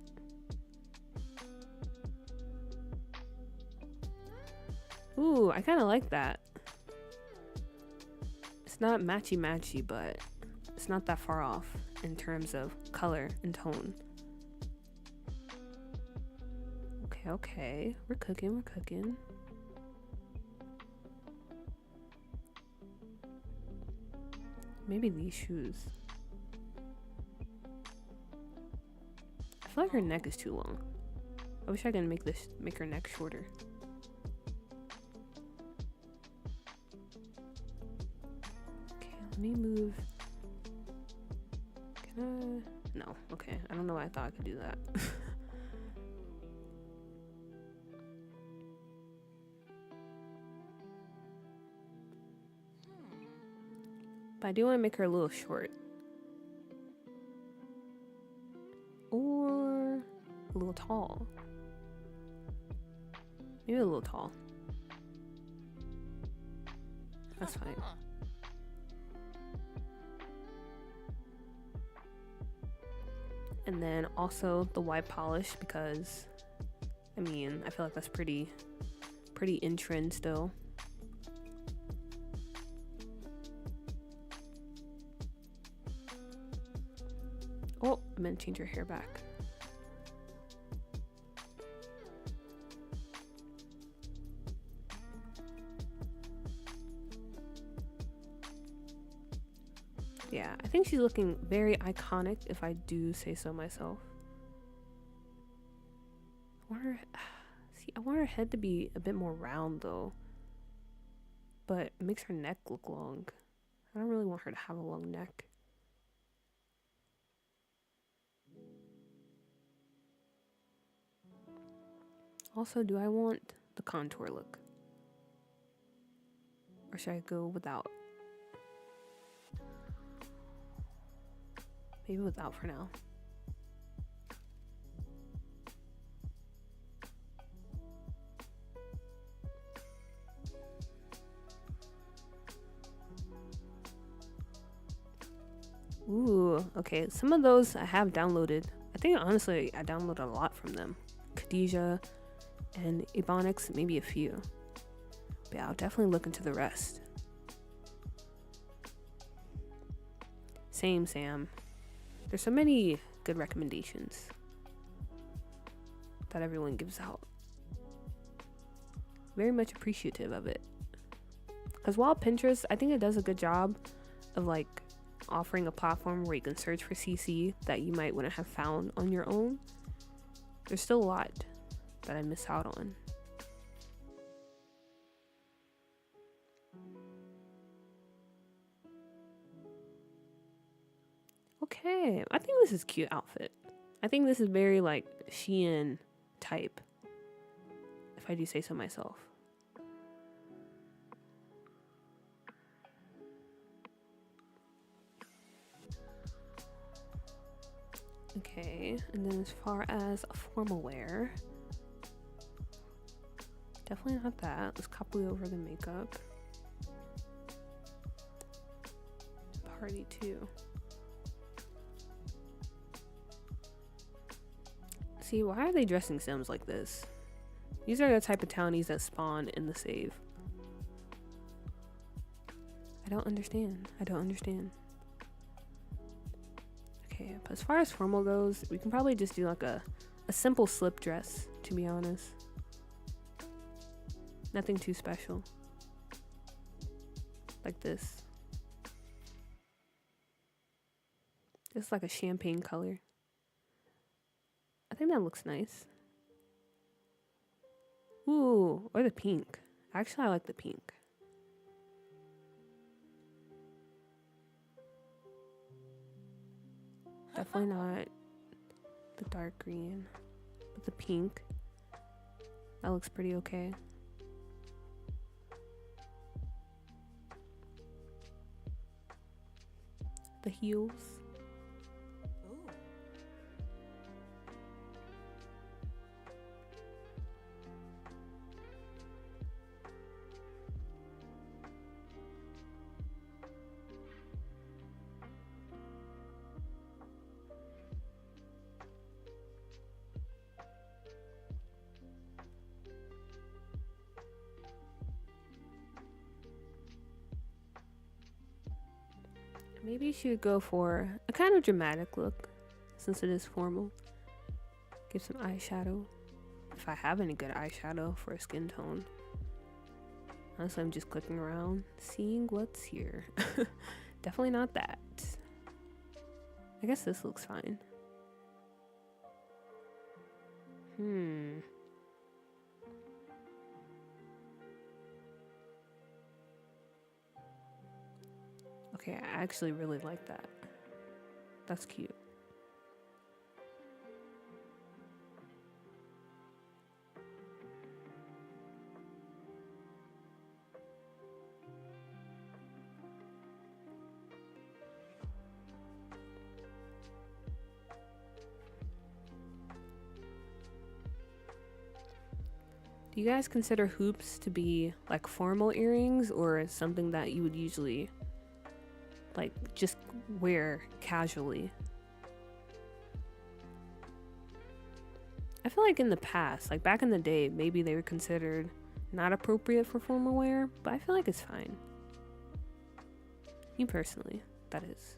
Ooh, I kind of like that. It's not matchy, but it's not that far off in terms of color and tone. Okay. We're cooking. Maybe these shoes. I feel like her neck is too long. I wish I could make her neck shorter. Okay, let me move. Can I? No, okay. I don't know why I thought I could do that. But I do want to make her a little short. Or a little tall. Maybe a little tall. That's fine. And then also the white polish because, I mean, I feel like that's pretty in trend still. Oh, I meant to change your hair back. Yeah, I think she's looking very iconic, if I do say so myself. I want her head to be a bit more round, though. but it makes her neck look long. I don't really want her to have a long neck. Also, do I want the contour look? Or should I go without? Maybe without for now. Ooh, okay. Some of those I have downloaded. I think honestly I downloaded a lot from them. Khadijah and Ebonics, maybe a few. But yeah, I'll definitely look into the rest. Same, Sam. There's so many good recommendations that everyone gives out. Very much appreciative of it. Because while Pinterest, I think it does a good job of like offering a platform where you can search for CC that you might wouldn't have found on your own, there's still a lot that I miss out on. Okay, I think this is a cute outfit. I think this is very like Shein type, if I do say so myself. Okay, and then as far as formal wear, definitely not that. Let's copy over the makeup. Party too. See, why are they dressing Sims like this? These are the type of townies that spawn in the save. I don't understand. Okay, but as far as formal goes, we can probably just do like a simple slip dress, to be honest. Nothing too special. Like this. It's like a champagne color. I think that looks nice. Ooh, or the pink. Actually, I like the pink. Definitely not the dark green, but the pink. That looks pretty okay. The heels. Ooh. Maybe she would go for a kind of dramatic look, since it is formal. Give some eyeshadow. If I have any good eyeshadow for a skin tone. Honestly, I'm just clicking around, seeing what's here. Definitely not that. I guess this looks fine. Okay, I actually really like that. That's cute. Do you guys consider hoops to be like formal earrings or something that you would usually like just wear casually? I feel like in the past, like back in the day, maybe they were considered not appropriate for formal wear, but I feel like it's fine. Me personally, that is.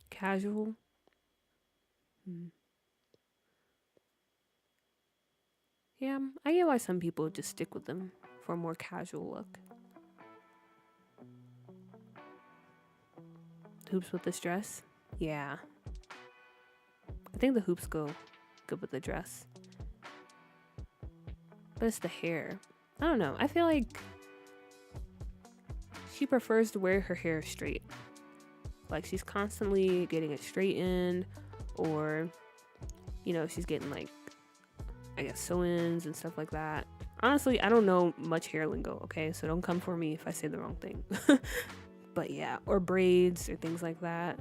Casual. Yeah, I get why some people just stick with them for a more casual look. Hoops with this dress? Yeah. I think the hoops go good with the dress. But it's the hair. I don't know. I feel like she prefers to wear her hair straight. Like she's constantly getting it straightened, or, you know, she's getting like, I guess, sew-ins and stuff like that. Honestly, I don't know much hair lingo, okay? So don't come for me if I say the wrong thing. But yeah, or braids or things like that.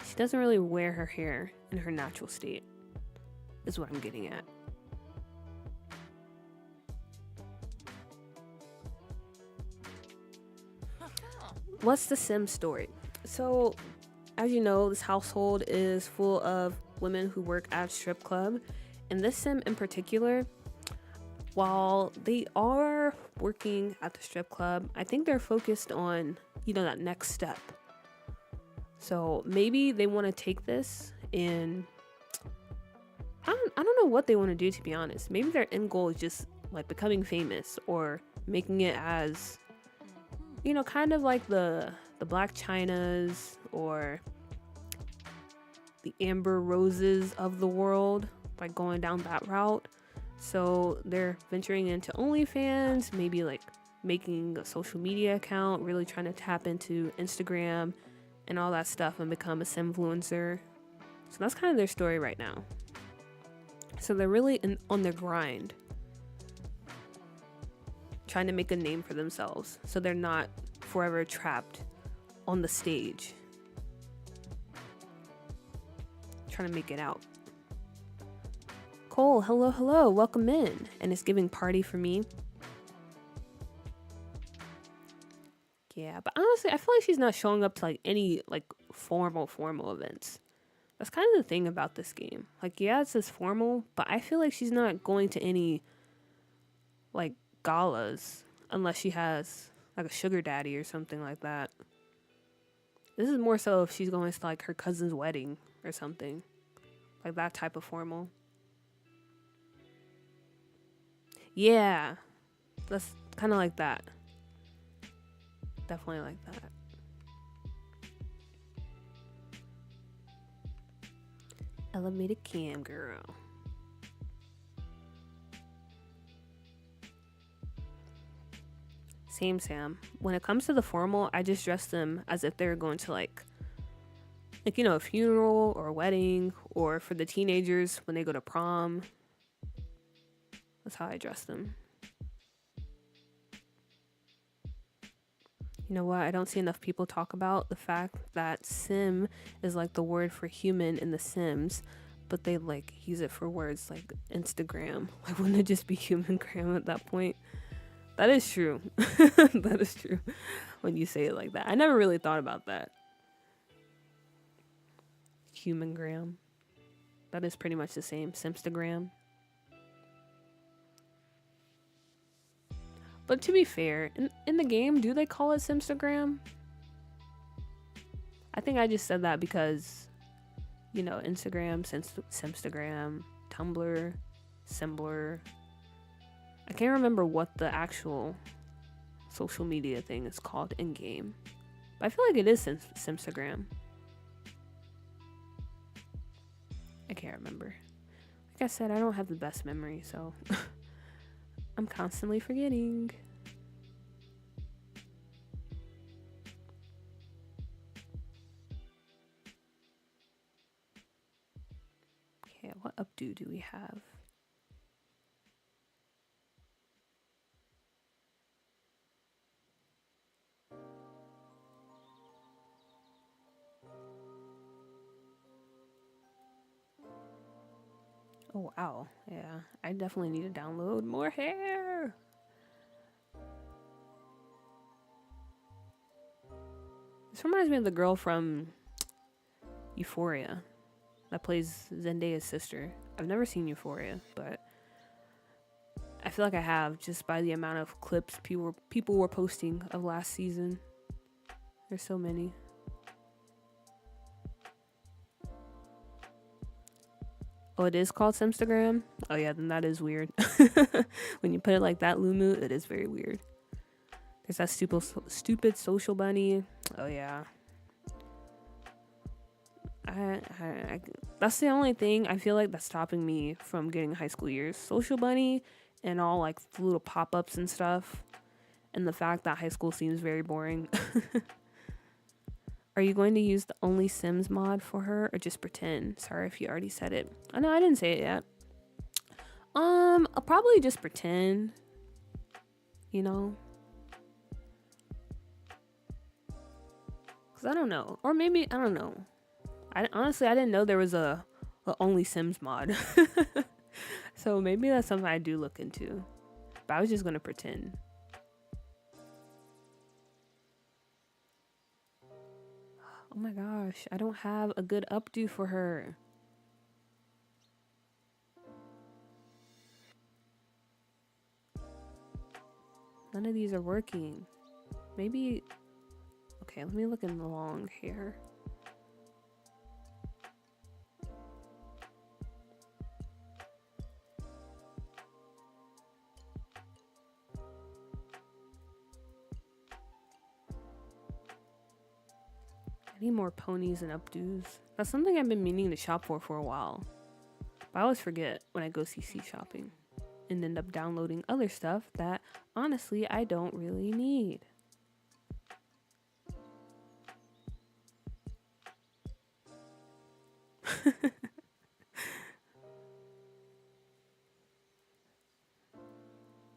She doesn't really wear her hair in her natural state, is what I'm getting at. What's the Sim story? So, as you know, this household is full of women who work at a strip club. And this Sim in particular, while they are working at the strip club, I think they're focused on, you know, that next step. So maybe they want to take this and I don't know what they want to do, to be honest. Maybe their end goal is just like becoming famous or making it as, you know, kind of like the Black Chinas or the Amber Roses of the world, like going down that route. So they're venturing into OnlyFans, maybe like making a social media account, really trying to tap into Instagram and all that stuff and become a Simfluencer. So that's kind of their story right now. So they're really on their grind, trying to make a name for themselves so they're not forever trapped on the stage, trying to make it out. Cole, hello, welcome in. And it's giving party for me. Yeah, but honestly, I feel like she's not showing up to like any like formal events. That's kind of the thing about this game. Like, yeah, it says formal, but I feel like she's not going to any like galas unless she has like a sugar daddy or something like that. This is more so if she's going to like her cousin's wedding or something. Like that type of formal. Yeah, that's kind of like that. Definitely like that. Elevated cam girl. Same Sam. When it comes to the formal, I just dress them as if they're going to like you know, a funeral or a wedding, or for the teenagers when they go to prom. That's how I dress them. You know what? I don't see enough people talk about the fact that sim is like the word for human in The Sims, but they like use it for words like Instagram. Like, wouldn't it just be human gram at that point? That is true. That is true when you say it like that. I never really thought about that. Human gram. That is pretty much the same. Simstagram. But to be fair, in the game, do they call it Simstagram? I think I just said that because, you know, Instagram, Simstagram, Tumblr, Sembler. I can't remember what the actual social media thing is called in game, but I feel like it is Simstagram. I can't remember. Like I said, I don't have the best memory, so I'm constantly forgetting. Okay, what updo do we have? Oh, wow. Yeah, I definitely need to download more hair. This reminds me of the girl from Euphoria that plays Zendaya's sister. I've never seen Euphoria, but I feel like I have, just by the amount of clips people were posting of last season. There's so many. Oh, it is called Simstagram? Oh, yeah, then that is weird. When you put it like that, Lumu, it is very weird. There's that stupid social bunny. Oh, yeah. I that's the only thing I feel like that's stopping me from getting high school years. Social bunny and all like the little pop-ups and stuff. And the fact that high school seems very boring. Are you going to use the Only Sims mod for her or just pretend? Sorry if you already said it. Oh no, I didn't say it yet. I'll probably just pretend, you know? Cause I don't know. Or maybe I don't know. I honestly I didn't know there was a Only Sims mod. So maybe that's something I do look into. But I was just gonna pretend. Oh my gosh, I don't have a good updo for her. None of these are working. Maybe, okay, let me look in the long hair. I need more ponies and updos. That's something I've been meaning to shop for a while. But I always forget when I go CC shopping and end up downloading other stuff that honestly I don't really need.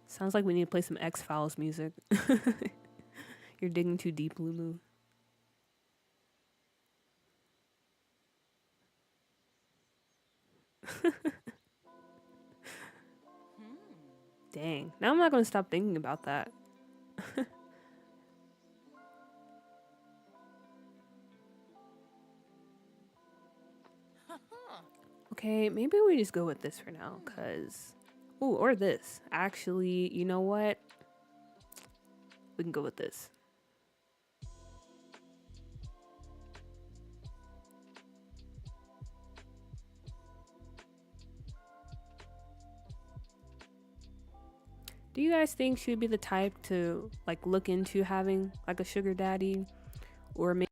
Sounds like we need to play some X-Files music. You're digging too deep, Lulu. Dang. Now I'm not going to stop thinking about that. Okay, maybe we just go with this for now, because... Ooh, or this. Actually, you know what? We can go with this. Do you guys think she would be the type to, like, look into having, like, a sugar daddy? Or maybe...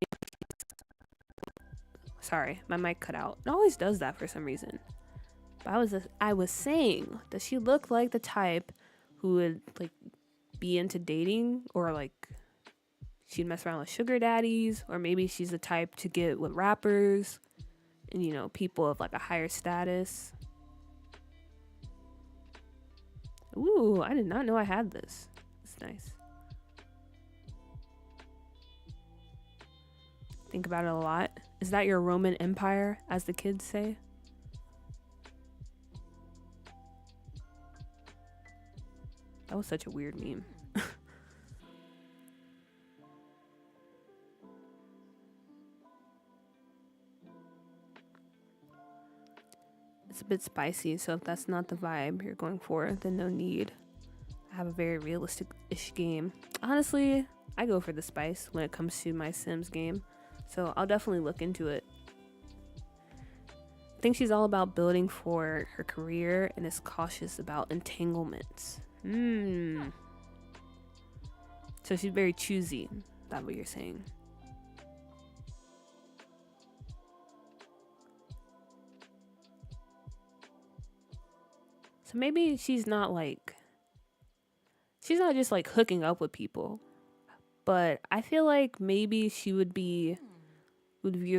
Sorry, my mic cut out. It always does that for some reason. But I was saying, does she look like the type who would, like, be into dating? Or, like, she'd mess around with sugar daddies? Or maybe she's the type to get with rappers and, you know, people of, like, a higher status. Ooh, I did not know I had this. It's nice. Think about it a lot. Is that your Roman Empire, as the kids say? That was such a weird meme. It's a bit spicy, so if that's not the vibe you're going for, then no need. I have a very realistic-ish game. Honestly, I go for the spice when it comes to my Sims game, so I'll definitely look into it. I think she's all about building for her career and is cautious about entanglements. So she's very choosy. That's what you're saying. So maybe she's not just like hooking up with people, but I feel like maybe she would view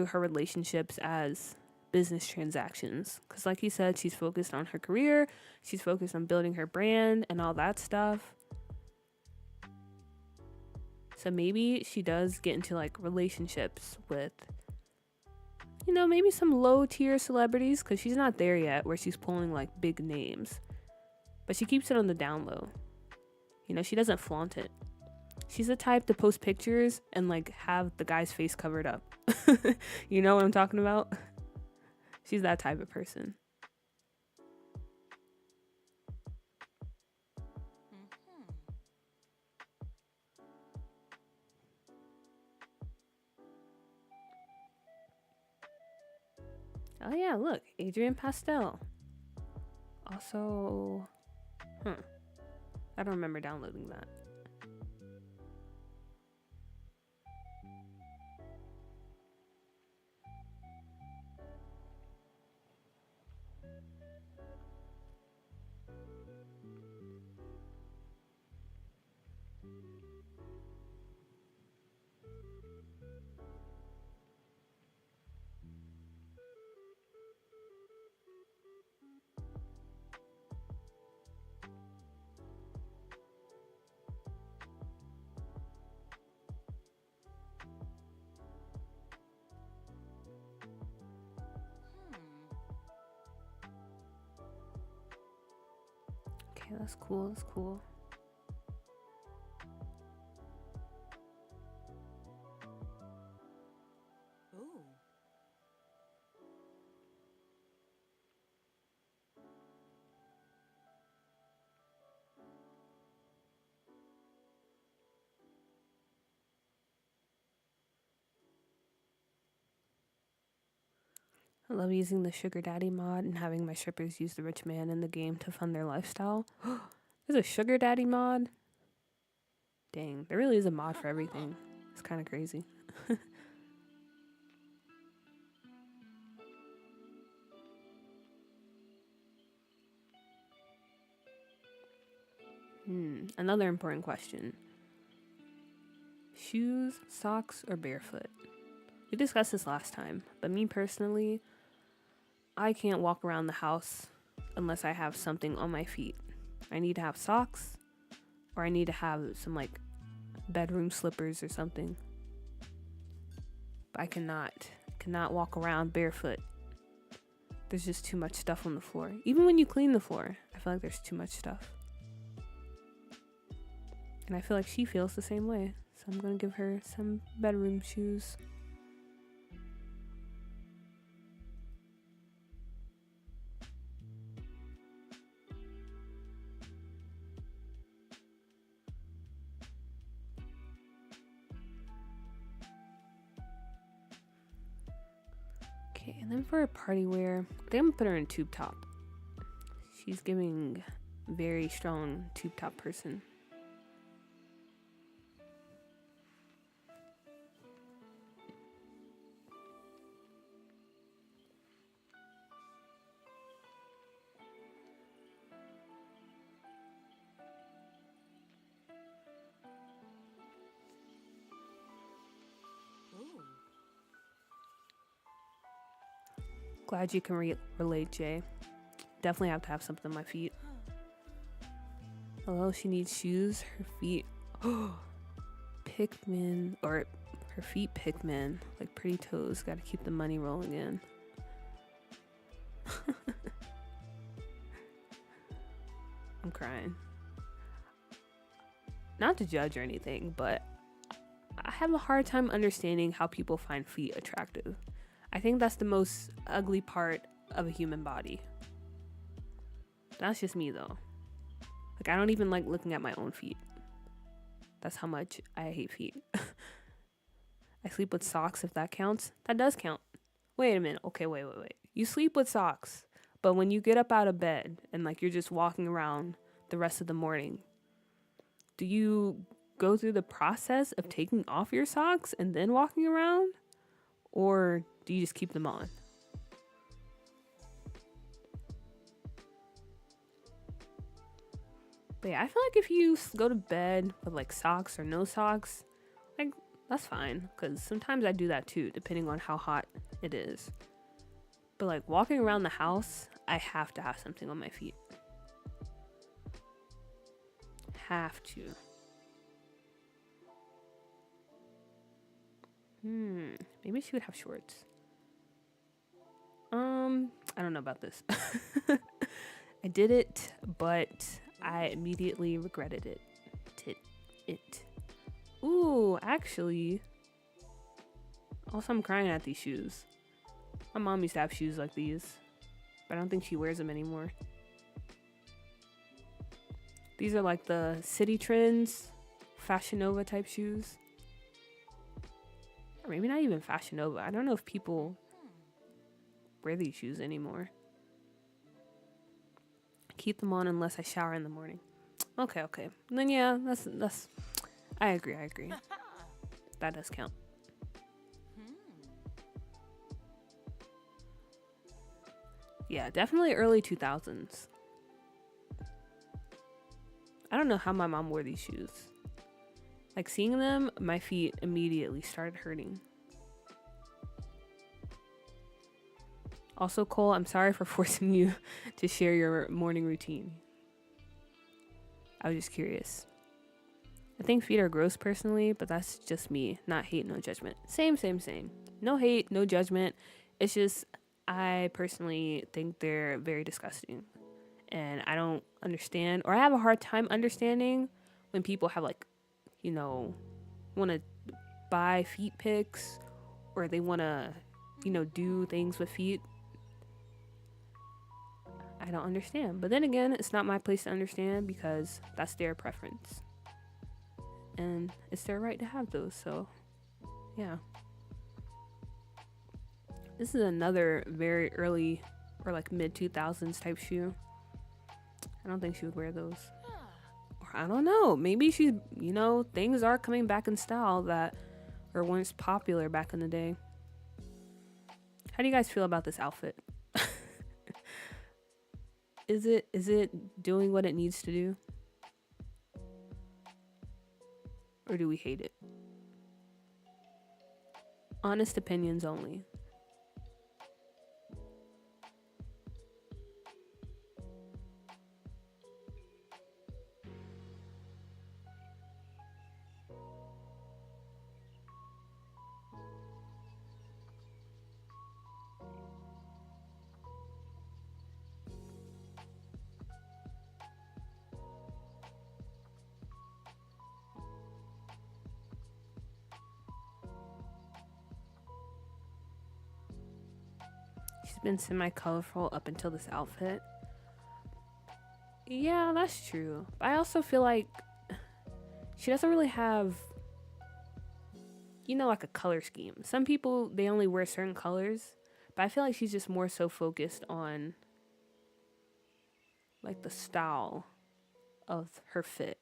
her relationships as business transactions, because like you said, she's focused on her career, she's focused on building her brand and all that stuff. So maybe she does get into like relationships with, you know, maybe some low tier celebrities, because she's not there yet where she's pulling like big names, but she keeps it on the down low. You know, she doesn't flaunt it. She's the type to post pictures and like have the guy's face covered up. You know what I'm talking about? She's that type of person. Oh yeah, look, Adrian Pastel. Also, I don't remember downloading that. Hmm. Okay, that's cool. That's cool. Ooh. I love using the sugar daddy mod and having my strippers use the rich man in the game to fund their lifestyle. There's a sugar daddy mod. Dang, there really is a mod for everything. It's kind of crazy. Another important question. Shoes, socks, or barefoot? We discussed this last time, but me personally, I can't walk around the house unless I have something on my feet. I need to have socks, or I need to have some like bedroom slippers or something. But I cannot walk around barefoot. There's just too much stuff on the floor. Even when you clean the floor, I feel like there's too much stuff. And I feel like she feels the same way. So I'm gonna give her some bedroom shoes. Okay, and then for her party wear, I think I'm gonna put her in tube top. She's giving very strong tube top person. Ooh. Glad you can relate, Jay. Definitely have to have something on my feet. Hello, she needs shoes. Her feet. Pikmin. Or her feet Pikmin. Like pretty toes. Gotta keep the money rolling in. I'm crying. Not to judge or anything, but I have a hard time understanding how people find feet attractive. I think that's the most ugly part of a human body. That's just me though. Like, I don't even like looking at my own feet. That's how much I hate feet. I sleep with socks, if that counts. That does count. Wait a minute. Okay, wait. You sleep with socks, but when you get up out of bed and like you're just walking around the rest of the morning, do you go through the process of taking off your socks and then walking around? Or do you just keep them on? But yeah, I feel like if you go to bed with like socks or no socks, like that's fine. Because sometimes I do that too, depending on how hot it is. But like walking around the house, I have to have something on my feet. Have to. Maybe she would have shorts. I don't know about this. I did it, but I immediately regretted it. Ooh, actually. Also, I'm crying at these shoes. My mom used to have shoes like these, but I don't think she wears them anymore. These are like the City Trends, Fashion Nova type shoes. Or maybe not even Fashion Nova. I don't know if people wear these shoes anymore. Keep them on unless I shower in the morning. Okay. Then yeah, that's. I agree. That does count. Yeah, definitely early 2000s. I don't know how my mom wore these shoes. Like seeing them, my feet immediately started hurting. Also, Cole, I'm sorry for forcing you to share your morning routine. I was just curious. I think feet are gross personally, but that's just me. Not hate, no judgment. Same. No hate, no judgment. It's just I personally think they're very disgusting. And I don't understand, or I have a hard time understanding when people have like, want to buy feet pics or they want to, do things with feet. I don't understand. But then again, it's not my place to understand because that's their preference. And it's their right to have those. So, yeah. This is another very early or like mid 2000s type shoe. I don't think she would wear those. Or I don't know. Maybe she's, things are coming back in style that were once popular back in the day. How do you guys feel about this outfit? Is it doing what it needs to do? Or do we hate it? Honest opinions only. She's been semi-colorful up until this outfit. Yeah, that's true. But I also feel like she doesn't really have, like a color scheme. Some people, they only wear certain colors. But I feel like she's just more so focused on, like, the style of her fit,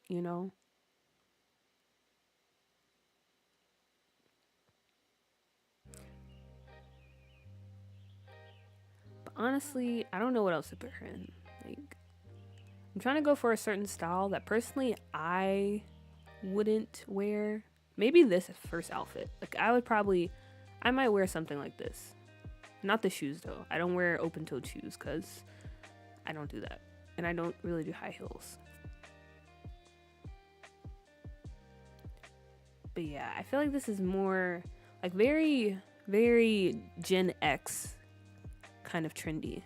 But honestly, I don't know what else to put her in. Like, I'm trying to go for a certain style that personally I wouldn't wear. Maybe this first outfit. Like, I might wear something like this. Not the shoes, though. I don't wear open-toed shoes because I don't do that. And I don't really do high heels. But yeah, I feel like this is more like very, very Gen X kind of trendy.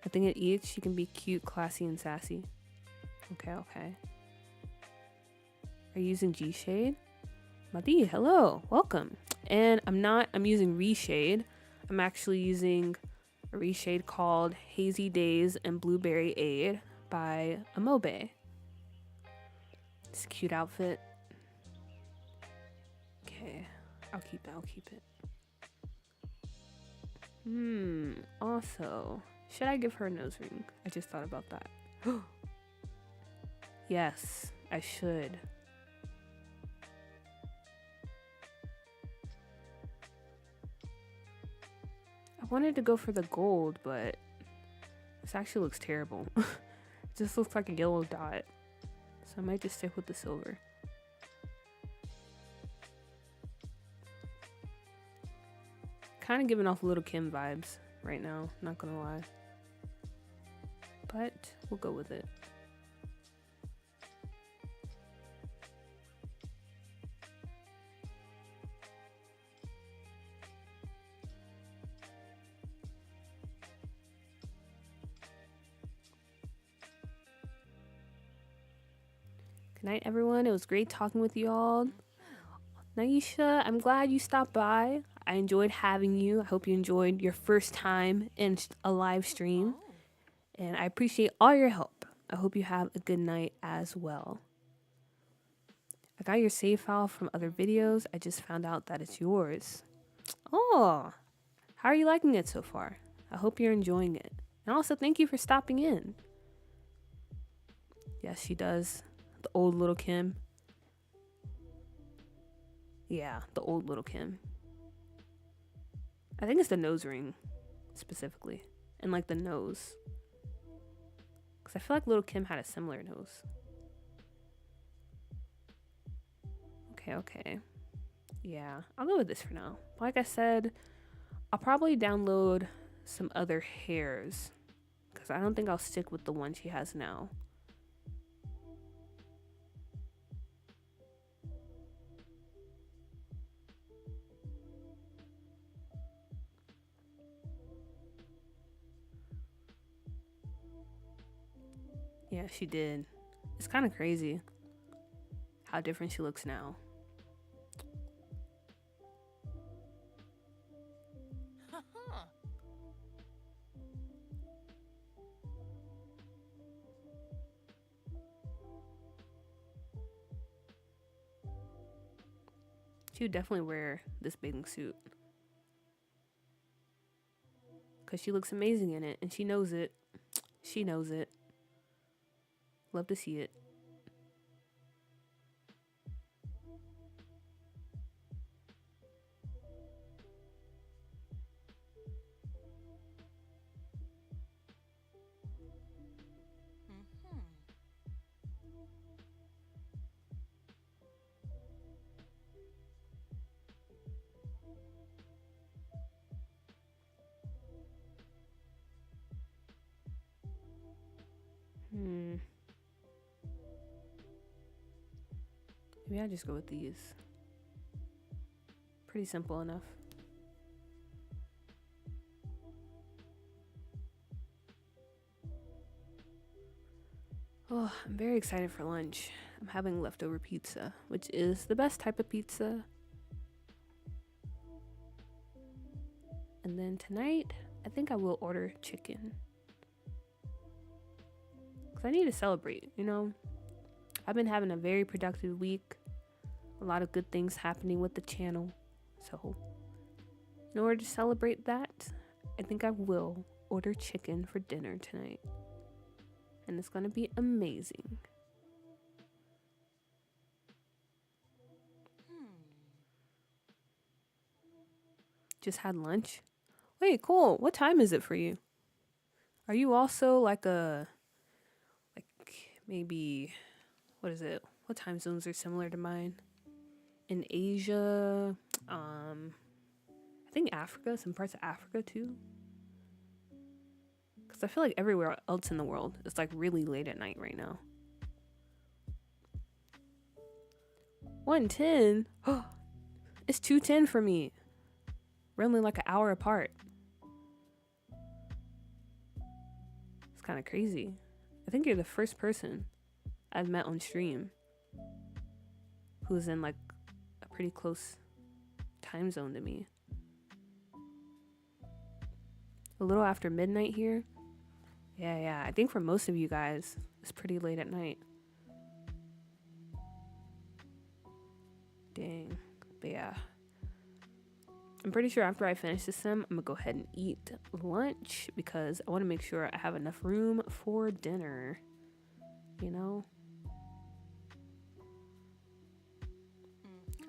I think at each she can be cute, classy, and sassy. Okay. Are you using G Shade? Madi, hello, welcome. And I'm using Reshade. I'm actually using a reshade called Hazy Days and Blueberry Aid by Amobe. It's a cute outfit. Okay, I'll keep it. Also, should I give her a nose ring? I just thought about that. Yes, I should. I wanted to go for the gold, but this actually looks terrible. It just looks like a yellow dot. So I might just stick with the silver. Kind of giving off Little Kim vibes right now, not gonna lie. But we'll go with it. Good night, everyone. It was great talking with you all. Naisha, I'm glad you stopped by. I enjoyed having you. I hope you enjoyed your first time in a live stream. And I appreciate all your help. I hope you have a good night as well. I got your save file from other videos. I just found out that it's yours. Oh, how are you liking it so far? I hope you're enjoying it. And also, thank you for stopping in. Yes, she does. The old little Kim. Yeah, the old little Kim. I think it's the nose ring, specifically. And like the nose. Because I feel like little Kim had a similar nose. Okay. Yeah, I'll go with this for now. Like I said, I'll probably download some other hairs. Because I don't think I'll stick with the one she has now. Yeah, she did. It's kind of crazy how different she looks now. Huh. She would definitely wear this bathing suit. Because she looks amazing in it, and she knows it. She knows it. Love to see it. Mhm. Hmm. Maybe I'll just go with these. Pretty simple enough. Oh, I'm very excited for lunch. I'm having leftover pizza, which is the best type of pizza. And then tonight, I think I will order chicken. Because I need to celebrate, you know? I've been having a very productive week. A lot of good things happening with the channel. So, in order to celebrate that, I think I will order chicken for dinner tonight. And it's going to be amazing. Hmm. Just had lunch. Wait, cool. What time is it for you? Are you also like maybe, what is it? What time zones are similar to mine? In Asia, I think Africa, some parts of Africa too. Because I feel like everywhere else in the world, it's like really late at night right now. 1:10? It's 2:10 for me. We're only like an hour apart. It's kind of crazy. I think you're the first person I've met on stream who's in like a pretty close time zone to me. A little after midnight here. Yeah. I think for most of you guys, it's pretty late at night. Dang. But yeah. I'm pretty sure after I finish this sim, I'm gonna go ahead and eat lunch because I want to make sure I have enough room for dinner. You know?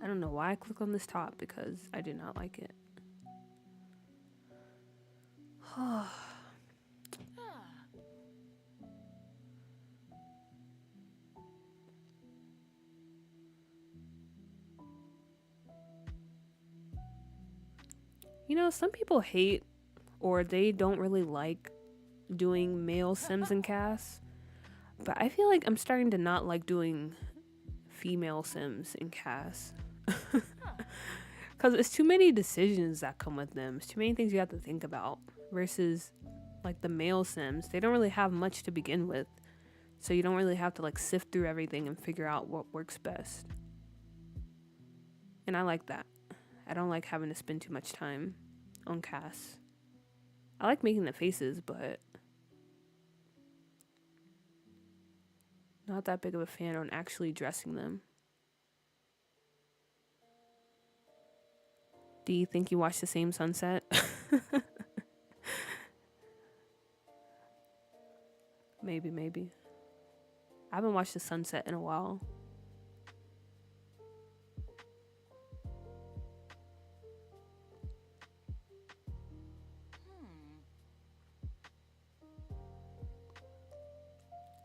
I don't know why I clicked on this top because I did not like it. Ah. You know, some people hate or they don't really like doing male sims and casts, but I feel like I'm starting to not like doing female sims and casts. Because it's too many decisions that come with them. It's too many things you have to think about versus like the male sims. They don't really have much to begin with. So you don't really have to like sift through everything and figure out what works best. And I like that. I don't like having to spend too much time on casts. I like making the faces, but not that big of a fan on actually dressing them. Do you think you watched the same sunset? Maybe. I haven't watched the sunset in a while.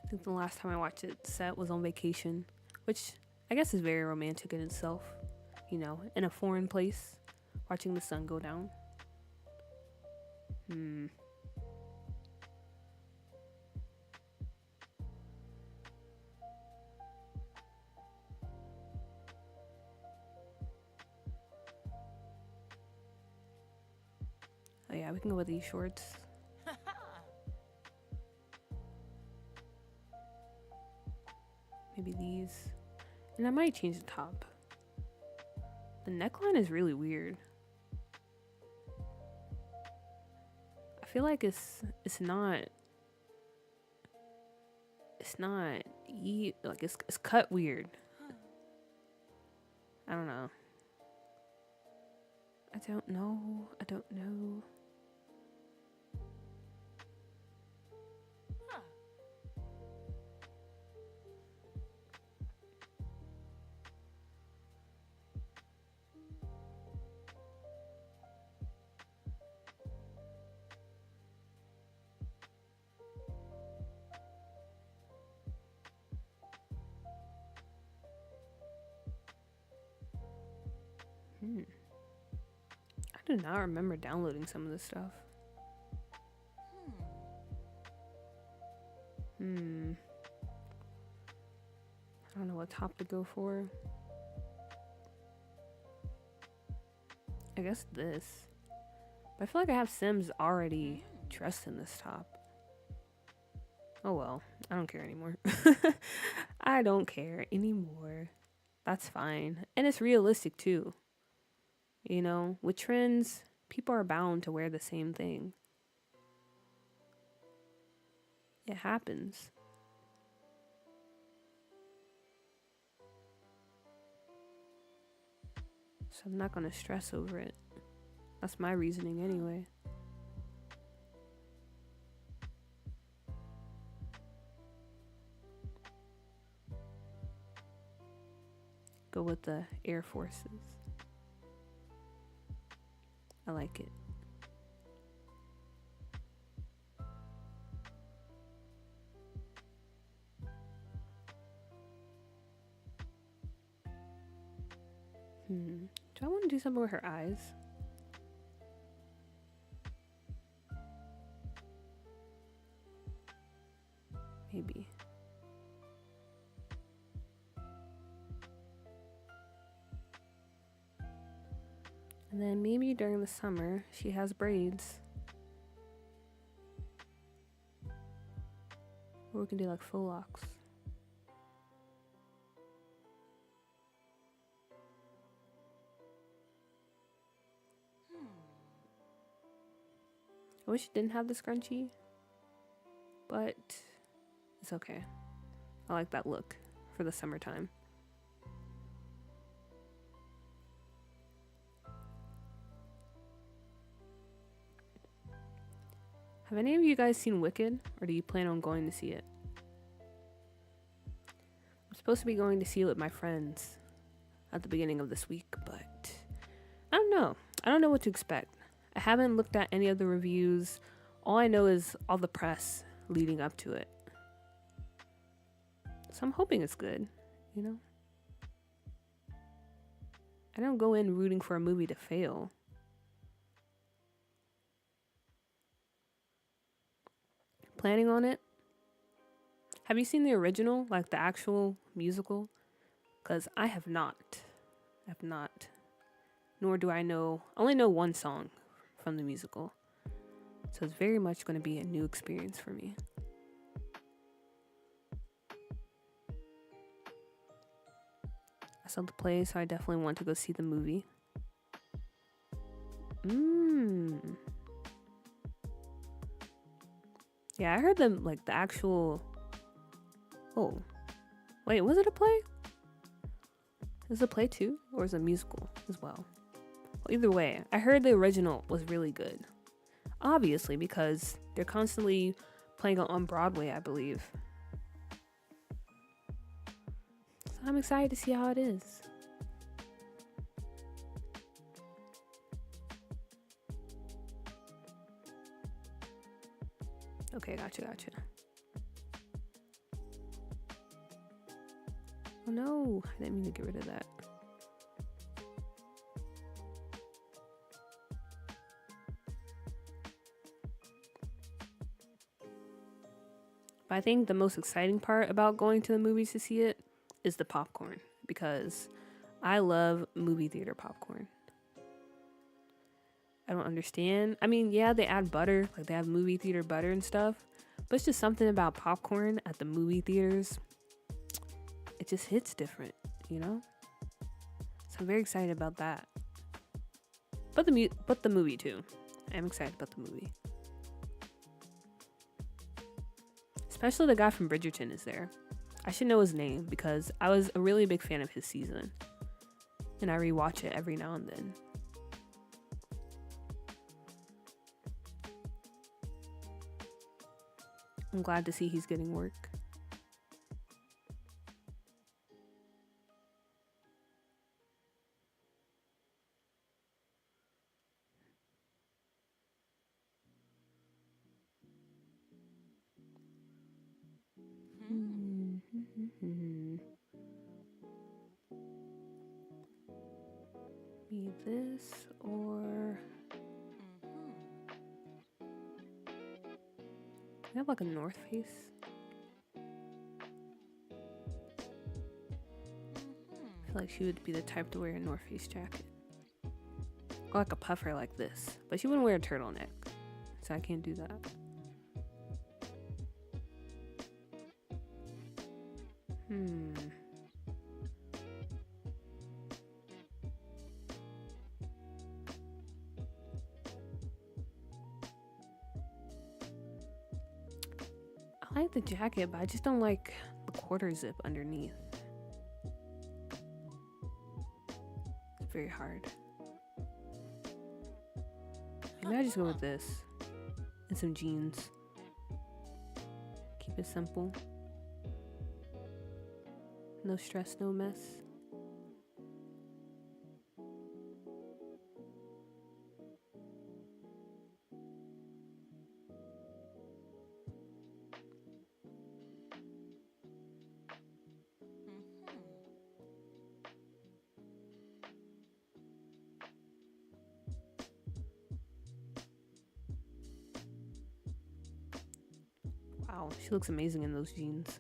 I think the last time I watched it set was on vacation, which I guess is very romantic in itself. You know, in a foreign place, watching the sun go down. Oh yeah, we can go with these shorts. Maybe these. And I might change the top. The neckline is really weird. I feel like it's not like it's cut weird. I don't know. I don't know. I do not remember downloading some of this stuff. I don't know what top to go for. I guess this. But I feel like I have Sims already dressed in this top. Oh well, I don't care anymore. I don't care anymore. That's fine. And it's realistic too. You know, with trends, people are bound to wear the same thing. It happens. So I'm not gonna stress over it. That's my reasoning anyway. Go with the Air Forces. I like it. Do I want to do something with her eyes? Maybe. And then maybe during the summer, she has braids. Or we can do like faux locks. I wish it didn't have the scrunchie, but it's okay. I like that look for the summertime. Have any of you guys seen Wicked, or do you plan on going to see it? I'm supposed to be going to see it with my friends at the beginning of this week, but I don't know. I don't know what to expect. I haven't looked at any of the reviews. All I know is all the press leading up to it. So I'm hoping it's good, you know? I don't go in rooting for a movie to fail. Planning on it? Have you seen the original, like the actual musical? Because I have not. Nor do I only know one song from the musical. So it's very much going to be a new experience for me. I saw the play, so I definitely want to go see the movie. Yeah, I heard them, like, the actual... Oh. Wait, was it a play? Is it a play too? Or is it a musical as well? Well, either way, I heard the original was really good. Obviously, because they're constantly playing it on Broadway, I believe. So I'm excited to see how it is. Okay, gotcha. Oh no, I didn't mean to get rid of that. But I think the most exciting part about going to the movies to see it is the popcorn, because I love movie theater popcorn. I don't understand. I mean, yeah, they add butter, like they have movie theater butter and stuff, but it's just something about popcorn at the movie theaters. It just hits different, you know? So I'm very excited about that. But the movie too. I'm excited about the movie. Especially the guy from Bridgerton is there. I should know his name because I was a really big fan of his season. And I rewatch it every now and then. I'm glad to see he's getting work. Be this or do we have like a North Face? I feel like she would be the type to wear a North Face jacket. Or like a puffer like this. But she wouldn't wear a turtleneck. So I can't do that. I like the jacket, but I just don't like the quarter zip underneath. It's very hard. Maybe I just go with this. And some jeans. Keep it simple. No stress, no mess. Wow, she looks amazing in those jeans.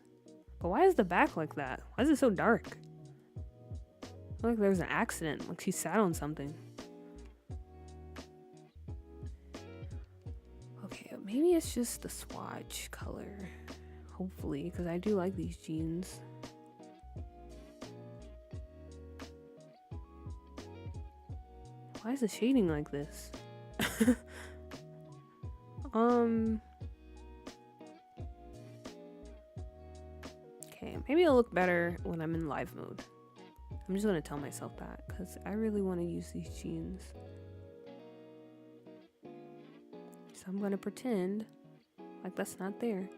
But why is the back like that? Why is it so dark? I feel like there was an accident, like she sat on something. Okay, maybe it's just the swatch color. Hopefully, because I do like these jeans. Why is the shading like this? Okay, maybe it'll look better when I'm in live mode. I'm just gonna tell myself that because I really want to use these jeans. So I'm gonna pretend like that's not there.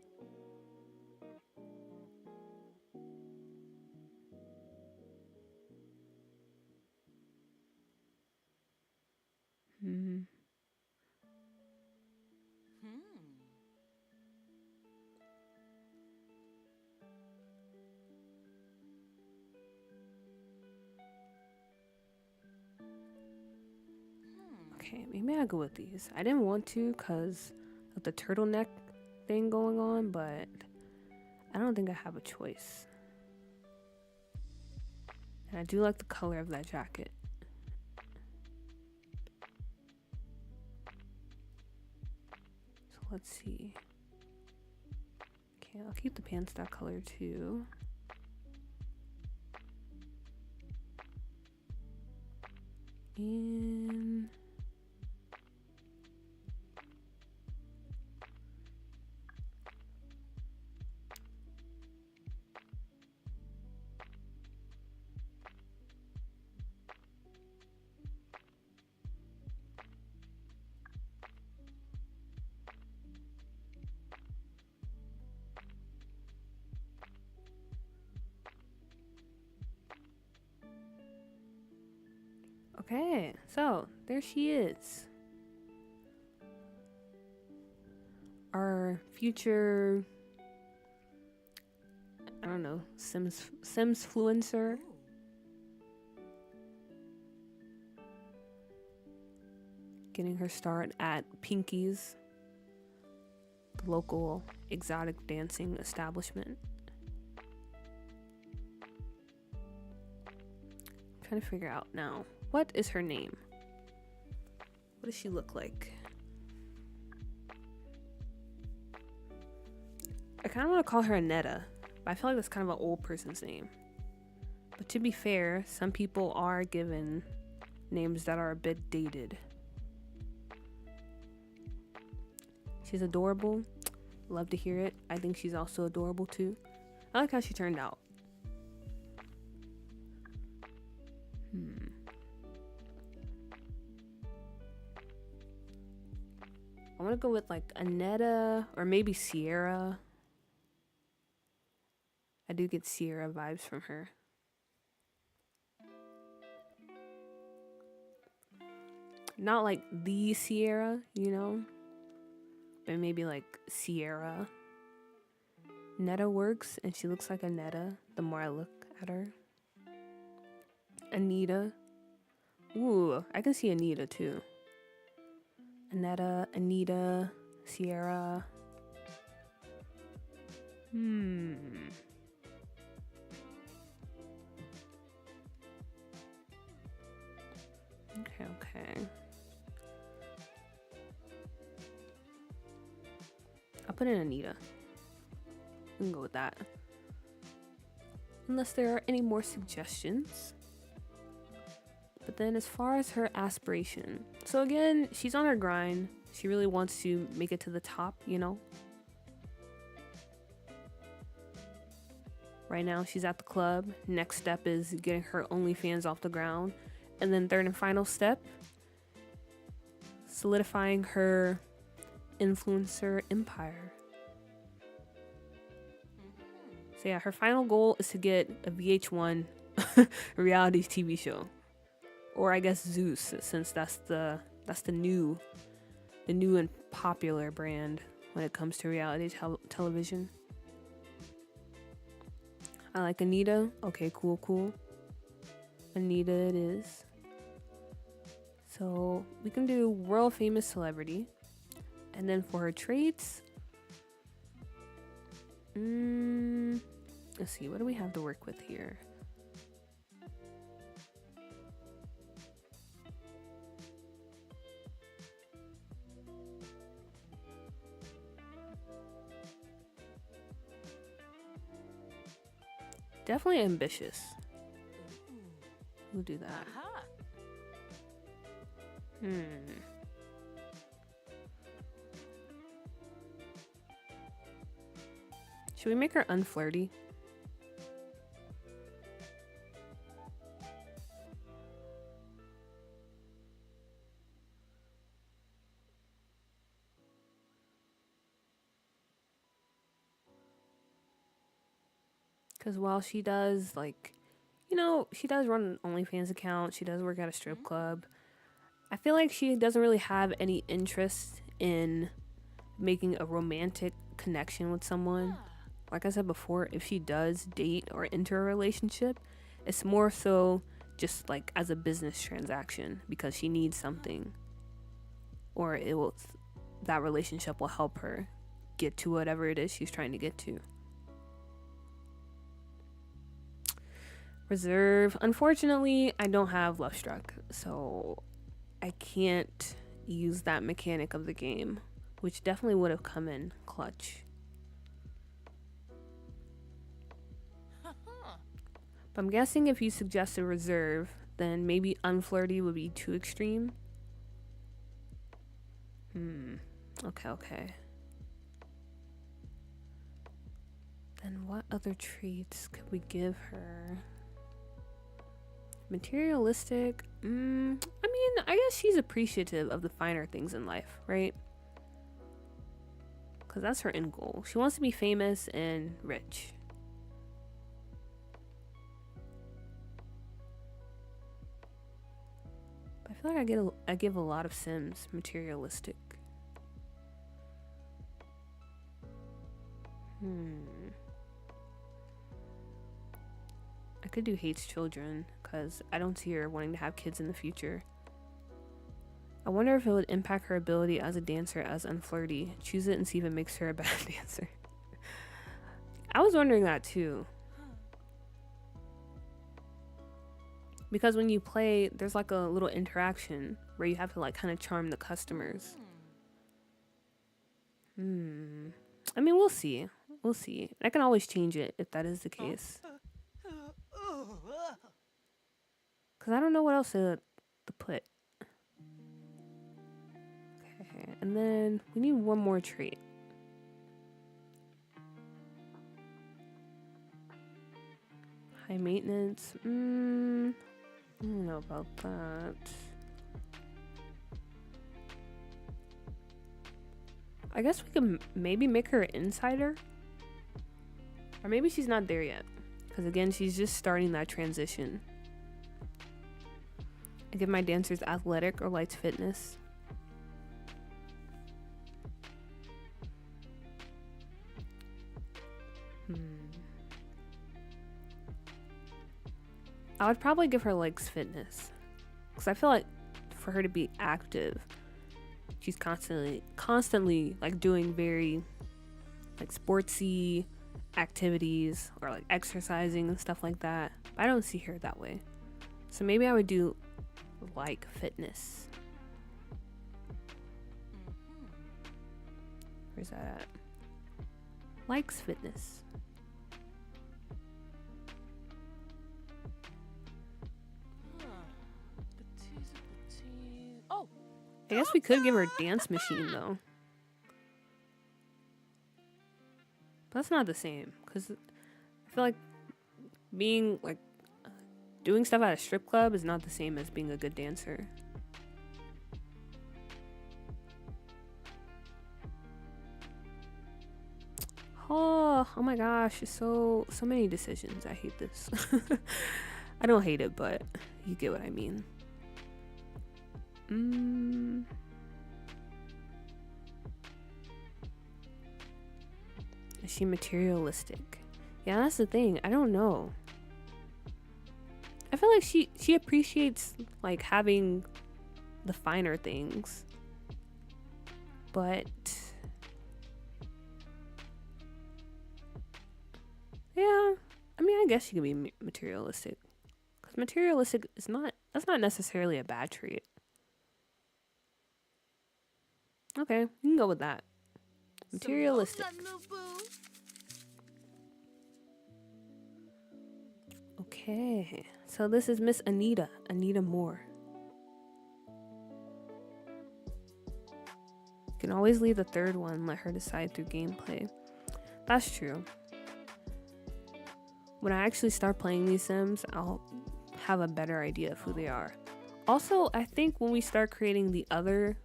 Okay, maybe I'll go with these. I didn't want to because of the turtleneck thing going on, but I don't think I have a choice. And I do like the color of that jacket. So let's see. Okay, I'll keep the pants that color too. And Okay, so there she is. Our future, I don't know, Sims fluencer. Getting her start at Pinky's, the local exotic dancing establishment. I'm trying to figure out now, what is her name? What does she look like? I kind of want to call her Anetta, but I feel like that's kind of an old person's name. But to be fair, some people are given names that are a bit dated. She's adorable. Love to hear it. I think she's also adorable too. I like how she turned out. I want to go with like Anetta or maybe Sierra. I do get Sierra vibes from her. Not like the Sierra, you know, but maybe like Sierra. Netta works, and she looks like a Netta the more I look at her. Anita. Ooh, I can see Anita too. Anetta, Anita, Sierra. Okay. I'll put in Anita. We can go with that. Unless there are any more suggestions. But then as far as her aspiration. So again, she's on her grind. She really wants to make it to the top, you know? Right now, she's at the club. Next step is getting her OnlyFans off the ground. And then third and final step, solidifying her influencer empire. So yeah, her final goal is to get a VH1 reality TV show. Or I guess Zeus, since that's the new and popular brand when it comes to reality television. I like Anita. Okay, cool. Anita it is. So we can do world famous celebrity. And then for her traits, let's see, what do we have to work with here? Definitely ambitious. We'll do that. Should we make her unflirty? Because while she does, like, you know, she does run an OnlyFans account, she does work at a strip club, I feel like she doesn't really have any interest in making a romantic connection with someone. Like I said before, if she does date or enter a relationship, it's more so just like as a business transaction because she needs something, or that relationship will help her get to whatever it is she's trying to get to. Reserve. Unfortunately, I don't have Love Struck, so I can't use that mechanic of the game, which definitely would have come in clutch. But I'm guessing if you suggested reserve, then maybe unflirty would be too extreme. Okay. Then what other traits could we give her? Materialistic. I mean, I guess she's appreciative of the finer things in life, right? Because that's her end goal. She wants to be famous and rich. I feel like I give a lot of Sims materialistic. I could do hates children because I don't see her wanting to have kids in the future. I wonder if it would impact her ability as a dancer as unflirty. Choose it and see if it makes her a bad dancer. I was wondering that too. Because when you play, there's like a little interaction where you have to like kind of charm the customers. I mean, we'll see. We'll see. I can always change it if that is the case. Because I don't know what else to put. Okay, and then we need one more trait. High maintenance. I don't know about that. I guess we could maybe make her an insider. Or maybe she's not there yet. Because again, she's just starting that transition. I give my dancers athletic or lights fitness. I would probably give her legs fitness. Because I feel like for her to be active, she's constantly like doing very like sportsy activities or like exercising and stuff like that. But I don't see her that way. So maybe I would do like fitness. Where's that at? Likes fitness. Oh, I guess we could give her a dance machine though. But that's not the same because I feel like being like doing stuff at a strip club is not the same as being a good dancer. Oh my gosh, so many decisions. I hate this. I don't hate it, but you get what I mean. Is she materialistic? Yeah, that's the thing. I don't know. I feel like she appreciates like having the finer things. But yeah, I mean, I guess she can be materialistic. Cuz materialistic is that's not necessarily a bad trait. Okay, you can go with that. Materialistic. Okay, so this is Miss Anita Moore. You can always leave the third one, let her decide through gameplay. That's true. When I actually start playing these Sims, I'll have a better idea of who they are. Also, I think when we start creating the other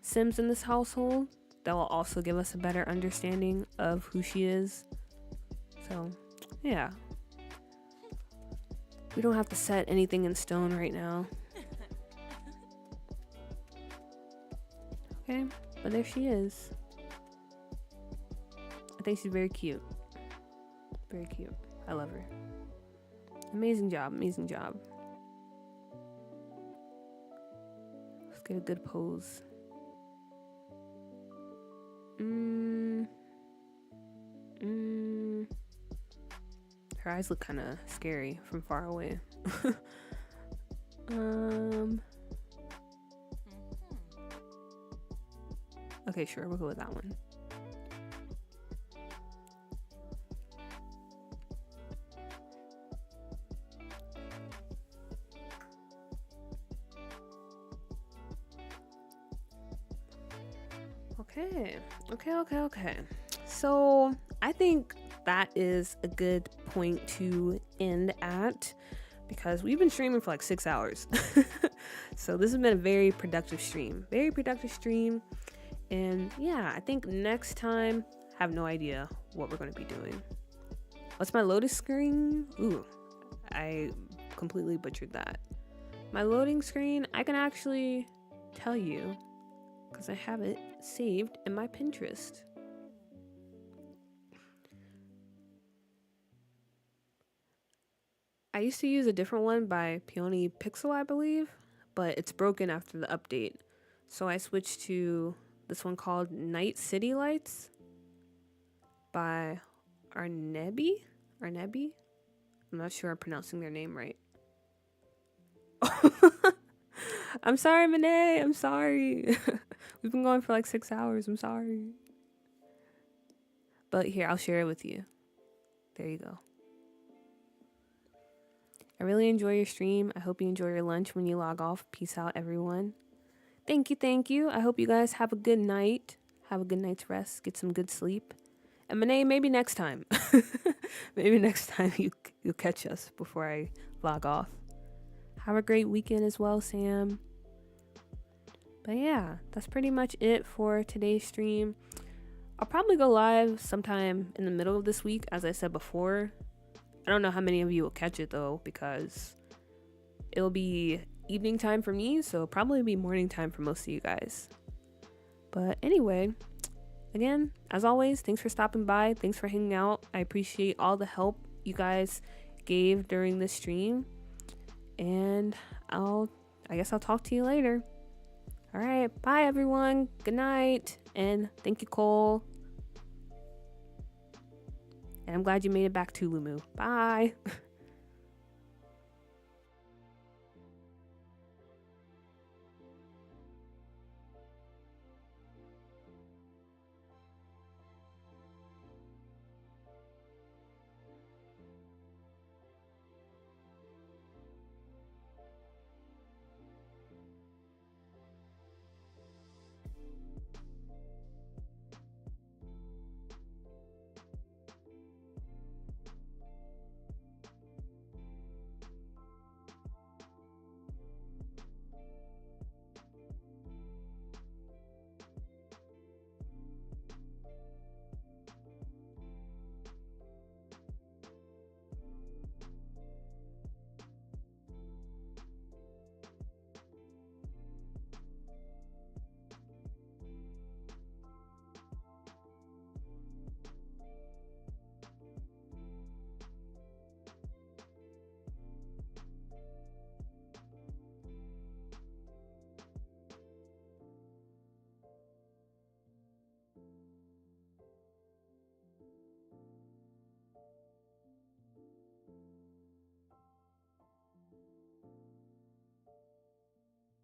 Sims in this household, that will also give us a better understanding of who she is. So, yeah. We don't have to set anything in stone right now. Okay, but there she is. I think she's very cute. Very cute. I love her. Amazing job, amazing job. Let's get a good pose. Her eyes look kind of scary from far away. Okay, sure, we'll go with that one. Okay. So I think that is a good point to end at because we've been streaming for like 6 hours. So this has been a very productive stream. And yeah, I think next time, I have no idea what we're going to be doing. What's my lotus screen? Ooh, I completely butchered that. my loading screen, I can actually tell you because I have it saved in my Pinterest. I used to use a different one by Peony Pixel, I believe, but it's broken after the update. So I switched to this one called Night City Lights by Arnebi? Arnebi? I'm not sure I'm pronouncing their name right. I'm sorry, Monet. I'm sorry. We've been going for like 6 hours. I'm sorry. But here, I'll share it with you. There you go. I really enjoy your stream. I hope you enjoy your lunch when you log off. Peace out, everyone. Thank you, thank you. I hope you guys have a good night. Have a good night's rest. Get some good sleep. And Monet, maybe next time. Maybe next time you'll catch us before I log off. Have a great weekend as well, Sam. But yeah, that's pretty much it for today's stream. I'll probably go live sometime in the middle of this week, as I said before. I don't know how many of you will catch it though, because it'll be evening time for me, so probably be morning time for most of you guys. But anyway, again, as always, thanks for stopping by. Thanks for hanging out. I appreciate all the help you guys gave during this stream. And I guess I'll talk to you later. All right, bye everyone. Good night. And thank you, Cole. And I'm glad you made it back to Lumu. Bye.